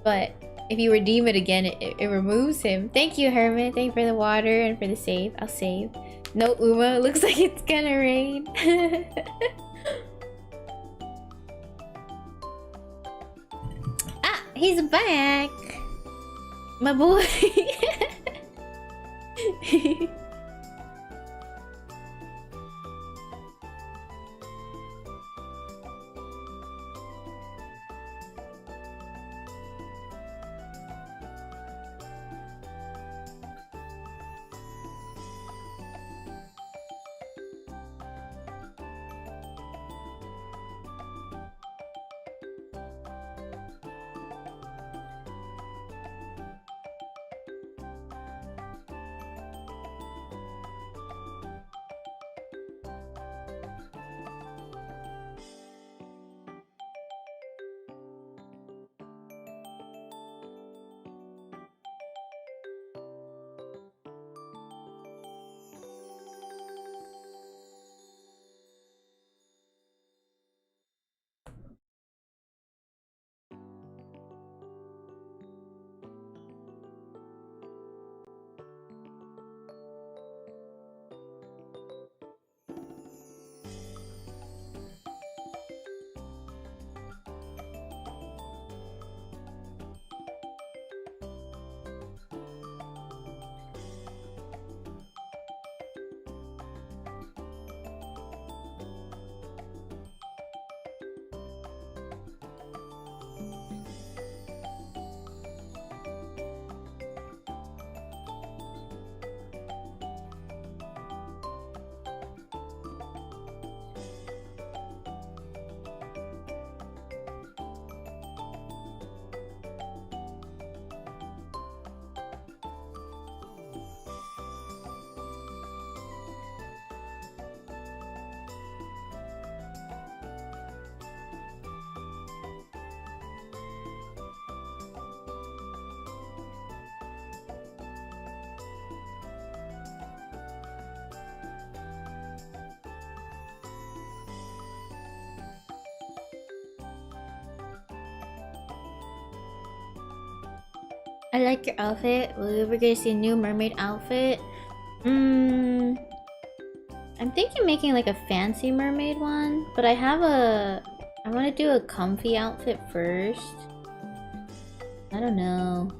But if you redeem it again, it removes him. Thank you, Hermit. Thank you for the water and for the save. I'll save. No Uma. Looks like it's gonna rain. Ah, he's back. My boy. I like your outfit. Will you ever get to see a new mermaid outfit? I'm thinking making like a fancy mermaid one, but I want to do a comfy outfit first. I don't know.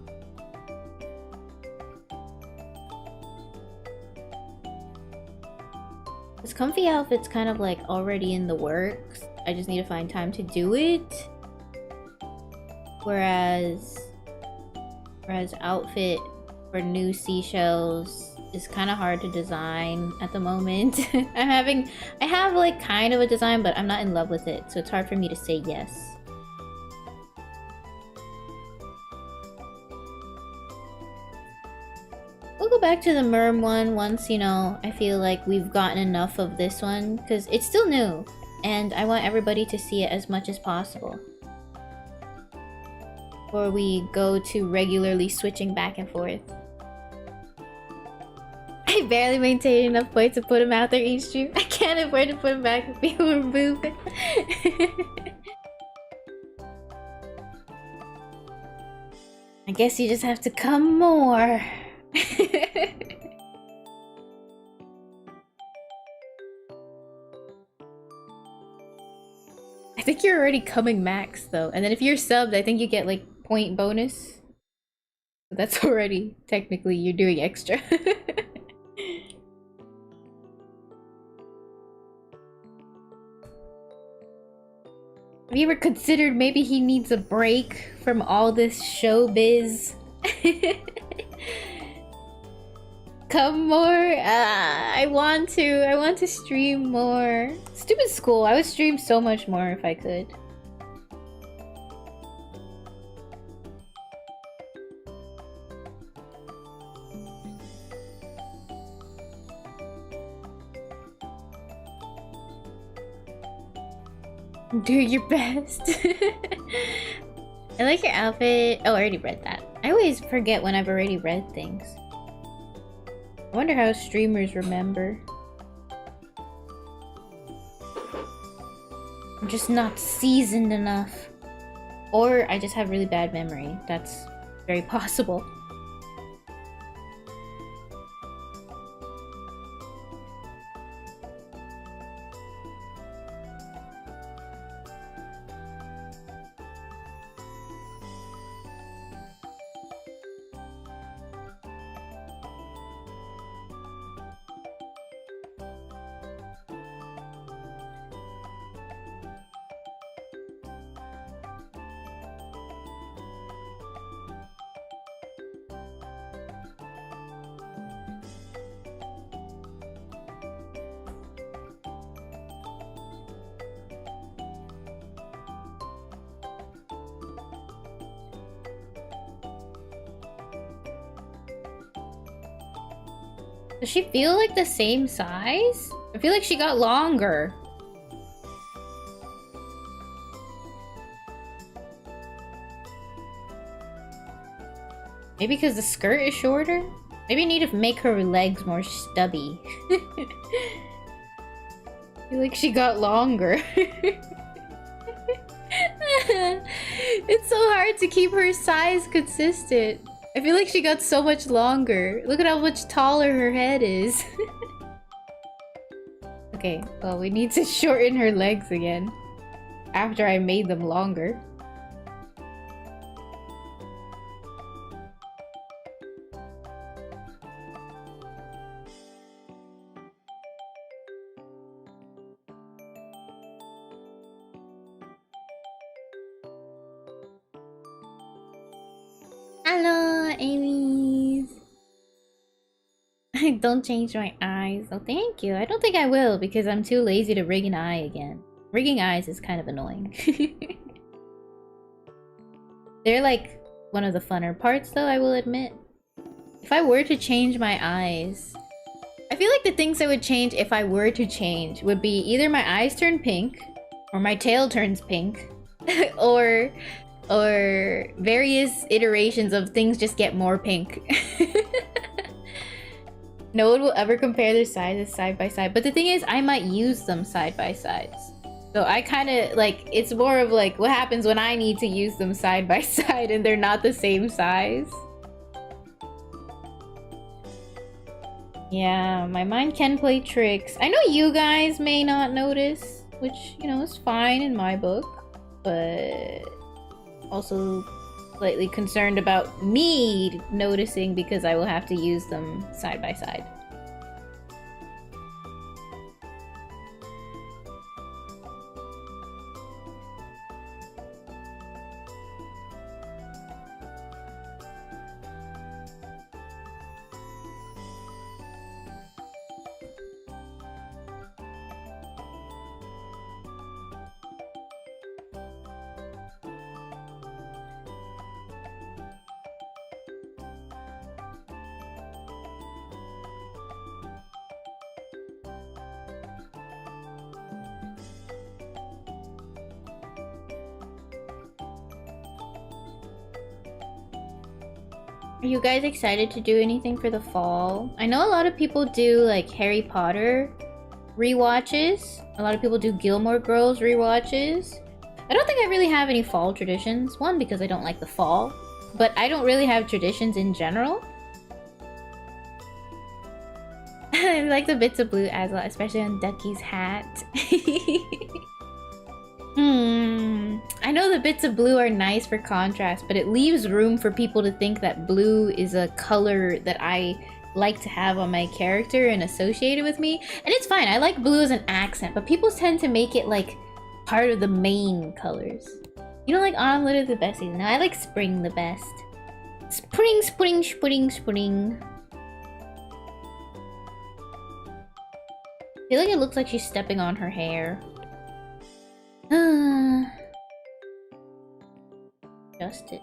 This comfy outfit's kind of like already in the works. I just need to find time to do it. Whereas outfit for new seashells is kind of hard to design at the moment. I have like kind of a design, but I'm not in love with it, so it's hard for me to say yes. We'll go back to the merm one once, you know, I feel like we've gotten enough of this one, because it's still new, and I want everybody to see it as much as possible. Before we go to regularly switching back and forth. I barely maintain enough points to put them out there each stream. I can't afford to put them back if people remove it. I guess you just have to come more. I think you're already coming max though, and then if you're subbed, I think you get like point bonus. So that's already technically you're doing extra. Have you ever considered maybe he needs a break from all this showbiz? Come more. I want to stream more. Stupid school. I would stream so much more if I could. Do your best. I like your outfit. Oh, I already read that. I always forget when I've already read things. I wonder how streamers remember. I'm just not seasoned enough. Or I just have really bad memory. That's very possible. Does she feel like the same size? I feel like she got longer. Maybe because the skirt is shorter? Maybe you need to make her legs more stubby. I feel like she got longer. It's so hard to keep her size consistent. I feel like she got so much longer. Look at how much taller her head is. Okay, well, we need to shorten her legs again. After I made them longer. Hello, Amy's. Don't change my eyes. Oh, thank you. I don't think I will because I'm too lazy to rig an eye again. Rigging eyes is kind of annoying. They're like one of the funner parts though, I will admit. If I were to change my eyes, I feel like the things I would change if I were to change would be either my eyes turn pink, or my tail turns pink, or various iterations of things just get more pink. No one will ever compare their sizes side by side, but the thing is, I might use them side by sides. So I kind of like, it's more of like what happens when I need to use them side by side and they're not the same size. Yeah, my mind can play tricks. I know you guys may not notice, which, you know, is fine in my book, but also slightly concerned about me noticing because I will have to use them side by side. Are you guys excited to do anything for the fall? I know a lot of people do like Harry Potter rewatches. A lot of people do Gilmore Girls rewatches. I don't think I really have any fall traditions. One, because I don't like the fall, but I don't really have traditions in general. I like the bits of blue as well, especially on Ducky's hat. I know the bits of blue are nice for contrast, but it leaves room for people to think that blue is a color that I like to have on my character and associated with me. And it's fine, I like blue as an accent, but people tend to make it like part of the main colors. You don't like autumn literally the best season. No, I like spring the best. Spring, spring, spring, spring. I feel like it looks like she's stepping on her hair. Just it.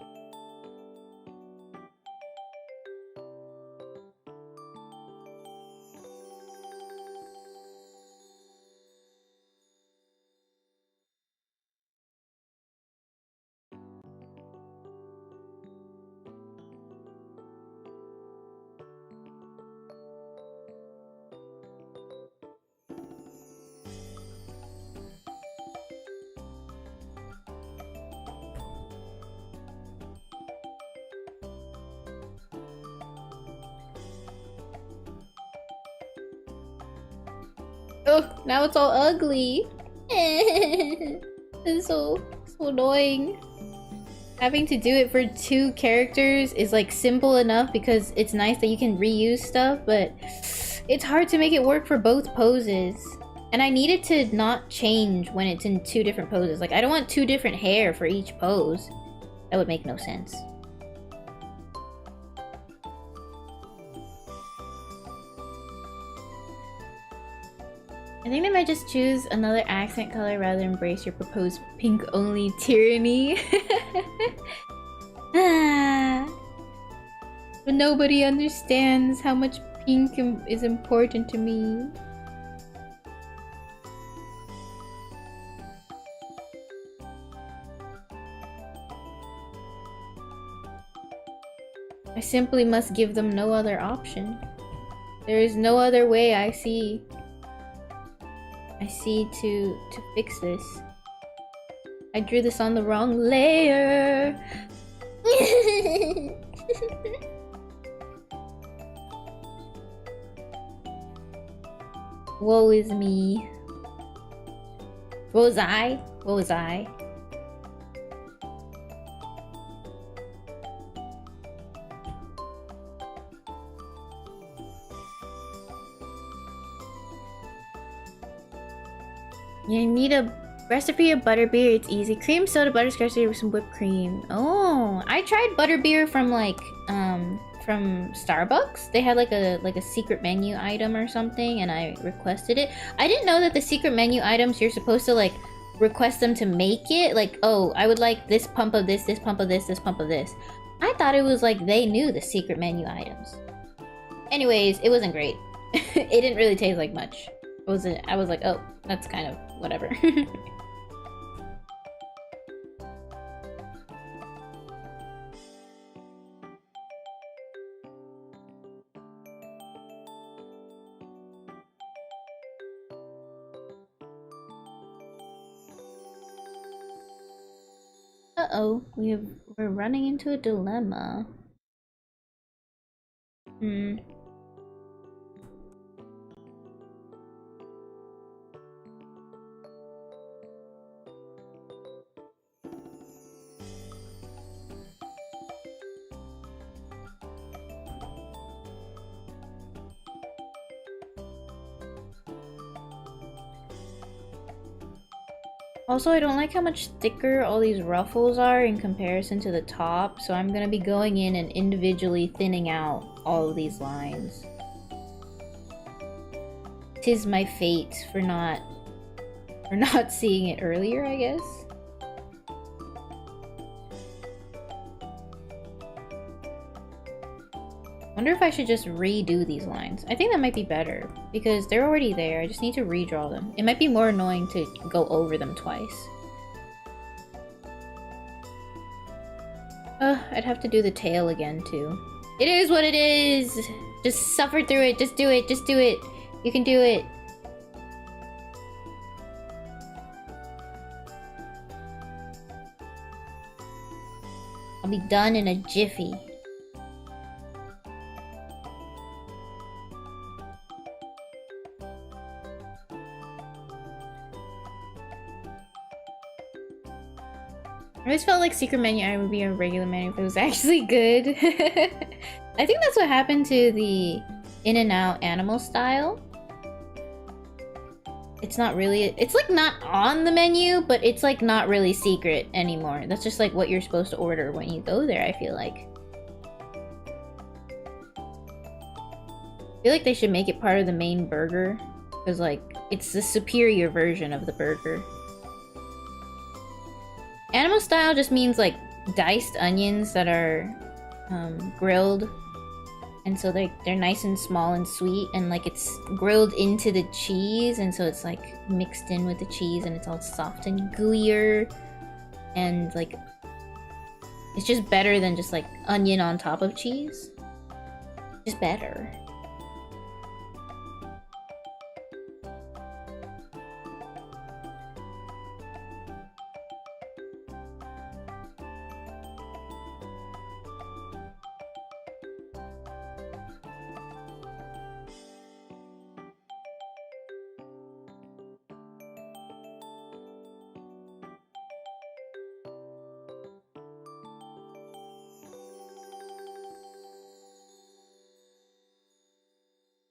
Oh, now it's all ugly. It's so annoying. Having to do it for 2 characters is like simple enough because it's nice that you can reuse stuff, but it's hard to make it work for both poses. And I need it to not change when it's in 2 different poses. Like, I don't want 2 different hair for each pose. That would make no sense. I think they might just choose another accent color rather than embrace your proposed pink-only tyranny. But nobody understands how much pink is important to me. I simply must give them no other option. There is no other way I see to fix this. I drew this on the wrong layer. Woe is me. What was I? What was I? You need a recipe of butterbeer. It's easy. Cream, soda, butterscotch, with some whipped cream. Oh, I tried butterbeer from like from Starbucks. They had like a secret menu item or something, and I requested it. I didn't know that the secret menu items you're supposed to like request them to make it. Like, oh, I would like this pump of this pump of this pump of this. I thought it was like they knew the secret menu items. Anyways, it wasn't great. It didn't really taste like much. I was like, oh, that's kind of whatever. Uh-oh, we're running into a dilemma. Also, I don't like how much thicker all these ruffles are in comparison to the top, so I'm gonna be going in and individually thinning out all of these lines. 'Tis my fate for not seeing it earlier, I guess. Wonder if I should just redo these lines. I think that might be better, because they're already there. I just need to redraw them. It might be more annoying to go over them twice. I'd have to do the tail again, too. It is what it is! Just suffer through it. Just do it. Just do it. You can do it. I'll be done in a jiffy. I always felt like Secret Menu Iron would be a regular menu if it was actually good. I think that's what happened to the In-N-Out animal style. It's not really... It's like not on the menu, but it's like not really secret anymore. That's just like what you're supposed to order when you go there, I feel like. I feel like they should make it part of the main burger. Because like, it's the superior version of the burger. Animal style just means like diced onions that are grilled, and so they're nice and small and sweet, and like it's grilled into the cheese, and so it's like mixed in with the cheese, and it's all soft and gooier, and like it's just better than just like onion on top of cheese. Just better.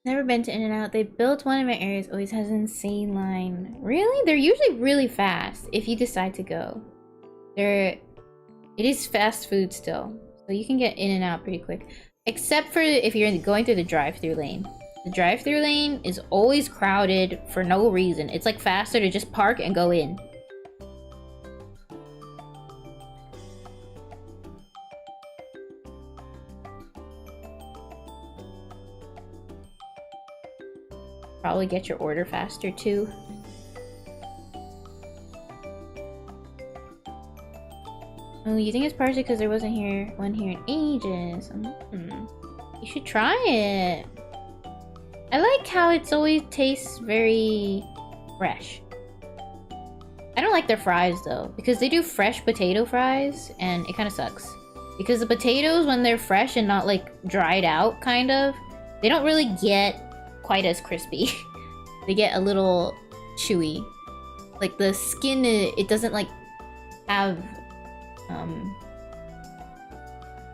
Never been to In-N-Out. They built one in my areas. Always has an insane line. Really? They're usually really fast if you decide to go. It is fast food still, so you can get In-N-Out pretty quick. Except for if you're going through the drive-thru lane. The drive-thru lane is always crowded for no reason. It's like faster to just park and go in. Probably get your order faster too. Oh, you think it's partially because there wasn't one here in ages? You should try it. I like how it's always tastes very fresh. I don't like their fries though, because they do fresh potato fries, and it kind of sucks. Because the potatoes, when they're fresh and not like dried out, kind of, they don't really get quite as crispy. They get a little chewy. Like the skin, it doesn't like have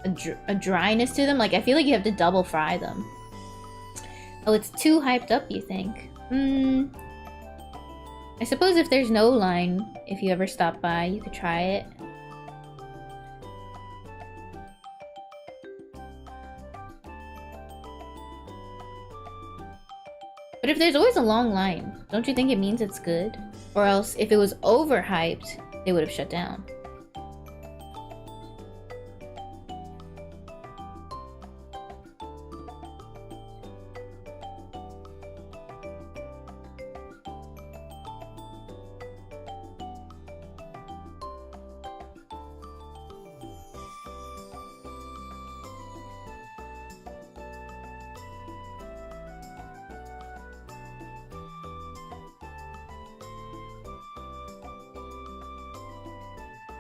a dryness to them. Like I feel like you have to double fry them. Oh, it's too hyped up, you think? I suppose if there's no line, if you ever stop by, you could try it. But if there's always a long line, don't you think it means it's good? Or else, if it was overhyped, they would have shut down.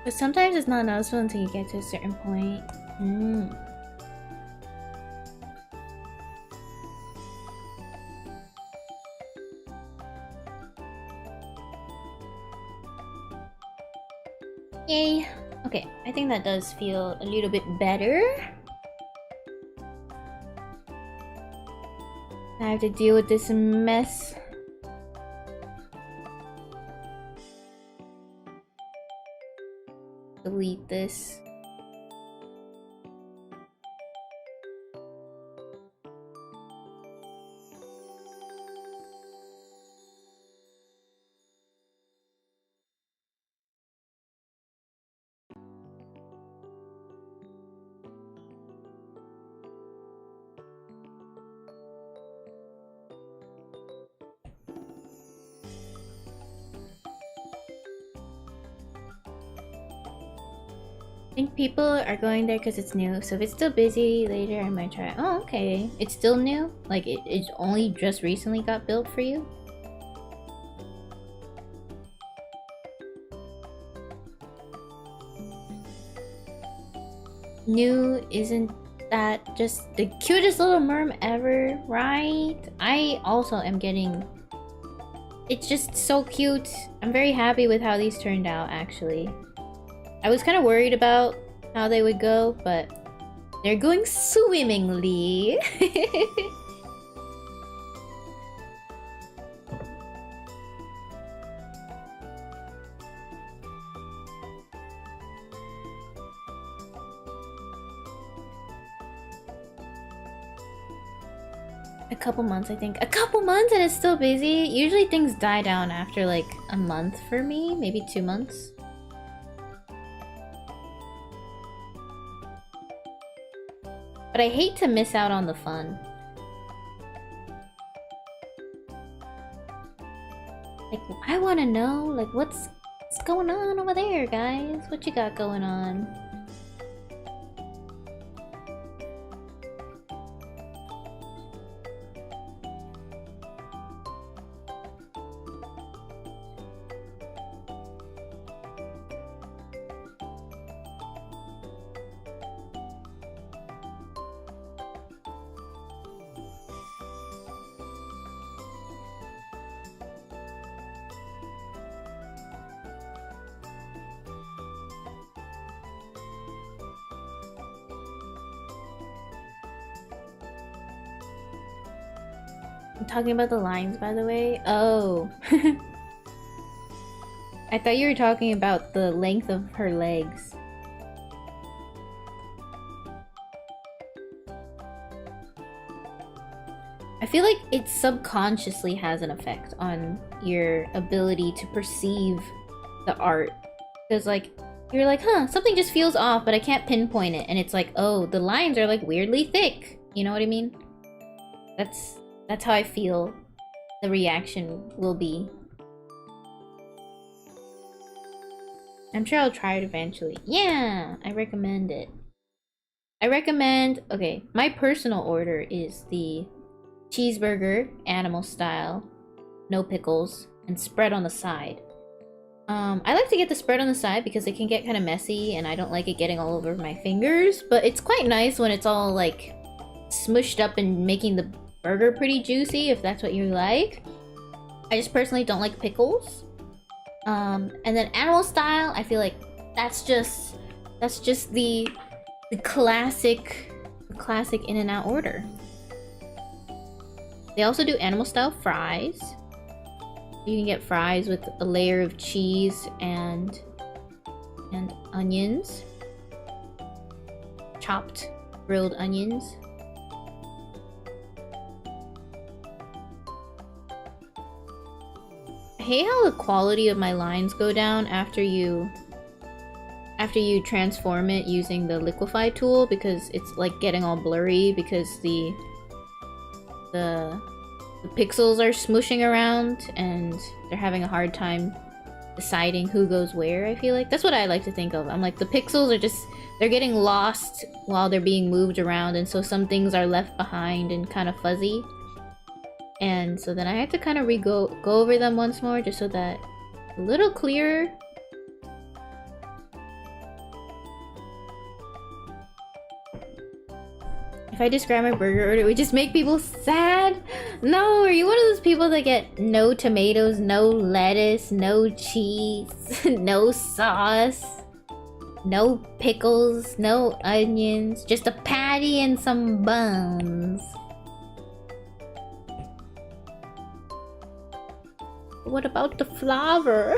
But sometimes it's not noticeable until you get to a certain point. Yay! Okay, I think that does feel a little bit better. I have to deal with this mess. delete this. I think people are going there because it's new, so if it's still busy later, I might try. Oh, okay. It's still new? Like, it only just recently got built for you? New isn't that just the cutest little merm ever, right? I also am getting... It's just so cute. I'm very happy with how these turned out, actually. I was kind of worried about how they would go, but they're going swimmingly. A couple months, I think. A couple months and it's still busy? Usually things die down after like a month for me, maybe 2 months. But I hate to miss out on the fun. Like, I want to know, like, what's going on over there, guys? What you got going on? I'm talking about the lines, by the way. Oh. I thought you were talking about the length of her legs. I feel like it subconsciously has an effect on your ability to perceive the art. Because, like, you're like, huh, something just feels off, but I can't pinpoint it. And it's like, oh, the lines are, like, weirdly thick. You know what I mean? That's how I feel the reaction will be. I'm sure I'll try it eventually. Yeah, I recommend it. I recommend... Okay, my personal order is the cheeseburger, animal style, no pickles, and spread on the side. I like to get the spread on the side because it can get kind of messy and I don't like it getting all over my fingers, but it's quite nice when it's all like smushed up and making the burger pretty juicy, if that's what you like. I just personally don't like pickles. And then animal style, I feel like that's just the classic In-N-Out order. They also do animal style fries. You can get fries with a layer of cheese and onions. Chopped grilled onions. I hate how the quality of my lines go down after you transform it using the liquefy tool, because it's like getting all blurry because the pixels are smooshing around and they're having a hard time deciding who goes where, I feel like. That's what I like to think of. I'm like, the pixels are just, they're getting lost while they're being moved around, and so some things are left behind and kind of fuzzy. And so then I have to kind of go over them once more just so that a little clearer. If I describe my burger order, it would just make people sad. No, are you one of those people that get no tomatoes, no lettuce, no cheese, no sauce, no pickles, no onions, just a patty and some buns? What about the flour?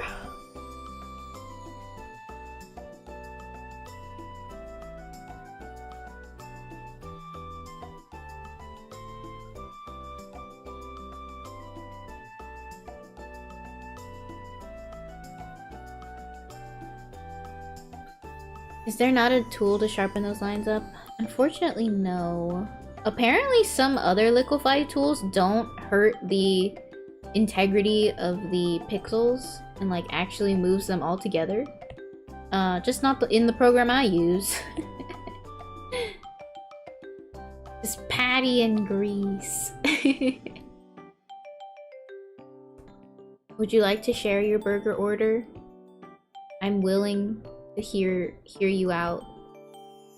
Is there not a tool to sharpen those lines up? Unfortunately, no. Apparently some other liquefy tools don't hurt the integrity of the pixels and like actually moves them all together. Just not in the program I use. Just patty and grease. Would you like to share your burger order? I'm willing to hear you out.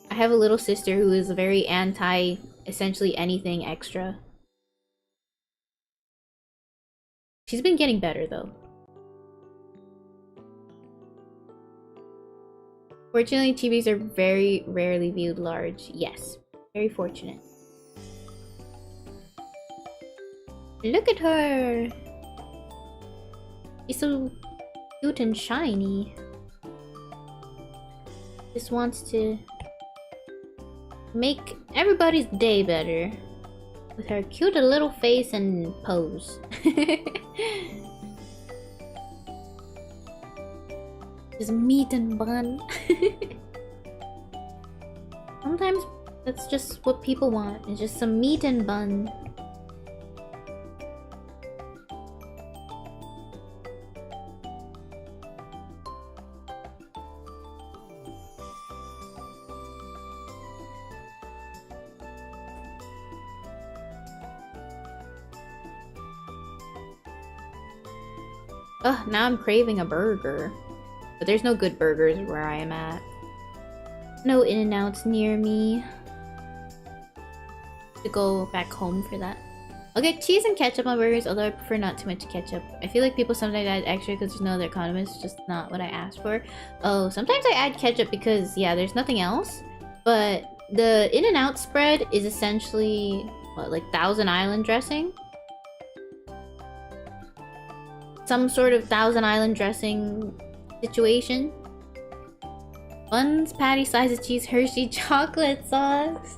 I have a little sister who is very anti essentially anything extra. She's been getting better though. Fortunately, chibis are very rarely viewed large. Yes, very fortunate. Look at her! She's so cute and shiny. Just wants to make everybody's day better with her cute little face and pose. Just meat and bun. Sometimes that's just what people want. It's just some meat and bun. Ugh, now I'm craving a burger. But there's no good burgers where I am at. No In-N-Outs near me. To go back home for that. I'll get cheese and ketchup on burgers, although I prefer not too much ketchup. I feel like people sometimes add extra because there's no other condiments, just not what I asked for. Oh, sometimes I add ketchup because, yeah, there's nothing else. But the In-N-Out spread is essentially, what, like Thousand Island dressing? Some sort of Thousand Island dressing situation. Buns, patty, slice of cheese, Hershey chocolate sauce.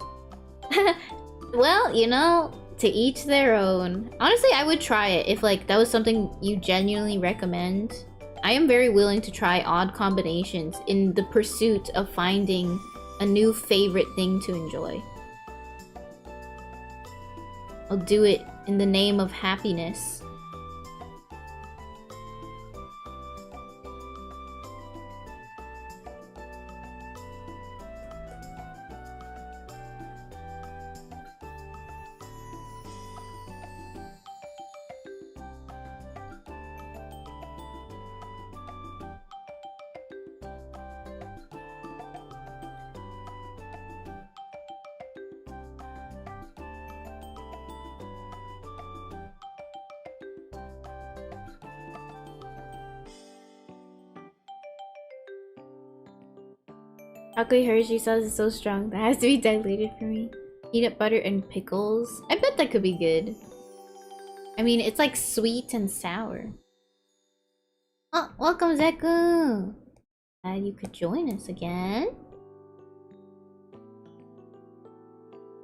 Well, you know, to each their own. Honestly, I would try it if like that was something you genuinely recommend. I am very willing to try odd combinations in the pursuit of finding a new favorite thing to enjoy. I'll do it in the name of happiness. Chocolate Hershey sauce is so strong that has to be diluted for me. Peanut butter and pickles. I bet that could be good. I mean, it's like sweet and sour. Oh, welcome, Zeku! Glad you could join us again.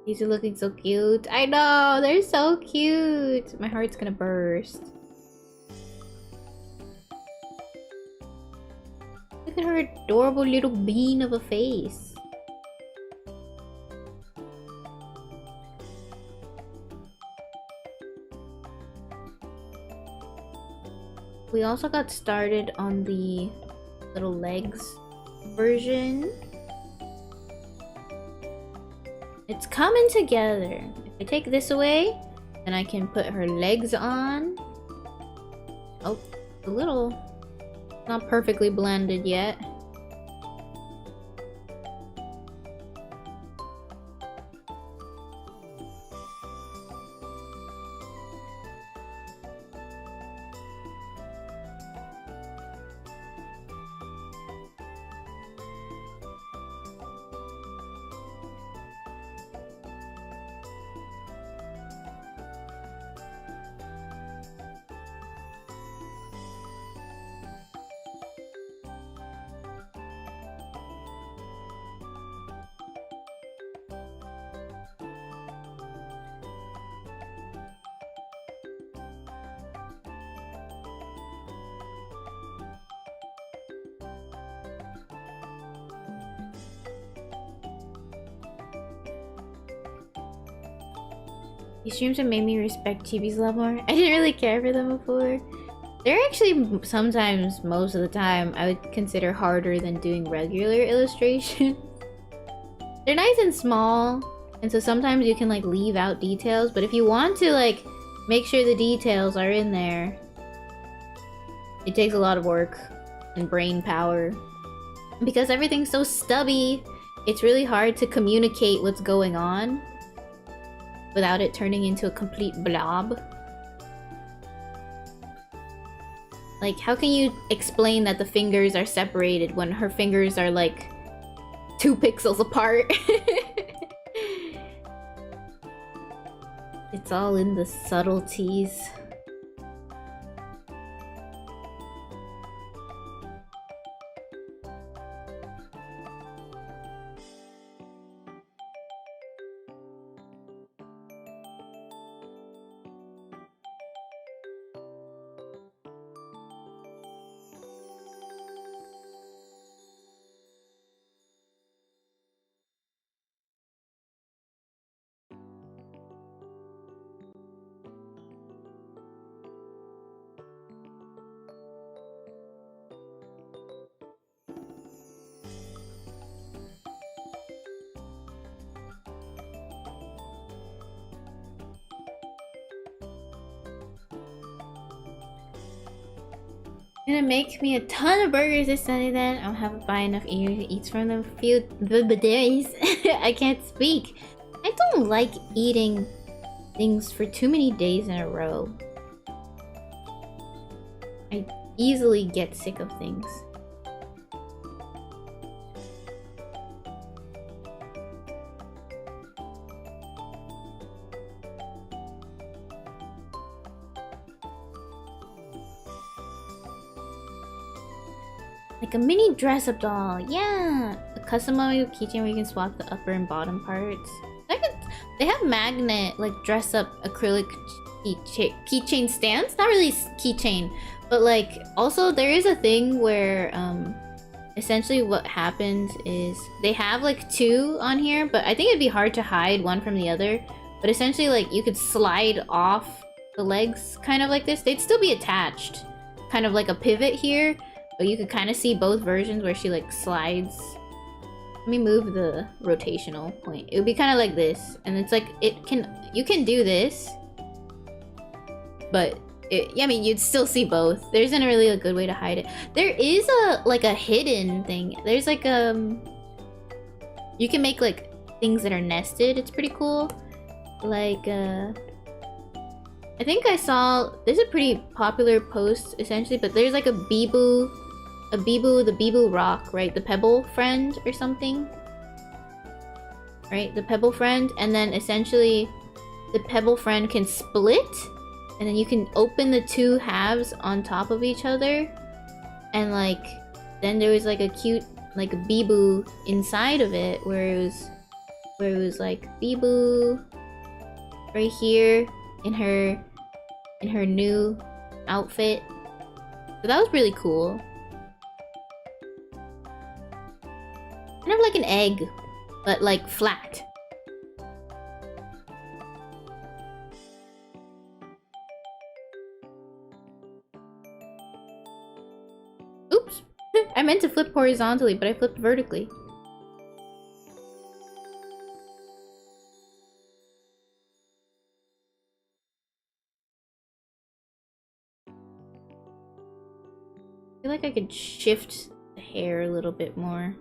These are looking so cute. I know, they're so cute. My heart's gonna burst. Look at her adorable little bean of a face. We also got started on the little legs version. It's coming together. If I take this away, then I can put her legs on. Oh, a little not perfectly blended yet. These streams have made me respect chibis a lot more. I didn't really care for them before. They're actually sometimes, most of the time, I would consider harder than doing regular illustration. They're nice and small, and so sometimes you can like leave out details, but if you want to like make sure the details are in there, it takes a lot of work and brain power. Because everything's so stubby, it's really hard to communicate what's going on without it turning into a complete blob. Like, how can you explain that the fingers are separated when her fingers are like 2 pixels apart? It's all in the subtleties. Gonna make me a ton of burgers this Sunday then. I'll have to buy enough eats from them few days. I can't speak. I don't like eating things for too many days in a row. I easily get sick of things. Like a mini dress-up doll, yeah! A customizable keychain where you can swap the upper and bottom parts. They have magnet, like dress-up acrylic keychain stands? Not really keychain, but like, also there is a thing where, essentially what happens is, they have like 2 on here, but I think it'd be hard to hide one from the other. But essentially like, you could slide off the legs, kind of like this. They'd still be attached, kind of like a pivot here. But you could kind of see both versions where she like slides. Let me move the rotational point. It would be kind of like this, and it's like you can do this, but yeah, I mean you'd still see both. There isn't really a good way to hide it. There is a hidden thing. There's like you can make like things that are nested. It's pretty cool. Like I think I saw there's a pretty popular post essentially, but there's like the Beboo rock, right? The pebble friend or something. Right? The pebble friend, and then essentially the pebble friend can split, and then you can open the 2 halves on top of each other, and like then there was like a cute like Beboo inside of it where it was like Beboo right here in her new outfit. So that was really cool. Kind of like an egg, but like flat. Oops! I meant to flip horizontally, but I flipped vertically. I feel like I could shift the hair a little bit more.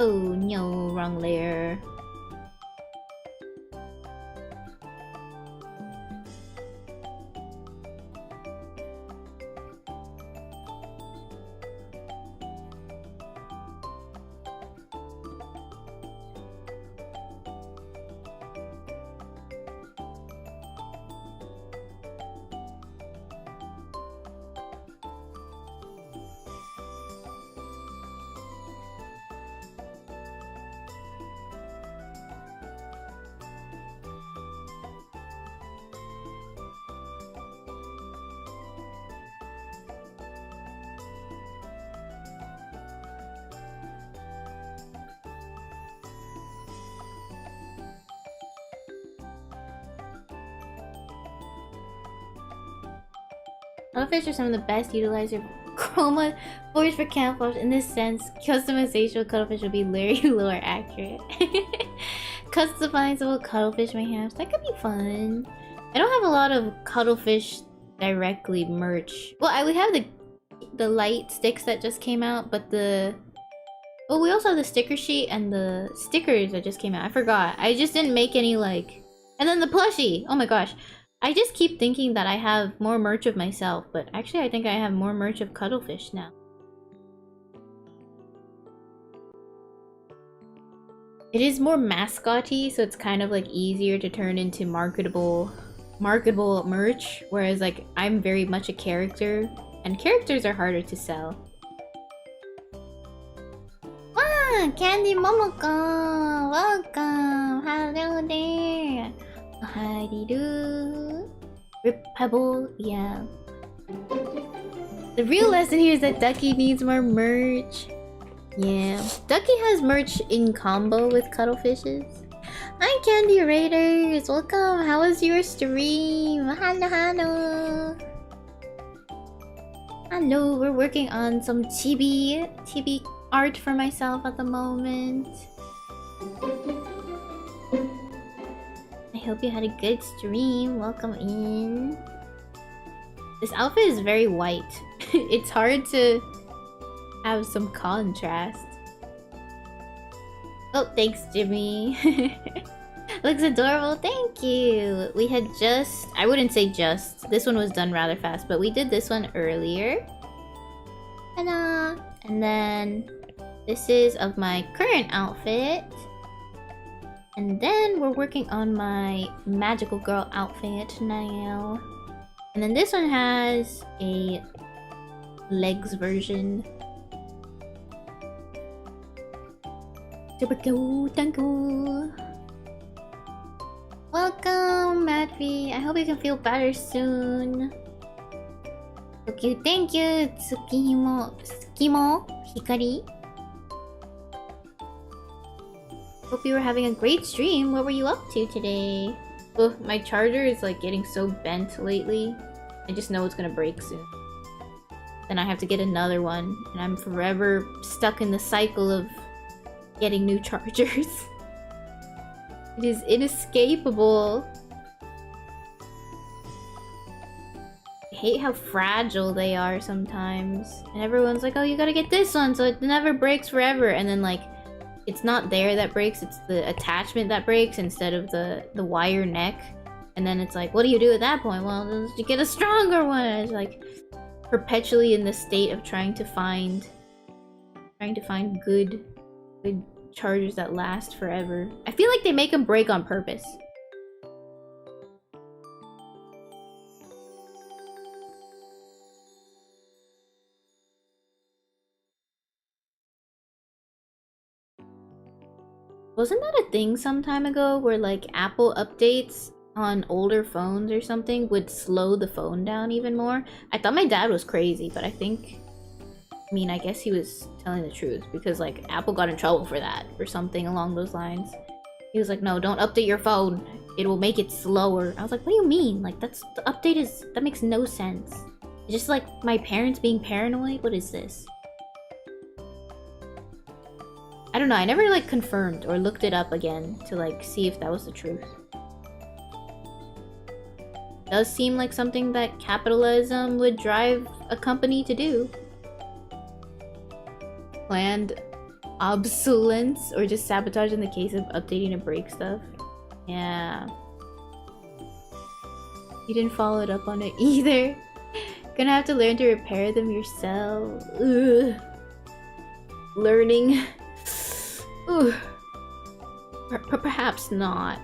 Oh no, wrong layer. Cuttlefish are some of the best utilizer chroma boards for camouflage. In this sense, customization of cuttlefish will be very lower accurate. Customizable cuttlefish mayhaps. That could be fun. I don't have a lot of cuttlefish directly merch. Well, we have the light sticks that just came out, but the... Oh, we also have the sticker sheet and the stickers that just came out. I forgot. I just didn't make any, like... And then the plushie! Oh my gosh. I just keep thinking that I have more merch of myself, but actually I think I have more merch of cuttlefish now. It is more mascot-y, so it's kind of like easier to turn into marketable merch, whereas like I'm very much a character, and characters are harder to sell. Ah, Candy Momoko! Welcome! Hello there! Ariru. Rip Pebble, yeah. The real lesson here is that Ducky needs more merch. Yeah. Ducky has merch in combo with cuttlefishes. Hi Candy Raiders! Welcome! How was your stream? Hello, hello! Hello, we're working on some chibi art for myself at the moment. I hope you had a good stream. Welcome in. This outfit is very white. It's hard to have some contrast. Oh, thanks, Jimmy. Looks adorable. Thank you. We had just... I wouldn't say just. This one was done rather fast, but we did this one earlier. Ta-da! And then this is of my current outfit. And then we're working on my magical girl outfit now. And then this one has a legs version. Super cool, thank you. Welcome, Madvi. I hope you can feel better soon. So cute, thank you, Tsukimo Hikari. Hope you were having a great stream. What were you up to today? Oh, my charger is like getting so bent lately. I just know it's gonna break soon. Then I have to get another one, and I'm forever stuck in the cycle of getting new chargers. It is inescapable. I hate how fragile they are sometimes. And everyone's like, oh, you gotta get this one so it never breaks forever. And then like, it's not there that breaks, it's the attachment that breaks instead of the wire neck. And then it's like, what do you do at that point? Well, you get a stronger one. It's like perpetually in the state of trying to find good chargers that last forever. I feel like they make them break on purpose. Wasn't that a thing some time ago where like Apple updates on older phones or something would slow the phone down even more? I thought my dad was crazy, but I mean, I guess he was telling the truth because like Apple got in trouble for that or something along those lines. He was like, no, don't update your phone. It will make it slower. I was like, what do you mean? Like that makes no sense. It's just like my parents being paranoid. What is this? I don't know, I never like confirmed or looked it up again to like see if that was the truth. Does seem like something that capitalism would drive a company to do. Planned obsolence or just sabotage in the case of updating to break stuff. Yeah. You didn't follow it up on it either. Gonna have to learn to repair them yourself. Ugh. Learning. Ugh. Perhaps not.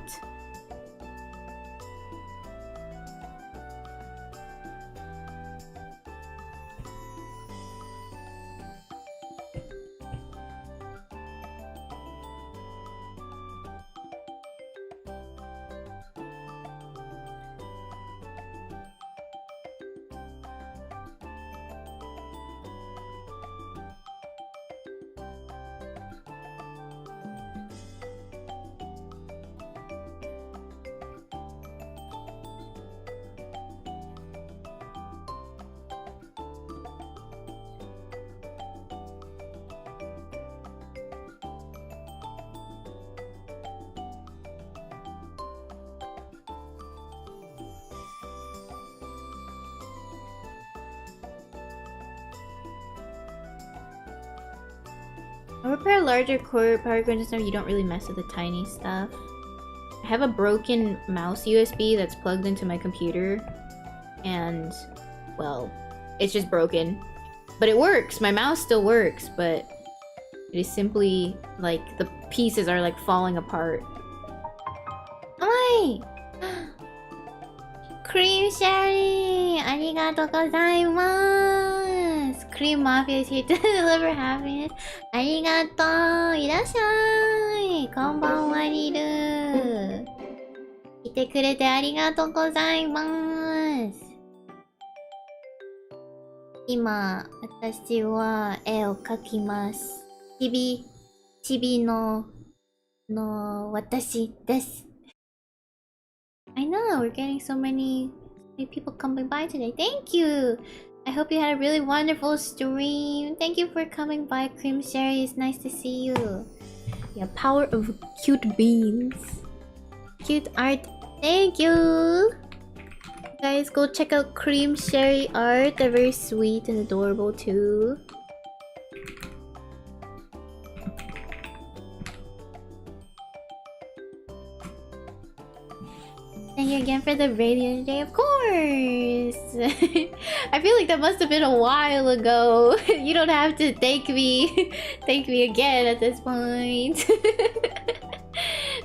I repair larger core power grids and stuff. You don't really mess with the tiny stuff. I have a broken mouse USB that's plugged into my computer. And, well, it's just broken. But it works! My mouse still works, but it is simply, like, the pieces are, like, falling apart. Hi! Cream Sherry! Arigatou gozaimasu! Cream Mafia is here to deliver happiness. Arigatou! Irashai! Konbanwa Riru! 来てくれてありがとうございます。今、私は絵を描きます。chibiの私です。I know, we're getting so many people coming by today. Thank you! I hope you had a really wonderful stream. Thank you for coming by, Cream Sherry. It's nice to see you. Yeah, power of cute beans. Cute art. Thank you! Guys, go check out Cream Sherry art. They're very sweet and adorable too. Thank you again for the radio today, of course! I feel like that must have been a while ago. You don't have to thank me. Thank me again at this point.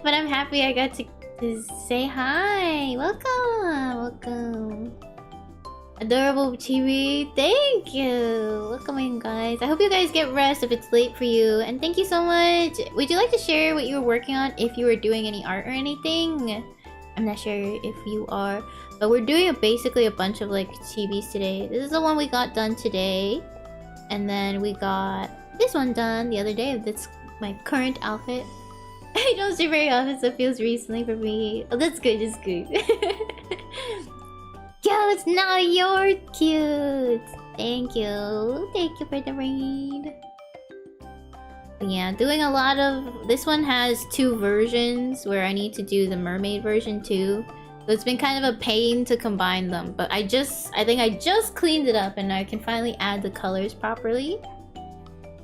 But I'm happy I got to say hi. Welcome. Adorable chibi. Thank you. Welcome in, guys. I hope you guys get rest if it's late for you. And thank you so much. Would you like to share what you were working on if you were doing any art or anything? I'm not sure if you are, but we're doing basically a bunch of like chibis today. This is the one we got done today, and then we got this one done the other day. That's my current outfit. I don't see very often, so it feels recently for me. Oh, that's good. That's good. Cute, now you're cute. Thank you for the raid. Yeah, doing a lot of... This one has 2 versions where I need to do the mermaid version too. So it's been kind of a pain to combine them. But I think I just cleaned it up and I can finally add the colors properly.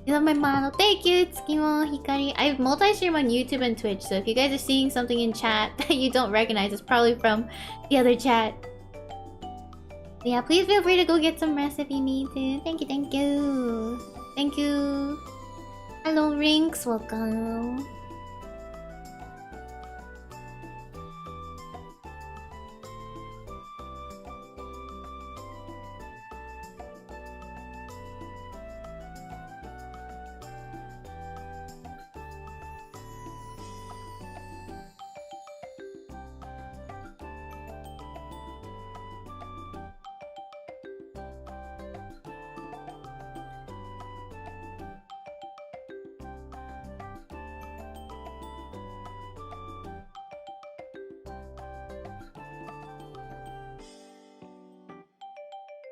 You love my model. Thank you, Tsukimo Hikari. I have multi-stream on YouTube and Twitch, so if you guys are seeing something in chat that you don't recognize, it's probably from the other chat. But yeah, please feel free to go get some rest if you need to. Thank you. Thank you. Hello, Rinks. Welcome.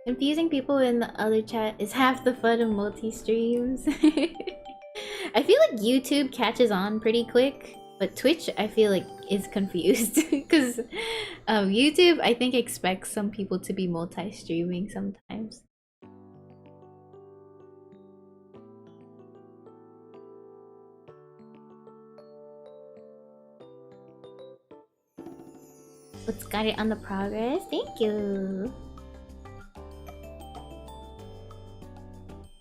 Confusing people in the other chat is half the fun of multi-streams. I feel like YouTube catches on pretty quick, but Twitch I feel like is confused. Because YouTube I think expects some people to be multi-streaming sometimes. Let's got it on the progress. Thank you.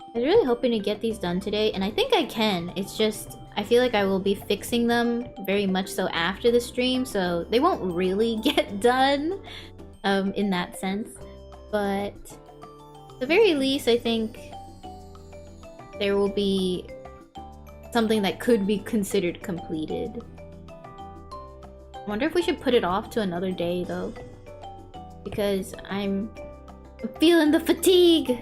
I was really hoping to get these done today, and I think I can. It's just, I feel like I will be fixing them very much so after the stream, so they won't really get done in that sense. But at the very least, I think there will be something that could be considered completed. I wonder if we should put it off to another day, though. Because I'm feeling the fatigue!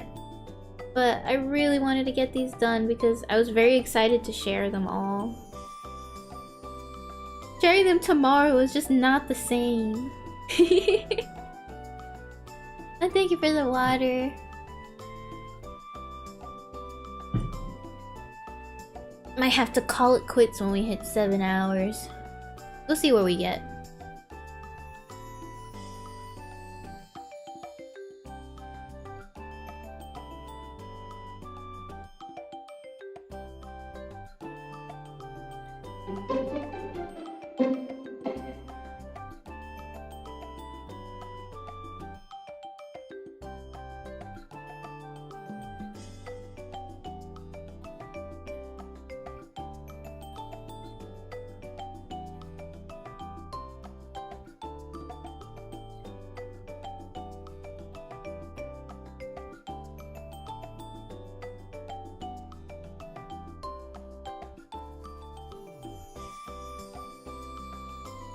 But I really wanted to get these done because I was very excited to share them all. Sharing them tomorrow is just not the same. And thank you for the water. Might have to call it quits when we hit 7 hours. We'll see where we get.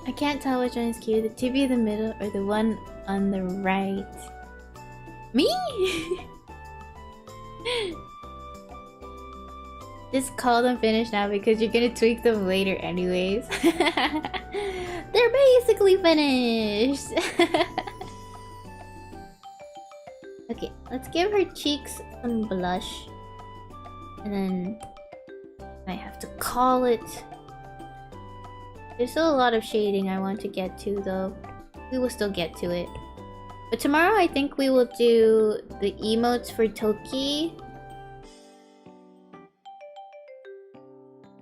I can't tell which one is cute, the chibi in the middle or the one on the right. Me? Just call them finished now because you're gonna tweak them later anyways. They're basically finished! Okay, let's give her cheeks some blush. And then I have to call it. There's still a lot of shading I want to get to though. We will still get to it. But tomorrow I think we will do the emotes for Toki.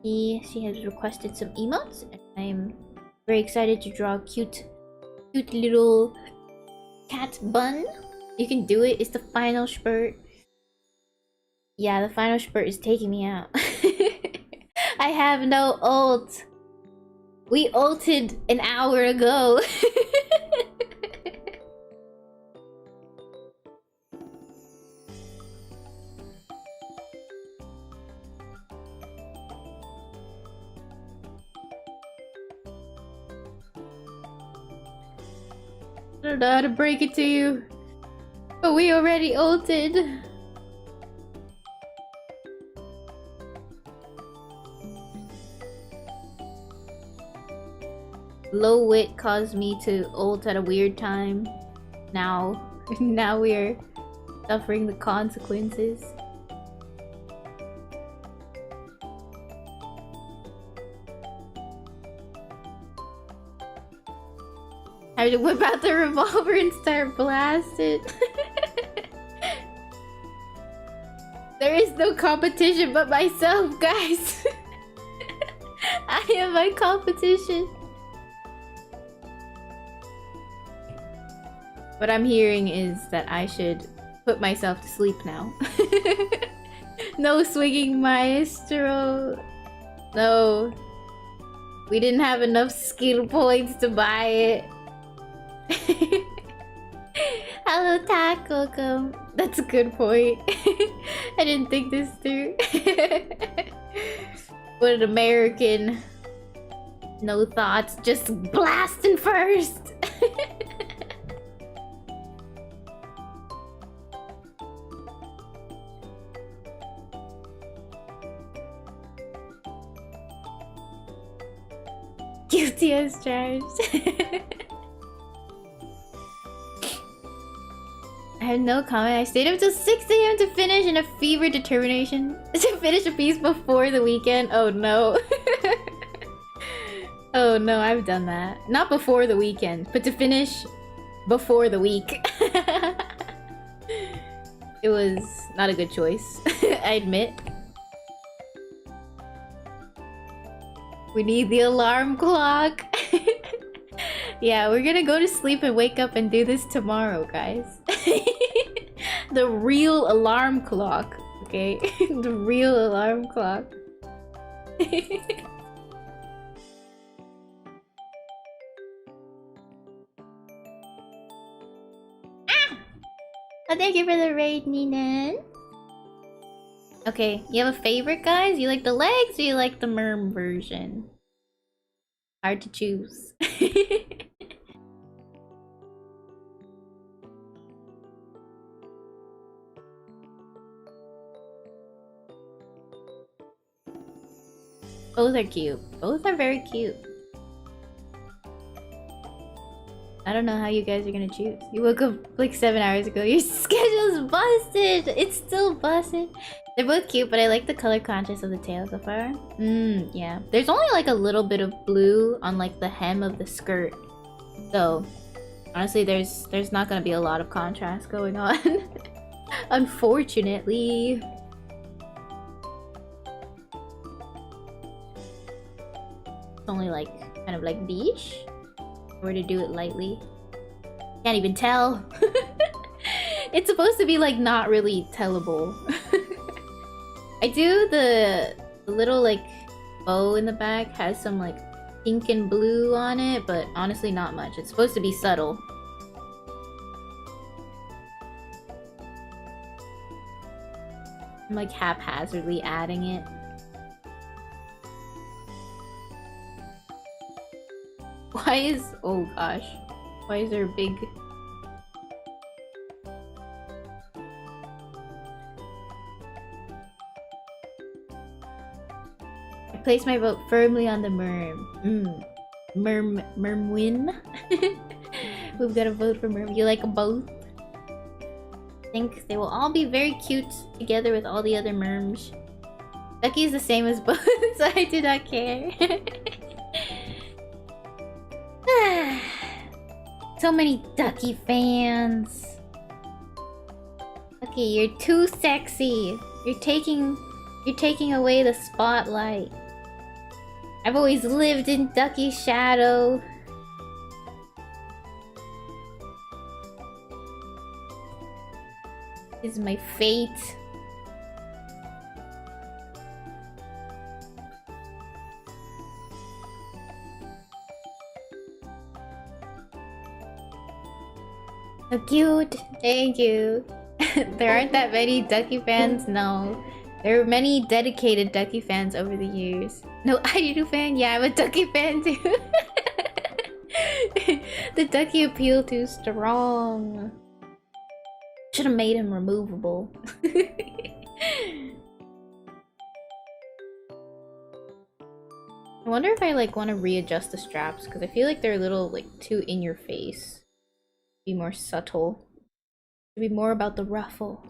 She has requested some emotes and I'm very excited to draw a cute little cat bun. You can do it, it's the final spurt. Yeah, the final spurt is taking me out. I have no ult. We ulted an hour ago. I don't know how to break it to you, but we already ulted. Low wit caused me to ult at a weird time. Now we're suffering the consequences. I have to whip out the revolver and start blasting. There is no competition but myself, guys. I am my competition. What I'm hearing is that I should put myself to sleep now. No swinging maestro. No. We didn't have enough skill points to buy it. Hello, Taco. That's a good point. I didn't think this through. What an American. No thoughts, just blasting first. Guilty as charged. I had no comment. I stayed up till 6 AM to finish in a fever determination to finish a piece before the weekend. Oh no. Oh no, I've done that. Not before the weekend, but to finish before the week. It was not a good choice, I admit. We need the alarm clock. Yeah, we're gonna go to sleep and wake up and do this tomorrow, guys. The real alarm clock, okay? The real alarm clock. Oh, thank you for the raid, Ninan. Okay, you have a favorite, guys? You like the legs or you like the merm version? Hard to choose. Both are cute. Both are very cute. I don't know how you guys are gonna choose. You woke up like 7 hours ago. Your schedule's busted! It's still busted. They're both cute, but I like the color contrast of the tail so far. Yeah. There's only like a little bit of blue on like the hem of the skirt. So, honestly, there's not gonna be a lot of contrast going on. Unfortunately. It's only like, kind of like beige. Or to do it lightly. Can't even tell. It's supposed to be like not really tellable. I do the little like bow in the back has some like pink and blue on it, but honestly not much. It's supposed to be subtle. I'm like haphazardly adding it. Why is... oh gosh. Why is there a big... I place my vote firmly on the merm. Mermwin? We've got to vote for merm. You like them both? I think they will all be very cute together with all the other merms. Ducky is the same as both, so I do not care. So many Ducky fans. Okay, you're too sexy. You're taking away the spotlight. I've always lived in Ducky's shadow. This is my fate. So cute! Thank you! There aren't that many Ducky fans? No. There are many dedicated Ducky fans over the years. No ariru fan? Yeah, I'm a Ducky fan too! The Ducky appeal too strong. Should've made him removable. I wonder if I like want to readjust the straps because I feel like they're a little like too in your face. Be more subtle. Be more about the ruffle.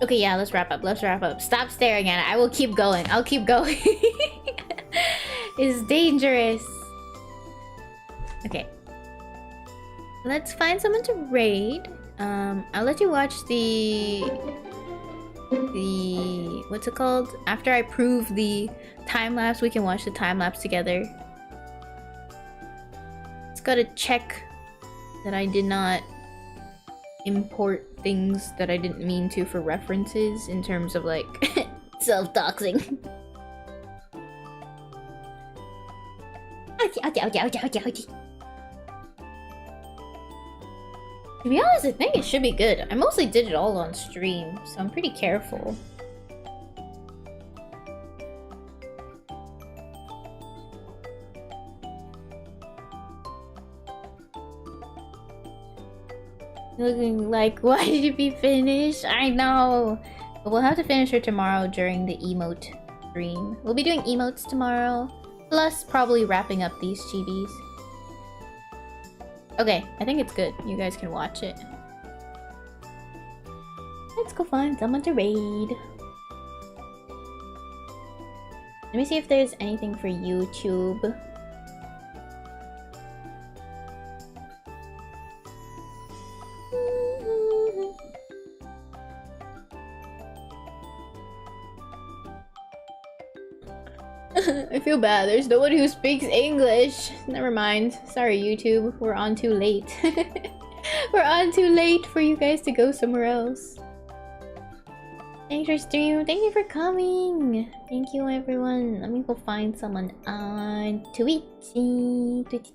Okay, yeah, let's wrap up. Let's wrap up. Stop staring at it. I will keep going. I'll keep going. It's dangerous. Okay. Let's find someone to raid. I'll let you watch the what's it called? After I prove the time lapse, we can watch the time lapse together. Just gotta check that I did not import things that I didn't mean to for references in terms of like self-doxing. Okay. To be honest, I think it should be good. I mostly did it all on stream, so I'm pretty careful. Looking like, why did it be finished? I know. But we'll have to finish her tomorrow during the emote stream. We'll be doing emotes tomorrow. Plus, probably wrapping up these chibis. Okay, I think it's good. You guys can watch it. Let's go find someone to raid. Let me see if there's anything for YouTube. I feel bad. There's no one who speaks English. Never mind. Sorry, YouTube. We're on too late. We're on too late for you guys to go somewhere else. Thanks for stream. Thank you for coming. Thank you, everyone. Let me go find someone on Twitch. Twitch.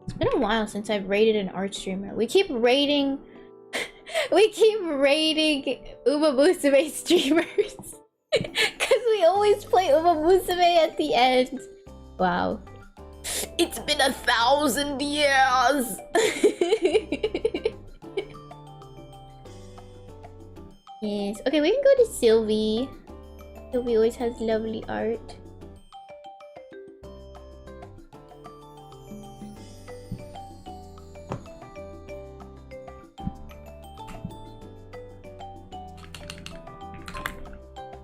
It's been a while since I've rated an art streamer. We keep rating Uma Musume streamers. Cause we always play Uma Musume at the end. Wow. It's been 1,000 years! Yes. Okay, we can go to Sylvie. Sylvie always has lovely art.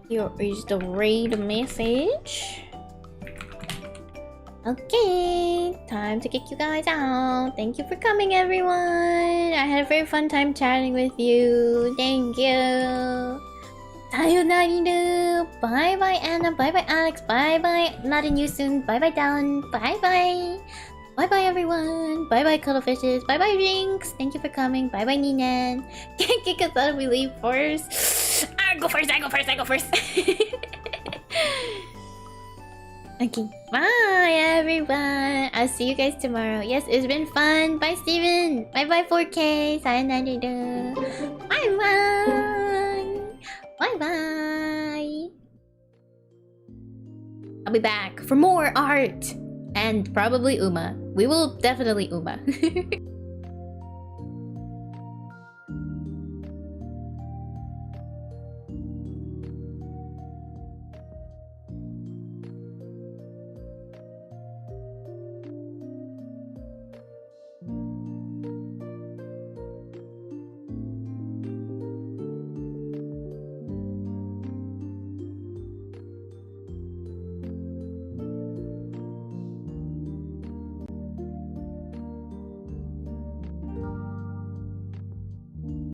Here is the raid message. Okay, time to kick you guys out. Thank you for coming, everyone. I had a very fun time chatting with you. Thank you. Sayonara. Bye bye, Anna. Bye bye, Alex. Bye bye, Not You Soon. Bye bye, Down. Bye bye. Bye bye, everyone. Bye bye, Cuddlefishes. Bye bye, Jinx. Thank you for coming. Bye bye, Ninan. Can't kick us out if we leave first. I go first. Okay, bye everyone. I'll see you guys tomorrow. Yes, it's been fun. Bye, Steven. Bye bye, 4K. Sayonara. Bye bye. Bye bye. I'll be back for more art and probably Uma. We will definitely Uma.